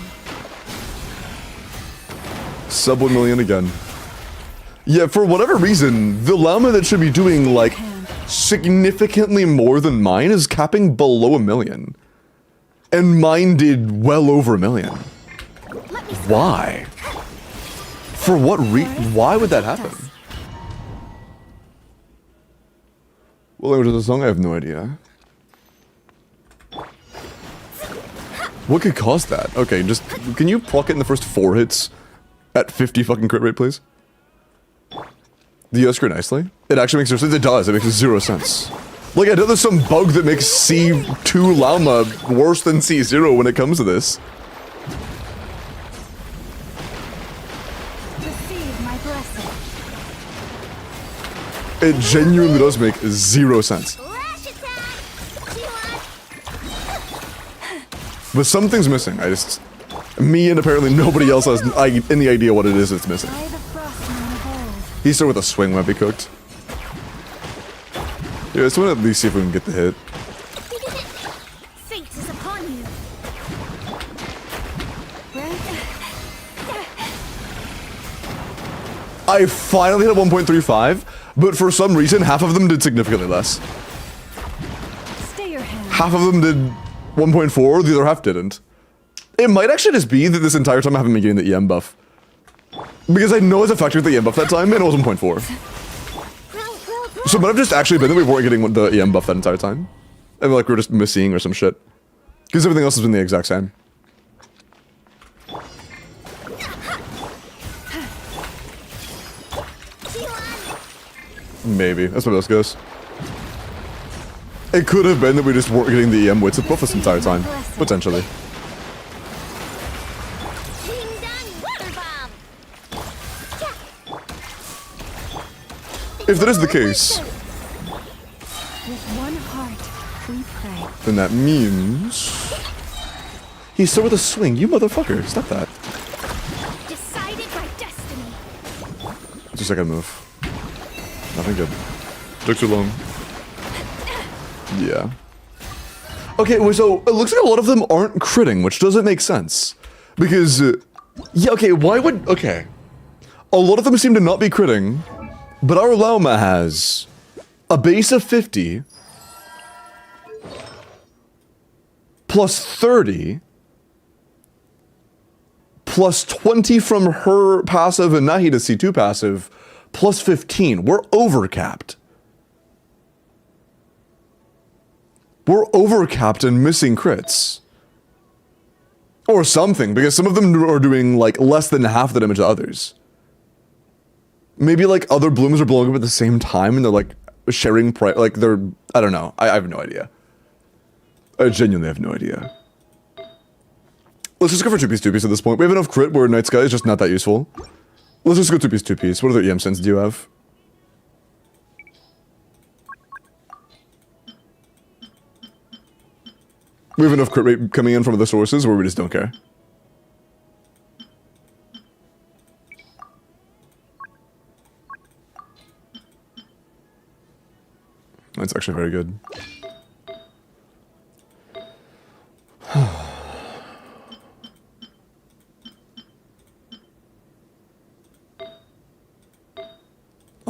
Sub 1 million again. Yeah, for whatever reason, the llama that should be doing like significantly more than mine is capping below 1 million. And mine did well over 1 million. Why? For what why would that happen? What language is the song? I have no idea. What could cause that? Okay, just can you pluck it in the first 4 hits at 50 fucking crit rate, please? Do you screw nicely? It actually makes no sense. It does. It makes 0 sense. Like, I know there's some bug that makes C2 llama worse than C0 when it comes to this. Receive my blessing. It genuinely does make 0 sense. Lash attack! T1. But something's missing. Me and apparently nobody else has any idea what it is that's missing. By the frostman of old. He started with a swing might be cooked. Yeah, let's at least see if we can get the hit. Fate is upon you. I finally hit a 1.35, but for some reason, half of them did significantly less. Stay your hand. Half of them did 1.4, the other half didn't. It might actually just be that this entire time I haven't been getting the EM buff. Because I know it's effective with the EM buff that time, and it was 1.4. So it might have just actually been that we weren't getting the EM buff that entire time. And like we were just misseeing or some shit. Because everything else has been the exact same. Maybe. That's what this goes. It could have been that we just weren't getting the EM wits buff this entire time. Potentially. Ding dong water bomb. If that is the case, With one heart, we pray. then that means... He's still with a swing, you motherfucker. Stop that. Decided by destiny. 2-second move. Nothing good. Took too long. Yeah. Okay, well, so it looks like a lot of them aren't critting, which doesn't make sense. Because, yeah, okay, why would... Okay. A lot of them seem to not be critting, but our llama has a base of 50 plus 30 plus 20 from her passive and Nahida's C2 passive plus 15. We're overcapped. We're overcapped and missing crits. Or something, because some of them are doing like less than half the damage to others. Maybe like other blooms are blowing up at the same time and they're like sharing like they're, I don't know. I have no idea. I genuinely have no idea. Let's just go for 2-piece 2-piece at this point. We have enough crit where Night Sky is just not that useful. Let's just go 2-piece 2-piece. What other EM sends do you have? We have enough crit rate coming in from other sources where we just don't care. That's actually very good.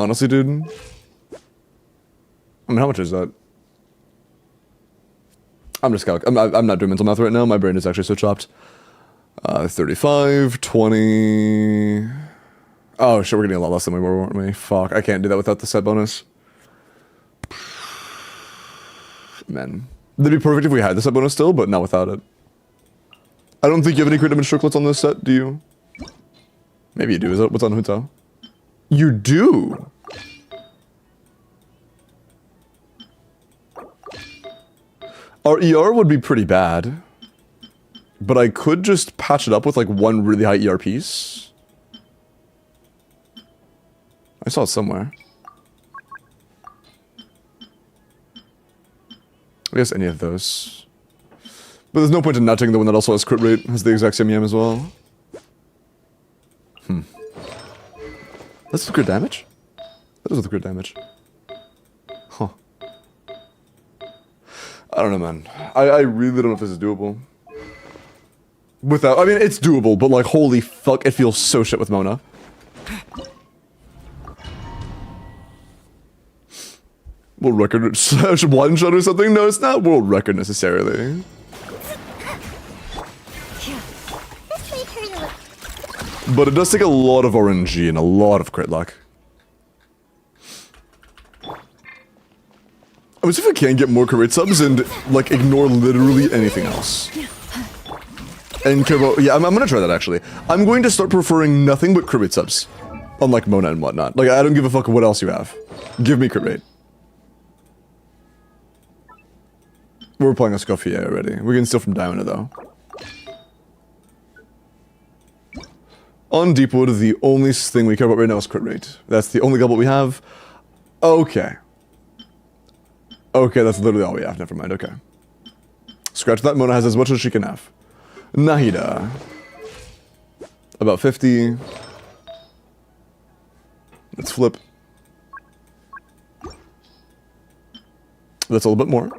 Honestly, dude. I mean, how much is that? I'm just I'm not doing mental math right now. My brain is actually so chopped. 35, 20... Oh shit, we're getting a lot less than we were, weren't we? Fuck, I can't do that without the set bonus. Man. It'd be perfect if we had the set bonus still, but not without it. I don't think you have any crit damage tricklets on this set, do you? Maybe you do. Is that what's on Huntao? You do? Our ER would be pretty bad. But I could just patch it up with like one really high ER piece. I saw it somewhere. I guess any of those. But there's no point in not taking the one that also has crit rate, has the exact same EM as well. That's the crit damage? That was the crit damage. Huh. I don't know, man. I really don't know if this is doable. Without, I mean, it's doable, but like, holy fuck, it feels so shit with Mona. World record slash one shot or something? No, it's not world record necessarily. But it does take a lot of RNG and a lot of crit luck. I wish if we can get more crit subs and like ignore literally anything else. And care about, yeah, I'm gonna try that actually. I'm going to start preferring nothing but crit rate subs. Unlike Mona and whatnot. Like, I don't give a fuck what else you have. Give me crit rate. We're playing a Scofier already. We're getting steal from Diamond though. On Deepwood, the only thing we care about right now is crit rate. That's the only goblet we have. Okay. Okay, that's literally all we have. Never mind, okay. Scratch that. Mona has as much as she can have. Nahida. About 50. Let's flip. That's a little bit more.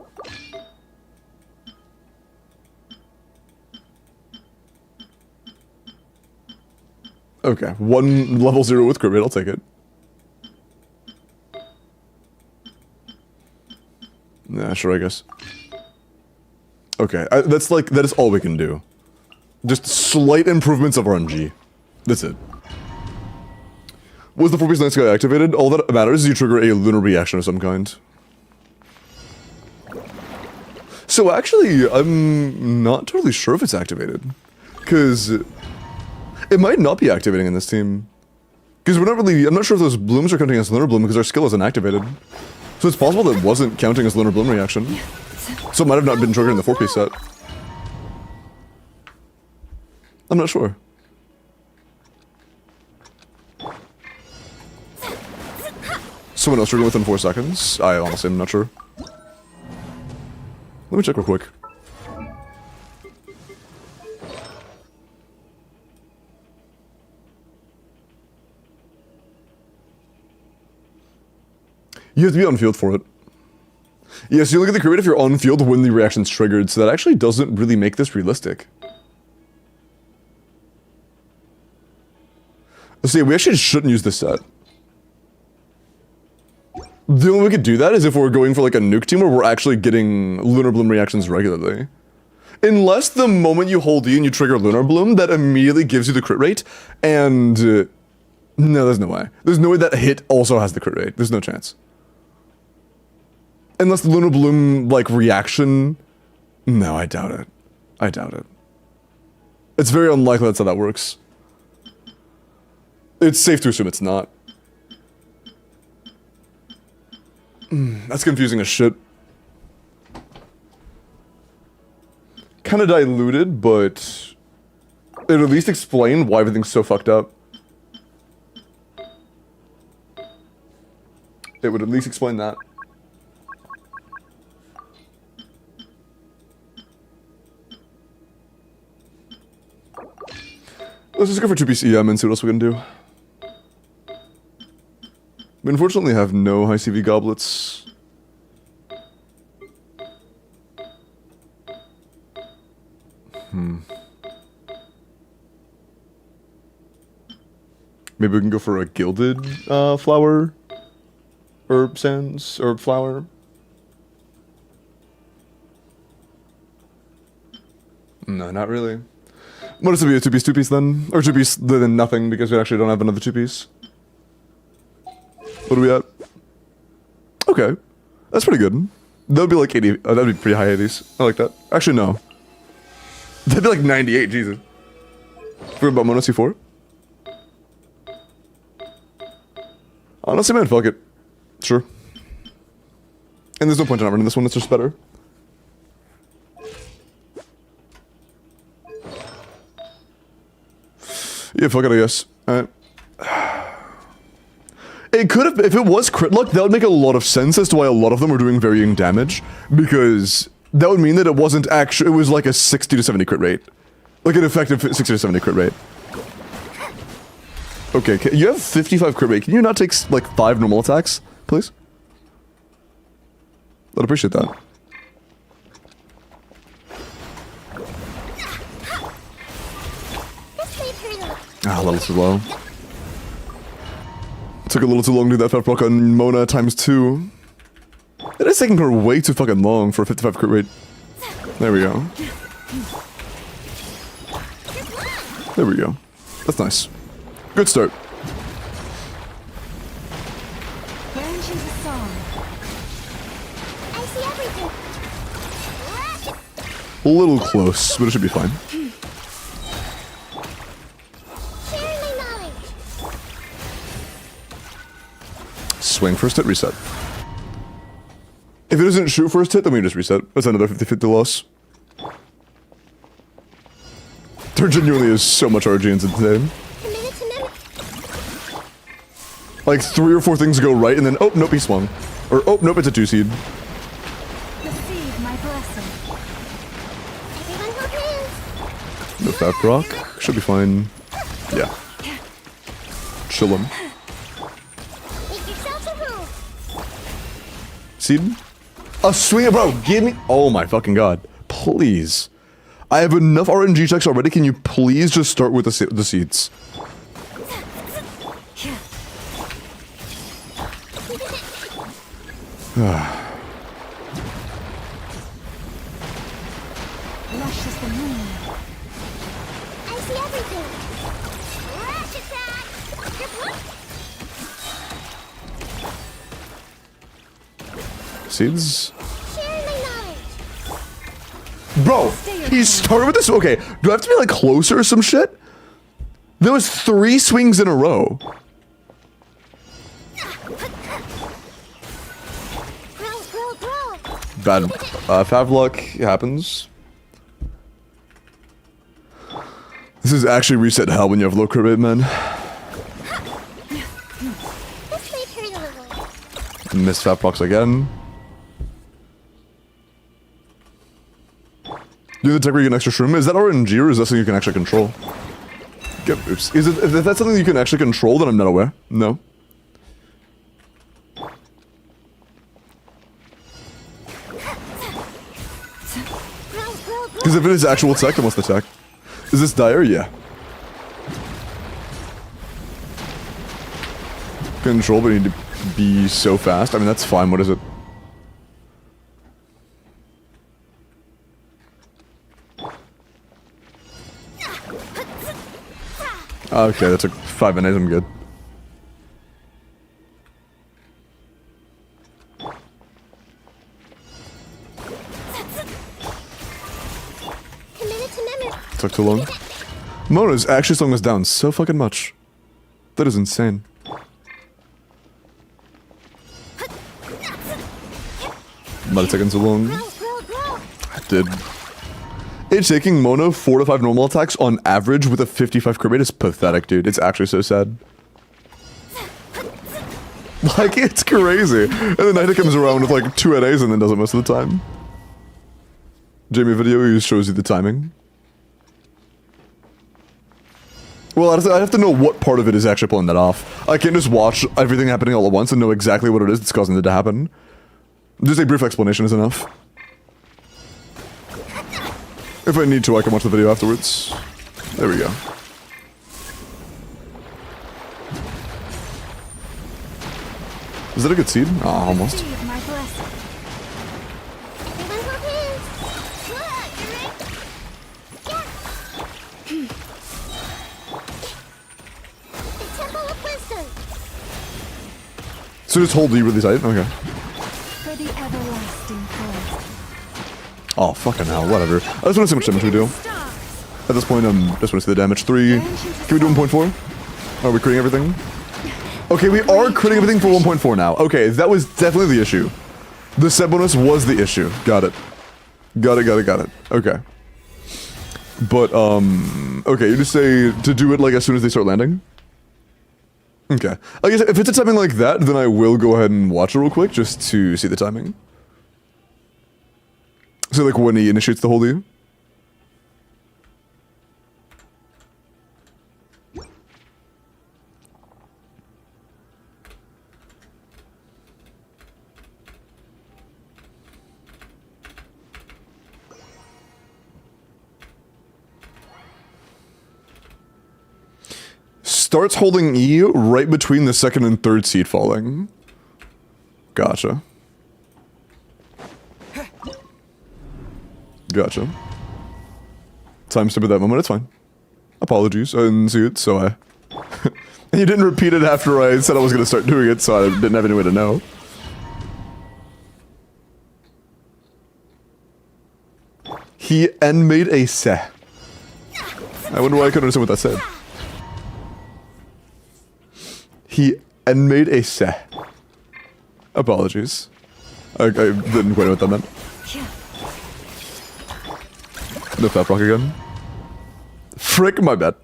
Okay, one level 0 with crit rate, I'll take it. Nah, sure, I guess. Okay, that's like, that is all we can do. Just slight improvements of RNG. That's it. Was the 4-piece night sky activated? All that matters is you trigger a lunar reaction of some kind. So actually, I'm not totally sure if it's activated. Because it might not be activating in this team. Because we're not really, I'm not sure if those blooms are counting as lunar bloom because our skill isn't activated. So it's possible that it wasn't counting as lunar bloom reaction. So it might have not been triggered in the 4-piece set. I'm not sure. Someone else triggering within 4 seconds? I honestly am not sure. Let me check real quick. You have to be on field for it. Yes, you look at the crit rate if you're on field when the reaction's triggered, so that actually doesn't really make this realistic. So yeah, we actually shouldn't use this set. The only way we could do that is if we're going for like a nuke team where we're actually getting Lunar Bloom reactions regularly. Unless the moment you hold E and you trigger Lunar Bloom, that immediately gives you the crit rate, and... no, there's no way. There's no way that hit also has the crit rate. There's no chance. Unless the Lunar Bloom, like, reaction... No, I doubt it. I doubt it. It's very unlikely that's how that works. It's safe to assume it's not. That's confusing as shit. Kinda diluted, but... it at least explained why everything's so fucked up. It would at least explain that. Let's just go for 2-piece EM and see what else we can do. We unfortunately have no high CV goblets. Maybe we can go for a gilded flower. Herb sands? Herb flower? No, not really. What does it be? A 2-piece, 2-piece then? Or 2-piece then nothing because we actually don't have another 2-piece. What are we at? Okay. That's pretty good. That would be like 80. Oh, that would be pretty high 80s. I like that. Actually, no. That'd be like 98, Jesus. For about Mono C4? Honestly, man, fuck it. Sure. And there's no point in not running this one, it's just better. Yeah, fuck it, I guess. Alright. It could have, if it was crit luck, that would make a lot of sense as to why a lot of them are doing varying damage. Because that would mean that it wasn't actually, it was like a 60 to 70 crit rate. Like an effective 60 to 70 crit rate. Okay, you have 55 crit rate. Can you not take like 5 normal attacks, please? I'd appreciate that. Ah, a little too low. Took a little too long to do that 5 block on Mona times 2. It is taking her way too fucking long for a 55 crit rate. There we go. There we go. That's nice. Good start. A little close, but it should be fine. Swing first hit, reset. If it doesn't shoot first hit, then we just reset. That's another 50-50 loss. There genuinely is so much RG in today. Like 3 or 4 things go right, and then oh nope, he swung. Or oh nope, it's a 2-seed. Receive my blessing. No fat rock. Should be fine. Yeah. Chill him. Seed? A swing, bro, give me. Oh my fucking god. Please. I have enough RNG checks already. Can you please just start with the seeds? Lush as the moon. I see everything. Rush attack. Seeds? Share my knowledge. Bro, he started with this. Okay, do I have to be like closer or some shit? There was 3 swings in a row. Bad Fav luck happens. This is actually reset hell when you have low crit rate, man. Miss Fat blocks again. Do the tech where you get an extra shroom? Is that RNG or is that something you can actually control? Oops. Is it, if that's something you can actually control, then I'm not aware. No. Because if it is actual tech, then what's the tech? Is this dire? Yeah. Control, but you need to be so fast. I mean, that's fine. What is it? Okay, that took 5 minutes. I'm good. Took too long. Mona's actually slowing us down so fucking much. That is insane. Might have taken too long. I did. It's taking Mona 4 to 5 normal attacks on average with a 55 crit rate is pathetic, dude. It's actually so sad. Like, it's crazy. And then Nida comes around with like 2 NAs and then does it most of the time. Jamie video, he shows you the timing. Well, I have to know what part of it is actually pulling that off. I can't just watch everything happening all at once and know exactly what it is that's causing it to happen. Just a brief explanation is enough. If I need to, I can watch the video afterwards. There we go. Is that a good seed? Oh, almost. Receive my blessing. Everyone hold hands. Look, you ready? Yeah. The Temple of Wisdom. So just hold E really tight? Okay. For the everlasting forest. Oh, fucking hell, whatever. I just want to see how much damage we do. Stars. At this point, just want to see the damage. 3. Can we do 1.4? Are we critting everything? Okay, we are critting everything for 1.4 now. Okay, that was definitely the issue. The set bonus was the issue. Got it. Got it. Okay. But, okay, you just say to do it, like, as soon as they start landing? Okay. I guess if it's a timing like that, then I will go ahead and watch it real quick, just to see the timing. So, like, when he initiates the hold E? Starts holding E right between the second and third seed falling. Gotcha. Gotcha. Timestamp at that moment, it's fine. Apologies, I didn't see it, so I... And you didn't repeat it after I said I was gonna start doing it, so I didn't have any way to know. He made a se. I wonder why I couldn't understand what that said. He made a se. Apologies. I didn't quite know what that meant. No fat rock again. Frick, my bad.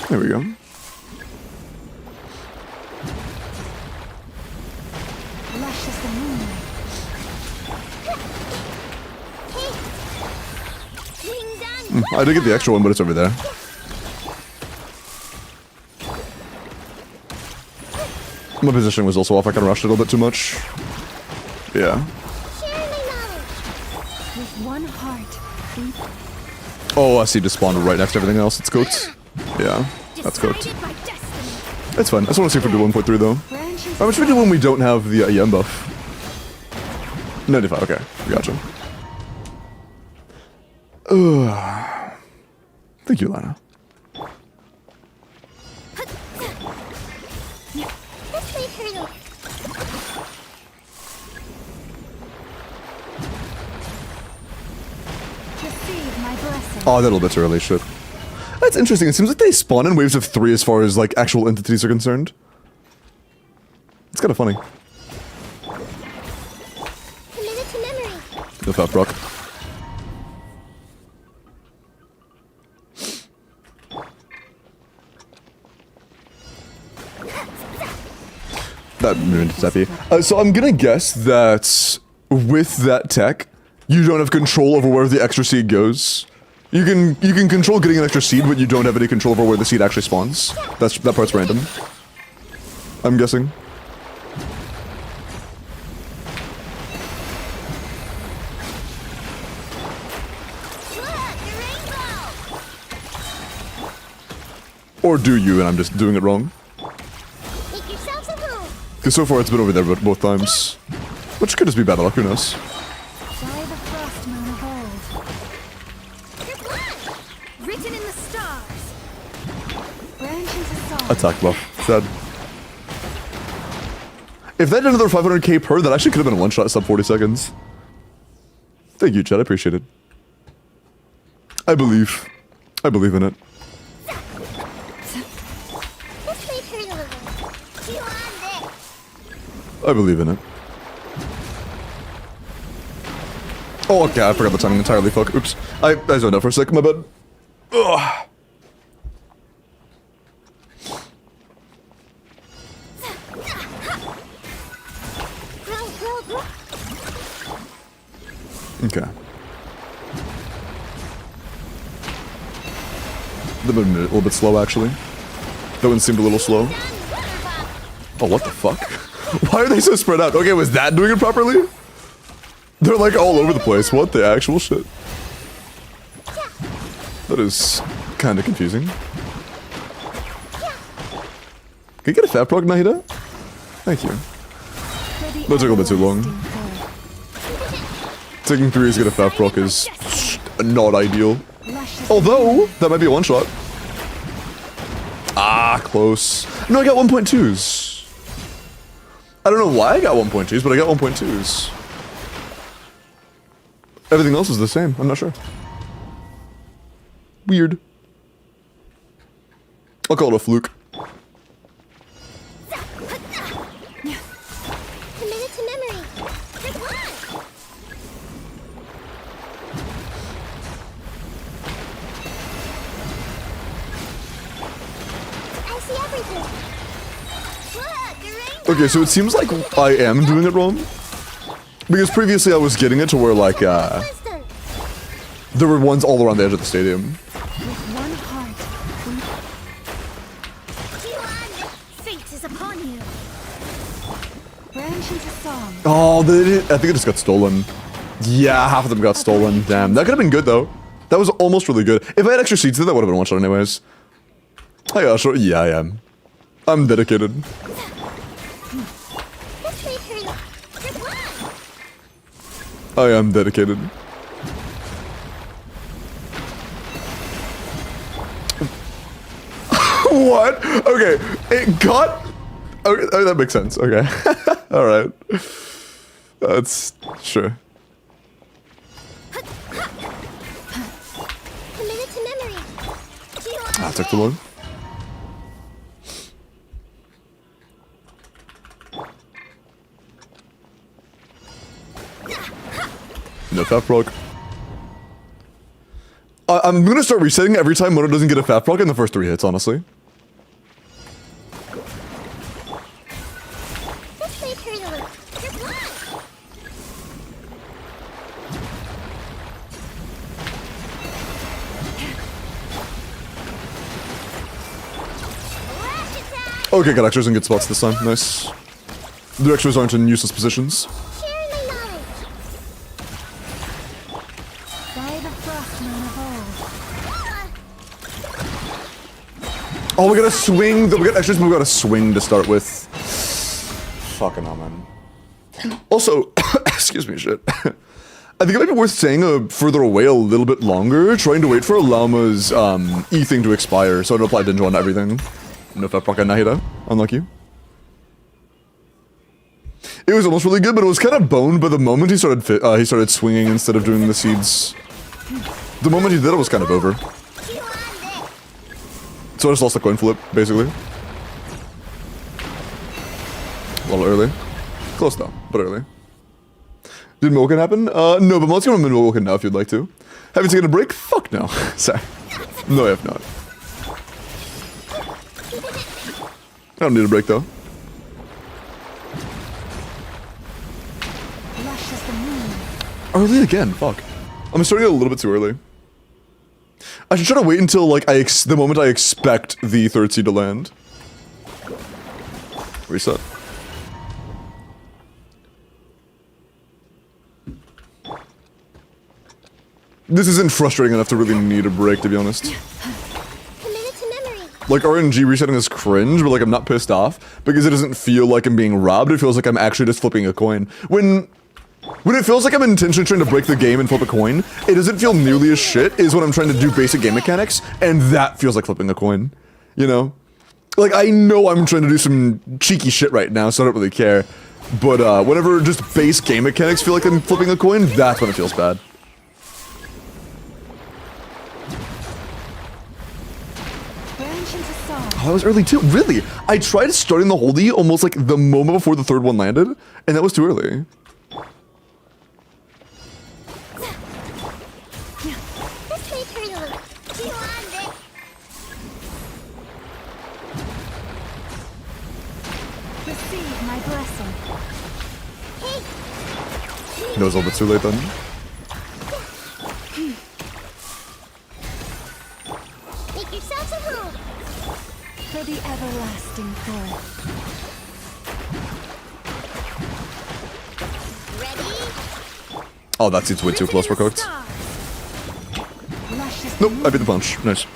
There we go. Lush as the moonlight. I did get the extra one, but it's over there. My positioning was also off. I kind of rushed it a little bit too much. Yeah. With one heart beat. Oh, I see. Just spawned right next to everything else. It's cooked. Yeah, that's cooked. It's fine. I just want to see if we do 1.3 though. How much we do when we don't have the EM buff? 95. Okay, gotcha. Thank you, Lana. Receive my blessing. Oh, that little bit's early. Shit. That's interesting. It seems like they spawn in waves of 3 as far as like actual entities are concerned. It's kind of funny. Committed to memory. No fat Brock. That ruined Seppi. So I'm gonna guess that with that tech, you don't have control over where the extra seed goes. You can control getting an extra seed, but you don't have any control over where the seed actually spawns. That part's random. I'm guessing. Or do you, and I'm just doing it wrong? Make yourselves at home. Because so far it's been over there both times. Which could just be bad luck, who knows? By the frost moon of old. Your blood. Written in the stars. Branches of song. Attack buff. Sad. If that did another 500k per, that actually could have been a one-shot sub 40 seconds. Thank you, Chad. I appreciate it. I believe in it. This may hurt a little. Chew on this. I believe in it. Oh, okay, I forgot the timing entirely. Fuck. Oops. I zoned out for a sec. My bad. Ugh. Okay. They've been a little bit slow, actually. That one seemed a little slow. Oh, what the fuck? Why are they so spread out? Okay, was that doing it properly? They're like all over the place. What the actual shit? That is kind of confusing. Can you get a fat proc, Nahida? Thank you. That took a little bit too long. Taking 3 to get a fat proc is not ideal. Although, that might be a one-shot. Ah, close. No, I got 1.2s. I don't know why I got 1.2s, but I got 1.2s. Everything else is the same. I'm not sure. Weird. I'll call it a fluke. Committed to memory. Good one. I see everything. Look, the rainbow. Okay, so it seems like I am doing it wrong. Because previously I was getting it to where, like, Wisdom. there were ones all around the edge of the stadium. With one heart, G1. Fate is upon you. branch into song. Oh, I think it just got stolen. Yeah, half of them got stolen. Damn, that could have been good, though. That was almost really good. If I had extra seeds, that would have been one shot anyways. Oh yeah, sure. Yeah, I am. I'm dedicated. This may hurt. Good one. I am dedicated. What? Okay, it got... Okay, oh, that makes sense. Okay. Alright. That's... Sure. Committed to memory. G1. Ah, took too long. No fat proc. I'm gonna start resetting every time Mono doesn't get a fat proc in the first 3 hits, honestly. This may hurt a little. Good one. Flash attack. Okay, got extras in good spots this time. Nice. The extras aren't in useless positions. Sharing my knowledge. By the frostman of old. Oh, we gotta swing. We got extras, but we gotta swing to start with. Fucking hell, man. Also, excuse me, shit. I think it might be worth staying further away a little bit longer, trying to wait for Llama's E thing to expire, so I don't apply Dinjo on everything. No fat proc on Nahida. Unlucky. It was almost really good, but it was kind of boned by the moment he started swinging instead of doing the seeds. The moment he did it was kind of over. So I just lost the coin flip, basically. A little early. Close though, but early. Did Wilkin happen? No, but let's go to Wilkin now if you'd like to. Have you taken a break? Fuck no. Sorry. No, I have not. I don't need a break though. Lush as the moon. Early again, fuck. I'm starting it a little bit too early. I should try to wait until, like, the moment I expect the 3rd seed to land. Reset. This isn't frustrating enough to really need a break, to be honest. Committed to memory. Like, RNG resetting is cringe, but, like, I'm not pissed off, because it doesn't feel like I'm being robbed, it feels like I'm actually just flipping a coin. When it feels like I'm intentionally trying to break the game and flip a coin, it doesn't feel nearly as shit as when I'm trying to do basic game mechanics, and that feels like flipping a coin. You know? Like, I know I'm trying to do some cheeky shit right now, so I don't really care. But, whenever just base game mechanics feel like I'm flipping a coin, that's when it feels bad. Branch into song. Oh, that was early too. Really? I tried starting the holdie almost like the moment before the 3rd one landed, and that was too early. This may hurt a little. G1. Receive my blessing. Hey. No, it was a little bit too late then. Make yourselves at home. For the everlasting forest. Ready? Oh, that seat's way too close for cooked. Lush as Nope, I beat the punch. Nice.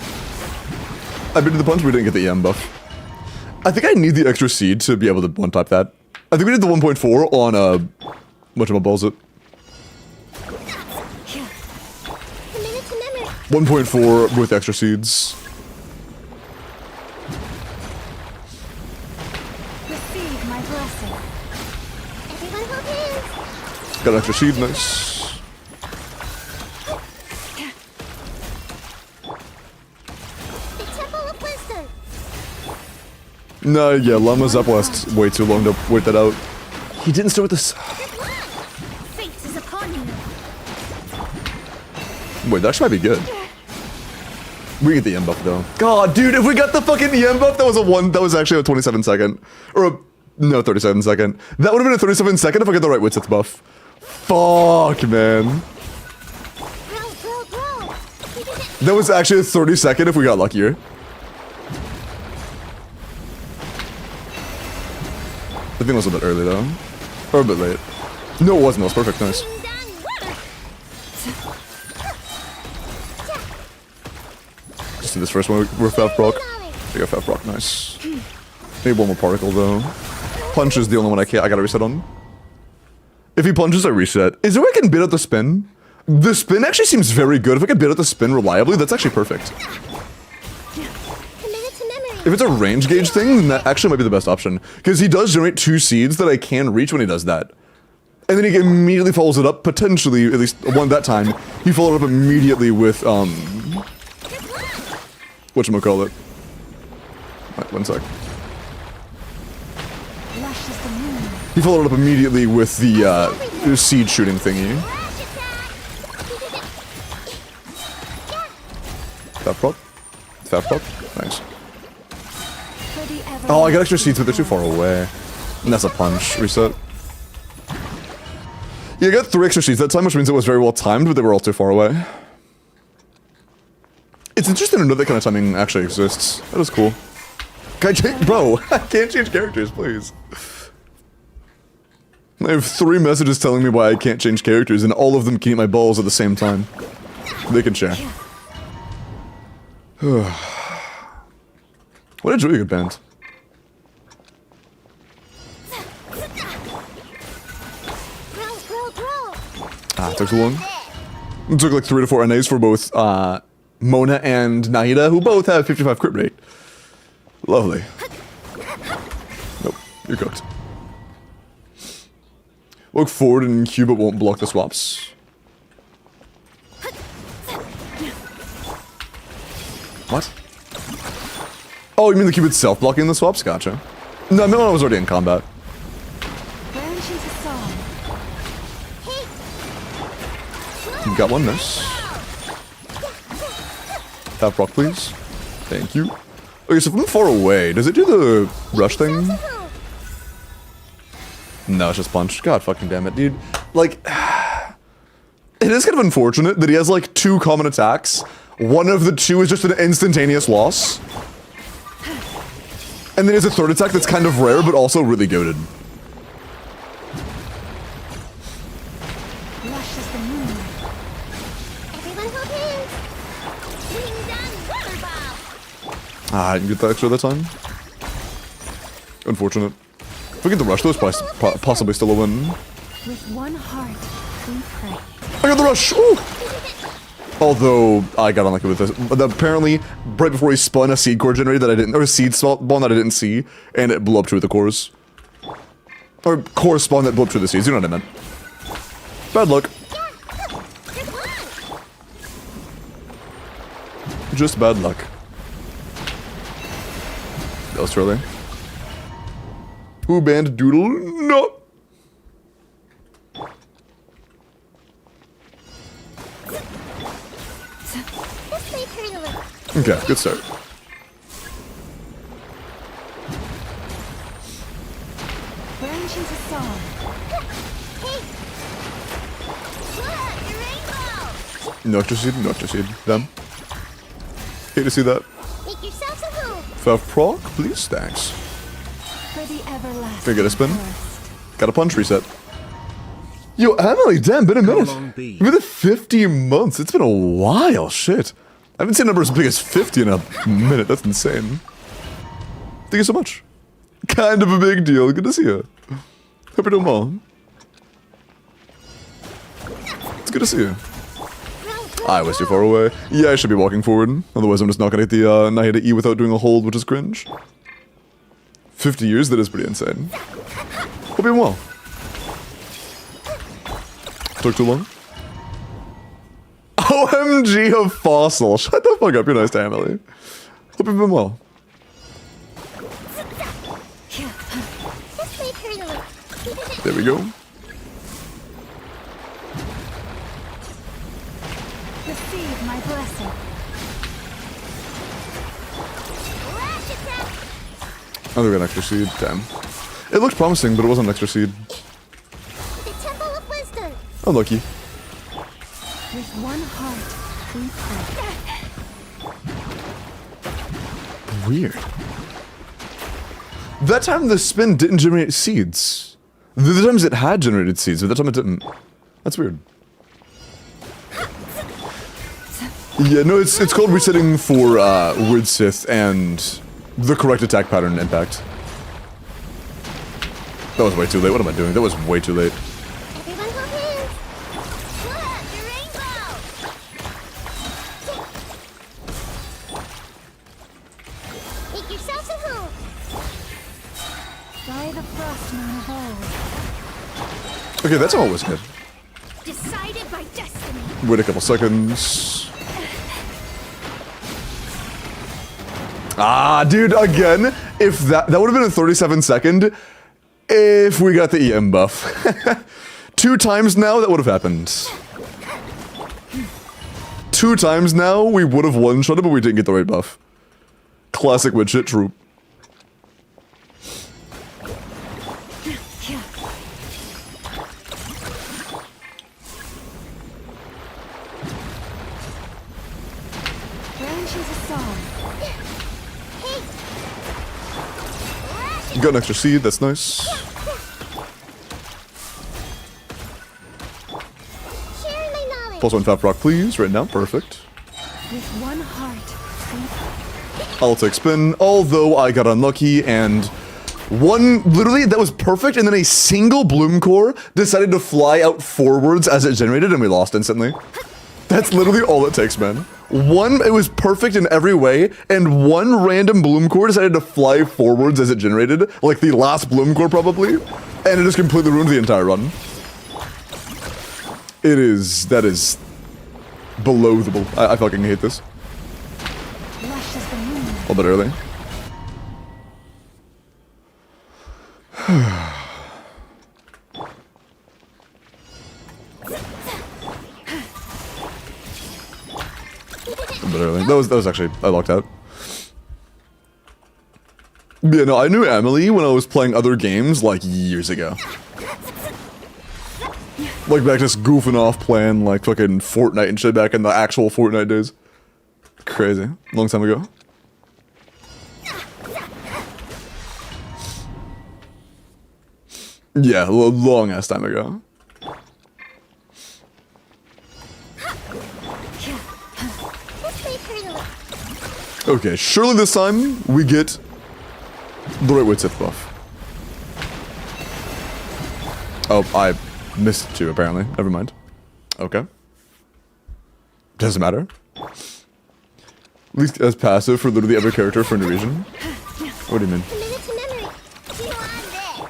I beat the punch, we didn't get the EM buff. I think I need the extra seed to be able to one-tap that. I think we did the 1.4 on, whatchamaballs it. A minute to memory. 1.4 with extra seeds. Receive my blessing. Everyone hold hands. Got an extra seed, nice. The Temple of Wisdom. No, yeah, Llama's up last way too long to wait that out. He didn't start with this. Good luck. Fate is upon you. Wait, that actually might be good. We get the EM buff though. God, dude, if we got the fucking EM buff, that was a one. That was actually a 27 second, or a no 37 second. That would have been a 37 second if I got the right Witsith buff. Fuck, man. Bro. You did it. That was actually a 30 second if we got luckier. I think it was a bit early though, or a bit late. No, it wasn't. It was perfect. Nice. Ding dong, water. Just do this first one with Fab Proc. We got Fab Proc. Nice. Maybe one more particle though. Punch is the only one I gotta reset on. If he punches, I reset. Is there a way I can bait out the spin? The spin actually seems very good. If I can bait out the spin reliably, that's actually perfect. A minute to memory. If it's a range gauge thing, then that actually might be the best option. Because he does generate 2 seeds that I can reach when he does that. And then he immediately follows it up, potentially, at least one that time. He followed up immediately with, Good luck. whatchamacallit. Right, one sec. Lush is the moon. He followed up immediately with the seed shooting thingy. Flash attack. You did it. Fab Proc? Fab Proc? Nice. For the Oh, I got extra seeds, but they're too far away. And that's a punch. Reset. Yeah, I got 3 extra seeds that time, which means it was very well timed, but they were all too far away. It's interesting to know that kind of timing actually exists. That is cool. Can I change? Bro, I can't change characters, please. I have 3 messages telling me why I can't change characters, and all of them can eat my balls at the same time. They can share. What a really good band. Grow. Ah, it took too long. It took like 3 to 4 NAs for both Mona and Nahida, who both have 55 crit rate. Lovely. Nope, you're cooked. Look forward and Q, but won't block the swaps. What? Oh, you mean the cube itself blocking the swaps? Gotcha. No, I was already in combat. Branch into song. You got one, nice. That proc, please. Thank you. Okay, so from far away, does it do the rush thing? No, it's just punch. God fucking damn it, dude. Like, it is kind of unfortunate that he has like 2 common attacks. One of the 2 is just an instantaneous loss. And then he has a 3rd attack that's kind of rare, but also really goated. Lush is the moon. Everyone hold hands. Ding dong, water ball. Ah, I didn't get that extra that time. Unfortunate. If we get the rush, though, it's possibly still a win. With one heart, we pray. I got the rush! Ooh! Although, I got unlucky with this. But apparently, right before he spun, a seed core generated that I didn't, or a seed spawn that I didn't see, and it blew up through the cores. Or core spawn that blew up through the seeds, you know what I meant. Bad luck. Good luck. Just bad luck. That was early. Who banned Doodle? No! This may hurt a little. Okay, good start. Branch into song. Hey. Look, a rainbow. No extra seed, no extra seed. Them. Hate to see that. Make yourselves a home. Fav proc, please, thanks. For the everlasting. Can I get a spin? forest. Got a punch reset. Yo, Emily, damn, been a minute. Colon B. Been 50 months. It's been a while. Shit. haven't seen a number as big as 50 in a minute. That's insane. Thank you so much. Kind of a big deal. Good to see you. Hope you're doing well. It's good to see you. I was too far away. Yeah, I should be walking forward. Otherwise, I'm just not gonna get the Nahida E without doing a hold, which is cringe. 50 years? That is pretty insane. Hope you're doing well. Took too long? OMG of Fossil. Shut the fuck up. You're nice to Emily. Hope you've been well. There we go. Receive my blessing. Oh, they got an extra seed. Damn. It looked promising, but it wasn't an extra seed. The Temple of Wisdom. Unlucky. With one heart, we pray. Weird. That time the spin didn't generate seeds. The other times it had generated seeds, but that time it didn't. That's weird. Yeah, no, it's called resetting for Weird Sith and the correct attack pattern impact. That was way too late. What am I doing? That was way too late. Everyone hold hands. Look, the rainbow. Make yourselves at home. By the frost moon of old. Okay, that's all was good. Decided by destiny. Wait a couple seconds. Ah, dude, again, if that would have been a 37-second if we got the EM buff. 2 times now, that would have happened. 2 times now, we would have one-shotted, but we didn't get the right buff. Classic witch shit troop. Branches a song. Got an extra seed, that's nice. Sharing my knowledge. Plus 1 Fat Rock, please, right now, perfect. With one heart, I'll take spin, although I got unlucky and literally that was perfect, and then a single bloom core decided to fly out forwards as it generated and we lost instantly. That's literally all it takes, man. It was perfect in every way, and one random bloom core decided to fly forwards as it generated, like the last bloom core probably, and it just completely ruined the entire run. That is beloathable. I fucking hate this. lush as the moon. A little bit early. A bit early. That was actually, I locked out. Yeah, no, I knew Emily when I was playing other games like years ago. Like back just goofing off playing like fucking Fortnite and shit back in the actual Fortnite days. Crazy. Long time ago. Yeah, a long ass time ago. Let's wait for you. Okay, surely this time we get the right way Sith buff. Oh, I missed 2 apparently. Never mind. Okay. Doesn't matter. At least as passive for literally every character for no reason. What do you mean? Commit it to memory. You know I'm there.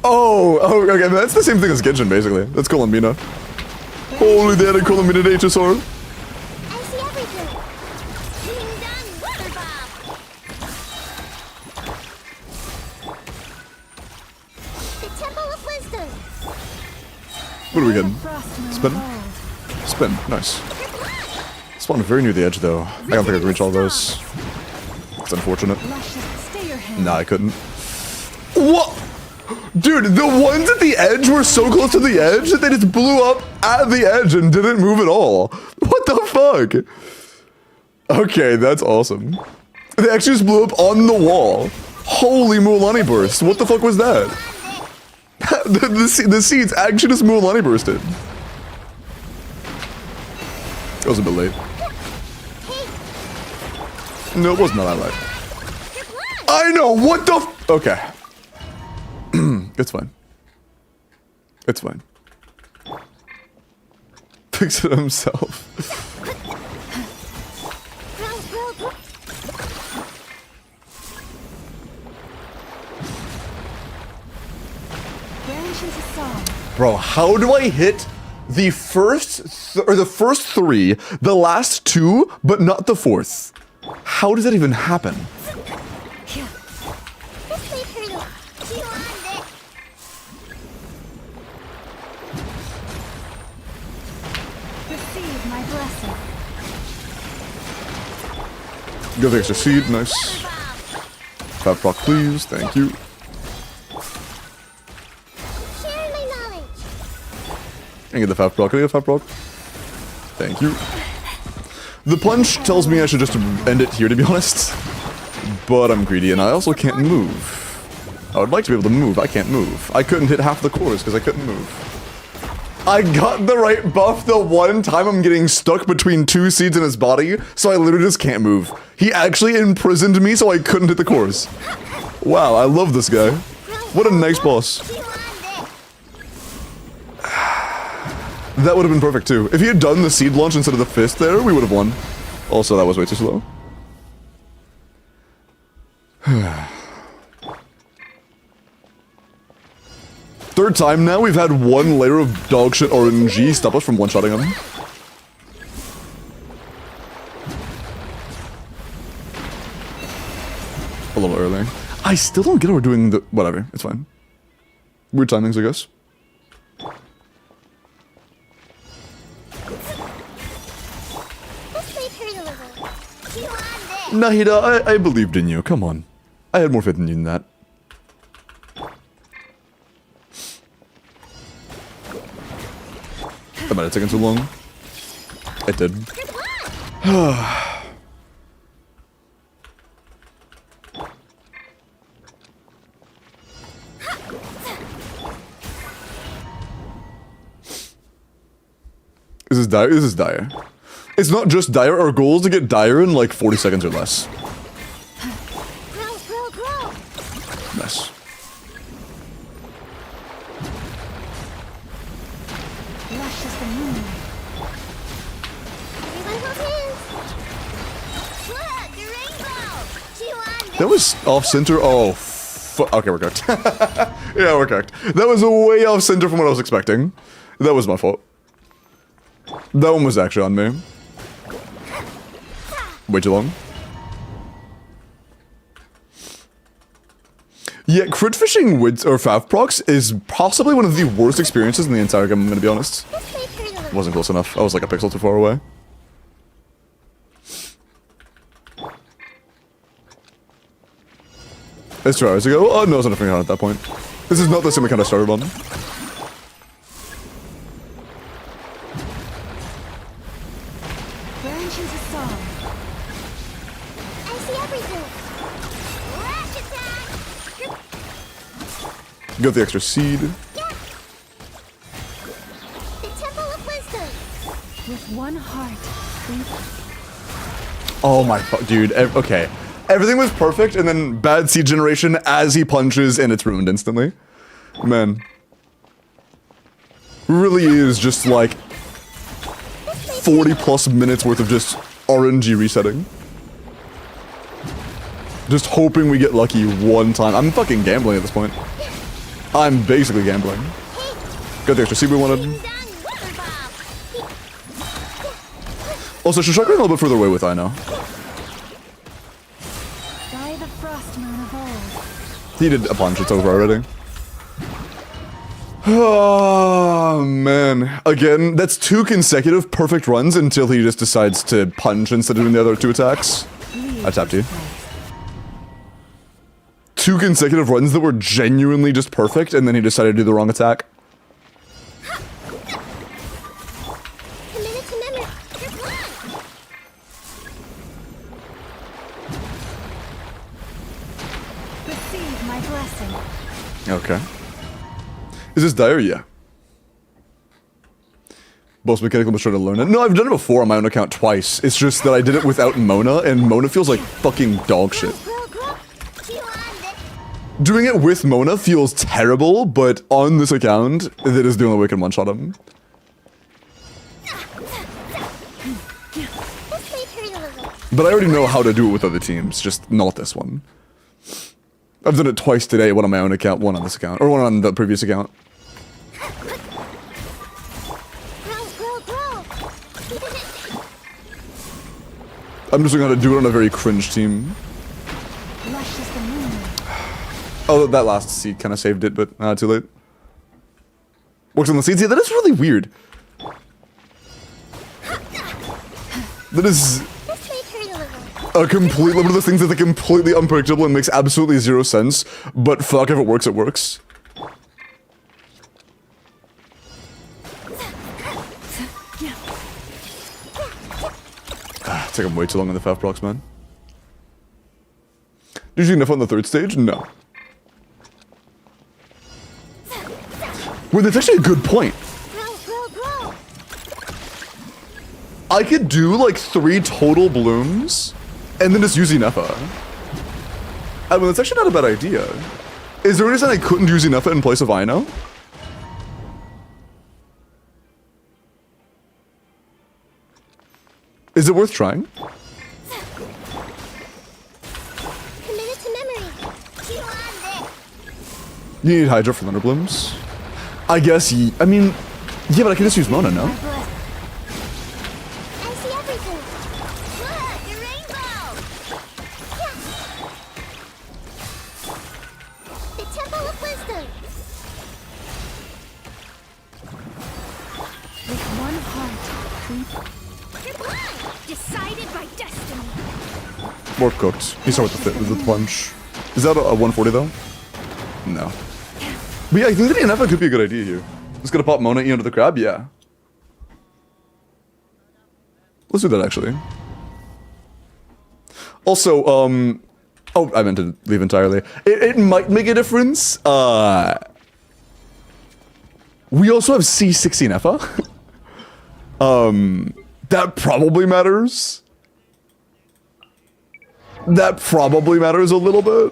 Oh, okay, that's the same thing as Genshin basically. That's Columbina. Holy daddy, Columbina HSR. I see everything. Ding dong, water bomb. The Temple of Wisdom. What are we getting? Frost moon Spin? of old. Spin, nice. Spawned very near the edge though. I don't think I can reach all those. It's unfortunate. Lush as stay your hand. Nah, I couldn't. What? Dude, the ones at the edge were so close to the edge that they just blew up at the edge and didn't move at all. What the fuck? Okay, that's awesome. They actually just blew up on the wall. Holy Mulan burst. What the fuck was that? the seeds actually just Mulan bursted. That was a bit late. No, it wasn't that light. I know, what the f- Okay. It's fine. It's fine. Fix it himself. Genshin's a song. Bro, how do I hit the first three, the last two, but not the fourth? How does that even happen? Receive my blessing. Go the extra seed, nice. Fat proc, please, thank you. Share my knowledge. And get the fat proc, can I get a fat proc? Thank you. The punch tells me I should just end it here, to be honest. But I'm greedy, and I also can't move. I would like to be able to move, I can't move. I couldn't hit half the cores because I couldn't move. I got the right buff the one time I'm getting stuck between two seeds in his body, so I literally just can't move. He actually imprisoned me so I couldn't hit the cores. Wow, I love this guy. What a nice boss. That would have been perfect too. If he had done the seed launch instead of the fist there, we would have won. Also, that was way too slow. Third time now, we've had one layer of dogshit RNG stop us from one-shotting him. A little early. I still don't get how we're doing the... Whatever, it's fine. Weird timings, I guess. Nahida, I believed in you, come on. I had more faith in you than that. That might have taken too long. It did. This is dire. This is dire. It's not just dire. Our goal is to get dire in like 40 seconds or less. Nice. Lush as the moon. That was off center. Oh, okay, we're cooked. Yeah, we're cooked. That was way off center from what I was expecting. That was my fault. That one was actually on me. Way too long. Yeah, crit fishing with or fav procs is possibly one of the worst experiences in the entire game, I'm gonna be honest. Wasn't close enough. I was like a pixel too far away. It's 2 hours ago. Oh no, it's not a on at that point. This is not the same kind of started on. Genshin's a song. I see everything. Rash attack. Got the extra seed. Yeah. The Temple of Wisdom. With one heart. Oh my fuck, dude. Okay. Everything was perfect, and then bad seed generation as he punches, and it's ruined instantly. Man. Really is just like 40 plus minutes worth of just RNG resetting. Just hoping we get lucky one time. I'm fucking gambling at this point. I'm basically gambling. Got the extra seed we wanted. Also, should Shotgun a little bit further away with I know. By the frost moon of old. He did a punch, it's over already. Oh, man. Again, that's 2 consecutive perfect runs until he just decides to punch instead of doing the other 2 attacks. I tapped you. 2 consecutive runs that were genuinely just perfect, and then he decided to do the wrong attack. Receive my blessing. Okay. Is this dire? Yeah. Boss mechanical, but trying to learn it. No, I've done it before on my own account twice. It's just that I did it without Mona, and Mona feels like fucking dog shit. Doing it with Mona feels terrible, but on this account, it is the only way I can one-shot him. But I already know how to do it with other teams, just not this one. I've done it twice today, one on my own account, one on this account, or one on the previous account. I'm just gonna do it on a very cringe team. Oh, that last seed kind of saved it, but too late. Works on the seeds? Yeah, that is really weird. That is a complete one of those things that's like completely unpredictable and makes absolutely zero sense, but fuck, if it works, it works. It's taking way too long on the FAF procs, man. Did you enough on the third stage? No. Well, that's actually a good point. I could do like 3 total blooms and then just use Inefa. I mean, that's actually not a bad idea. Is there a reason I couldn't use Inefa in place of Ino? Is it worth trying? You need Hydra for Thunder Blooms? I guess I mean, yeah, but I can just use Mona, no? I see everything. Look, your rainbow. Yeah. The Temple of Wisdom. With one heart, You're blind. Decided by destiny. More cooked. He's start with the punch. Is that a 140 though? No. But yeah, I think that Inefa could be a good idea here. Just gonna pop Mona E under the crab, yeah. Let's do that actually. Also, oh, I meant to leave entirely. It might make a difference. We also have C60 Inefa. That probably matters. That probably matters a little bit.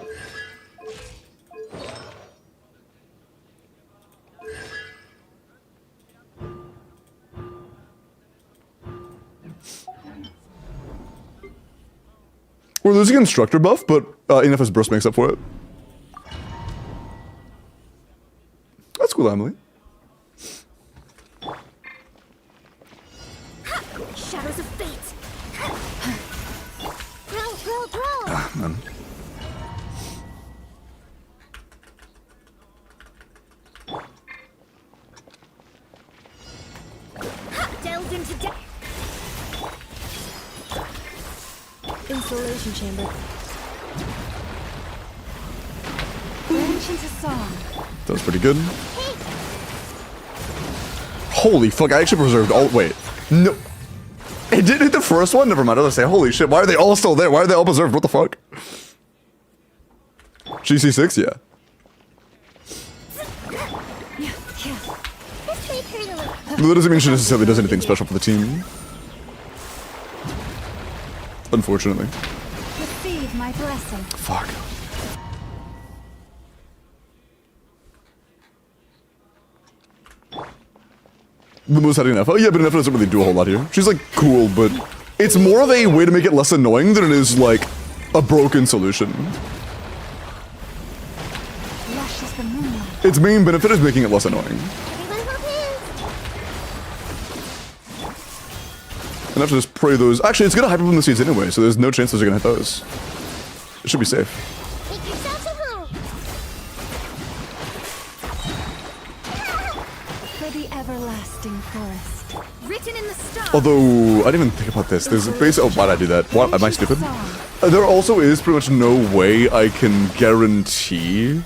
We're losing instructor buff, but Inefa's burst makes up for it. That's cool, Emily. Shadows of fate. Grow. Ah, man. Delved into depth. insulation chamber. Branch into song. That was pretty good. Holy fuck, I actually preserved all- wait. No. It didn't hit the first one? Never mind, I was gonna say, holy shit, why are they all still there? Why are they all preserved? What the fuck? GC6, yeah. But that doesn't mean she necessarily does anything special for the team. Unfortunately. Receive my blessing. Fuck. The move's heading enough. Oh yeah, but enough doesn't really do a whole lot here. She's like cool, but it's more of a way to make it less annoying than it is like a broken solution. Lush is the moonlight. Its main benefit is making it less annoying. And I have to just pray those. Actually, it's gonna hyper from the seeds anyway, so there's no chance those are gonna hit those. It should be safe. Make yourselves at home. For the everlasting forest. Written in the stars. Although, I didn't even think about this. There's a base. Oh, why'd I do that? What? Am I stupid? There also is pretty much no way I can guarantee.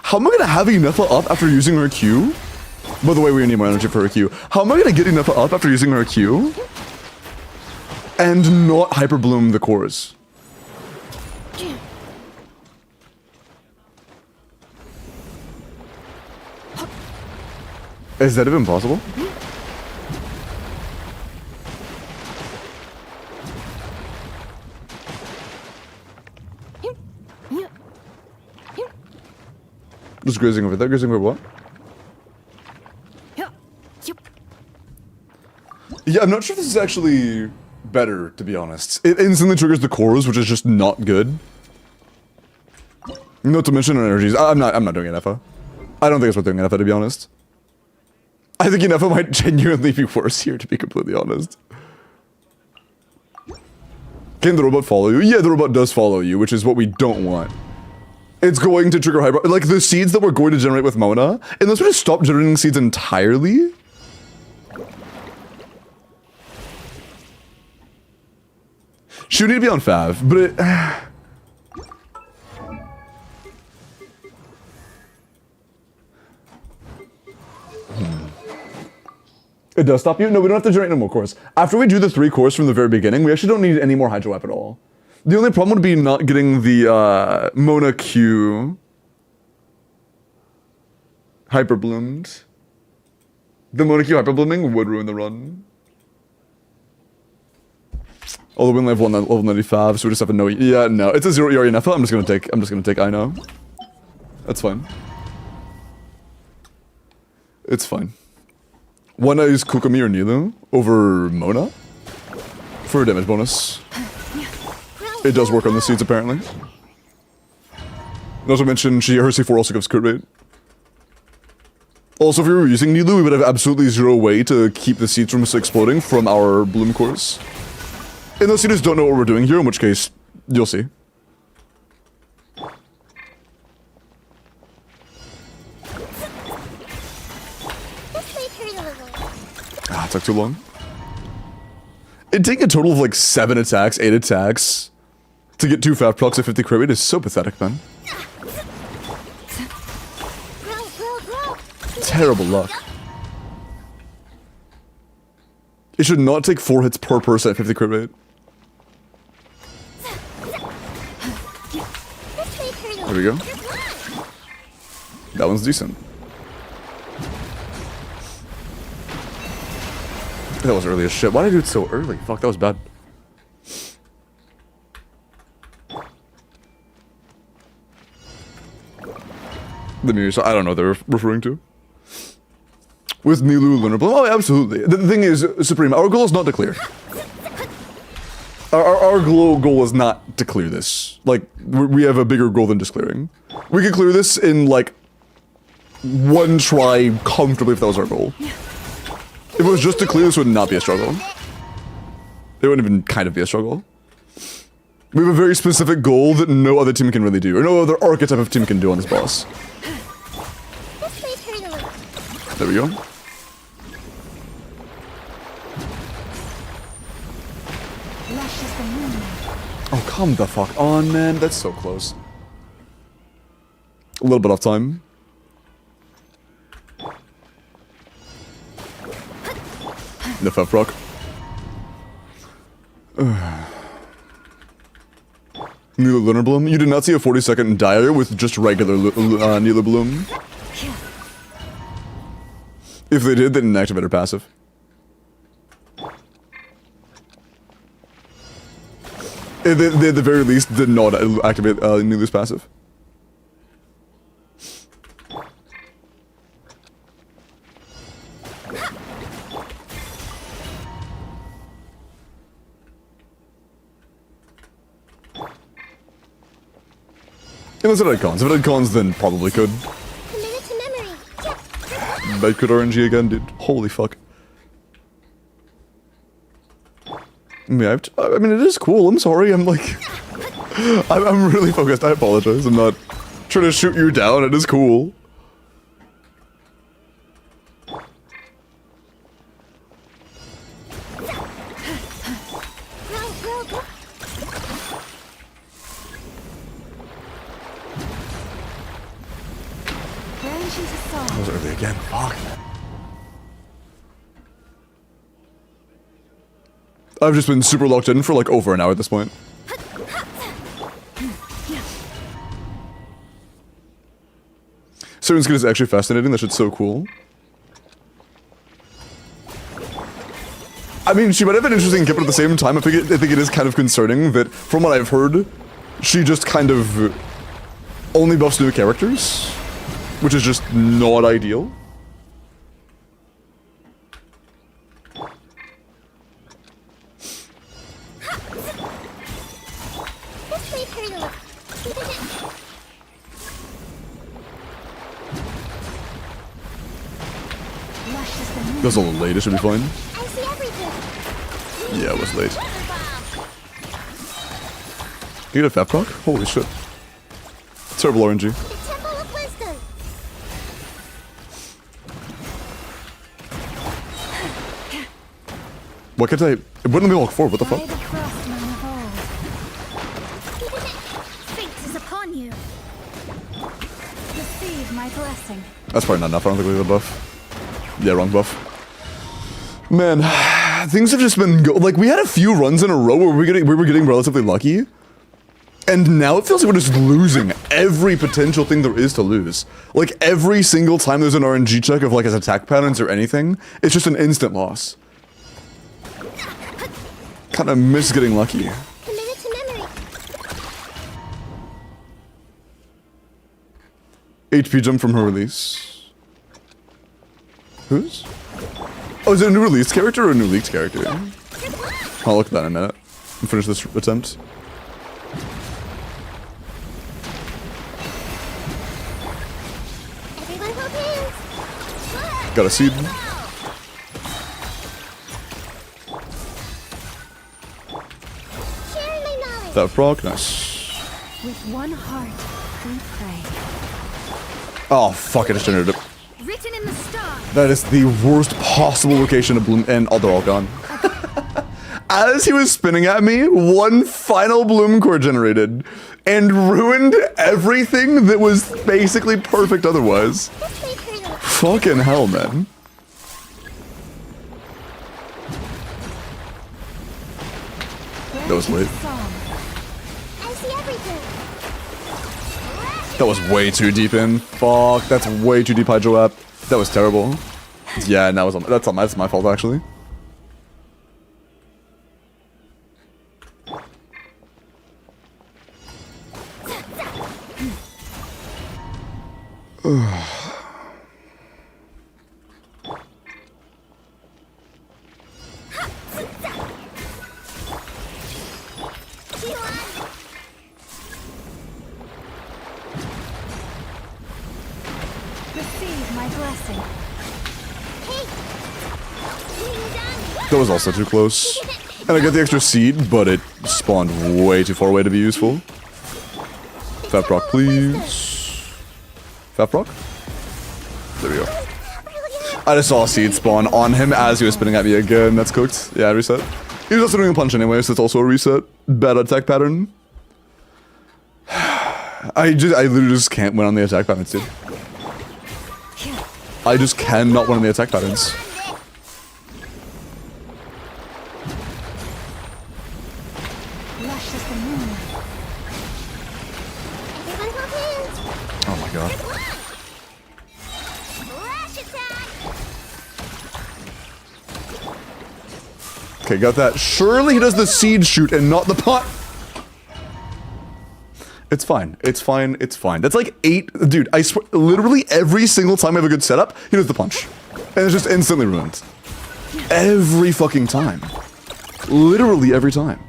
How am I gonna have Inefa up after using her Q? By the way, we need more energy for her Q. How am I gonna get Inefa up after using her Q? And not hyper bloom the cores? Is that even possible? Just grazing over there. Grazing over what? Yeah, I'm not sure if this is actually better, to be honest. It instantly triggers the cores, which is just not good. Not to mention energies. I'm not doing an FA. I don't think it's worth doing an FA, to be honest. I think an FA might genuinely be worse here, to be completely honest. Can the robot follow you? Yeah, the robot does follow you, which is what we don't want. It's going to trigger hybrid. Like, the seeds that we're going to generate with Mona, unless we just stop generating seeds entirely. She would need to be on Fav, but it... It does stop you? No, we don't have to generate no more cores. After we do the 3 cores from the very beginning, we actually don't need any more Hydro Web at all. The only problem would be not getting the Mona Q hyperbloomed. The Mona Q hyperblooming would ruin the run. Although we only have one level 95, so we just have a no. Yeah, no, it's a 0 ER enough. I'm just gonna take I know. That's fine. It's fine. Wanna use Kukumi or Nilu over Mona for a damage bonus. It does work on the seeds apparently. Not to mention, her C4 also gives crit rate. Also, if we were using Nilu, we would have absolutely 0 way to keep the seeds from exploding from our bloom cores. Unless you just don't know what we're doing here, in which case, you'll see. Ah, it took too long. It'd take a total of like 7 attacks, 8 attacks to get 2 Fav procs at 50 crit rate is so pathetic, man. Terrible luck. It should not take 4 hits per person at 50 crit rate. There we go. That one's decent. That was early as shit. Why did I do it so early? Fuck, that was bad. The mirrors, I don't know what they're referring to. With Nilu Lunar Bloom? Oh, absolutely. The thing is, Supreme, our goal is not to clear. Our goal is not to clear this. Like, we have a bigger goal than just clearing. We could clear this in, like, 1 try comfortably if that was our goal. If it was just to clear, this would not be a struggle. It wouldn't even kind of be a struggle. We have a very specific goal that no other team can really do, or no other archetype of team can do on this boss. There we go. Oh, come the fuck on, man. That's so close. A little bit off time. The Fav proc. Nilu Lunar Bloom? You did not see a 40-second dire with just regular Nilu Bloom. If they did, they didn't activate her passive. They at the very least did not activate Nilu's passive. Unless it had cons. If it had cons, then probably could. But could RNG again, dude. Holy fuck. I mean, it is cool. I'm sorry. I'm like... I'm really focused. I apologize. I'm not trying to shoot you down. It is cool. That was early again. Fuck. I've just been super locked in for like over an hour at this point. Certain skin is actually fascinating. That shit's so cool. I mean, she might have been interesting, but at the same time, I think it is kind of concerning that, from what I've heard, she just kind of only buffs new characters, which is just not ideal. That was a little late, it should be fine. I see everything. Yeah, it was late. You get a fat proc? Holy shit. Terrible RNG. The Temple of Wisdom. What could I? It wouldn't be walk forward, what the By fuck? the craftsman of old. Fate is upon you. Receive my blessing. That's probably not enough, I don't think we have a buff. Yeah, wrong buff. Man, things have just been like, we had a few runs in a row where we were getting relatively lucky. And now it feels like we're just losing every potential thing there is to lose. Like, every single time there's an RNG check of, like, his attack patterns or anything, it's just an instant loss. Kinda miss getting lucky. Committed to memory. HP jump from her release. Whose? Oh, is it a new released character or a new leaked character? I'll look at that in a minute and finish this attempt. Everyone hold hands. Got a seed. Sharing my knowledge. That proc, nice. With one heart, we pray. Oh, fuck, I just generated it. Written in the stars. That is the worst possible location to bloom, and oh, they're all gone. As he was spinning at me, one final bloom core generated and ruined everything that was basically perfect otherwise. This way, Colonel. Fucking hell, man. That was late. Song. I see everything. That was way too deep in. Fuck, that's way too deep hydro app. That was terrible. Yeah, and that's my fault actually. Receive my blessing. That was also too close. And I got the extra seed, but it spawned way too far away to be useful. Fat proc, please. Fat proc? There we go. I just saw a seed spawn on him as he was spinning at me again. That's cooked. Yeah, reset. He was also doing a punch anyway, so it's also a reset. Bad attack pattern. I literally just can't win on the attack patterns, dude. I just cannot win on the attack patterns. Lush as the moon. Everyone hold hands. Oh my god. Flash attack. Okay, got that. Surely he does the seed shoot and not the pot. It's fine. It's fine. It's fine. That's like 8. Dude, I swear, literally every single time I have a good setup, he does the punch. And it's just instantly ruined. Every fucking time. Literally every time.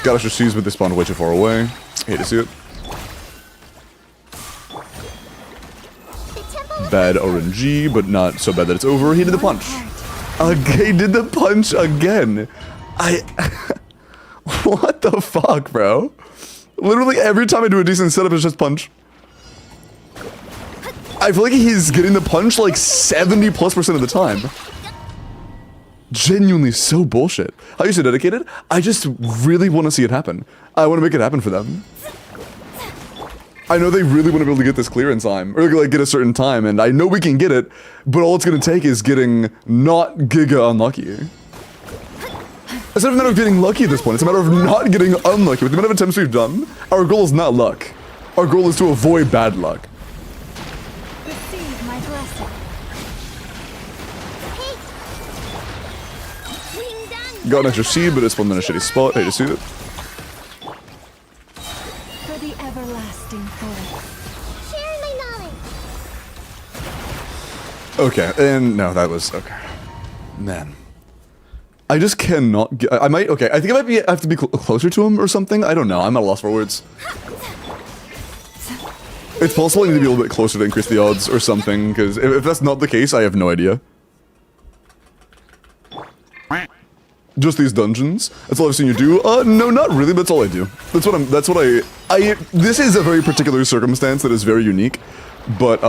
Got extra C's, but they spawned way too far away. Hate to see it. Bad RNG, but not so bad that it's over. He did the punch. He did the punch again. What the fuck, bro? Literally every time I do a decent setup, it's just punch. I feel like he's getting the punch like 70+% of the time. Genuinely so bullshit. How you so dedicated? I just really want to see it happen. I want to make it happen for them. I know they really want to be able to get this clear in time, or like get a certain time, and I know we can get it, but all it's gonna take is getting not giga unlucky. It's not a matter of getting lucky at this point, it's a matter of not getting unlucky. With the amount of attempts we've done, our goal is not luck. Our goal is to avoid bad luck. Receive my blessing. Got an extra seed, but it's spawned in a shitty spot. Hate to see it. For the everlasting forest. Share my knowledge. Okay, and no, that was okay. Man, I just cannot get. I might. Okay, I think I have to be closer to him or something. I don't know. I'm at a loss for words. It's possible I need to be a little bit closer to increase the odds or something. Because if that's not the case, I have no idea. Just these dungeons. That's all I've seen you do. No, not really. But that's all I do. That's what I. This is a very particular circumstance that is very unique. But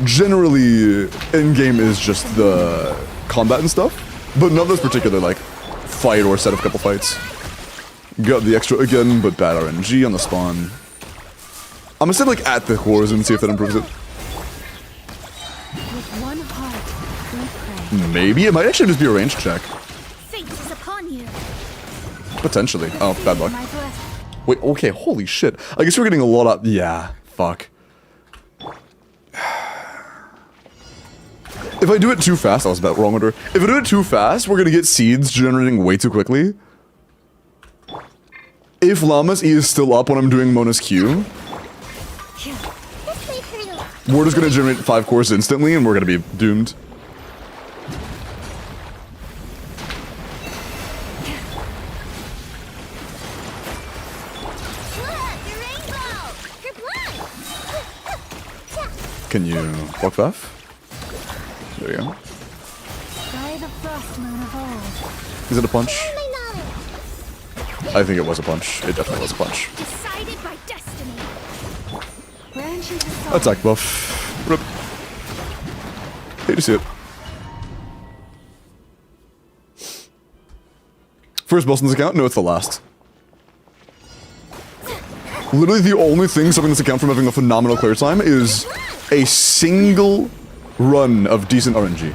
generally, in game is just the combat and stuff. But not this particular like fight or set of couple fights. Got the extra again, but bad RNG on the spawn. I'm gonna sit like at the cores and see if that improves it. With one heart, we pray. Maybe it might actually just be a range check. Fate is upon you. Potentially. Oh, bad luck. My blessing. Wait, okay, holy shit. I guess we're getting a lot of... Yeah, fuck. If I do it too fast, I was about wrong order. If I do it too fast, we're gonna get seeds generating way too quickly. If Llama's E is still up when I'm doing Mona's Q, This way through. we're just gonna generate 5 cores instantly and we're gonna be doomed. Look, the rainbow. Kerplunk. Can you block that? There you go. By the frost moon of old. Is it a punch? Share my knowledge. I think it was a punch. It definitely was a punch. Decided by destiny. Branches of song. Attack buff. Rip. Hate to see it. First boss in this account? No, it's the last. Literally the only thing stopping this account from having a phenomenal clear time is a single run of decent RNG.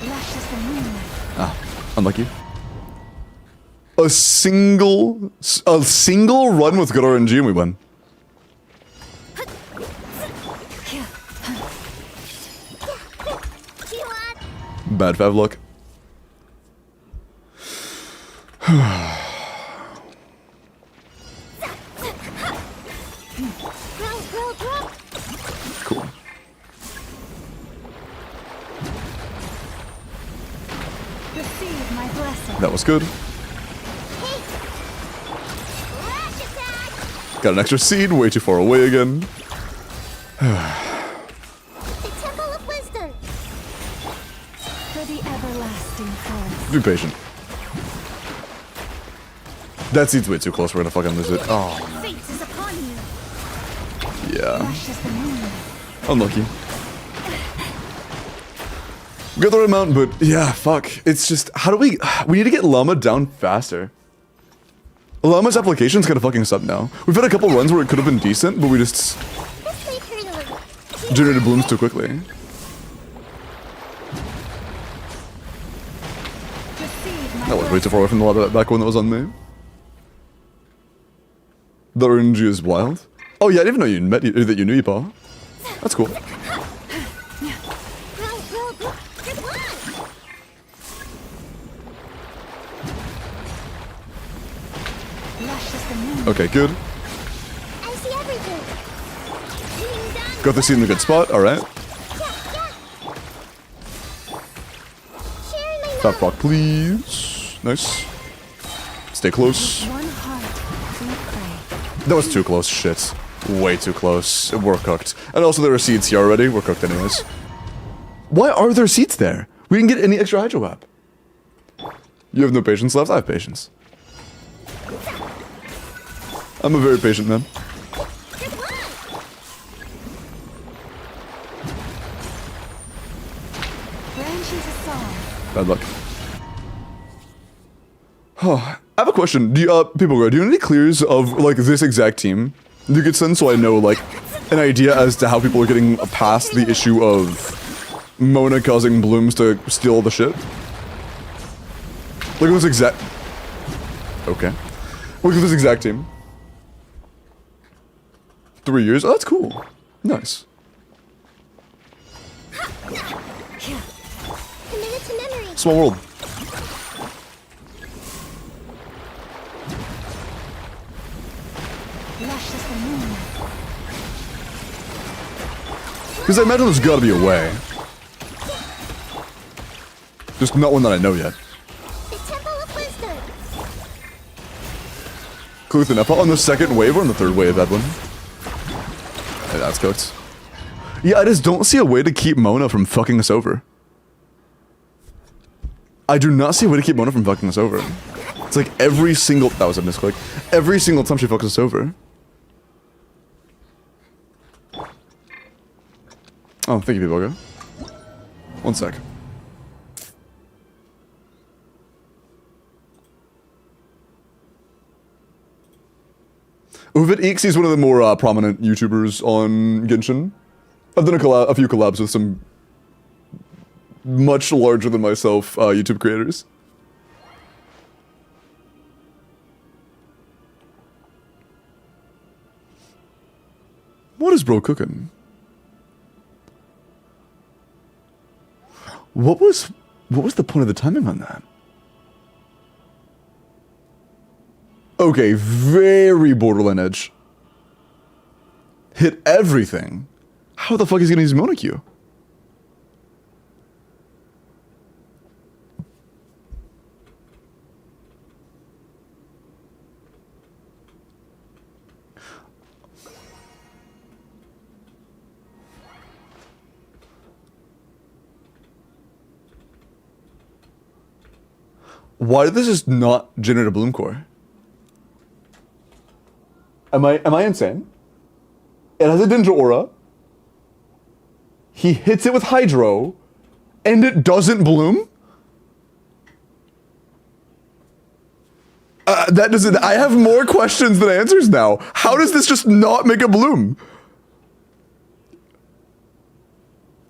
Lashes the moonlight. Ah, unlucky. A single run with good RNG and we win. Q-on. Bad fav luck. Grow. Cool. Receive my blessing. That was good. Hey. Lash attack. Got an extra seed, way too far away again. The Temple of Wisdom. For the everlasting forest. Be patient. That seed's way too close, we're gonna fucking lose it. Oh, Fate is upon you. yeah. Lashes the moonlight. Unlucky. Got the right amount, but yeah, fuck. It's just, how do we need to get Llama down faster. Llama's application's kind of fucking suck now. We've had a couple runs where it could have been decent, but we just This way through. generated blooms too quickly. Receive my That was way too far away from the lava back one that was on me. The RNG is wild. Oh yeah, I didn't even know you met that you knew Ipa. That's cool. Grow. Kerplunk. lashes the moonlight. Okay, good. I see everything. Being done. Got the seed in a good spot, alright. Share my Fat block, please. Nice. Stay close. One heart, we pray. That was too close, shit. Way too close. We're cooked. And also there are seeds here already. We're cooked anyways. Why are there seeds there? We didn't get any extra hydro wrap. You have no patience left? I have patience. I'm a very patient man. Branches of song. Bad luck. Oh, I have a question. Do you, people, do you know any clears of, like, this exact team? you could send so I know, like, an idea as to how people are getting past the issue of Mona causing blooms to steal all the shit. Look at this exact... Okay. Look at this exact team. 3 years? Oh, that's cool. Nice. Committed to memory. Small world. Lush as the moon. Because I imagine there's gotta be a way. Just not one that I know yet. The Temple of Wisdom. Cluth and Eppa on the second wave or on the third wave, Edwin? Hey, that's cooked. Yeah, I just don't see a way to keep Mona from fucking us over. I do not see a way to keep Mona from fucking us over. It's like every single... That was a misclick. Every single time she fucks us over. Oh, thank you, Pivoga. 1 sec. Uvid Eeks is one of the more prominent YouTubers on Genshin. I've done a few collabs with some much larger than myself YouTube creators. What is bro cooking? What was the point of the timing on that? Okay, very borderline edge. Hit everything. How the fuck is he gonna use Mona Q? Why did this just not generate a bloom core? Am I insane? It has a Dendro aura. He hits it with Hydro, and it doesn't bloom? That doesn't... I have more questions than answers now. How does this just not make a bloom?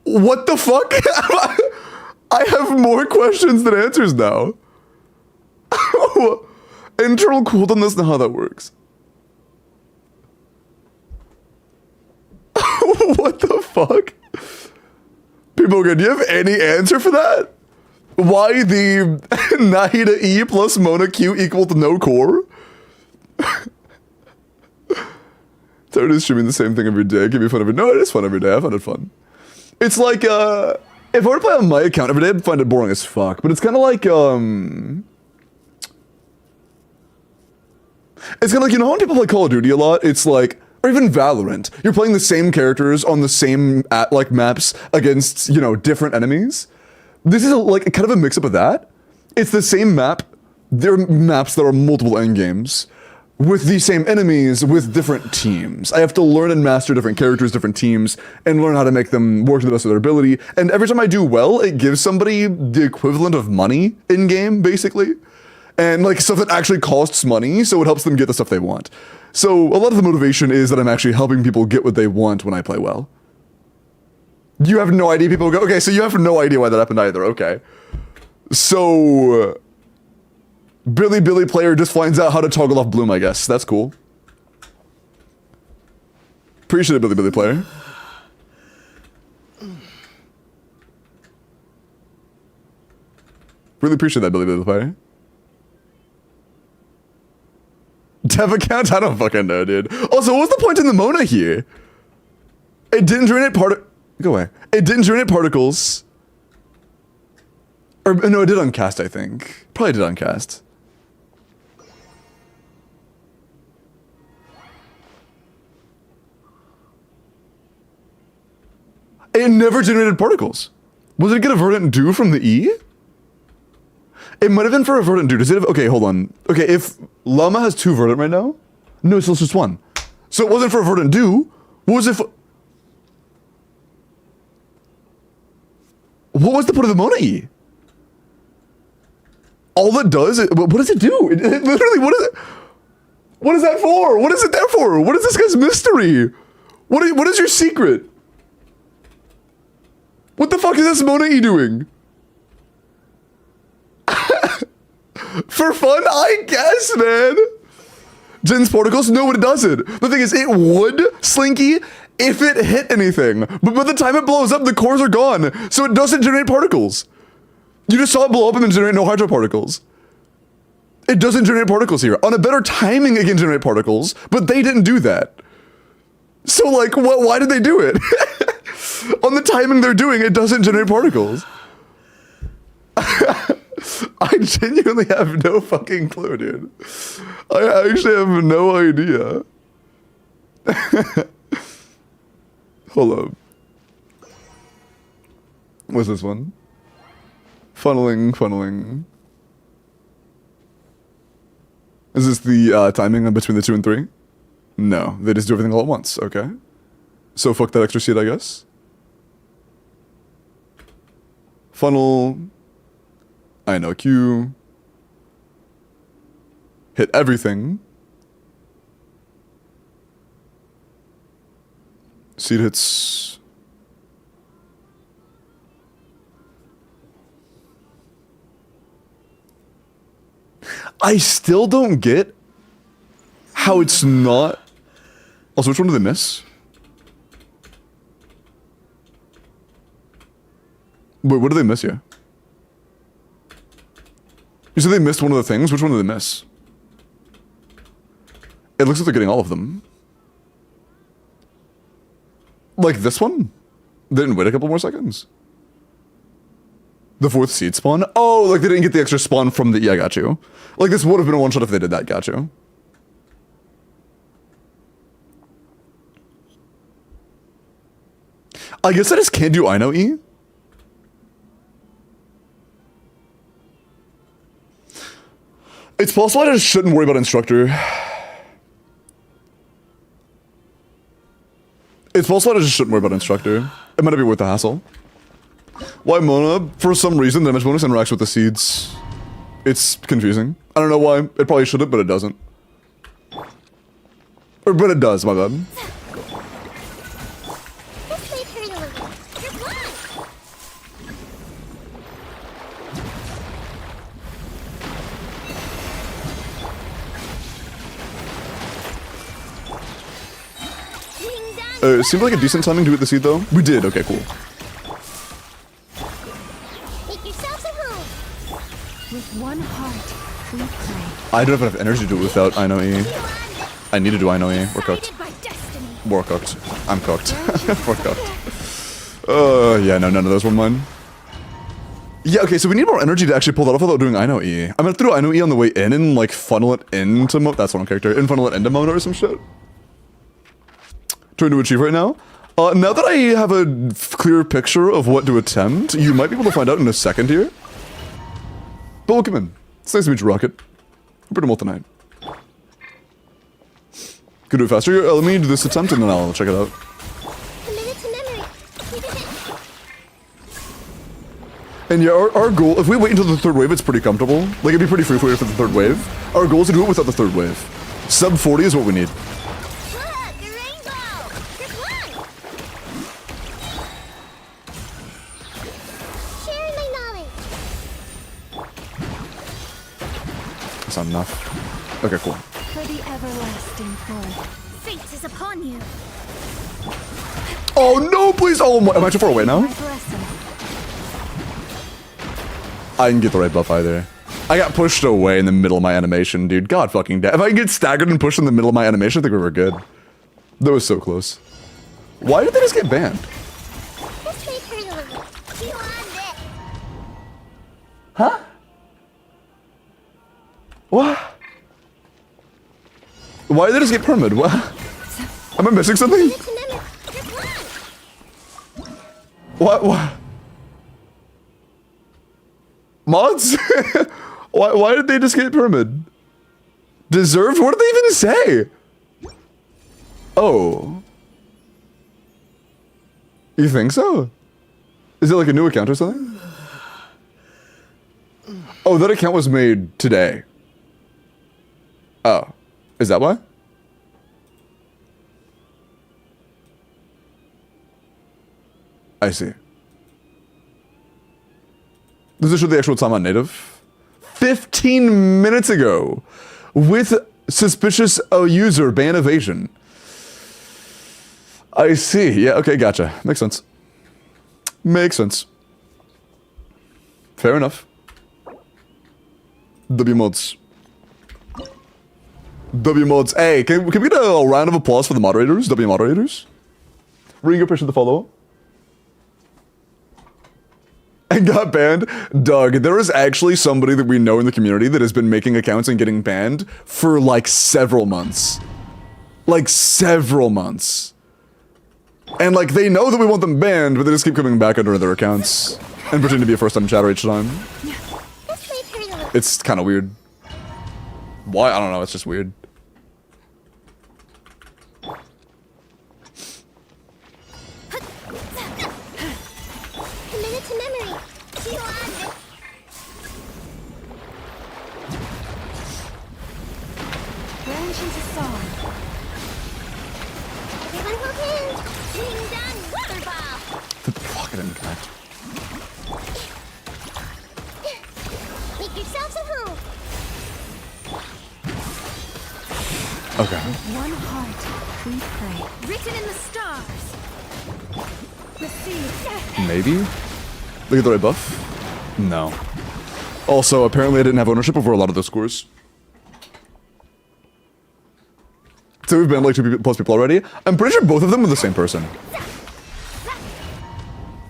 What the fuck? I have more questions than answers now. Internal cooldown, that's not how that works. What the fuck? Pivoga, do you have any answer for that? Why the Nahida E plus Mona Q equal to no core? Toad is streaming the same thing every day. Give me fun every day. No, it is fun every day. I find it fun. It's like, if I were to play on my account every day, I'd find it boring as fuck. But it's kind of like, it's kind of like, you know how when people play Call of Duty a lot? It's like, or even Valorant. You're playing the same characters on the same, like, maps against, you know, different enemies. This is like kind of a mix-up of that. It's the same map. There are maps that are multiple endgames with the same enemies with different teams. I have to learn and master different characters, different teams, and learn how to make them work to the best of their ability. And every time I do well, it gives somebody the equivalent of money in-game, basically. And like stuff that actually costs money, so it helps them get the stuff they want. So a lot of the motivation is that I'm actually helping people get what they want when I play well. You have no idea, people go, okay, so you have no idea why that happened either, okay. So, Billy player just finds out how to toggle off bloom, I guess. That's cool. Appreciate it, Billy player. Really appreciate that, Billy player. Dev account? I don't fucking know, dude. Also, what was the point in the Mona here? It didn't drain it Go away. It didn't generate particles. Or, no, it did uncast, I think. Probably did uncast. It never generated particles. Was it get a Verdant Dew from the E? It might have been for a Verdant Dew. Does it have... Okay, hold on. Okay, if Llama has 2 Verdant right now... No, it's just 1. So it wasn't for a Verdant Dew. What was it for... What was the point of the Mona E? All it does, what does it do? It literally, what is it? What is that for? What is it there for? What is this guy's mystery? What is your secret? What the fuck is this Monet doing? For fun, I guess, man. Jin's particles? No, it doesn't. The thing is, it would, Slinky, if it hit anything. But by the time it blows up, the cores are gone. So it doesn't generate particles. You just saw it blow up and then generate no hydro particles. It doesn't generate particles here. On a better timing, it can generate particles, but they didn't do that. So, like, why did they do it? On the timing they're doing, it doesn't generate particles. I genuinely have no fucking clue, dude. I actually have no idea. Hold up. What's this one? Funneling. Is this the timing between the 2 and 3? No, they just do everything all at once, okay. So fuck that extra seed, I guess. Funnel. I know Q. Hit everything. Seed hits. I still don't get how it's not. Also, which one did they miss? Wait, what did they miss here? You said they missed one of the things? Which one did they miss? It looks like they're getting all of them. Like this one? They didn't wait a couple more seconds. The 4th seed spawn? Oh, like they didn't get the extra spawn from the... Yeah, got you. Like this would have been a one-shot if they did that, got you. I guess I just can't do I know E. It's possible I just shouldn't worry about instructor. It's possible I just shouldn't worry about instructor. It might not be worth the hassle. Why Mona? For some reason, the damage bonus interacts with the seeds. It's confusing. I don't know why. It probably shouldn't, but it doesn't. But it does, my bad. This may hurt a little. You're blind. It seemed like a decent timing to hit the seed, though. We did. Okay, cool. Make yourselves at home. With one heart, we pray. I don't have enough energy to do it without I know E. I need to do I know E. We're cooked. Guided by destiny. We're cooked. I'm cooked. We're cooked. Yeah, no, none of those were mine. Yeah, okay, so we need more energy to actually pull that off without doing I know E. I'm gonna do I know E on the way in and, like, funnel it into that's one character. And funnel it into Mona or some shit. Trying to achieve right now. Now that I have a clear picture of what to attempt, you might be able to find out in a second here. But welcome in. It's nice to meet you, Rocket. We're pretty well tonight. Could do it faster. Let me do this attempt and then I'll check it out. A minute to memory. We did it. And yeah, our goal, if we wait until the 3rd wave, it's pretty comfortable. Like, it'd be pretty free for the 3rd wave. Our goal is to do it without the 3rd wave. Sub 40 is what we need. Look, a rainbow. You're blind. Sharing my knowledge. That's not enough. Okay, cool. For the everlasting flood. Fate is upon you. Oh no, please! Oh, am I too far away now? My blessing. I didn't get the right buff either. I got pushed away in the middle of my animation, dude. God fucking damn. If I can get staggered and pushed in the middle of my animation, I think we were good. That was so close. Why did they just get banned? This may hurt a little. You want it. Huh? What? Why did they just get permid? What? Am I missing something? Minute to memory. You're blind. What? Mods? why did they just get permid? Deserved? What did they even say? Oh. You think so? Is it like a new account or something? Oh, that account was made today. Oh. Is that why? I see. Does it show the actual time on native? 15 minutes ago! With suspicious user ban evasion. I see. Yeah, okay, gotcha. Makes sense. Makes sense. Fair enough. W mods. W mods. Hey, can we get a round of applause for the moderators? W moderators? Ring appreciate the follow. And got banned? Doug, there is actually somebody that we know in the community that has been making accounts and getting banned for like several months. Like several months. And like they know that we want them banned, but they just keep coming back under their accounts and pretending to be a first-time chatter each time. It's kind of weird. Why? I don't know, it's just weird. Fuck, I didn't connect. Make yourselves at home. Okay. One heart, we pray. Written in the stars. Receive. Maybe? Look at the right buff? No. Also, apparently I didn't have ownership over a lot of those scores. So we've been like 2 plus people already. I'm pretty sure both of them were the same person.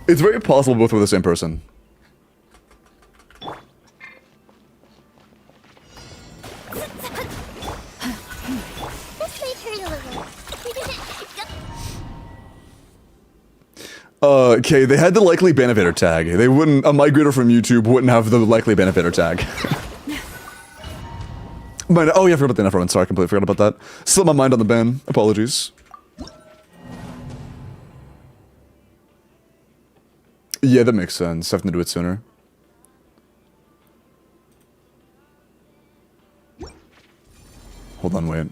It's very possible both were the same person. Okay, they had the likely benefitor tag. They wouldn't, a migrator from YouTube wouldn't have the likely benefitor tag. But, oh yeah, I forgot about the never one. Sorry, I completely forgot about that. Slipped my mind on the ban. Apologies. Yeah, that makes sense. Having to do it sooner. Hold on, wait.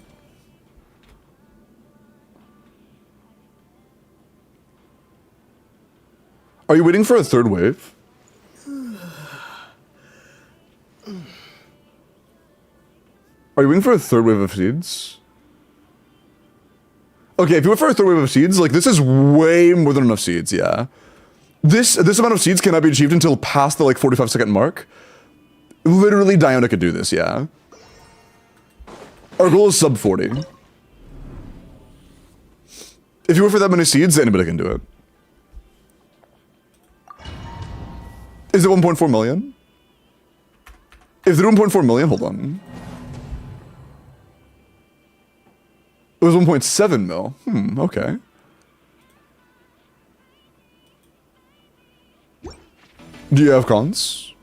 Are you waiting for a third wave? Are you waiting for a third wave of seeds? Okay, if you wait for a third wave of seeds, like, this is way more than enough seeds, yeah. This amount of seeds cannot be achieved until past the, like, 45-second mark. Literally, Diona could do this, yeah. Our goal is sub 40. If you wait for that many seeds, anybody can do it. Is it 1.4 million? If they're 1.4 million, hold on. It was 1.7 mil. Okay. Do you have cons?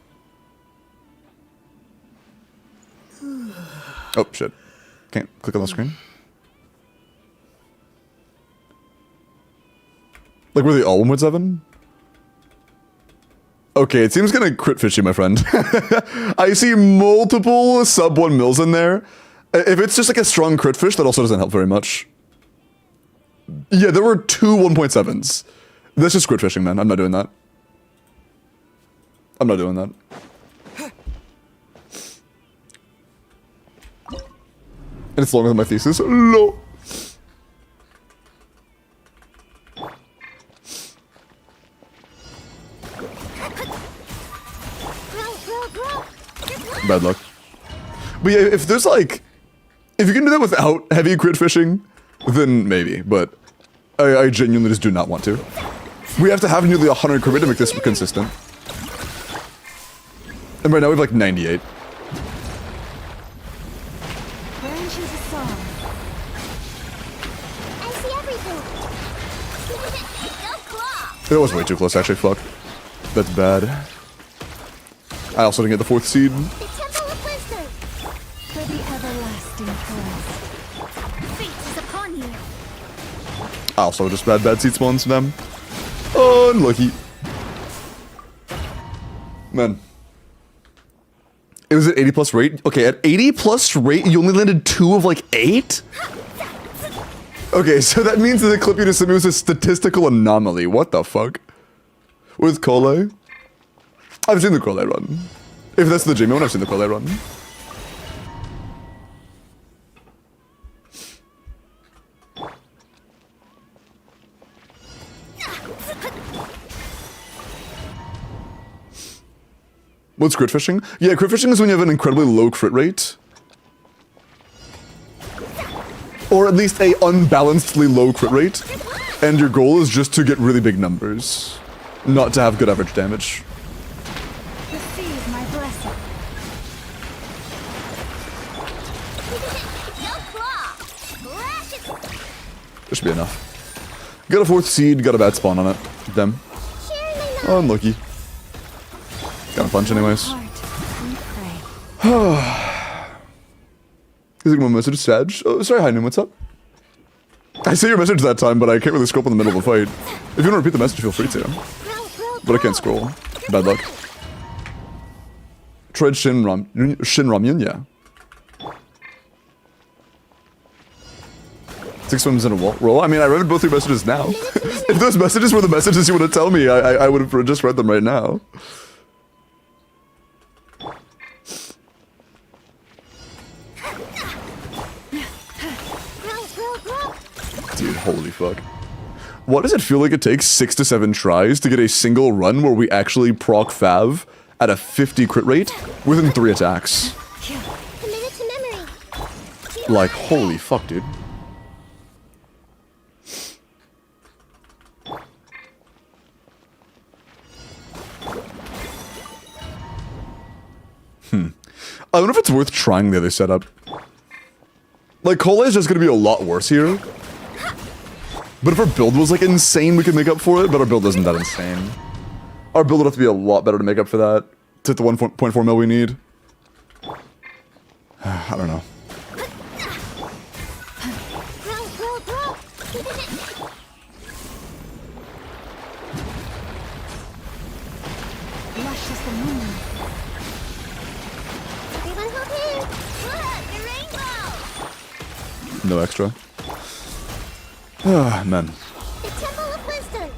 Oh, shit. Can't click on the screen. Like, were they all 1.7? Okay, it seems kind of crit fishy, my friend. I see multiple sub 1 mils in there. If it's just like a strong crit fish, that also doesn't help very much. Yeah, there were 2 1.7s. That's just crit fishing, man. I'm not doing that. I'm not doing that. And it's longer than my thesis. No. Bad luck. But yeah, if there's like... If you can do that without heavy crit fishing, then maybe. But I genuinely just do not want to. We have to have nearly 100 crit to make this consistent. And right now we have like 98. That was way too close, actually. Fuck. That's bad. I also didn't get the 4th seed. Also just bad seed spawns for them. Unlucky. Man. It was at 80 plus rate? Okay, at 80 plus rate, you only landed 2 of like 8? Okay, so that means that the clip you just sent me was a statistical anomaly. What the fuck? With Cole? I've seen the Cole run. If that's the Jamie one, I've seen the Cole run. What's crit fishing? Yeah, crit fishing is when you have an incredibly low crit rate. Or at least a unbalancedly low crit rate. And your goal is just to get really big numbers. Not to have good average damage. Receive my blessing. No claw. Lash it. That should be enough. Got a 4th seed, got a bad spawn on it. Them. Share my knowledge. Oh, unlucky. Got a punch anyways. Heart, we pray. Is it my message, Sag? Oh, sorry, hi, Noom, what's up? I see your message that time, but I can't really scroll up in the middle of a fight. If you want to repeat the message, feel free to. But I can't scroll. Bad luck. Tried Shin Ramyun, yeah. 6 swims in a roll. I mean, I read both your messages now. If those messages were the messages you want to tell me, I would have just read them right now. Dude, holy fuck. Why does it feel like it takes 6 to 7 tries to get a single run where we actually proc Fav at a 50 crit rate within 3 attacks? Committed to memory. Like, holy fuck, dude. I wonder if it's worth trying the other setup. Like, Cole is just gonna be a lot worse here. But if our build was, like, insane, we could make up for it, but our build isn't that insane. Our build would have to be a lot better to make up for that. To hit the 1.4 mil we need. I don't know. Grow. Lush as the moon. Everyone hold hands. Look, the rainbow. No extra. Ah, man. The Temple of Wisdom.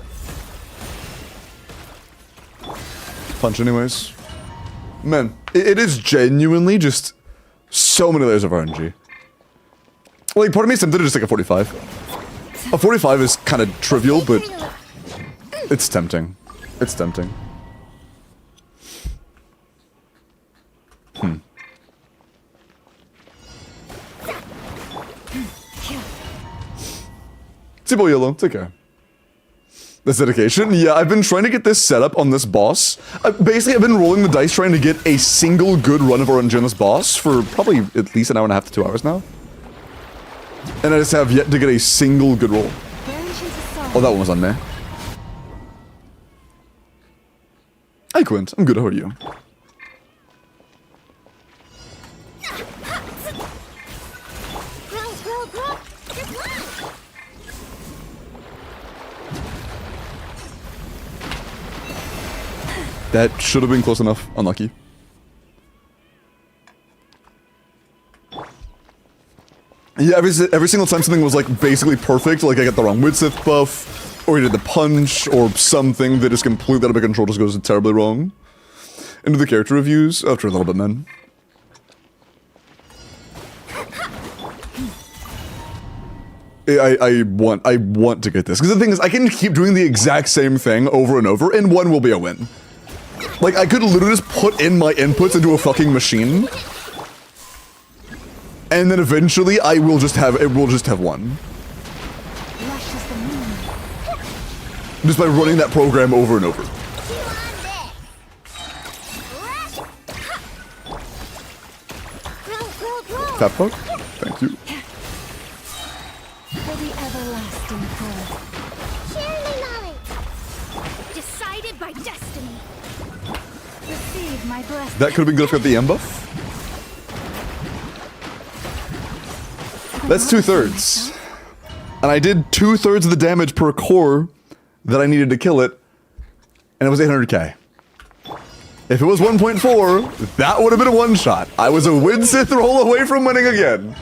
Punch anyways. Man, it is genuinely just so many layers of RNG. Like, part of me is tempted to just take a 45. A 45 is kind of trivial, but it's tempting. It's tempting. Sibo Yellow, take care. This dedication? Yeah, I've been trying to get this set up on this boss. Basically, I've been rolling the dice trying to get a single good run of RNG on this boss for probably at least an hour and a half to 2 hours now. And I just have yet to get a single good roll. Oh, that one was on me. Hi, Quint. I'm good. How are you? Grow. Just one. That should have been close enough. Unlucky. Yeah, every single time something was like basically perfect, like I got the wrong Widsith buff, or he did the punch, or something that is completely out of my control just goes terribly wrong. Into the character reviews after a little bit, man. I want to get this, because the thing is, I can keep doing the exact same thing over and over, and one will be a win. Like, I could literally just put in my inputs into a fucking machine, and then eventually it will just have one. Just by running that program over and over. Tap poke? Thank you. For the everlasting good. Share my knowledge. Decided by destiny. Receive my blessing. That could have been good if I got the M buff. That's 2/3. And I did 2/3 of the damage per core that I needed to kill it, and it was 800k. If it was 1.4, that would have been a one-shot. I was a win Sith roll away from winning again.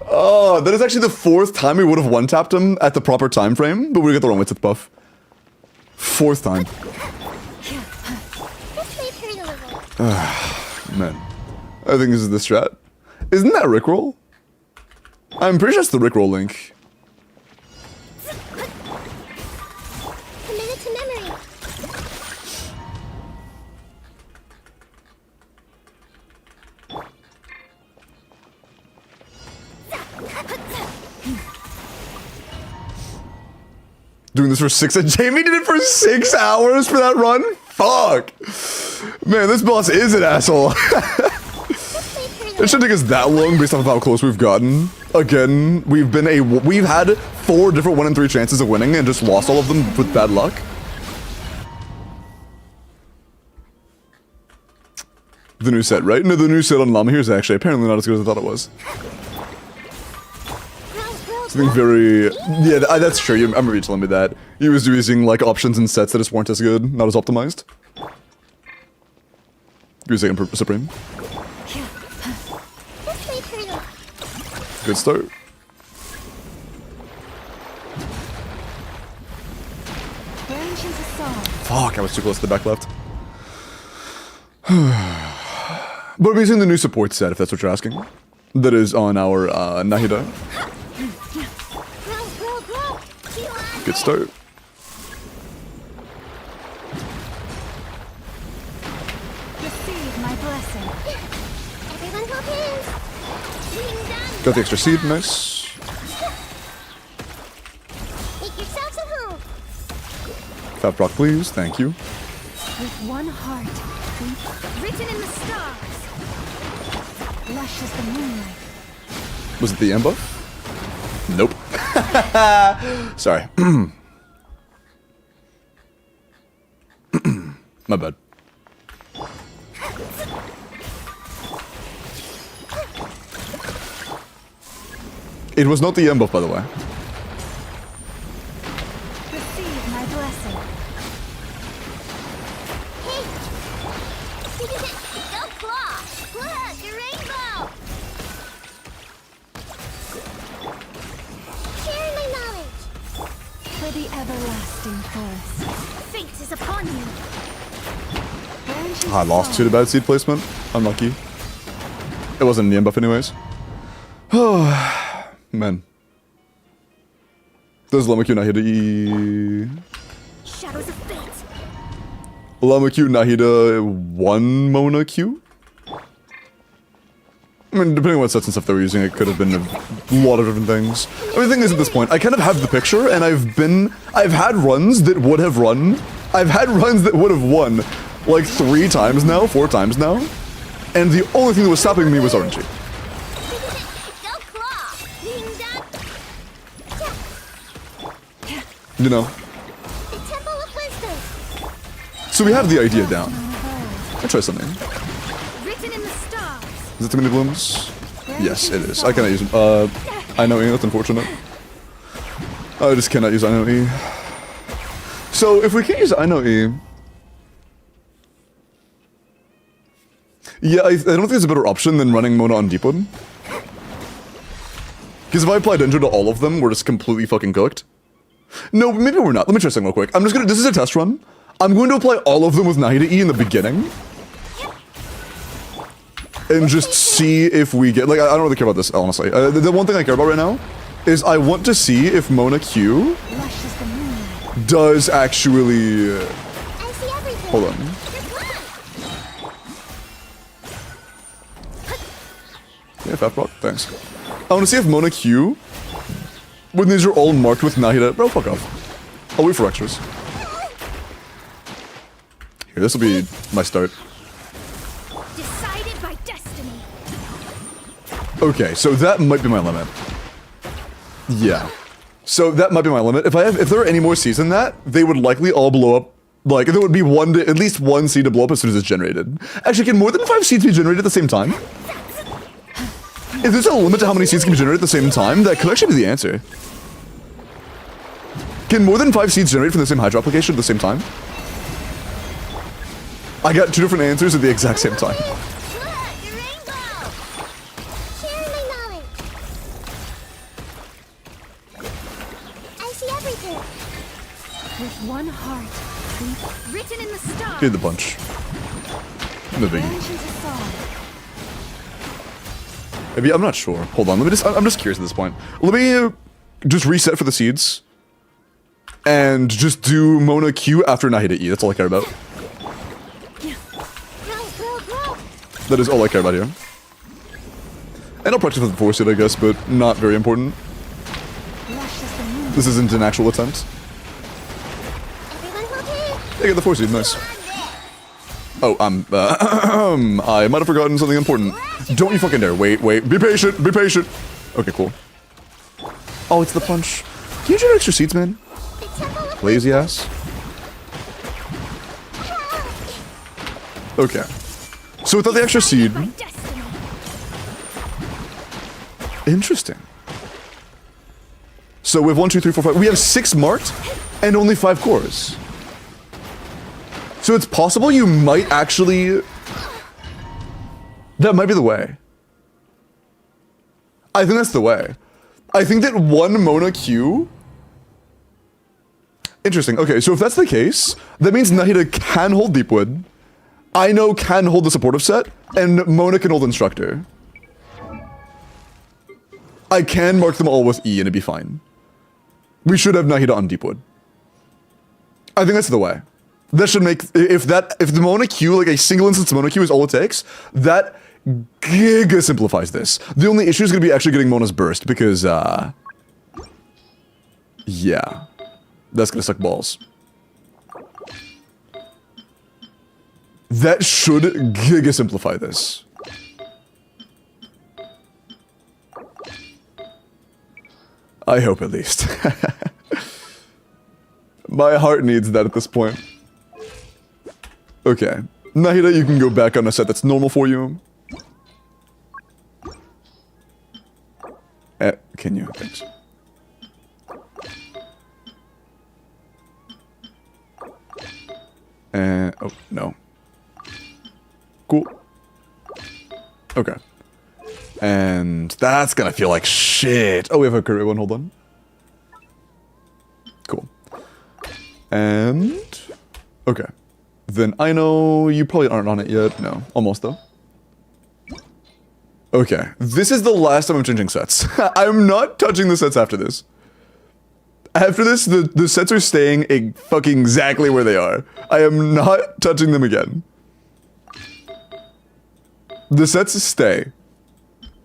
Oh, that is actually the 4th time we would have one-tapped him at the proper time frame, but we got the wrong way Sith buff. 4th time. This may hurt a little. Man. I think this is the strat. Isn't that Rickroll? I'm pretty sure it's the Rickroll link. Commit it to memory. Doing this for 6 and Jamie did it for 6 hours for that run? Fuck! Man, this boss is an asshole. It shouldn't take us that long based off of how close we've gotten. Again, we've had 4 different 1 in 3 chances of winning and just lost all of them with bad luck. The new set, right? No, the new set on Llama here is actually apparently not as good as I thought it was. Something very... Yeah, that's true. I remember you telling me that. He was using, like, options and sets that just weren't as good, not as optimized. Give me a second, Supreme. Good start. Fuck, I was too close to the back left. But we're using the new support set, if that's what you're asking. That is on our Nahida. Good start. Receive my blessing. Everyone hold hands. Got the extra seed, nice. Make yourselves at home. Fat proc, please, thank you. With one heart, Written in the stars. lush as the moonlight. Was it the M buff? Nope. Sorry. My bad. It was not the M buff, by the way. Receive my blessing. Hey! Go claw! Look, a rainbow! Share my knowledge! For the everlasting forest. Fate is upon you! Branches I lost to the bad seed placement. Unlucky. It wasn't the M buff anyways. Oh, man. Does Lama Q Nahida Shadows of fate! Lama Q Nahida 1 Mona Q? I mean, depending on what sets and stuff they were using, it could have been a lot of different things. I mean, the thing is, at this point, I kind of have the picture, and I've had runs that would have run. I've had runs that would have won, like 3 times now, 4 times now, and the only thing that was stopping me was RNG. Go claw! Ding dong! You know? The Temple of Wisdom! So we have the idea down. I'll try something. Written in the stars! Is it too many blooms? Yes, it is. I cannot use I know E, that's unfortunate. I just cannot use I know E. So if we can't use I know E... Yeah, I don't think there's a better option than running Mona on Deepwood. Because if I apply Danger to all of them, we're just completely fucking cooked. No, maybe we're not. Let me try something real quick. This is a test run. I'm going to apply all of them with Nahida E in the beginning. And just see if we get, like, I don't really care about this, honestly. The one thing I care about right now is I want to see if Mona Q lush as the moonlight. does actually... I see everything! Hold on. You're gone! Yeah, Fat Brock, thanks. I want to see if Mona Q, when these are all marked with Nahida... Bro, fuck off. I'll wait for extras. Here, this will be my start. Decided by destiny! Okay, so that might be my limit. Yeah. So that might be my limit. If there are any more seeds than that, they would likely all blow up. Like, there would be at least one seed to blow up as soon as it's generated. Actually, can more than 5 seeds be generated at the same time? If there's a limit to how many seeds can be generated at the same time, that could actually be the answer. Can more than 5 seeds generate from the same Hydra application at the same time? I got two different answers at the exact same time. Look, your rainbow! Share my knowledge. I see everything. With one heart, Written in the stars. Did the punch. No biggie. branches a song. Maybe, I'm not sure. Hold on, I'm just curious at this point. Let me just reset for the seeds. And just do Mona Q after Nahida E. That's all I care about. Grow. That is all I care about here. And I'll practice with the force seed, I guess, but not very important. Lush as the moon. This isn't an actual attempt. Everyone okay? I get the force seed, nice. Oh, I might have forgotten something important. Don't you fucking dare. Wait. Be patient. Okay, cool. Oh, it's the punch. Can you do extra seeds, man? The temple of Lazy ass. Okay. So without the extra seed, my destiny. interesting. So we have 1, 2, 3, 4, 5. We have 6 marked and only 5 cores. So it's possible you might actually... That might be the way. I think that's the way. I think that 1 Mona Q... Interesting. Okay, so if that's the case, that means Nahida can hold Deepwood, Aino can hold the supportive set, and Mona can hold Instructor. I can mark them all with E and it'd be fine. We should have Nahida on Deepwood. I think that's the way. That should make, if the Mona Q, like a single instance Mona Q is all it takes, that giga simplifies this. The only issue is going to be actually getting Mona's burst because, yeah. That's going to suck balls. That should giga simplify this. I hope at least. My heart needs that at this point. Okay. Nahida, you can go back on a set that's normal for you. Can you? Thanks. Oh, no. Cool. Okay. And that's gonna feel like shit. Oh, we have a career one, hold on. Cool. And... Okay. Then I know you probably aren't on it yet. No, almost though. Okay, this is the last time I'm changing sets. I'm not touching the sets after this. After this, the sets are staying fucking exactly where they are. I am not touching them again. The sets stay.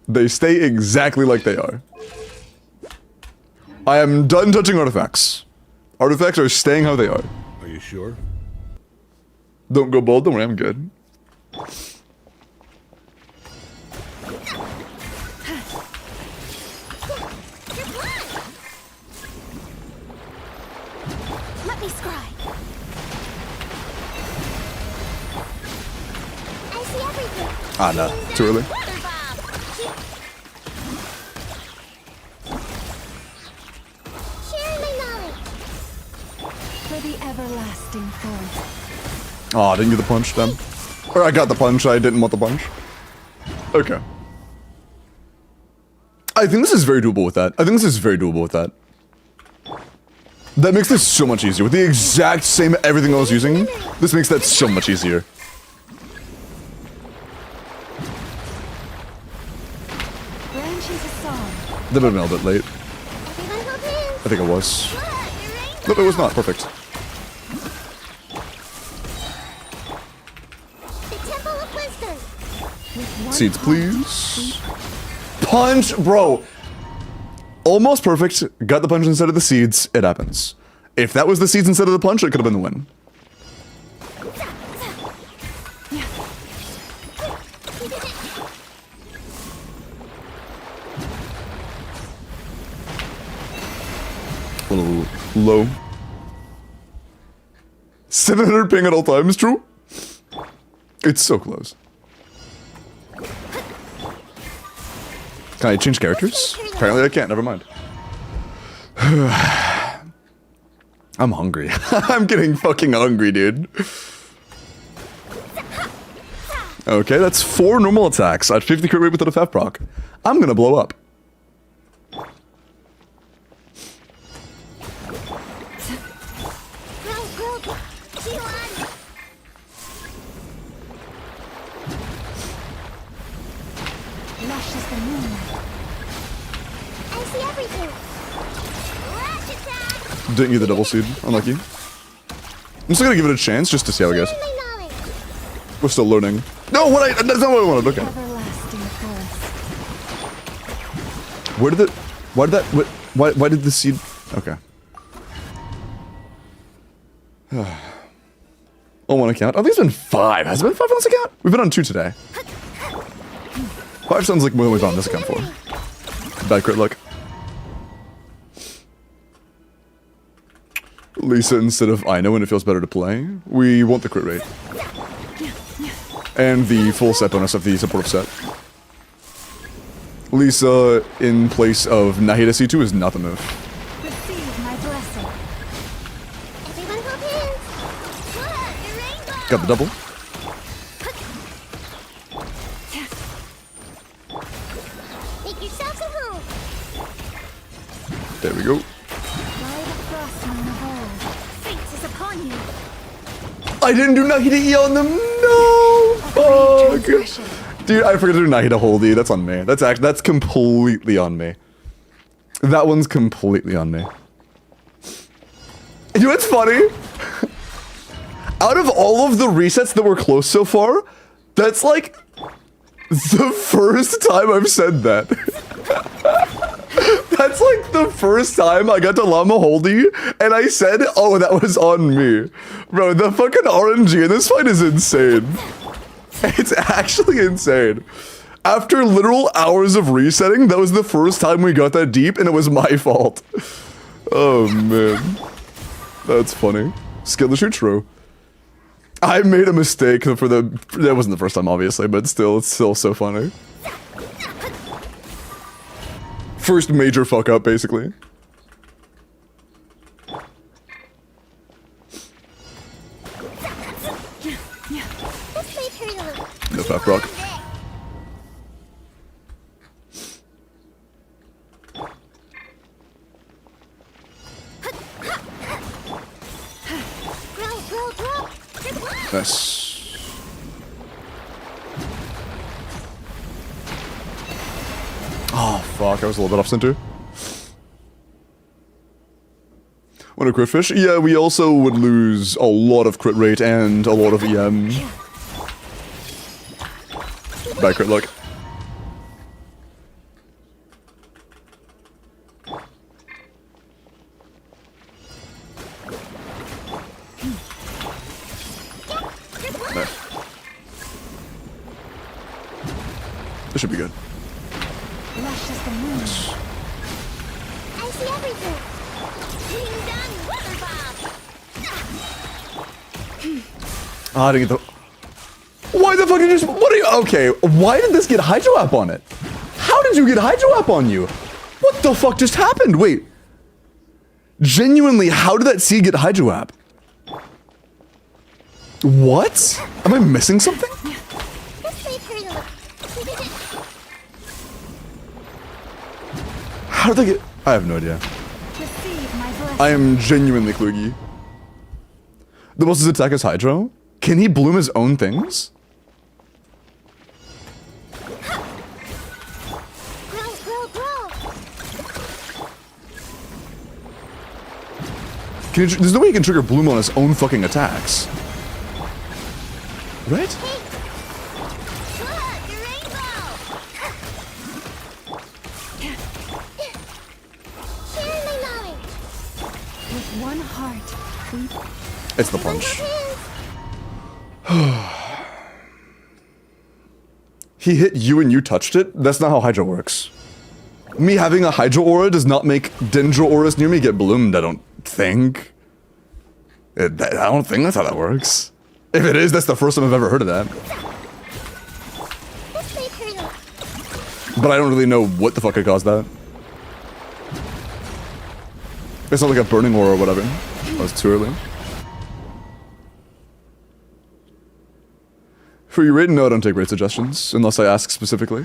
They stay exactly like they are. I am done touching artifacts. Artifacts are staying how they are. Are you sure? Don't go bold, don't worry, I'm good. Let me scribe. I see everything. Ah, no, too early. Water bomb. Sharing my knowledge. For the everlasting forest. Oh, I didn't get the punch then. Or I got the punch, I didn't want the punch. Okay. I think this is very doable with that. That makes this so much easier. With the exact same everything I was using, this makes that so much easier. Branches a song. That would have been a little bit late. Everyone hold hands. I think it was. Look, your rainbow. Nope, it was not. Perfect. The temple of wisdom. With one Seeds, heart, please. Punch, bro. Almost perfect. Got the punch instead of the seeds. It happens. If that was the seeds instead of the punch, it could have been the win. A little low. 700 ping at all times, true? It's so close. Can I change characters? Apparently I can't, never mind. I'm hungry. I'm getting fucking hungry, dude. Okay, that's 4 normal attacks at 50 crit rate with the FF proc. I'm gonna blow up. Lush as the moon. I see everything. Rush attack. Didn't get the double seed. Unlucky. I'm still gonna give it a chance just to see how it goes. Share my knowledge. We're still learning. No, that's not what I wanted. Okay. Everlasting forest. Where did it? Why did that? Why did the seed? Okay. On one account. I think it's been 5. Has it been 5 on this account? We've been on 2 today. 5 sounds like more than we've on this account for. Bad crit luck. Lisa instead of I know when it feels better to play. We want the crit rate. And the full set bonus of the supportive set. Lisa in place of Nahida C2 is not the move. Receive my blessing. Everyone hold hands. Look, the rainbow. Got the double. Make yourselves at home. There we go. Ride the frost moon of old. Fate is upon you. I didn't do Nahida E on them. No. Fuck. Transgression. Dude, I forgot to do Nahida Hold E. That's on me. That's completely on me. That one's completely on me. You know what's funny? Out of all of the resets that were close so far, that's like the first time I've said that. That's like the first time I got to Llama Holdy and I said, oh, that was on me. Bro, the fucking RNG in this fight is insane. It's actually insane. After literal hours of resetting, that was the first time we got that deep and it was my fault. Oh man. That's funny. Skill the shoot true. I made a mistake for that wasn't the first time obviously, but still, it's still so funny. First major fuck up, basically. This may hurt a little. No fat rock. Grow. Nice. Oh fuck, I was a little bit off center. Want a crit fish? Yeah, we also would lose a lot of crit rate and a lot of EM. Bad crit luck. Nice. This should be good. Lush as the moon. I see everything. Being done, water bomb. Ah, I didn't get the... Why the fuck did you just... What are you... Okay, why did this get Hydro App on it? How did you get Hydro App on you? What the fuck just happened? Wait. Genuinely, how did that seed get Hydro App? What? Am I missing something? This may hurt a little. How did they get... I have no idea. Receive my blessing. I am genuinely kluggy. The boss's attack is Hydro? Can he bloom his own things? Grow. Can he, there's no way he can trigger bloom on his own fucking attacks. Right? Hey. Look, the rainbow. Share my knowledge. With one heart, we It's the punch. He hit you and you touched it? That's not how Hydro works. Me having a Hydro Aura does not make Dendro Auras near me get bloomed, I don't think. I don't think that's how that works. If it is, that's the first time I've ever heard of that. This may hurt a little. But I don't really know what the fuck could cause that. It's not like a burning aura or whatever. That was too early. For your raid, no, I don't take raid suggestions, unless I ask specifically.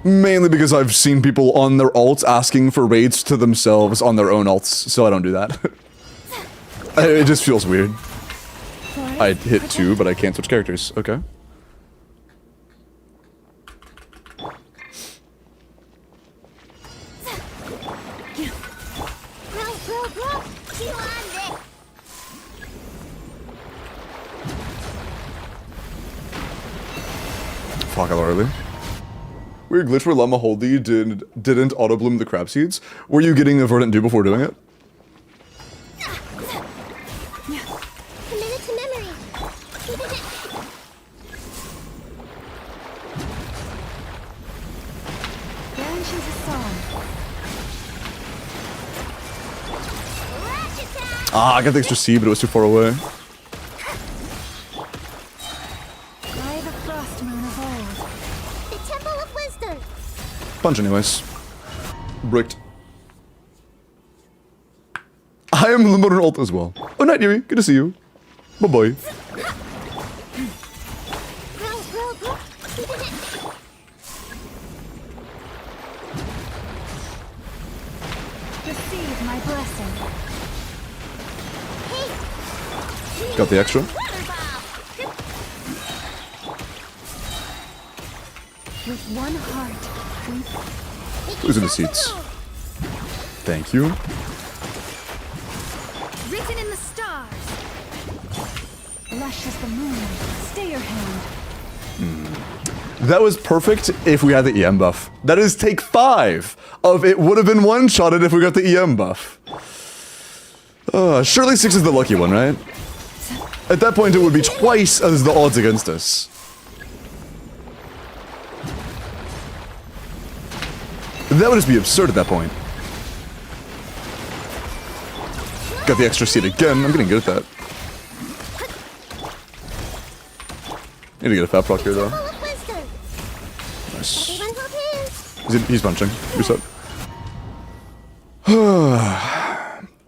Mainly because I've seen people on their alts asking for raids to themselves on their own alts, so I don't do that. It just feels weird. I hit 2, but I can't switch characters. Okay. Fuck, I early. Weird glitch where Llama Holdy didn't auto bloom the crab seeds. Were you getting a verdant dew before doing it? Committed to memory. Genshin's a song. Ah, I got the extra seed, but it was too far away. By the frost moon of old. The Temple of Wisdom. Punch anyways. Bricked. I am the modern alt as well. Oh, night, Yuri. Good to see you. Bye-bye. Receive my blessing. Got the extra. With one heart. Who's in the seats? Thank you. Written in the stars. Lush as the moon. Stay your hand. That was perfect if we had the EM buff. That is take 5 of it would have been one-shotted if we got the EM buff. Surely 6 is the lucky one, right? At that point, it would be twice as the odds against us. That would just be absurd at that point. Got the extra seed again. I'm getting good at that. Need to get a fat proc here, though. Nice. He's punching. Reset.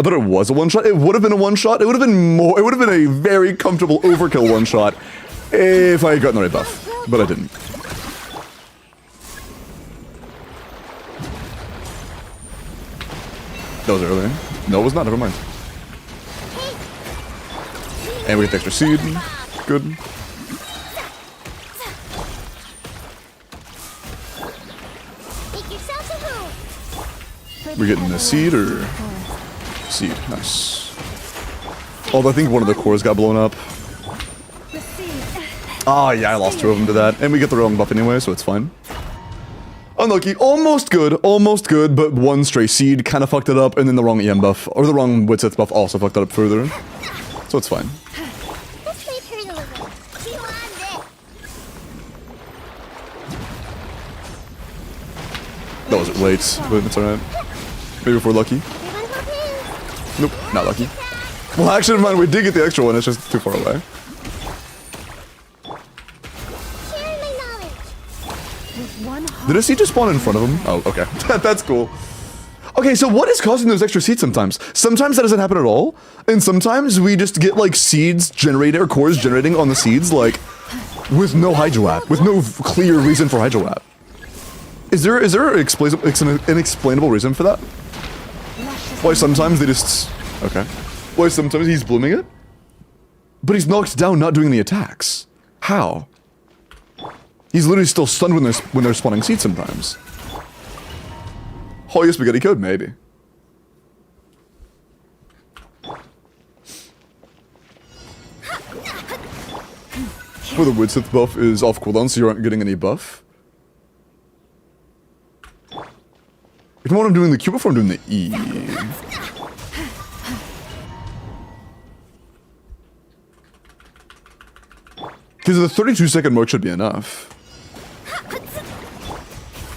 I thought it was a one-shot. It would have been a one-shot. It would have been more. It would have been a very comfortable overkill one-shot if I had gotten the right buff, but I didn't. That was earlier. No, it was not. Never mind. And we get the extra seed. Good. We're getting a seed or seed. Nice. Although I think one of the cores got blown up. Ah, yeah, I lost 2 of them to that. And we get the wrong buff anyway, so it's fine. Unlucky. Almost good, but one stray seed kind of fucked it up, and then the wrong EM buff, or the wrong Widsith buff also fucked it up further. So it's fine. That was late, but it's alright. Maybe if we're lucky. Nope, not lucky. Well, actually, never mind, we did get the extra one, it's just too far away. Did a seed just spawn in front of him? Oh, okay. That's cool. Okay, so what is causing those extra seeds sometimes? Sometimes that doesn't happen at all, and sometimes we just get, like, seeds generated, or cores generating on the seeds, like, with no Hydro App, with no clear reason for Hydro App. Is there an inexplainable reason for that? Why sometimes they just... Okay. Why sometimes he's blooming it? But he's knocked down not doing the attacks. How? He's literally still stunned when they're spawning seeds sometimes. Hoya spaghetti code, maybe. Where the Widsith buff is off cooldown, so you aren't getting any buff. If you want, I'm doing the Q before I'm doing the E. Because the 32-second mark should be enough.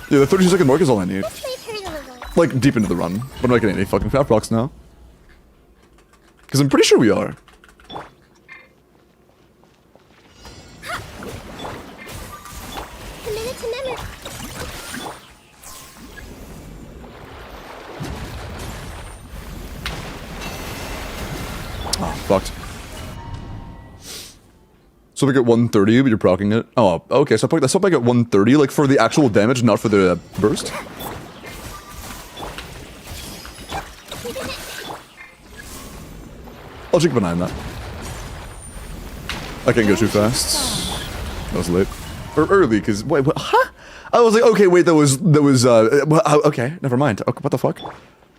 Yeah, the 32-second mark is all I need. Like, deep into the run. But I'm not getting any fucking fat procs now. Because I'm pretty sure we are. fucked. So we get 130, but you're proccing it. Oh, okay. So I get 130, like for the actual damage, not for the burst. I'll check behind that. I can't go too fast. That was late. Or early, because wait, what? Huh? I was like, okay, wait, that was okay, never mind. Okay, what the fuck?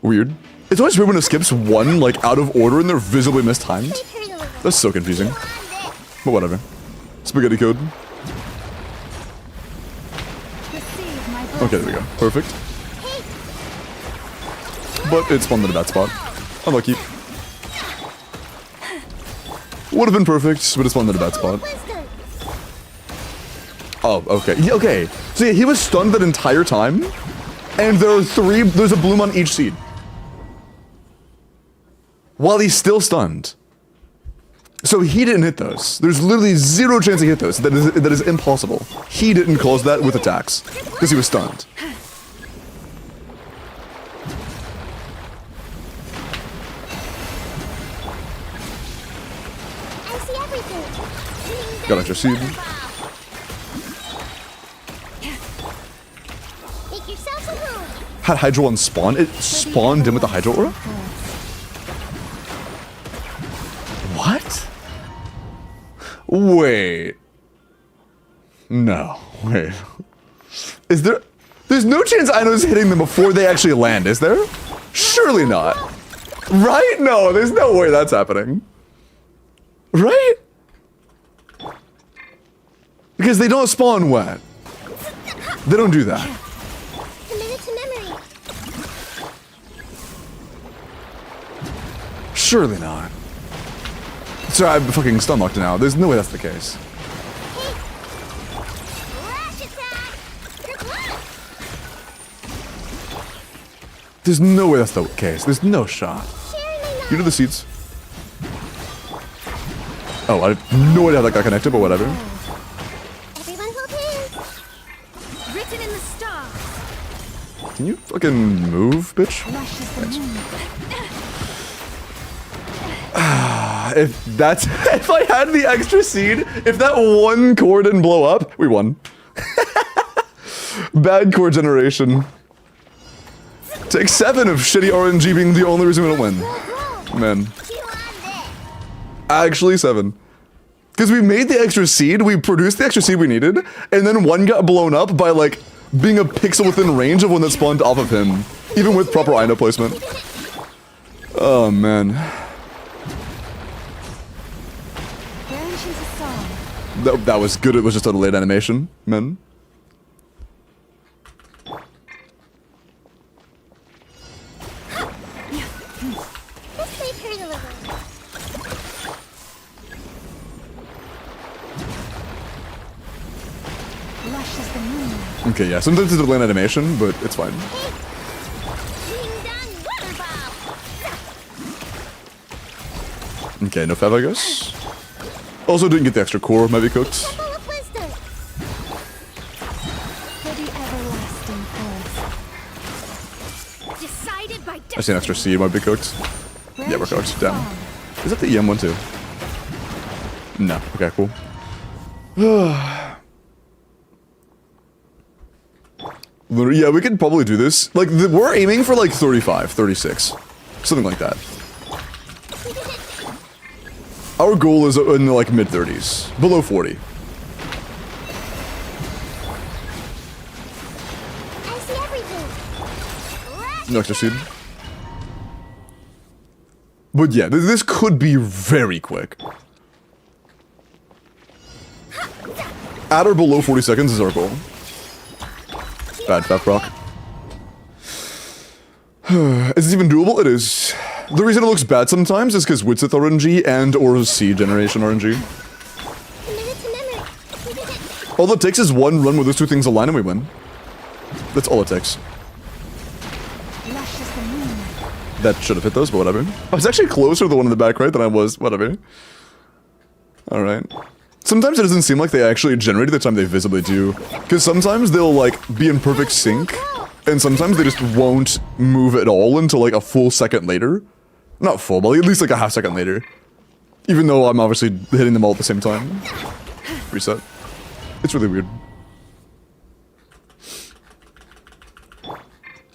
Weird. It's always weird when it skips one, like, out of order and they're visibly mistimed. That's so confusing. But whatever. Spaghetti code. Okay, there we go. Perfect. But it spawned in a bad spot. Unlucky. Would have been perfect, but it spawned in a bad spot. Oh, okay. Yeah, okay. So yeah, he was stunned that entire time, and there's a bloom on each seed. While he's still stunned. So he didn't hit those. There's literally zero chance he hit those. That is impossible. He didn't cause that with attacks, because he was stunned. I see everything. Got extra seed. Make yourself a home. Had Hydro on spawn? It spawned in with the Hydro Aura? What? Wait. No. Wait. Is there... There's no chance Aino's hitting them before they actually land, is there? Surely not. Right? No, there's no way that's happening. Right? Because they don't spawn wet. They don't do that. Commit it to memory. Surely not. Sorry, I'm fucking stun locked now. There's no way that's the case. Rash attack. You're blocked. There's no way that's the case. There's no shot. Sharing my You do the seeds. Oh, I have no idea how that got connected, but whatever. Everyone hold hands. Written in the stars. Can you fucking move, bitch? Lush as the moon. If I had the extra seed, if that one core didn't blow up, we won. Bad core generation. Take 7 of shitty RNG being the only reason we don't win. Man. Actually 7. Because we made the extra seed, we produced the extra seed we needed, and then one got blown up by, like, being a pixel within range of one that spawned off of him. Even with proper Ino placement. Oh, man. Branch into song. That was good, it was just a late animation, man. This may hurt a little. Lush as the moon. Okay, yeah, sometimes it's a late animation, but it's fine. Ding dong water ball. Okay, no Fev, I guess. Also didn't get the extra core, might be cooked. Full of wisdom. For the everlasting forest. Decided by I see an extra seed, might be cooked. Yeah, we're cooked. Damn. Is that the EM one too? No. Okay, cool. Yeah, we could probably do this. Like, we're aiming for like 35, 36. Something like that. Our goal is in the, like, mid-30s. Below 40. I see everything. No extra seed. But yeah, this could be very quick. At or below 40 seconds is our goal. Bad fat proc. Is this even doable? It is. The reason it looks bad sometimes is because Witsith RNG and or C generation RNG. Commit it to memory. All it takes is one run where those two things align and we win. That's all it takes. Lush as the moon. That should have hit those, but whatever. I was actually closer to the one in the back right than I was. Whatever. Alright. Sometimes it doesn't seem like they actually generated the time they visibly do. Because sometimes they'll, like, be in perfect sync, and sometimes they just won't move at all until, like, a full second later. Not full, but at least, like, a half second later. Even though I'm obviously hitting them all at the same time. Reset. It's really weird.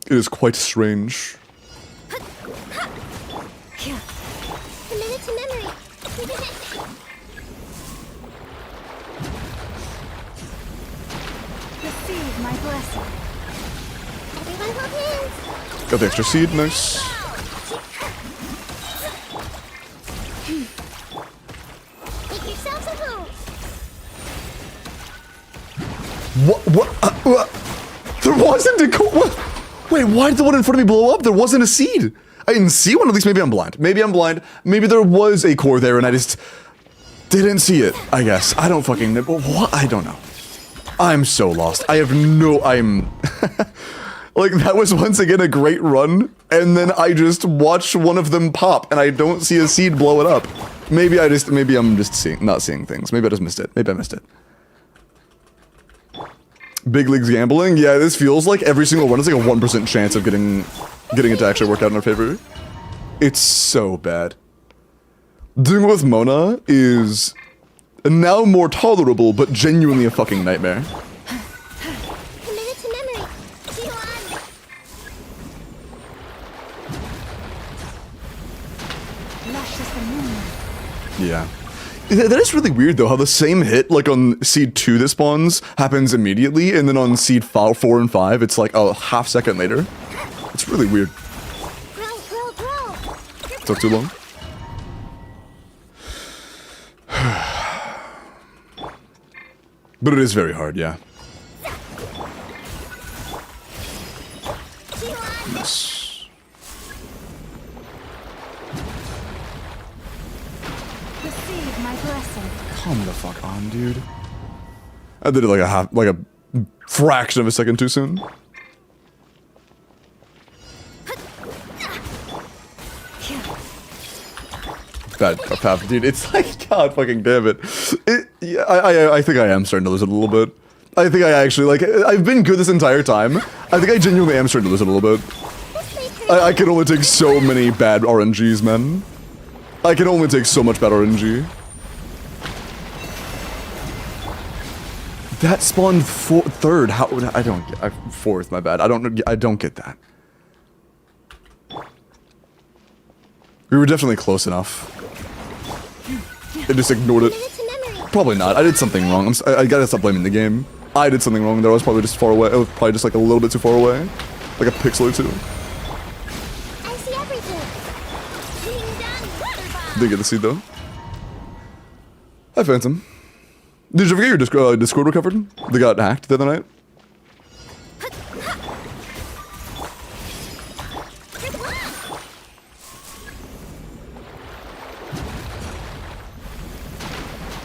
It is quite strange. A minute to memory. Receive my blessing. Everyone hold hands. Got the extra seed, nice. Make yourselves at home. What? There wasn't a what? Wait, why did the one in front of me blow up? There wasn't a seed. I didn't see one, at least maybe I'm blind. Maybe I'm blind. Maybe there was a core there and I just didn't see it, I guess. I don't fucking know. What? I don't know. I'm so lost. I have no, like, that was once again a great run, and then I just watched one of them pop, and I don't see a seed blow it up. Maybe I'm just not seeing things. Maybe I just missed it. Maybe I missed it. Big Leagues Gambling? Yeah, this feels like every single one is like a 1% chance of getting it to actually work out in our favor. It's so bad. Doing it with Mona is now more tolerable, but genuinely a fucking nightmare. A minute to memory. G1. Lush as the moonlight. Yeah. That is really weird though, how the same hit, like on seed 2 that spawns, happens immediately, and then on seed 4 and 5, it's like a half second later. It's really weird. Grow. Took too long. But it is very hard, yeah. G1. Yes. Receive my blessing. Come the fuck on, dude. I did it like a fraction of a second too soon. Bad path, dude. It's like, god fucking damn it. Yeah, I think I am starting to lose it a little bit. I think I actually, like, I've been good this entire time. I think I genuinely am starting to lose it a little bit. I can only take so many bad RNGs, man. I can only take so much bad RNG. That spawned third. How? I don't get. Fourth. My bad. I don't get that. We were definitely close enough. I just ignored it. Minute to memory. Probably not. I did something wrong. I gotta stop blaming the game. I did something wrong there. I was probably just far away. I was probably just like a little bit too far away, like a pixel or two. I see everything. Being done. Water bomb. Didn't get to see though. Hi, Phantom. Did you ever get your Discord recovered? They got hacked the other night.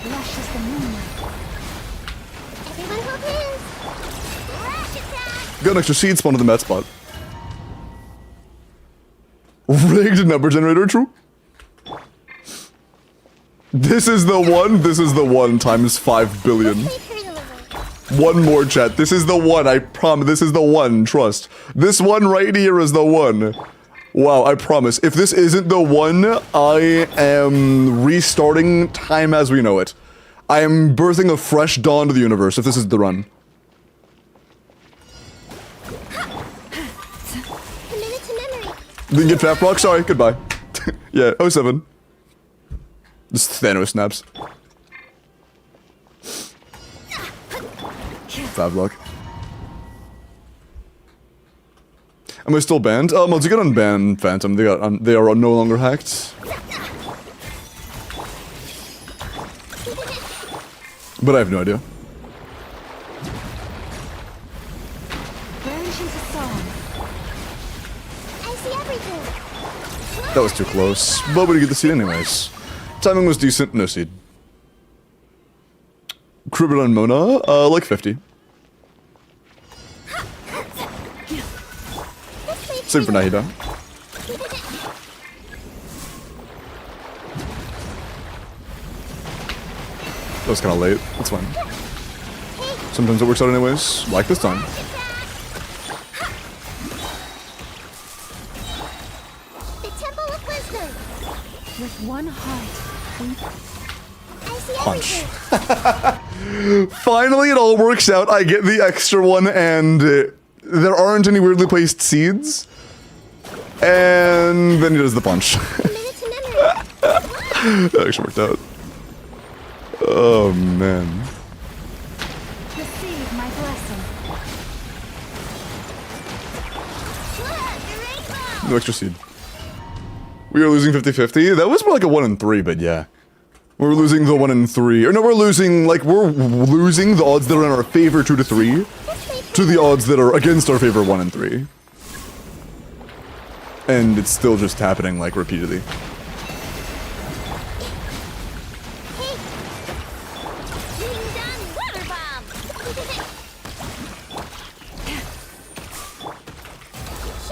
Lush as the moonlight. Everyone hold hands. Rash attack. Got an extra seed spawned in the mat spot. Rigged number generator, true? This is the one times 5 billion. Play pre-deliver. One more, chat. This is the one, I promise. This is the one, trust. This one right here is the one. Wow, I promise. If this isn't the one, I am restarting time as we know it. I am birthing a fresh dawn to the universe if this is the run. A minute to memory. Didn't get Fat Block? Sorry, goodbye. Yeah, 07. Just Thanos snaps. Fat Block. Am I still banned? Once you get unbanned, Phantom, they are no longer hacked. But I have no idea. Branch into song. I see everything. That was too close. But we did get the seed anyways. Timing was decent, no seed. Cribbit on Mona, like 50. Same for Nahida. That was kind of late. That's fine. Sometimes it works out anyways, like this time. The Temple of Wisdom. With one heart, I see Punch. everything. Finally, it all works out. I get the extra one, and there aren't any weirdly placed seeds. And then he does the punch. Minute to memory. That actually worked out. Oh, man. Receive my blessing. Look, the rainbow. No extra seed. We are losing 50-50. That was more like a 1 in 3, but yeah. We're losing the 1 in 3. Or no, we're losing the odds that are in our favor 2 to 3 to the odds that are against our favor 1 in 3. And it's still just happening like repeatedly. Hey. Ding dong water bomb.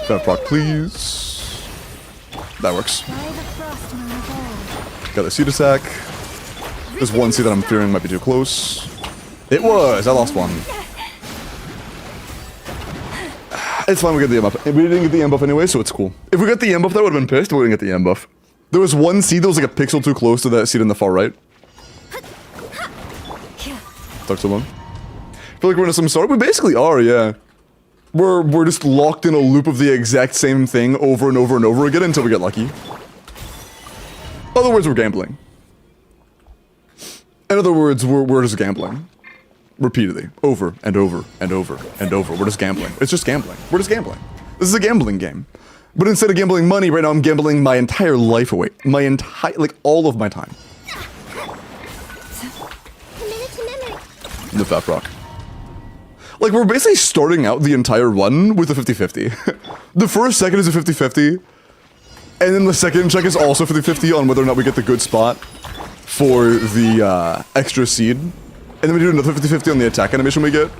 That proc, please. That works. By the frost moon of old. Got a seed attack. There's one seed that I'm fearing might be too close. It was! I lost one. It's fine, we get the M buff. We didn't get the M buff anyway, so it's cool. If we got the M buff, that would have been pissed, but we didn't get the M buff. There was one seed that was like a pixel too close to that seed in the far right. Talk so long. I feel like we're in some sort. We basically are, yeah. We're just locked in a loop of the exact same thing over and over and over again until we get lucky. In other words, we're gambling. In other words, we're just gambling. Repeatedly. Over and over and over and over. We're just gambling. It's just gambling. We're just gambling. This is a gambling game. But instead of gambling money, right now I'm gambling my entire life away. My entire, like, all of my time. A minute to memory. The fat rock. Like, we're basically starting out the entire run with a 50-50. The first second is a 50-50. And then the second check is also 50-50 on whether or not we get the good spot for the extra seed. And then we do another 50-50 on the attack animation we get.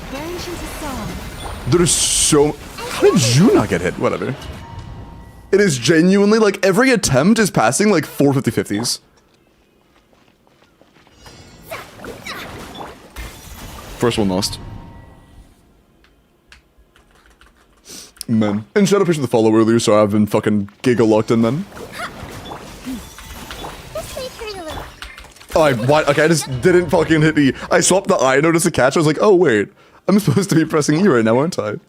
Branches a song. There's so... How did you not get hit? Whatever. It is genuinely, like, every attempt is passing, like, 4 50-50s. First one lost. Men. And shout out appreciate the follow earlier, so I've been fucking giga locked in, men. This may hurt a little. Oh, what? Okay, I just didn't fucking hit E. I swapped the I notice to catch. I was like, oh wait, I'm supposed to be pressing E right now, aren't I?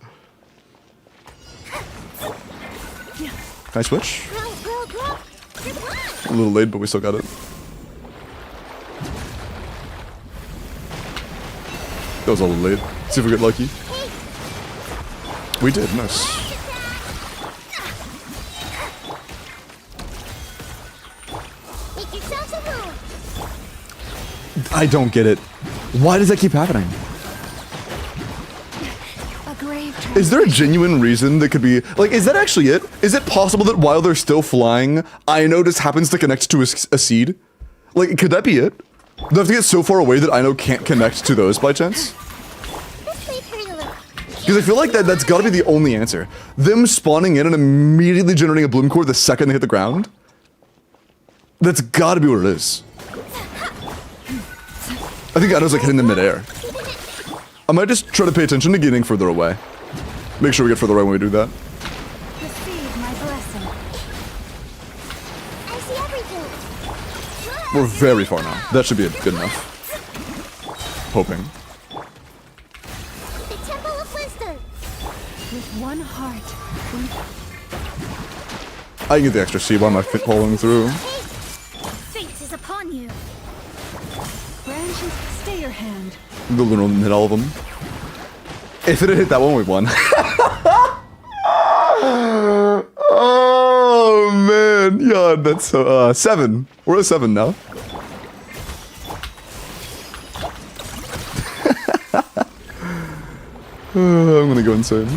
Can I switch? Grow, grow, grow. Good one. A little late, but we still got it. That was a little late. See if we get lucky. We did, nice. Make yourselves a room. I don't get it. Why does that keep happening? A grave Is there a genuine reason that could be... Like, is that actually it? Is it possible that while they're still flying, Ino just happens to connect to a seed? Like, could that be it? Do I have to get so far away that Ino can't connect to those by chance? This may hurt a little. Because I feel like that's gotta be the only answer. Them spawning in and immediately generating a bloom core the second they hit the ground? That's gotta be what it is. I think Ino's like hitting them midair. I might just try to pay attention to getting further away. Make sure we get further away when we do that. receive my blessing. I see everything. We're very far now. That should be good enough. Hoping. The Temple of Wisdom. With one heart, I can get the extra seed while my fit falling through. Fate is upon you. branches, stay your hand. The lunar didn't hit all of them. If it had hit that one, we won. Oh man, yeah, that's so 7. We're at 7 now. I'm gonna go insane.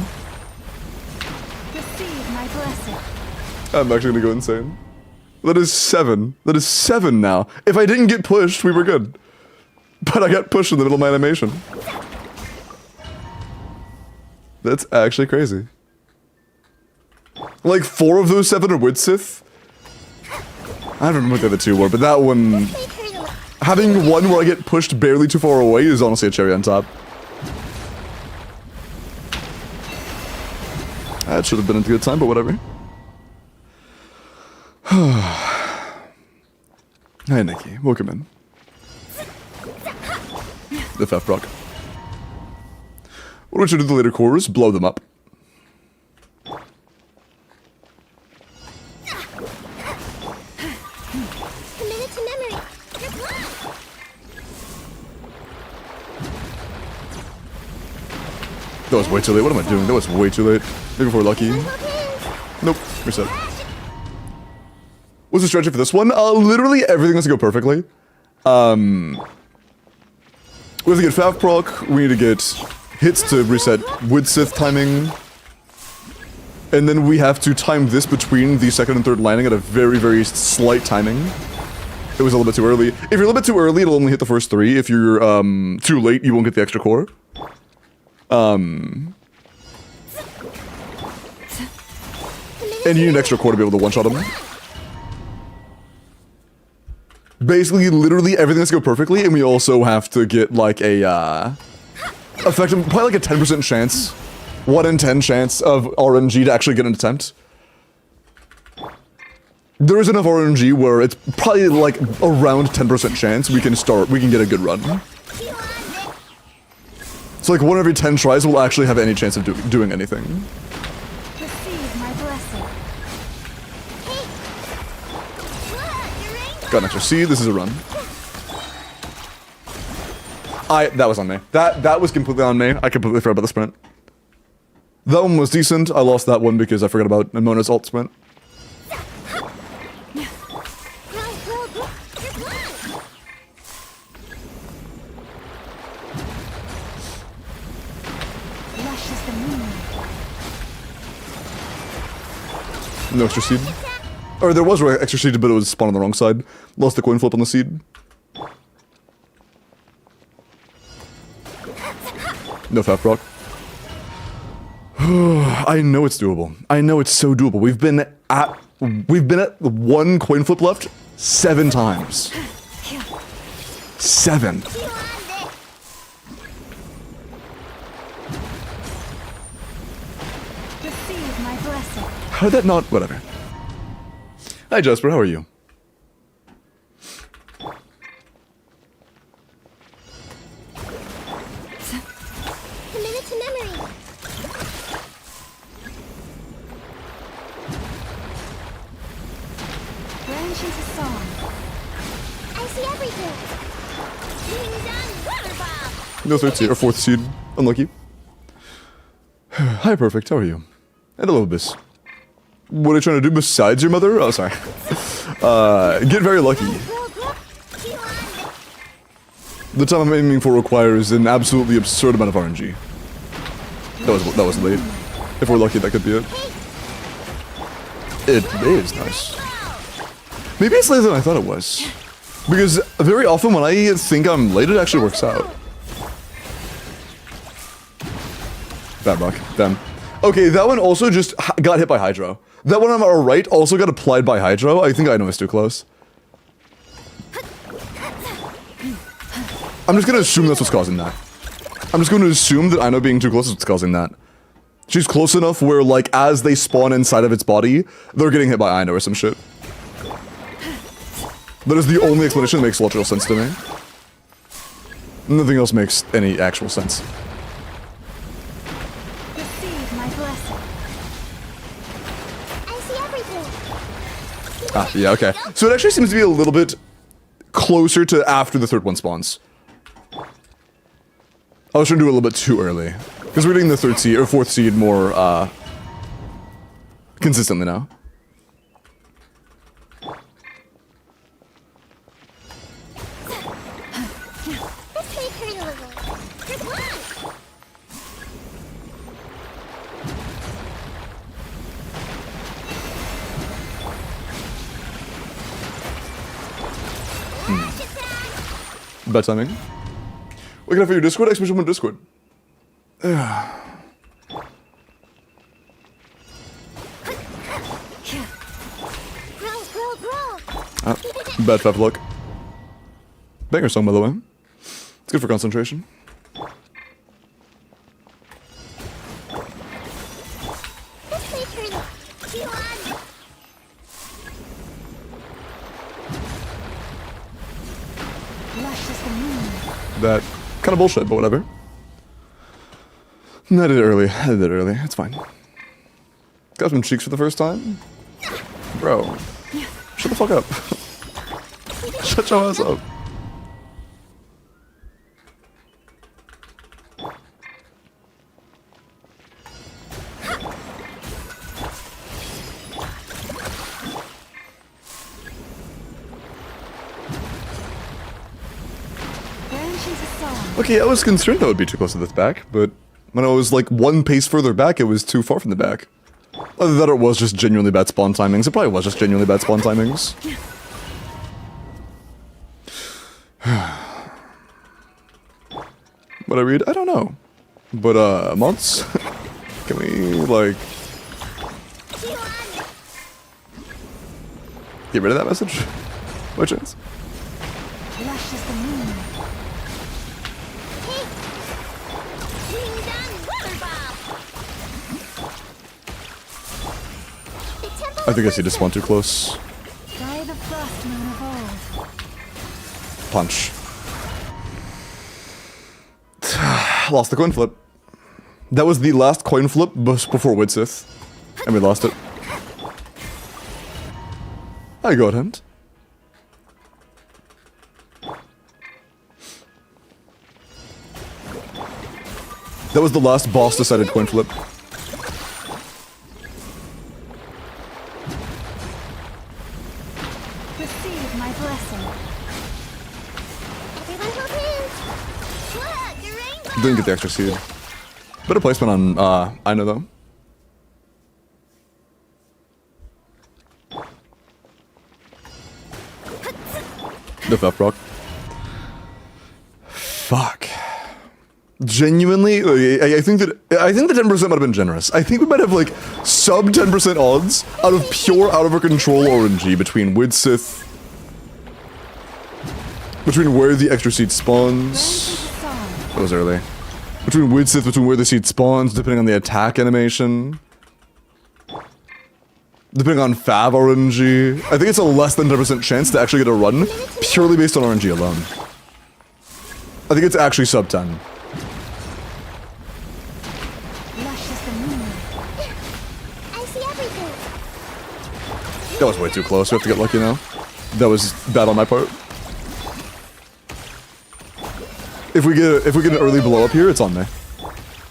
Receive my blessing. I'm actually gonna go insane. That is 7. That is 7 now. If I didn't get pushed, we were good. But I got pushed in the middle of my animation. That's actually crazy. Like 4 of those 7 are Woodsith. I don't remember what the other 2 were, but that one... Having one where I get pushed barely too far away is honestly a cherry on top. That should have been a good time, but whatever. Hi, Nikki. Welcome in. The Fef Brock. What we should do the later cores? Blow them up. Committed to memory. Good luck. That was way too late. What am I doing? That was way too late. Maybe if we're lucky. Nope. Reset. What's the strategy for this one? Literally everything has to go perfectly. We have to get Fav proc. We need to get hits to reset with Sith timing. And then we have to time this between the second and third landing at a very, very slight timing. It was a little bit too early. If you're a little bit too early, it'll only hit the first 3. If you're too late, you won't get the extra core. And you need an extra core to be able to one-shot him. Basically, literally everything has to go perfectly, and we also have to get like a, effective, probably like a 10% chance, 1 in 10 chance of RNG to actually get an attempt. There is enough RNG where it's probably like around 10% chance we can get a good run. So like 1 every 10 tries will actually have any chance of doing anything. Receive my blessing. Got an extra seed, this is a run. That was on me. That was completely on me. I completely forgot about the sprint. That one was decent. I lost that one because I forgot about Mona's alt sprint. Lush is the moon. No extra seed. Or there was extra seed, but it was spawned on the wrong side. Lost the coin flip on the seed. No Fat Brock. I know it's doable. I know it's so doable. We've been at 1 coin flip left 7 times. 7. Receive my blessing. How did that not? Whatever. Hi Jasper, how are you? Committed to memory. Branch into song. I see everything. Ding dong, water bomb. No 3rd seed or 4th seed. Unlucky. Hi Perfect, how are you? And hello Abyss. What are you trying to do besides your mother? Oh, sorry. Get very lucky. The time I'm aiming for requires an absolutely absurd amount of RNG. That was late. If we're lucky, that could be it. It is nice. Maybe it's later than I thought it was. Because very often when I think I'm late, it actually works out. Bad rock. Damn. Okay, that one also just got hit by Hydro. That one on our right also got applied by Hydro. I think I know it's too close. I'm just gonna assume that's what's causing that. I'm just gonna assume that I know being too close is what's causing that. She's close enough where, like, as they spawn inside of its body, they're getting hit by Aino or some shit. That is the only explanation that makes logical sense to me. Nothing else makes any actual sense. Receive my blessing. I see everything. Ah, yeah, okay. So it actually seems to be a little bit closer to after the 3rd one spawns. I was trying to do it a little bit too early. Because we're getting the 3rd seed, or 4th seed more, consistently now. Let's make her a little. Good luck. Bad timing. What can I for your Discord? Exclamation point Discord. Ah, bad fab luck. Banger song, by the way. It's good for concentration. Let's make her a little. that kind of bullshit, but whatever. I did it early. It's fine. Got some cheeks for the first time? Bro. Shut the fuck up. Shut your ass up. Okay, I was concerned I would be too close to this back, but when I was like one pace further back, it was too far from the back. Either that or it was just genuinely bad spawn timings. It probably was just genuinely bad spawn timings. What I read? I don't know. But, mods? Can we, like... get rid of that message? By chance? I think I see this one too close. Punch. Lost the coin flip. That was the last coin flip before Widsith. And we lost it. I got him. That was the last boss decided coin flip. Receive my blessing. Didn't get the extra seed. Better placement on, I know though. The F proc. Fuck. Genuinely, I think the 10% might have been generous. I think we might have like sub 10% odds out of pure out of our control RNG between Widsith, between where the extra seed spawns. That was early. Between Widsith, between where the seed spawns, depending on the attack animation. Depending on Fav RNG. I think it's a less than 10% chance to actually get a run purely based on RNG alone. I think it's actually sub 10. That was way too close. We have to get lucky now. That was bad on my part. If we get an early blow up here, it's on me.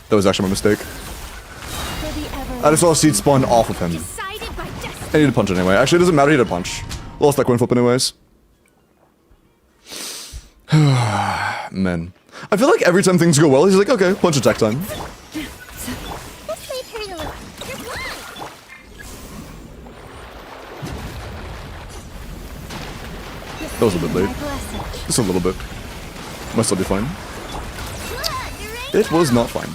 That was actually my mistake. I just saw a seed spawn off of him. I need to punch anyway. Actually, it doesn't matter. He did a punch. Lost that coin flip anyways. Man. I feel like every time things go well, he's like, okay, punch attack time. That was a bit late. Just a little bit. Must still be fine. It was not fine.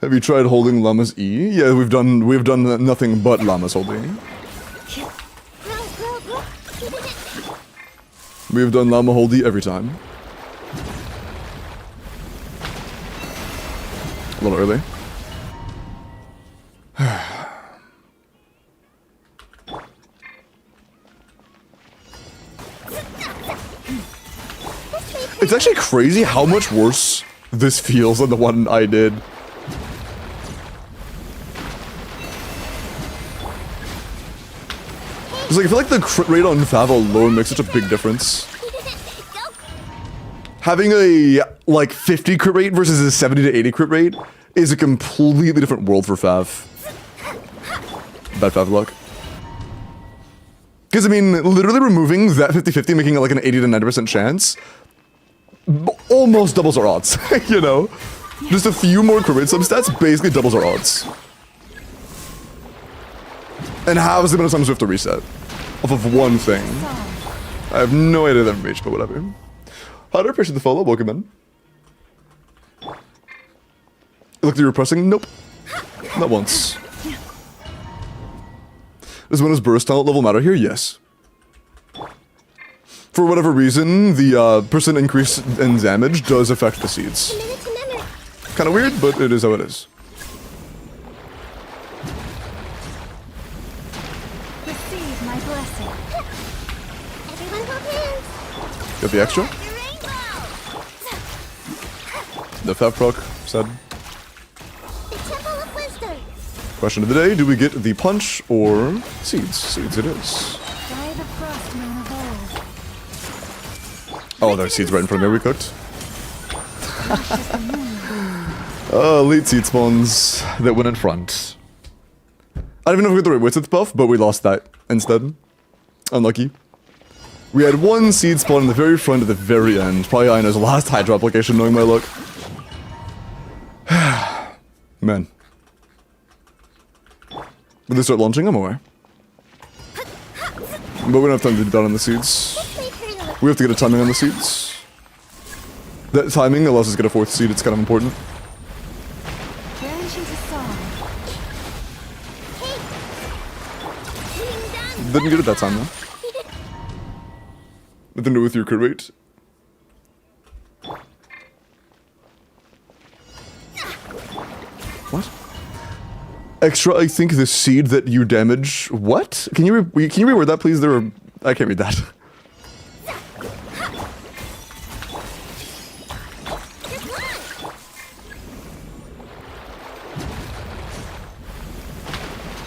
Have you tried holding Llama's E? Yeah, we've done nothing but Llama's holding. We've done Llama Holdy every time. A little early. It's actually crazy how much worse this feels than the one I did. It's like, I feel like the crit rate on Fav alone makes such a big difference. Having a, like, 50 crit rate versus a 70 to 80 crit rate is a completely different world for Fav. Bad Fav luck. Because, I mean, literally removing that 50-50, making it like an 80 to 90% chance, almost doubles our odds, you know? Just a few more crit rate substats basically doubles our odds. And halves the amount of times we have to reset. Off of one thing. I have no idea that information, but whatever. How do I appreciate the follow? Welcome in. Look, you were pressing? Nope. Not once. Does Winner's burst talent level matter here? Yes. For whatever reason, the percent increase in damage does affect the seeds. Kinda weird, but it is how it is. Receive my blessing. Everyone go in. Get the extra. The Fab proc said. The Temple of Wisdom. Question of the day, do we get the punch or seeds? Seeds it is. Die the frost man of old. Oh, there's seeds right in front of me we cooked. Elite seed spawns that went in front. I don't even know if we got the right width buff, but we lost that instead. Unlucky. We had one seed spawn in the very front at the very end. Probably Aina's last Hydra application, knowing my luck. Man. When they start launching, I'm aware. But we don't have time to do that on the seeds. We have to get a timing on the seeds. That timing allows us to get a 4th seed, it's kind of important. Genshin's a song. Didn't get it that time though. Nothing to do with your crit rate. What? Extra, I think the seed that you damage. What? Can you reword that, please? I can't read that.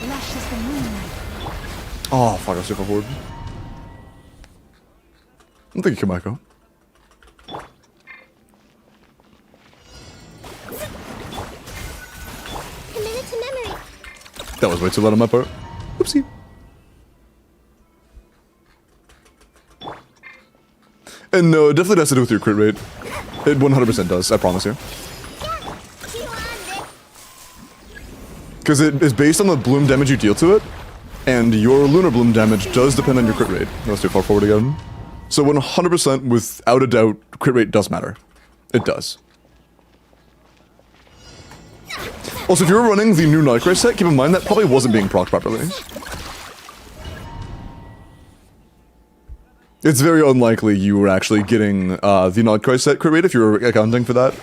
Lush as the moonlight. Oh, fuck, I was super forward. I'm thinking Kamako. Committed to memory. That was way too loud on my part. Oopsie. And no, it definitely has to do with your crit rate. It 100% does, I promise you. Because it is based on the bloom damage you deal to it, and your lunar bloom damage does depend on your crit rate. That was too far forward again. So 100%, without a doubt, crit rate does matter. It does. Also, if you're running the new Nightcry set, keep in mind that probably wasn't being procced properly. It's very unlikely you were actually getting the Nightcry set crit rate if you were accounting for that.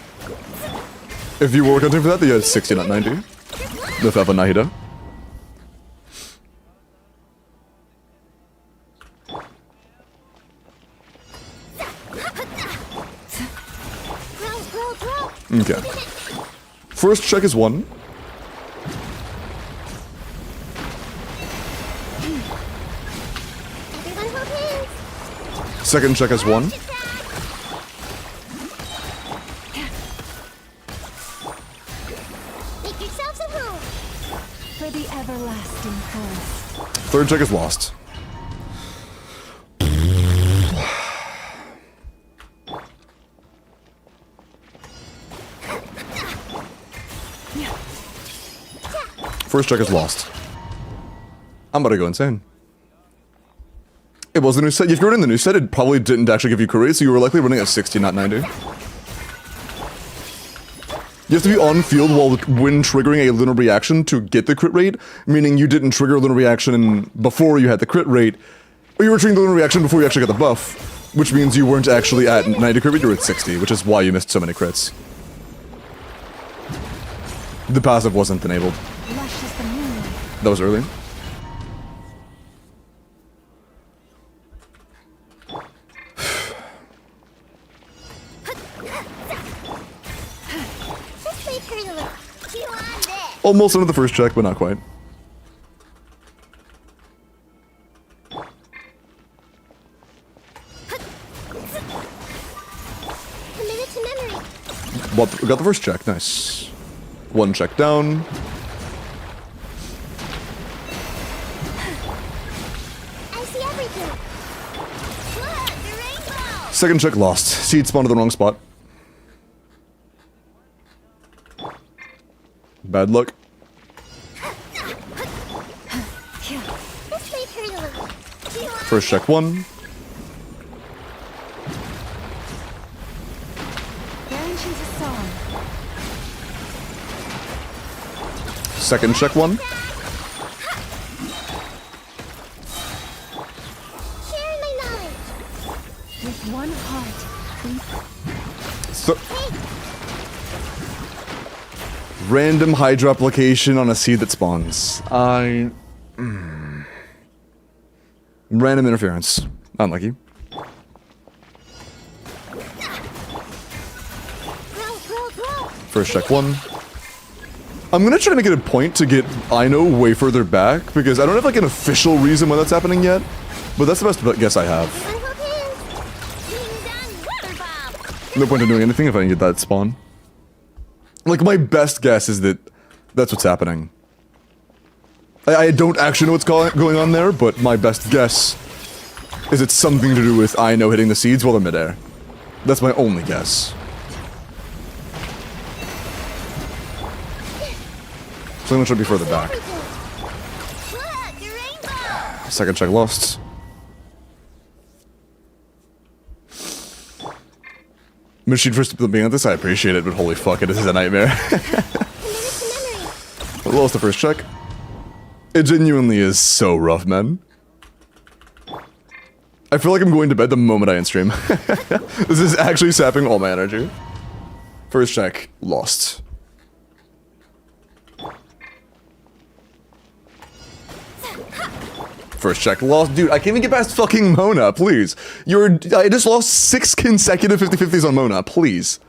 If you were accounting for that, then you had 60, not 90. The Fava Nahida. Okay. First check is 1. Everyone hold hands. Second check is 1. Make yourselves at home. For the everlasting forest. Third check is lost. First check is lost. I'm about to go insane. It was the new set. If you were in the new set, it probably didn't actually give you crit rate, so you were likely running at 60, not 90. You have to be on field when triggering a lunar reaction to get the crit rate, meaning you didn't trigger a lunar reaction before you had the crit rate, or you were triggering the lunar reaction before you actually got the buff, which means you weren't actually at 90 crit rate, you were at 60, which is why you missed so many crits. The passive wasn't enabled. Lush as the moonlight. That was early. Just wait for you. You on this. Almost under the first check, but not quite. Committed to memory. Well, we got the first check, nice. One check down. I see everything. Look, the rainbow. Second check lost. Seed spawned to the wrong spot. Bad luck. Just wait for you. You on First check 1. Genshin's a song. Second check 1. sharing my knowledge. With one heart. Random Hydra application on a seed that spawns. Random interference. Unlucky. First check 1. I'm gonna try to make it a point to get Ino way further back, because I don't have like an official reason why that's happening yet, but that's the best guess I have. No point in doing anything if I can get that spawn. Like, my best guess is that that's what's happening. I don't actually know what's going on there, but my best guess is it's something to do with Ino hitting the seeds while they're midair. That's my only guess. So I'm gonna try to be further back. Second check lost. Machine first being at this, I appreciate it, but holy fuck, it is a nightmare. I lost the first check. It genuinely is so rough, man. I feel like I'm going to bed the moment I end stream. This is actually sapping all my energy. First check, lost. First check, lost. Dude, I can't even get past fucking Mona, please. I just lost 6 consecutive 50-50s on Mona, please.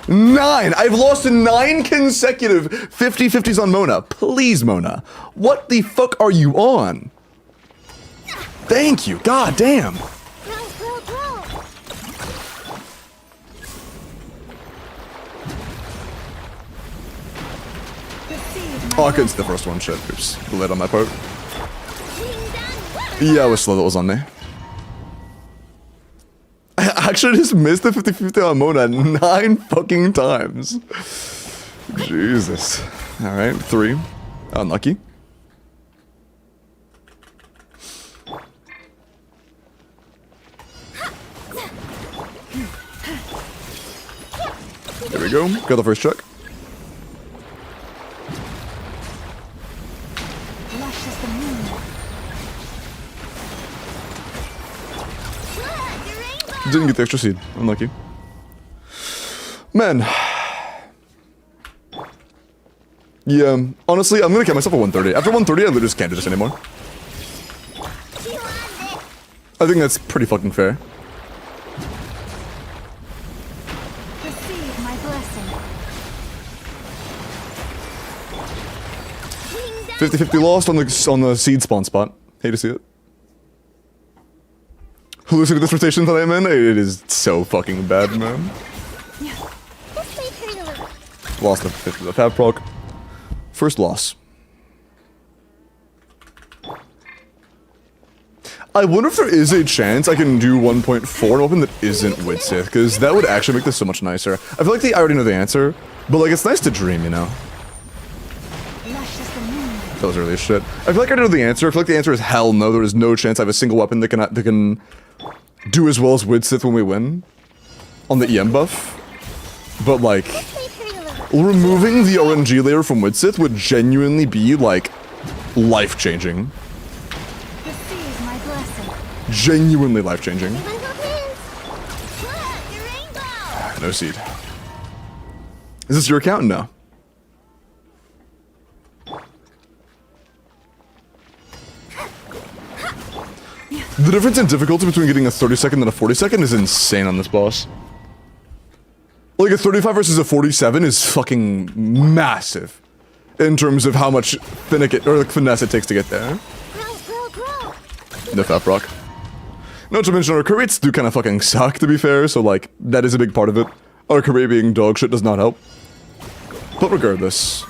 9! I've lost 9 consecutive 50-50s on Mona. Please, Mona. What the fuck are you on? Thank you. God damn. Oh, I couldn't see the first one. Shit. Oops. Delayed on my part. Yeah, I was slow. That was on me. I actually just missed the 50-50 on Mona 9 fucking times. Jesus. Alright, 3. Unlucky. There we go. Got the first check. Didn't get the extra seed. Unlucky. Man. Yeah, honestly, I'm gonna count myself at 130. After 130, I literally just can't do this anymore. I think that's pretty fucking fair. Receive my blessing. 50-50 lost on the seed spawn spot. Hate to see it. Hallucinated this rotation that I'm in, it is so fucking bad, man. Lost the fab proc. First loss. I wonder if there is a chance I can do 1.4 and open that isn't Widsith, because that would actually make this so much nicer. I feel like I already know the answer, but like it's nice to dream, you know? That was early as shit. I feel like I know the answer. I feel like the answer is hell no. There is no chance I have a single weapon that can do as well as Widsith when we win on the EM buff. But like, removing the RNG layer from Widsith would genuinely be like life-changing. Genuinely life-changing. No seed. Is this your account? No. The difference in difficulty between getting a 30-second and a 40-second is insane on this boss. Like a 35 versus a 47 is fucking massive in terms of how much finesse it takes to get there. The fat rock. Not to mention our career rates do kind of fucking suck, to be fair, so like that is a big part of it. Our career being dog shit does not help. But regardless.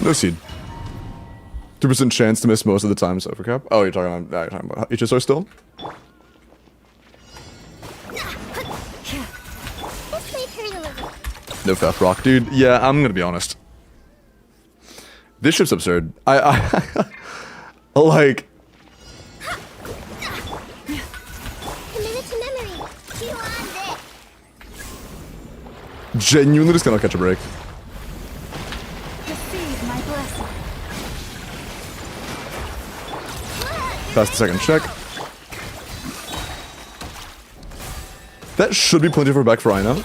No seed. 2% chance to miss most of the time, so overcap. Oh, you're talking about HSR still? No fat rock, dude. Yeah, I'm gonna be honest. This ship's absurd. I like. Genuinely just cannot catch a break. Pass the second check. That should be plenty for back for Ino.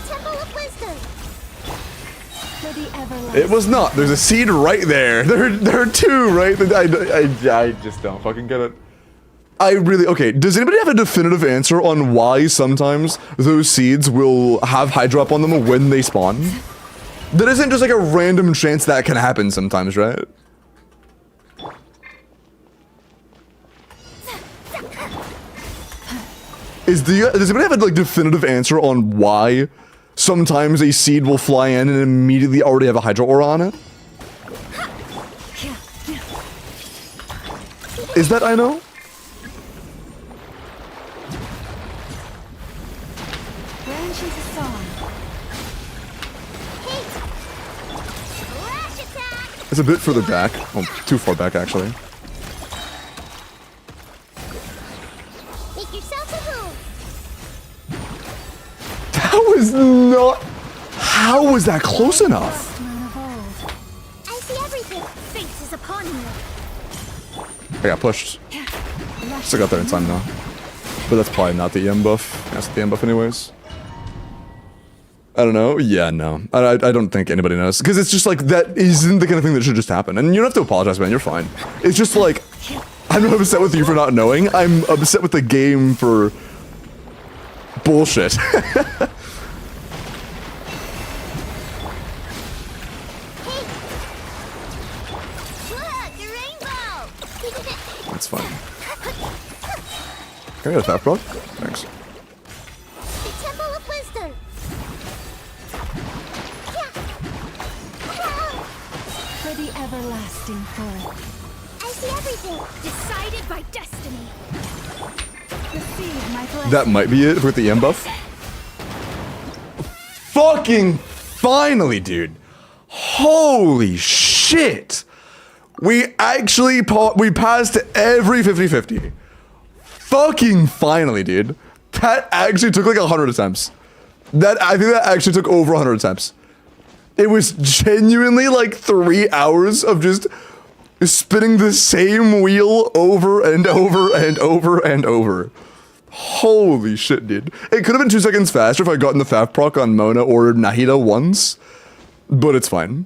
It was not. There's a seed right there. There are two, right? I just don't fucking get it. I really... Okay, does anybody have a definitive answer on why sometimes those seeds will have Hydra up on them when they spawn? That isn't just like a random chance that can happen sometimes, right? Does anybody have a like definitive answer on why sometimes a seed will fly in and immediately already have a Hydra aura on it? Is that I know? Branch into song. Flash attack! It's a bit further back. Oh, too far back actually. Make yourself a move! That was not... How was that close enough? Man of old. I see everything! Fate is upon you! I got pushed. Still got there in time though. But that's probably not the EM buff. That's the EM buff anyways. I don't know. Yeah, no. I don't think anybody knows. Because it's just like, that isn't the kind of thing that should just happen. And you don't have to apologize, man. You're fine. It's just like, I'm not upset with you for not knowing. I'm upset with the game for bullshit. Look! A rainbow! That's fine. Can I get a fat proc? Thanks. The Temple of Wisdom! For the everlasting forest. I see everything! Decided by destiny! Receive my blessing. That might be it with the EM buff. Fucking finally, dude. Holy shit. We actually we passed every 50-50. Fucking finally, dude. That actually took like 100 attempts. I think that actually took over 100 attempts. It was genuinely like 3 hours of just spinning the same wheel over and over and over and over. Holy shit, dude. It could have been 2 seconds faster if I gotten the FAF proc on Mona or Nahida once, but it's fine.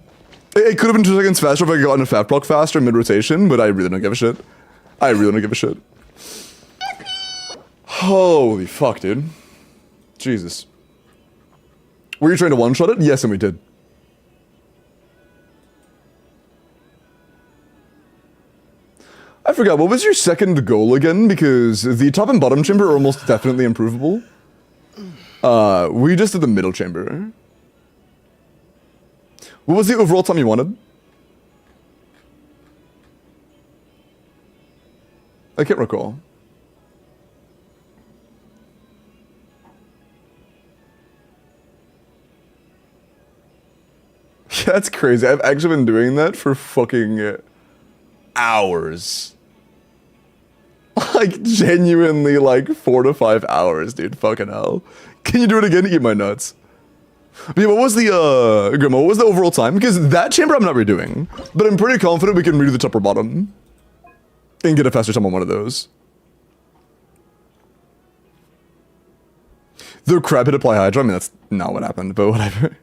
It could have been 2 seconds faster if I gotten a FAF proc faster mid-rotation, but I really don't give a shit. I really don't give a shit. Holy fuck, dude. Jesus. Were you trying to one-shot it? Yes, and we did. I forgot, what was your second goal again? Because the top and bottom chamber are almost definitely improvable. We just did the middle chamber. What was the overall time you wanted? I can't recall. Yeah, that's crazy. I've actually been doing that for fucking hours. Like, genuinely, like, 4 to 5 hours, dude. Fucking hell. Can you do it again? Eat my nuts. But yeah, what was the, Grandma, what was the overall time? Because that chamber I'm not redoing. But I'm pretty confident we can redo the top or bottom. And get a faster time on one of those. The crab hit apply Hydra? I mean, that's not what happened, but whatever.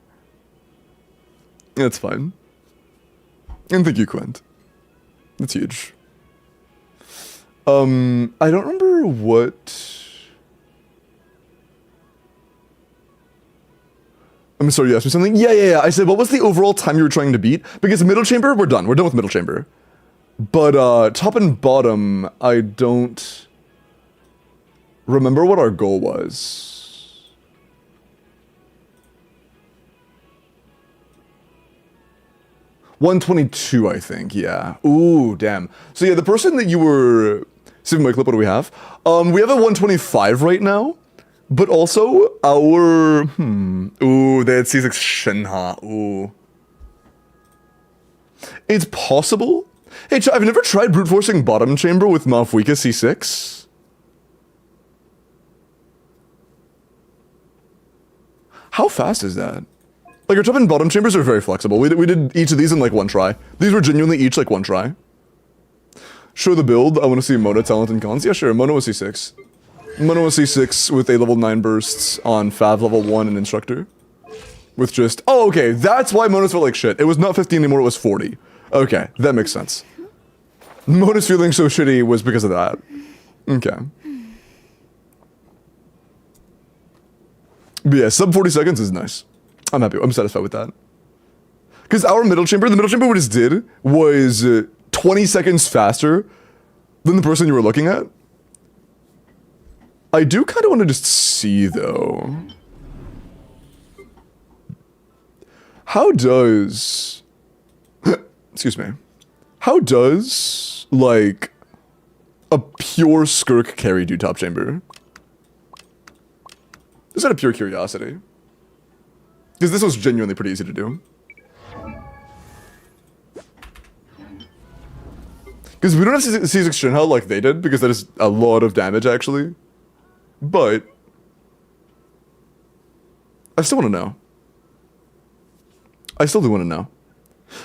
It's fine. And thank you, Quint. That's huge. I don't remember what... I'm sorry, you asked me something? Yeah. I said, what was the overall time you were trying to beat? Because middle chamber, we're done. We're done with middle chamber. But, top and bottom, I don't remember what our goal was. $122, I think, yeah. Ooh, damn. So yeah, the person that you were... Saving my clip, what do we have? We have a 125 right now. But also, our... Ooh, they had C6 Shenha. Ooh. It's possible. Hey, I've never tried brute forcing bottom chamber with Malfuika C6. How fast is that? Like, our top and bottom chambers are very flexible. We did each of these in, like, 1 try. These were genuinely each, like, 1 try. Show the build. I want to see Mona talent and cons. Yeah, sure. Mona was C6. Mona was C6 with a level 9 bursts on Fav level 1 and Instructor. With just, oh, okay, that's why Mona's felt like shit. It was not 50 anymore, it was 40. Okay, that makes sense. Mona's feeling so shitty was because of that. Okay. But yeah, sub 40 seconds is nice. I'm happy, I'm satisfied with that. Because our middle chamber, the middle chamber we just did was 20 seconds faster than the person you were looking at. I do kind of want to just see, though. How does... Excuse me. How does, like, a pure Skirk carry do top chamber? Just out of pure curiosity. Because this was genuinely pretty easy to do. Because we don't have C6 Shinhao like they did, because that is a lot of damage, actually. But... I still want to know. I still do want to know.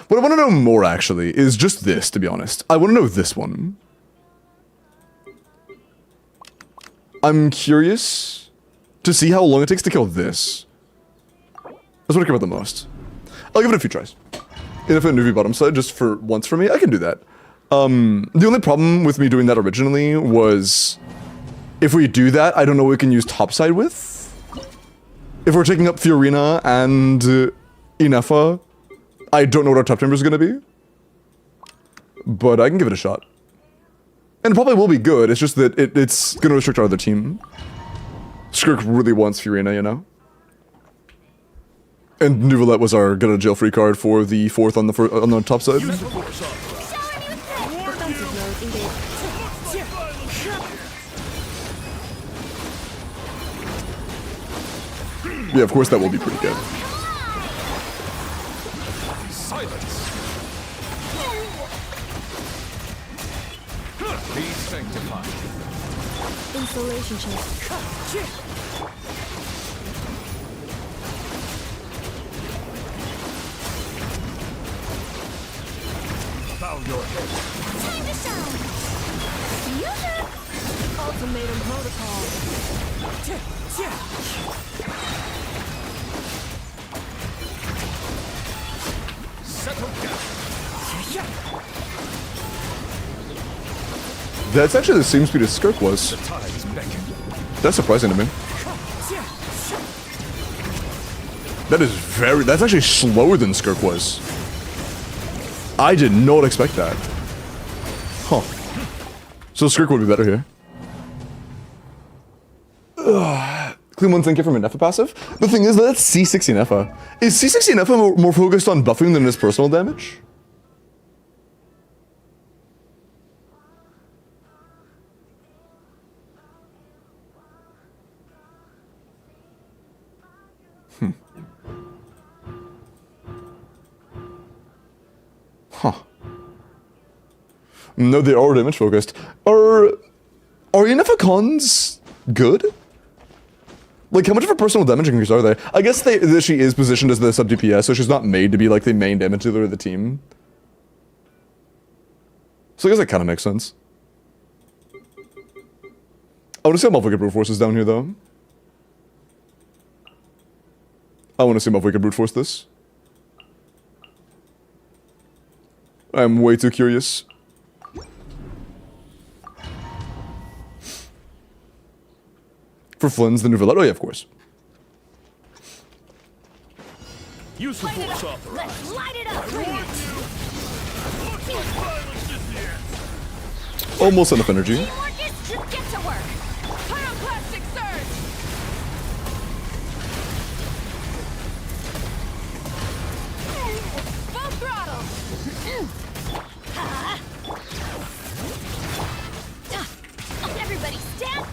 What I want to know more, actually, is just this, to be honest. I want to know this one. I'm curious to see how long it takes to kill this. That's what I care about the most. I'll give it a few tries. Infinite Nuvi bottom side, just for once for me, I can do that. The only problem with me doing that originally was... if we do that, I don't know what we can use topside with. If we're taking up Fiorina and Inefa, I don't know what our top chamber is going to be. But I can give it a shot. And it probably will be good, it's just that it's going to restrict our other team. Skirk really wants Fiorina, you know? And Nuvolette was our get out of jail free card for the 4th on the top side. Yeah, of course that will be pretty good. Silence. Be sanctified. Installation check. Bow your head. Time to shine. Yoo-hoo! Ultimatum protocol. Settle down. That's actually the same speed as Skirk was. The tides beckon. That's surprising to me. That is that's actually slower than Skirk was. I did not expect that. Huh. So Skirk would be better here. Clean one, thank you from an Nefa passive. The thing is, that's C60 Nefa. Is C60 Nefa more focused on buffing than his personal damage? Huh. No, they are damage focused. Are Inefa cons good? Like, how much of a personal damage increase are they? I guess she is positioned as the sub DPS, so she's not made to be like the main damage dealer of the team. So I guess that kind of makes sense. I want to see how Malphite Brute Force is down here, though. I want to see Malphite Brute Force this. I'm way too curious. For Flynn's the Nouvellette? Oh yeah, of course. Use the force authorized. Let's light it up! Looks like violence is the answer. Almost enough energy. Teamwork is just get to work! Pyroclastic surge! Full throttle! Everybody stand!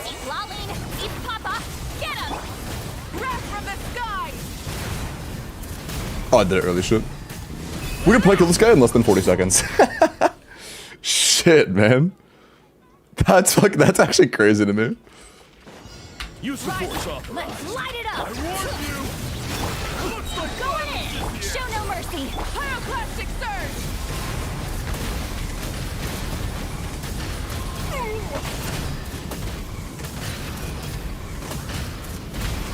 Keep lolling! Keep Papa! Get him! Wrath from the sky! Oh, I did it early, shit. We can play kill this guy in less than 40 seconds. Shit, man. That's actually crazy to me. Use the force authorized. Let's light it up! I warned you. Looks like Going violence in! is the Show no mercy! Pyroclastic surge!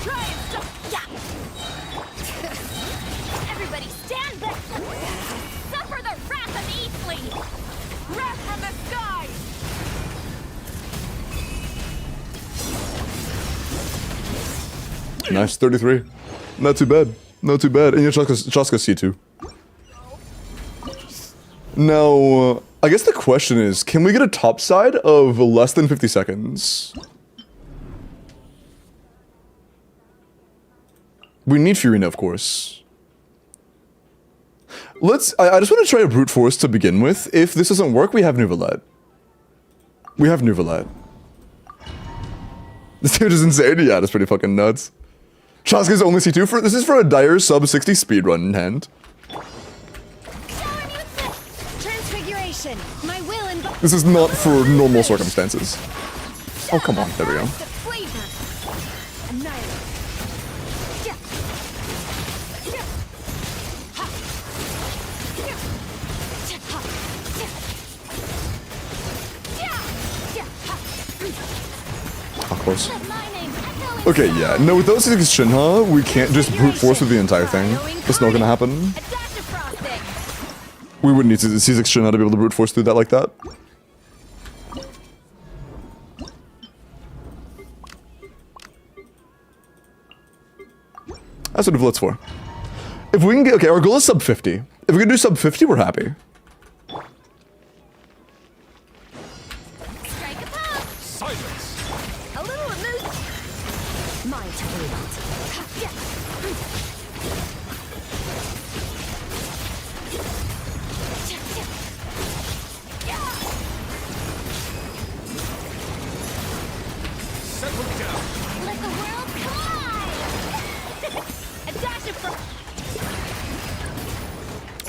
Try and stop! Yeah! Nice, 33. Not too bad. Not too bad. And your Chaska C2. Now, I guess the question is, can we get a top side of less than 50 seconds? We need Furina, of course. I just want to try a brute force to begin with. If this doesn't work, we have Nuvolette. We have Nuvolette. This dude is insane. Yeah, that's pretty fucking nuts. Chaska's only C2 for this is for a dire sub 60 speedrun in hand. Transfiguration. My will and This is not for normal circumstances. Oh, come on. There we go. Of course. Okay, yeah. No, without C6 Shinha, we can't just brute force with the entire thing. That's not gonna happen. We would need C6 Shinha to be able to brute force through that like that. That's what Nuvolette's for. If we can get... Okay, our goal is sub 50. If we can do sub 50, we're happy.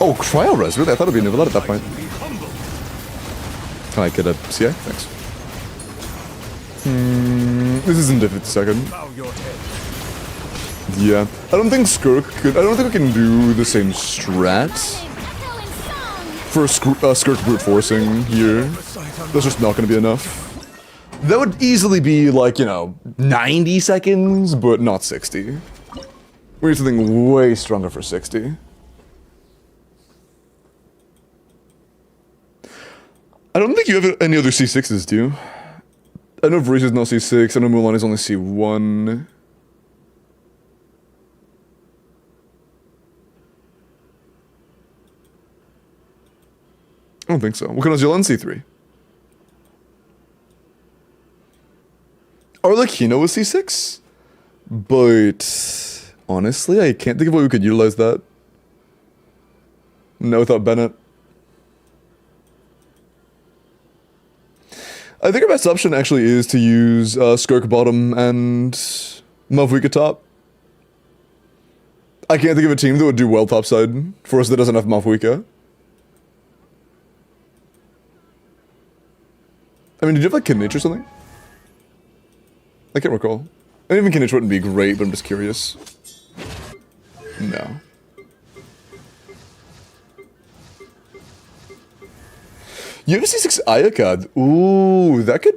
Oh, Cryo Res, really? I thought it'd be Nuvolette at that point. Can I get a CA? Thanks. This isn't a 50-second. Yeah. I don't think Skirk could... I don't think we can do the same strat for Skirk brute forcing here. That's just not going to be enough. That would easily be, like, you know, 90 seconds, but not 60. We need something way stronger for 60. I don't think you have any other C6s, do you? I know Varisa's no C6, I know Mulan is only C1. I don't think so. Wakano's C3. Arlecchino was C6? But... honestly, I can't think of a way we could utilize that. No, without Bennett. I think our best option actually is to use Skirk bottom and Mavuika top. I can't think of a team that would do well topside for us that doesn't have Mavuika. I mean, did you have like Kinich or something? I can't recall. I mean, even Kinich wouldn't be great, but I'm just curious. No. You have a C6 Ayaka. Ooh, that could...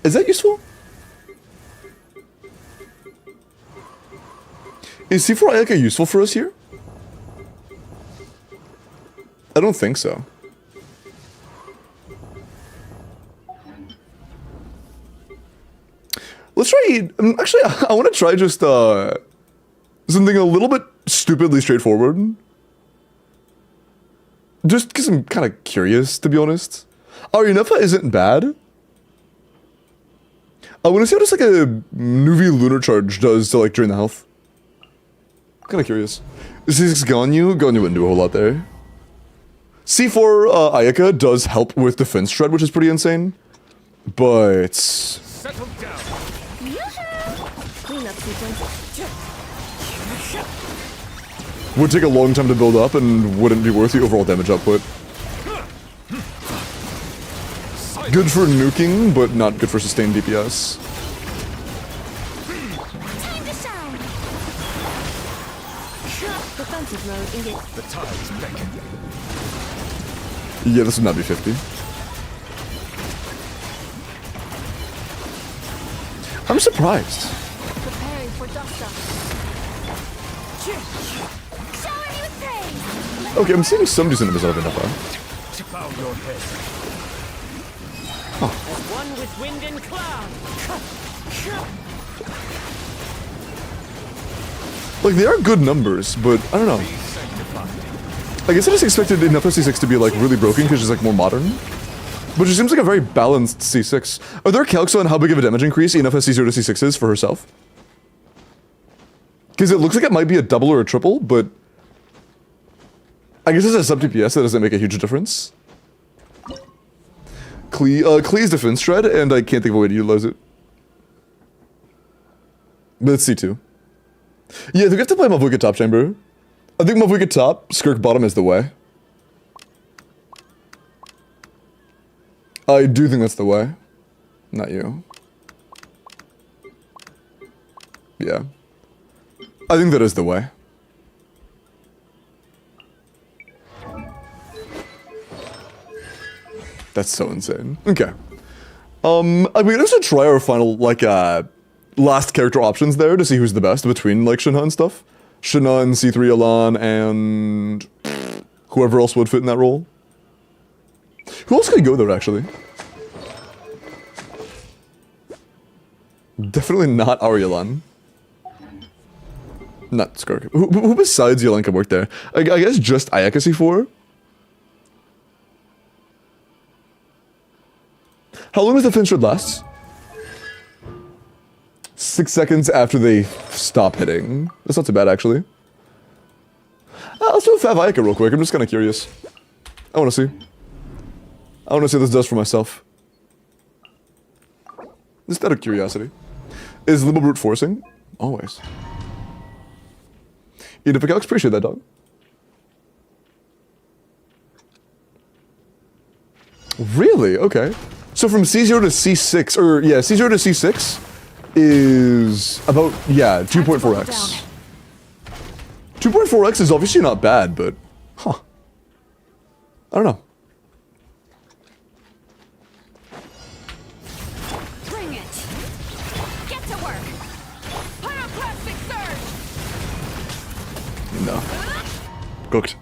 Is that useful? Is C4 Ayaka useful for us here? I don't think so. Let's try... actually, I want to try just something a little bit stupidly straightforward. Just because I'm kind of curious, to be honest. Arianefa isn't bad. I want to see how just like a Nuvi Lunar Charge does to like drain the health. I'm kind of curious. C6 Ganyu wouldn't do a whole lot there. C4 Ayaka does help with defense shred, which is pretty insane. But... Settle down. would take a long time to build up and wouldn't be worth the overall damage output. Good for nuking, but not good for sustained DPS. Time to shine. Defensive mode engaged. The tide's beckoning. Yeah, this would not be 50. I'm surprised. Preparing for dust up. Shower me with praise. Okay, I'm seeing some decent numbers out of Inapa. Tip out your head. One with wind and cloud. Like, they are good numbers, but I don't know. I guess I just expected enough of C6 to be, like, really broken because she's, like, more modern. But she seems like a very balanced C6. Are there calcs on how big of a damage increase enough as C0 to C6 is for herself? Because it looks like it might be a double or a triple, but... I guess as a sub-DPS, that doesn't make a huge difference. Klee's defense shred, and I can't think of a way to utilize it. But it's C2. Yeah, I think we have to play Mavuka top chamber. I think Mavuka top, Skirk bottom is the way. I do think that's the way. Not you. Yeah. I think that is the way. That's so insane. Okay. We can also try our final, like, last character options there to see who's the best between, like, Shinha and stuff. Shinha and C3 Elan and whoever else would fit in that role. Who else could go there, actually? Definitely not our Yelan. Not Skirk. Who besides Yelan can work there? I guess just Ayaka C4? How long does the finish last? 6 seconds after they stop hitting. That's not too bad, actually. Let's do a Fav Ayaka real quick. I'm just kind of curious. I want to see. I want to see what this does for myself. Just out of curiosity. Is Liberal Brute forcing? Always. Edith Calcs, appreciate that, dog. Really? Okay. So from C0 to C6, or yeah, C0 to C6 is about, yeah, 2.4x. 2.4x is obviously not bad, but, huh. I don't know. Bring it. Get to work. Pyroclastic surge. No. Cooked.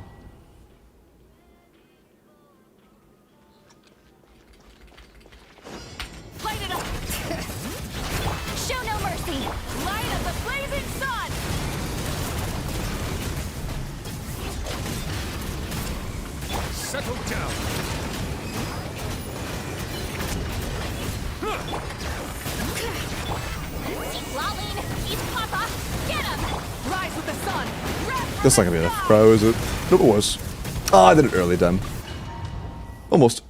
Light it up. Show no mercy. Light up the blazing sun. Settle down. Lolling. Eat Papa. Get him. Rise with the sun. That's not gonna be enough. Cryo, is it? Nope, it was. Ah, I did it early, damn. Almost.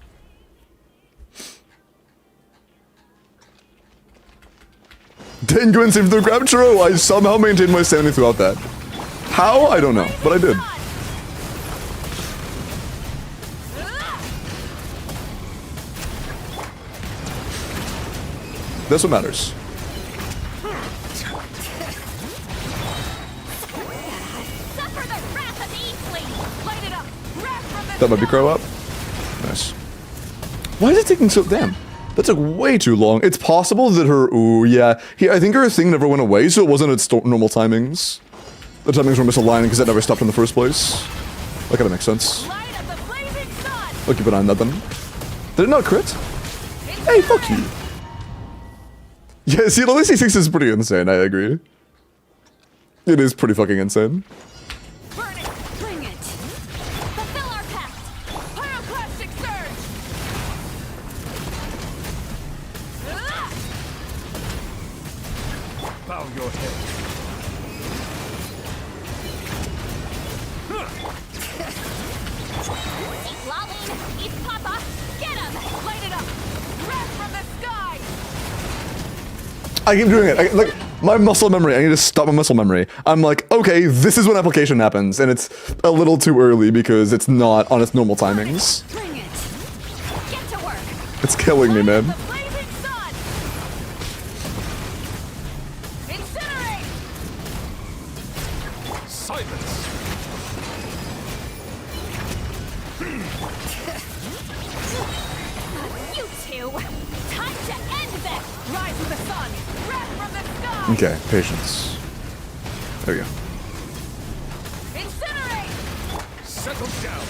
Dang, and saved the grab churro! I somehow maintained my sanity throughout that. How? I don't know, but I did. That's what matters. Suffer the wrath of the Eastling. Light it up. Wrath from the That might be crow up. Nice. Why is it taking so damn? That took way too long. It's possible that her ooh yeah. I think her thing never went away, so it wasn't at normal timings. The timings were misaligned because it never stopped in the first place. That kinda makes sense. light of the blazing sun. I'll keep an eye on that then. Did it not crit? Hey, fuck you. Yeah, see, the C6 is pretty insane, I agree. It is pretty fucking insane. Burn it. Bring it. Fulfill our pact. Pyroclastic surge. Bow your head. Lolling. Eat Papa. Get him. Light it up. Wrath from the sky. I keep doing it. Like, my muscle memory, I need to stop my muscle memory. I'm like, okay, this is when application happens, and it's a little too early because it's not on its normal timings. Bring it. Get to work. It's killing me, man. The blazing sun. Incinerate. Silence. You two. Time to end this. Rise with the sun. Wrath from the sky. Okay, patience. There we go. Incinerate. Settle down.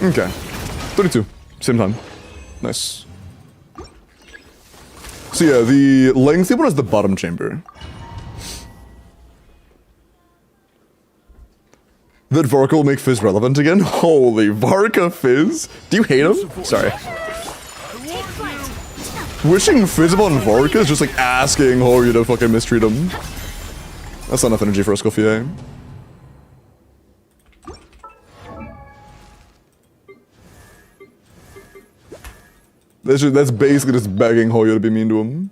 Okay. 32. Same time. Nice. So yeah, the lengthy one is the bottom chamber. That Varka will make Fizz relevant again? Holy Varka Fizz? Do you hate him? Sorry. Wishing Fizz upon Varka is just like asking Hoyu to fucking mistreat him. That's not enough energy for Escoffier. That's basically just begging Hoyo to be mean to him.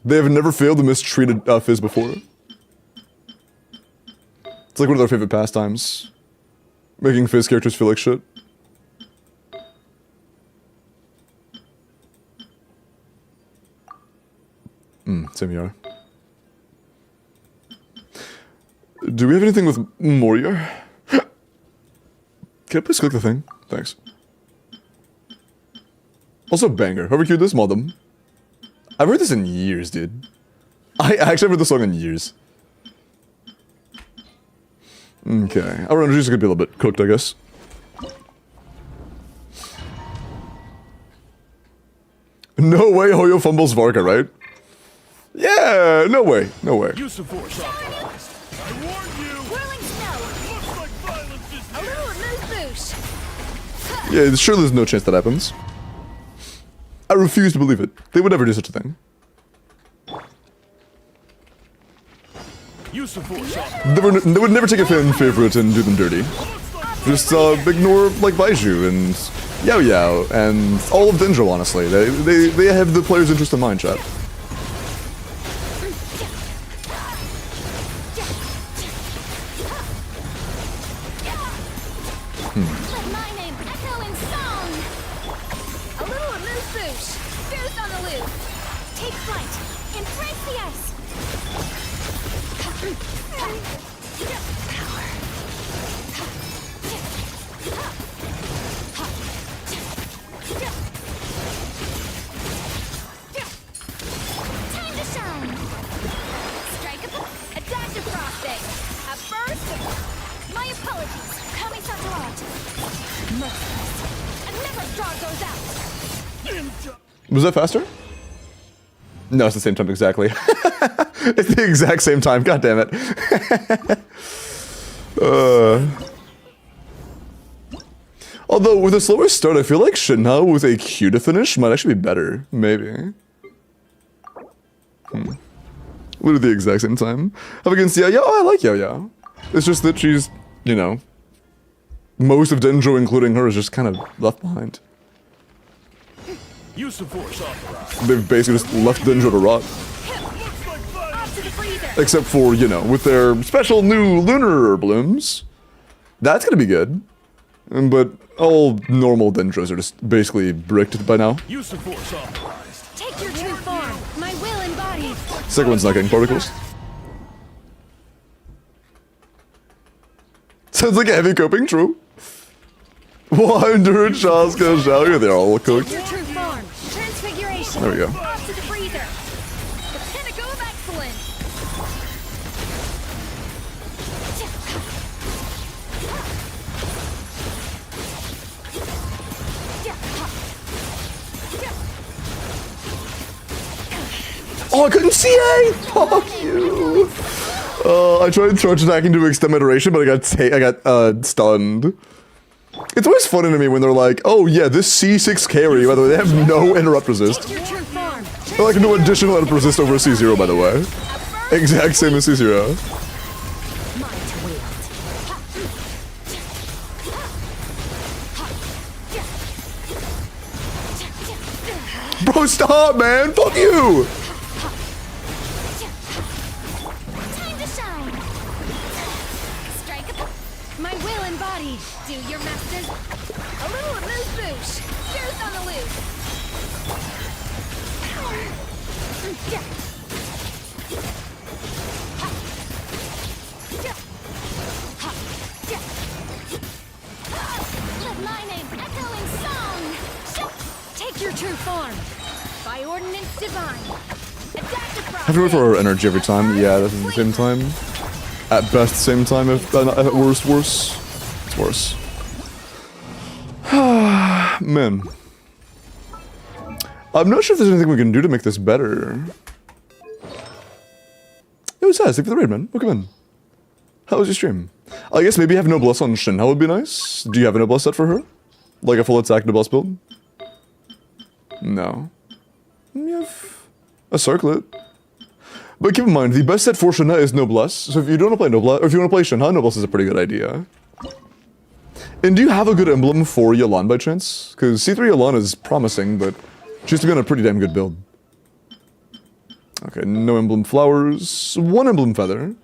They have never failed to mistreat Fizz before. It's like one of their favorite pastimes. Making Fizz characters feel like shit. Same here. Do we have anything with Moria? Can I please click the thing? Thanks. Also, banger. Whoever queued this, mod them. I've heard this in years, dude. I actually heard this song in years. Okay. Our energy is gonna be a little bit cooked, I guess. No way Hoyo fumbles Varka, right? Yeah, no way. No way. Use of force authorized. I warn you. Whirling snow. Looks like violence is A little amuse-bouche. Yeah, sure there's no chance that happens. I refuse to believe it. They would never do such a thing. Use of force authorized. They would never take a fan favorite and do them dirty. Just ignore like Baiju and Yao Yao and all of Dendro, honestly. They have the player's interest in mind, chat. Let my name echo in song. A little amuse-bouche. Fierce on the loose. Take flight. Embrace the ice. Power. Time to shine. Strike a adaptive frosting. A burst. My apologies. Kami-sato art. Merciless. And never draw those out. Was that faster? No, it's the same time exactly. It's the exact same time. God damn it. Although with a slower start, I feel like Shinha with a Q to finish might actually be better. Maybe. Literally the exact same time. Up against Yao Yao, I like Yao Yao. It's just that she's, you know, most of Dendro, including her, is just kind of left behind. Use of force authorized. They've basically just left Dendro to rot. Looks like violence. Off to the freezer. Except for, you know, with their special new lunar blooms. That's gonna be good. But all normal Dendros are just basically bricked by now. Use of force authorized. Take your true form. My will embodied. Second one's not getting particles. Sounds like a heavy coping, true. 100 Shaska Xiaoyu, they're all cooked. Your true form. Transfiguration. There we go. Off to the freezer. The pinnacle of excellence. Oh, I couldn't see it! Fuck you! I tried charge attacking to extend my duration, but I got stunned. It's always funny to me when they're like, oh yeah, this C6 carry, by the way, they have no interrupt resist. Your true form. They're like no additional interrupt resist over C0, by the way. Exact same as C0. Mind to wield. Bro, stop, man! Fuck you! Time to shine. Strike a my will embodied. Do your masters. A little amuse-bouche. Fierce on the loose. Let my name echo in song. Take your true form. By ordinance divine. Adaptive Have to wait for our energy every time. Yeah, that's at the same time. At best, same time. If at worst, worse. It's worse. Man. I'm not sure if there's anything we can do to make this better. It was nice. Thank you for the raid, man. Welcome in. How was your stream? I guess maybe have Noblesse on Shinha would be nice. Do you have a Noblesse set for her? Like a full attack Noblesse build? No. You have a Circlet. But keep in mind, the best set for Shinha is Noblesse. So if you don't want to play Noblesse, or if you want to play Shinha, Noblesse is a pretty good idea. And do you have a good emblem for Yelan by chance? Because C3 Yelan is promising, but she used to be on a pretty damn good build. Okay, no emblem flowers. One emblem feather.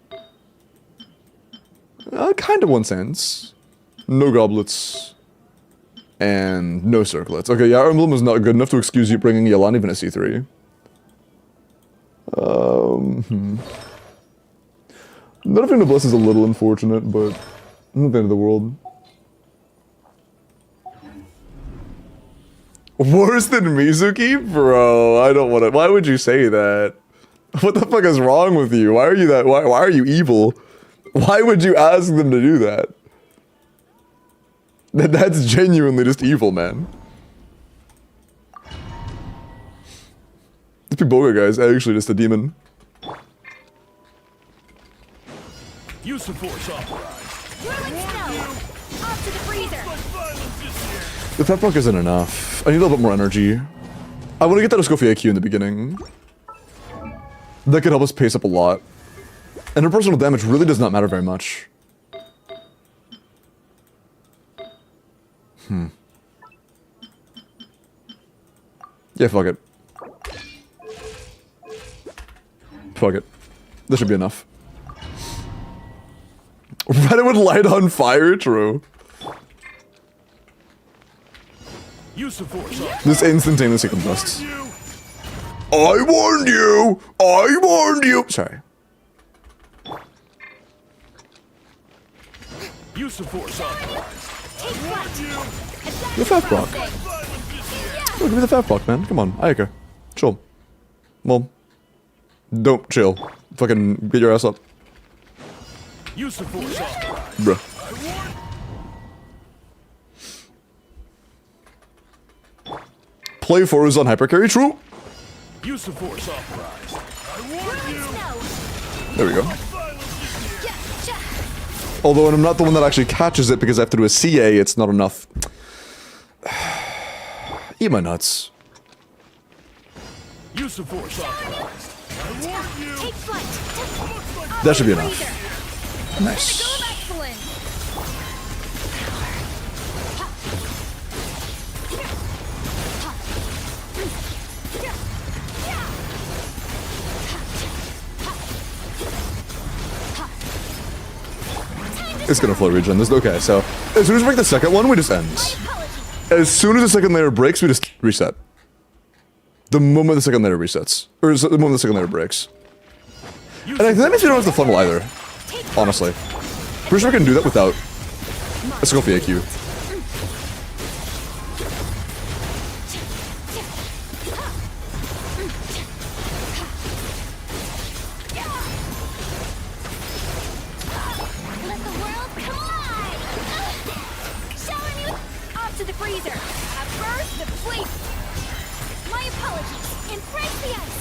Kind of one sense. No goblets. And no circlets. Okay, yeah, our emblem is not good enough to excuse you bringing Yelan even at C3. Not having Noblesse is a little unfortunate, but not the end of the world. Worse than Mizuki? Bro, I don't want to. Why would you say that? What the fuck is wrong with you? Why are you that? Why are you evil? Why would you ask them to do that? That's genuinely just evil, man. This Piboga guy is actually just a demon. Use the force authorized. Off to the freezer. The pep rock isn't enough. I need a little bit more energy. I want to get that Escoffier Q in the beginning. That could help us pace up a lot. And her personal damage really does not matter very much. Yeah, fuck it. Fuck it. This should be enough. Reddit would light on fire? True. Use the force authorized. This instantaneously combusts. I warned you! I warned you! Sorry. Use the force authorized. The fat block. Oh, give me the fat block, man. Come on, Ayaka. Chill. Well, don't chill. Fucking get your ass up. Use the force authorized. Bruh. Play Forza on hypercarry, true. Use the force authorized. I warn you. There we go. Although when I'm not the one that actually catches it because I have to do a CA, it's not enough. Eat my nuts. Use the force authorized. I warn you. Take flight. That should be enough. Nice. Go of excellence. It's gonna flow regen. This okay. So as soon as we break the second one, we just end. As soon as the second layer breaks, we just reset. The moment the second layer resets, or the moment the second layer breaks. And I think that means we don't have to funnel either. Honestly, pretty sure we can do that without a Escoffier Q. Let the world collide. Shower me off to the freezer. First, the fleet. My apologies. Embrace the ice.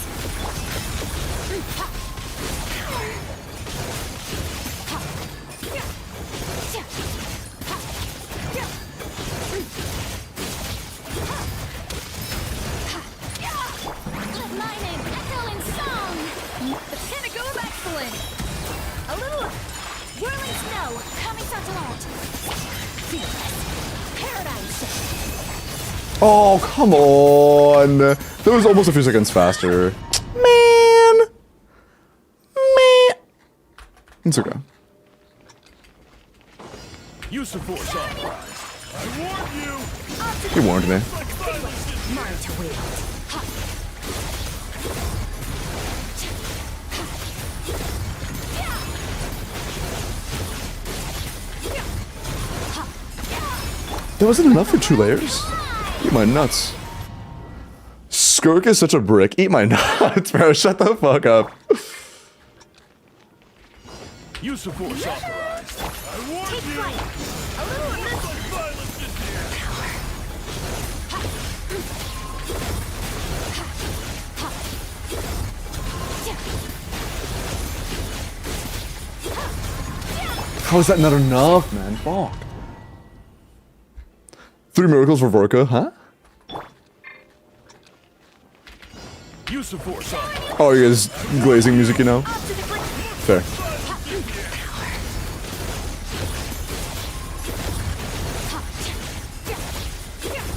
Let my name echo in song. The pinnacle of excellence. A little whirling snow coming out. Fearless. Paradise. Oh, come on. That was almost a few seconds faster. Man. It's okay. Use the force authorized. I warn you. He warned me. Mine to wield. That wasn't enough for 2 layers? Eat my nuts. Skirk is such a brick. Eat my nuts, bro. Shut the fuck up. Use the force authorized. I warn Take you. flight. A little Violence is here. How is that not enough, man? Fuck. 3 miracles for Vorka, huh? Use the force on. Oh, you guys glazing music, you know? Fair.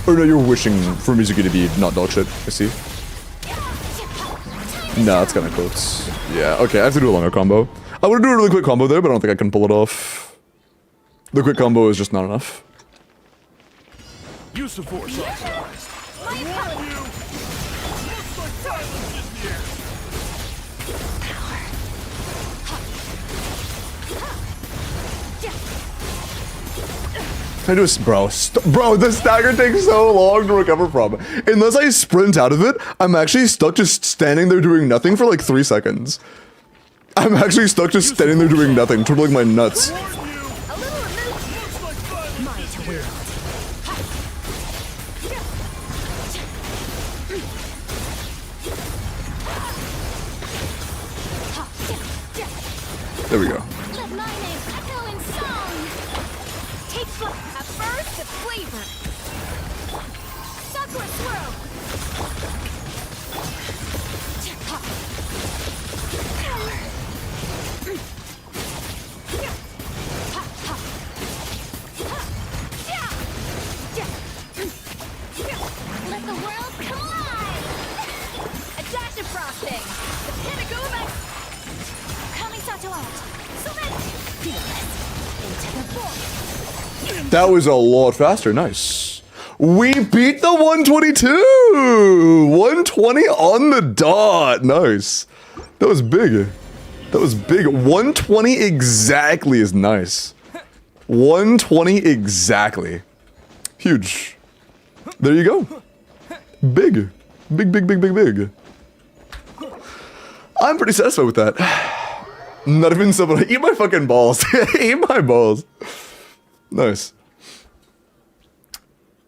Or no, you're wishing for music to be not dog shit, I see. Nah, that's kind of close. Yeah, okay, I have to do a longer combo. I would do a really quick combo there, but I don't think I can pull it off. The quick combo is just not enough. Use the force authorized. I warn you. Looks like violence is near. I just, bro, bro, the stagger takes so long to recover from. Unless I sprint out of it, I'm actually stuck just standing there doing nothing for like 3 seconds. I'm actually stuck just standing there doing nothing, twiddling my nuts. I warn you. Looks like violence is near. There we go. Let my name echo in song. Take a burst of flavor. Sakura swirl. Let the world collide. A dash of frosting. The pinnacle of Kamisato out. So then, fearless. Into the void. That was a lot faster, nice. We beat the 122! 120 on the dot, nice. That was big. That was big. 120 exactly is nice. 120 exactly. Huge. There you go. Big. Big, big, big, big, big. I'm pretty satisfied with that. Not even someone. Eat my fucking balls. Eat my balls. Nice.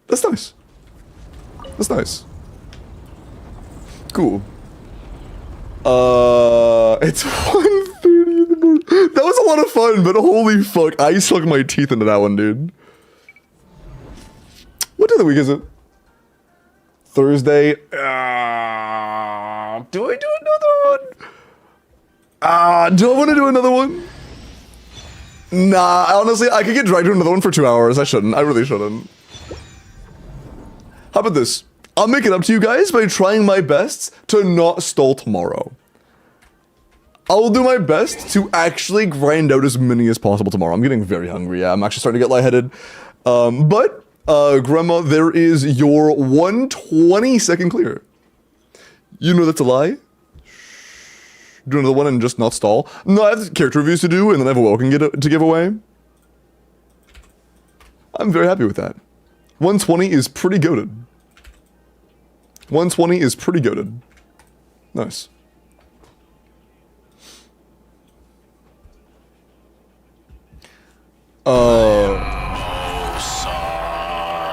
That's nice. That's nice. Cool. It's 1:30 in the morning. That was a lot of fun, but holy fuck, I sunk my teeth into that one, dude. What day of the week is it? Thursday. Do I do another one? Do I want to do another one? Nah, honestly, I could get dragged to another one for 2 hours. I shouldn't. I really shouldn't. How about this? I'll make it up to you guys by trying my best to not stall tomorrow. I will do my best to actually grind out as many as possible tomorrow. I'm getting very hungry. Yeah, I'm actually starting to get lightheaded. Grandma, there is your 120-second clear. You know that's a lie? Do another one and just not stall. No, I have character reviews to do, and then I have a welcome to give away. I'm very happy with that. 120 is pretty goated. 120 is pretty goated. Nice.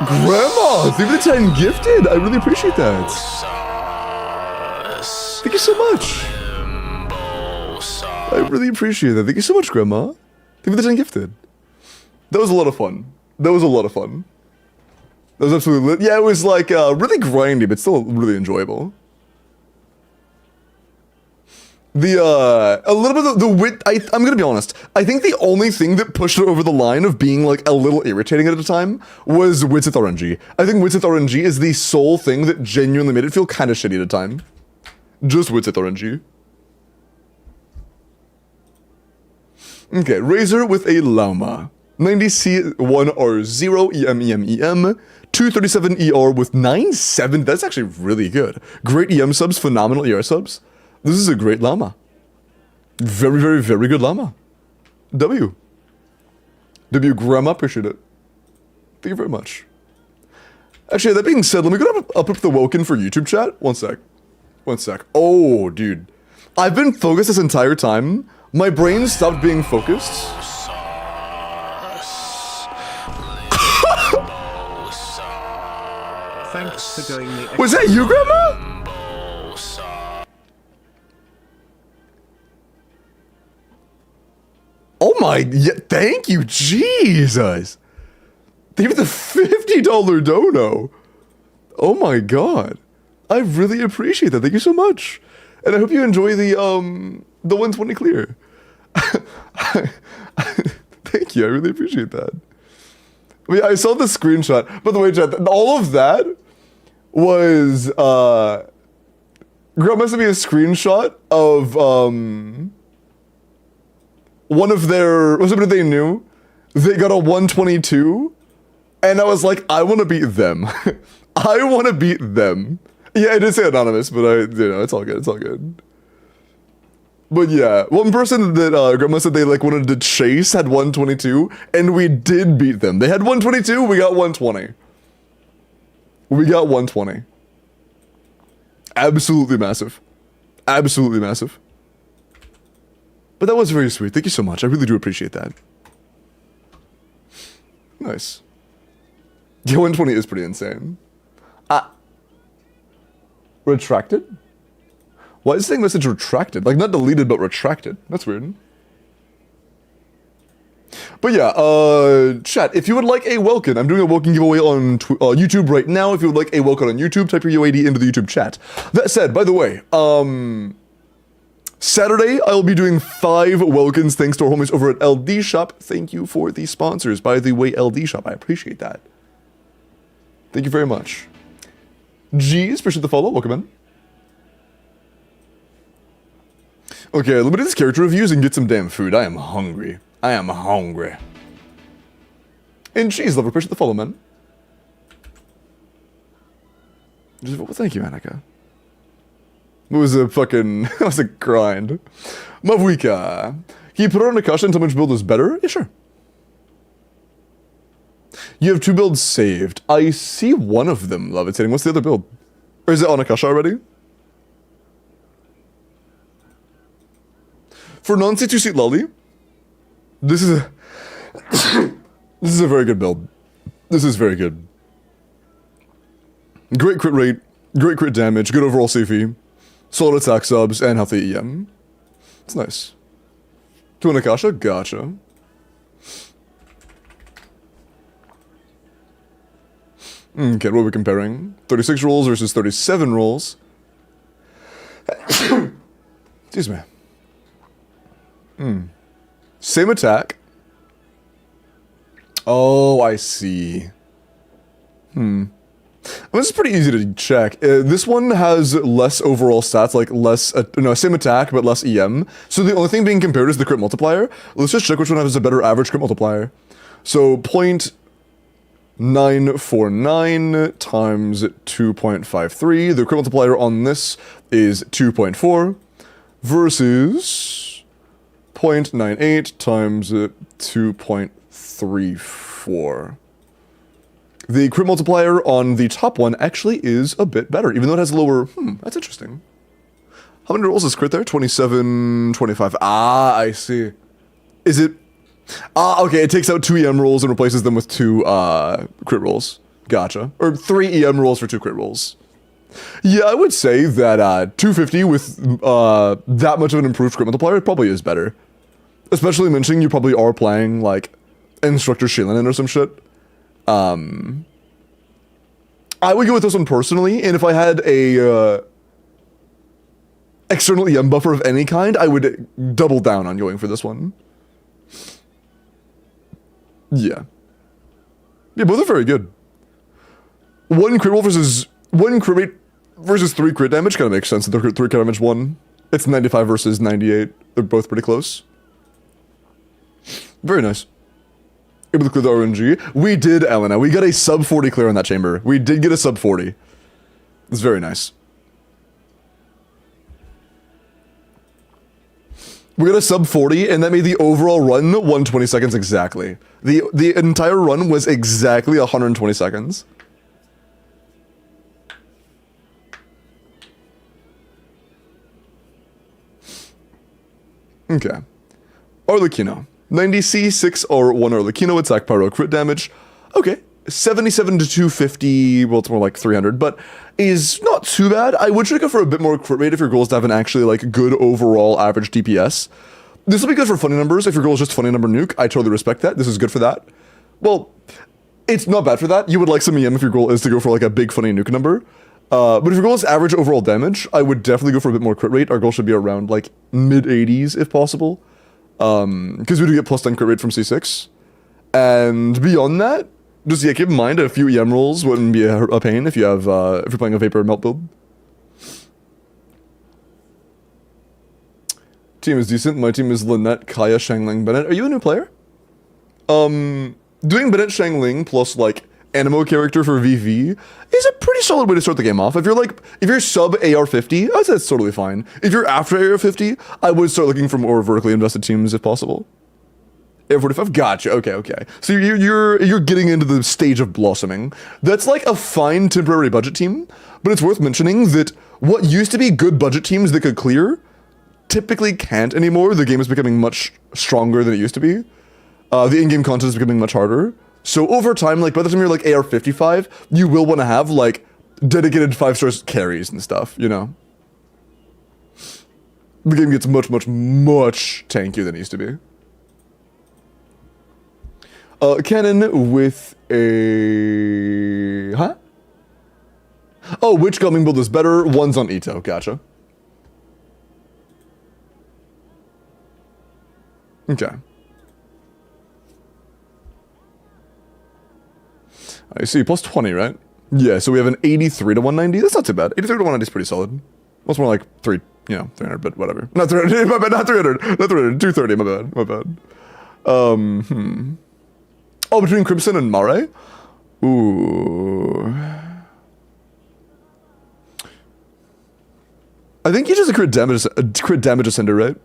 Grandma, thank you for the 10 gifted. I really appreciate that. Thank you so much. I really appreciate that. Thank you so much, Grandma. Thank you for the 10 gifted. That was a lot of fun. That was a lot of fun. That was absolutely lit. Yeah, it was like really grindy, but still really enjoyable. A little bit of the wit. I'm gonna be honest. I think the only thing that pushed it over the line of being like a little irritating at a time was Widsith RNG. I think Widsith RNG is the sole thing that genuinely made it feel kind of shitty at a time. Just Widsith RNG. Okay, Razor with a Llama. 90C1R0 EM 237 ER with 97. That's actually really good. Great EM subs, phenomenal ER subs. This is a great llama. Very, very, very good llama. W. Grandma, appreciate it. Thank you very much. Actually, that being said, let me go up the Welkin for YouTube chat. One sec. Oh, dude. I've been focused this entire time. My brain stopped being focused. Thanks for going the Was that you, Grandma? Oh my, yeah, thank you, Jesus. Thank you for the $50 dono. Oh my god. I really appreciate that. Thank you so much. And I hope you enjoy the 120 clear. Thank you, I really appreciate that. I mean, I saw the screenshot. By the way, chat, all of that was, Grant must be a screenshot of, one of their, was somebody they knew? They got a 122, and I was like, I want to beat them. I want to beat them. Yeah, I did say anonymous, but it's all good, it's all good. But yeah, one person that Grandma said they like wanted to chase had 122, and we did beat them. They had 122, we got 120. We got 120. Absolutely massive. Absolutely massive. But that was very sweet. Thank you so much. I really do appreciate that. Nice. Yeah, 120 is pretty insane. Retracted? Why is saying message retracted? Like, not deleted, but retracted. That's weird. But yeah, chat, if you would like a Welkin, I'm doing a Welkin giveaway on YouTube right now. If you would like a Welkin on YouTube, type your UID into the YouTube chat. That said, by the way, Saturday, I will be doing 5 Welkins thanks to our homies over at LD Shop. Thank you for the sponsors, by the way, LD Shop. I appreciate that. Thank you very much. G's, appreciate the follow. Welcome in. Okay, let me do this character reviews and get some damn food. I am hungry. I am hungry. And cheese lover, appreciate the follow, man. Well, thank you, Annika. It was a fucking, that was a grind. Mavwika. Can you put it on a caution and tell me which build is better? Yeah, sure. You have 2 builds saved. I see one of them levitating. What's the other build? Or is it on Akasha already? For non-C2 seat lolly, this is a this is a very good build. This is very good. Great crit rate, great crit damage, good overall CP, solid attack subs, and healthy EM. It's nice. To an Akasha? Gotcha. Okay, what are we comparing? 36 rolls versus 37 rolls. Excuse me. Same attack. Oh, I see. Well, this is pretty easy to check. This one has less overall stats, like less, no, same attack, but less EM. So the only thing being compared is the crit multiplier. Let's just check which one has a better average crit multiplier. So 0.949 times 2.53. The crit multiplier on this is 2.4 versus 0.98 times 2.34. The crit multiplier on the top one actually is a bit better, even though it has lower... that's interesting. How many rolls is crit there? 27, 25. Ah, I see. Is it... Ah, okay, it takes out 2 EM rolls and replaces them with 2 crit rolls. Gotcha. Or 3 EM rolls for 2 crit rolls. Yeah, I would say that 250 with that much of an improved crit multiplier probably is better. Especially mentioning you probably are playing, like, Instructor Shilinen or some shit. I would go with this one personally, and if I had a external EM buffer of any kind, I would double down on going for this one. Yeah. Yeah, both are very good. 1 crit roll versus 1 crit rate versus 3 crit damage kind of makes sense. The 3 crit damage 1. It's 95 versus 98. They're both pretty close. Very nice. Able to clear the RNG. We did, Elena. We got a sub 40 clear on that chamber. We did get a sub 40. It's very nice. We got a sub 40, and that made the overall run 120 seconds exactly. The entire run was exactly 120 seconds. Okay. Arlecchino. 90C, 6 or 1 Arlecchino, attack pyro, crit damage. Okay. 77 to 250, well, it's more like 300, but is not too bad. I would try to go for a bit more crit rate if your goal is to have an actually, like, good overall average DPS. This will be good for funny numbers. If your goal is just funny number nuke, I totally respect that. This is good for that. Well, it's not bad for that. You would like some EM if your goal is to go for like a big funny nuke number. But if your goal is average overall damage, I would definitely go for a bit more crit rate. Our goal should be around like mid 80s if possible. Because we do get plus 10 crit rate from C6. And beyond that, just keep in mind a few EM rolls wouldn't be a pain if you have if you're playing a Vapor Melt build. Team is decent. My team is Lynette, Kaya, Shangling, Bennett. Are you a new player? Doing Bennett, Shangling plus like Animo character for VV is a pretty solid way to start the game off. If you're sub AR50, I'd say that's totally fine. If you're after AR50, I would start looking for more vertically invested teams if possible. AR45, gotcha. Okay. So you're getting into the stage of blossoming. That's like a fine temporary budget team, but it's worth mentioning that what used to be good budget teams that could clear typically can't anymore. The game is becoming much stronger than it used to be. The in-game content is becoming much harder. So over time, like by the time you're like AR55, you will want to have like dedicated 5-star carries and stuff, you know? The game gets much tankier than it used to be. Cannon with a... Huh? Oh, which Gumming build is better? One's on Ito, gotcha. Okay. I see, plus 20, right? Yeah, so we have an 83 to 190. That's not too bad. 83 to 190 is pretty solid. That's more like 300, but whatever. Not 300, my bad, not 300. Not 300, 230, my bad. Oh, between Crimson and Mare? Ooh. I think he just a crit damage ascender, right?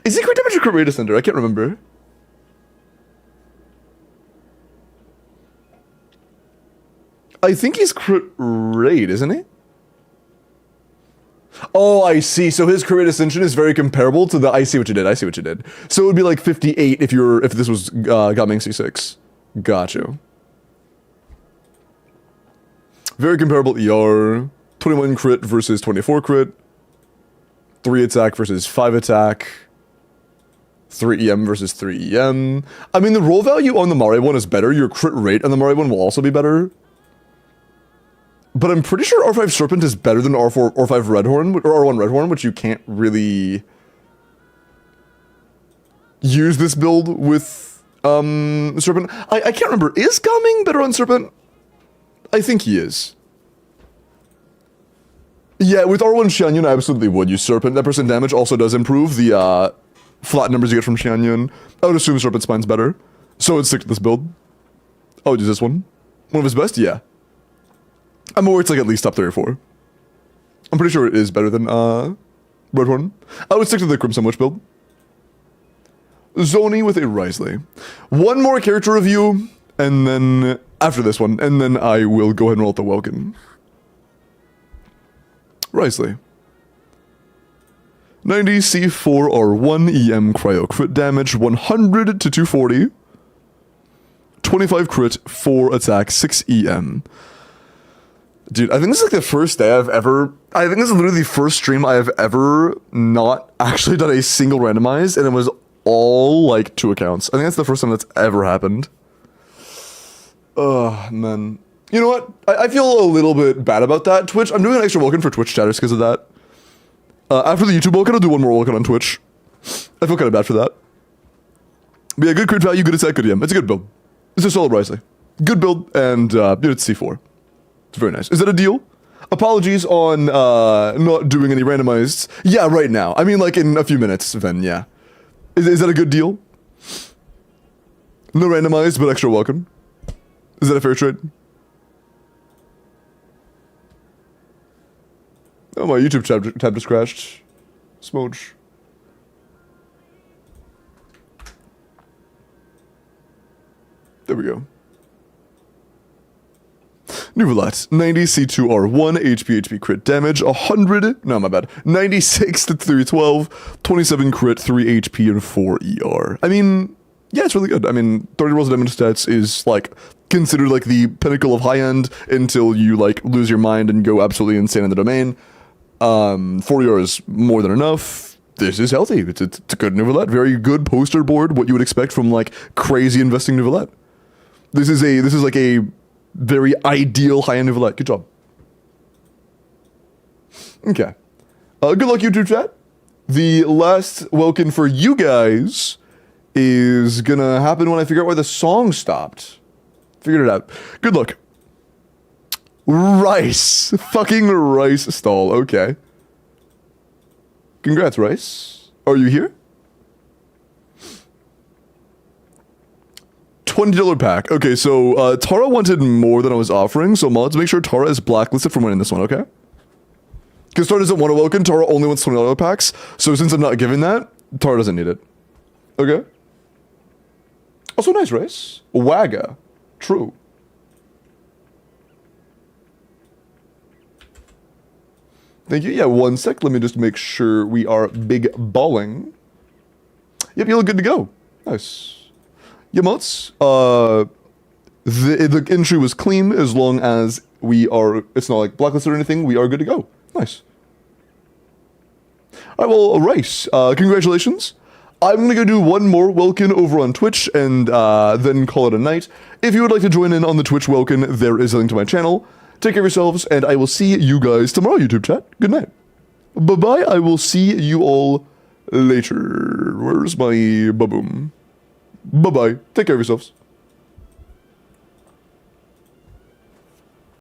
Is he crit damage or crit rate ascender? I can't remember. I think he's crit rate, isn't he? Oh, I see. So his crit rate ascension is very comparable to the I see what you did. So it would be like 58 if this was Gumming C6. Got you. Very comparable ER. 21 crit versus 24 crit. 3 attack versus 5 attack. 3 EM versus 3 EM. I mean, the roll value on the Mare one is better. Your crit rate on the Mare one will also be better. But I'm pretty sure R5 Serpent is better than R4, R5 Redhorn, or R1 Redhorn, which you can't really use this build with Serpent. I can't remember. Is Gumming better on Serpent? I think he is. Yeah, with R1 Xianyun, I absolutely would use Serpent. That percent damage also does improve the flat numbers you get from Xianyun. I would assume Serpent Spine's better. So I'd stick to this build. Oh, is this one? One of his best? Yeah. I'm aware it's like at least top 3 or 4. I'm pretty sure it is better than Redhorn. I would stick to the Crimson Witch build. Zoni with a Risley. One more character review, and then after this one, and then I will go ahead and roll out the Welkin. Risley. 90 C4 R1 EM cryo crit damage 100 to 240. 25 crit, 4 attack, 6 EM. Dude, I think this is like the first day I think this is literally the first stream I have ever not actually done a single randomized, and it was all like 2 accounts. I think that's the first time that's ever happened. Ugh, man. You know what? I feel a little bit bad about that. Twitch, I'm doing an extra Welkin for Twitch chatters because of that. After the YouTube Welkin, I'll do one more Welkin on Twitch. I feel kind of bad for that. But yeah, good crit value, good attack, good EM. It's a good build. It's a solid Risley. Good build, and dude, it's C4. It's very nice. Is that a deal? Apologies on not doing any randomized. Yeah, right now. I mean, like in a few minutes, then, yeah. Is that a good deal? No randomized, but extra Welkin. Is that a fair trade? Oh, my YouTube tab just crashed. Smooch. There we go. Nuvolat, 90 C2R1, HP crit damage, 100, no, my bad, 96 to 312, 27 crit, 3 HP, and 4 ER. I mean, yeah, it's really good. I mean, 30 rolls of damage stats is, like, considered, like, the pinnacle of high-end until you, like, lose your mind and go absolutely insane in the domain. 4 ER is more than enough. this is healthy. It's a good novelette. Very good poster board. What you would expect from like crazy investing novelette. This is like a very ideal high-end novelette. Good job. Okay. Good luck, YouTube chat. The last Welkin for you guys is gonna happen when I figure out why the song stopped. Figured it out. Good luck. Rice. Fucking Rice stall. Okay. Congrats, Rice. Are you here? $20 pack. Okay, so Tara wanted more than I was offering, so mods, make sure Tara is blacklisted from winning this one, okay? Because Tara doesn't want a Welkin, Tara only wants $20 packs, so since I'm not giving that, Tara doesn't need it. Okay? Also nice, Rice. Wagga. True. Thank you. Yeah, 1 sec. Let me just make sure we are big balling. Yep, you look good to go. Nice. Yeah, mods. The entry was clean as long as we are. It's not like blacklisted or anything. We are good to go. Nice. All right. Well, Rice. Congratulations. I'm gonna go do one more Welkin over on Twitch and then call it a night. If you would like to join in on the Twitch Welkin, there is a link to my channel. Take care of yourselves, and I will see you guys tomorrow, YouTube chat. Good night. Bye-bye. I will see you all later. Where's my baboom? Bye-bye. Take care of yourselves.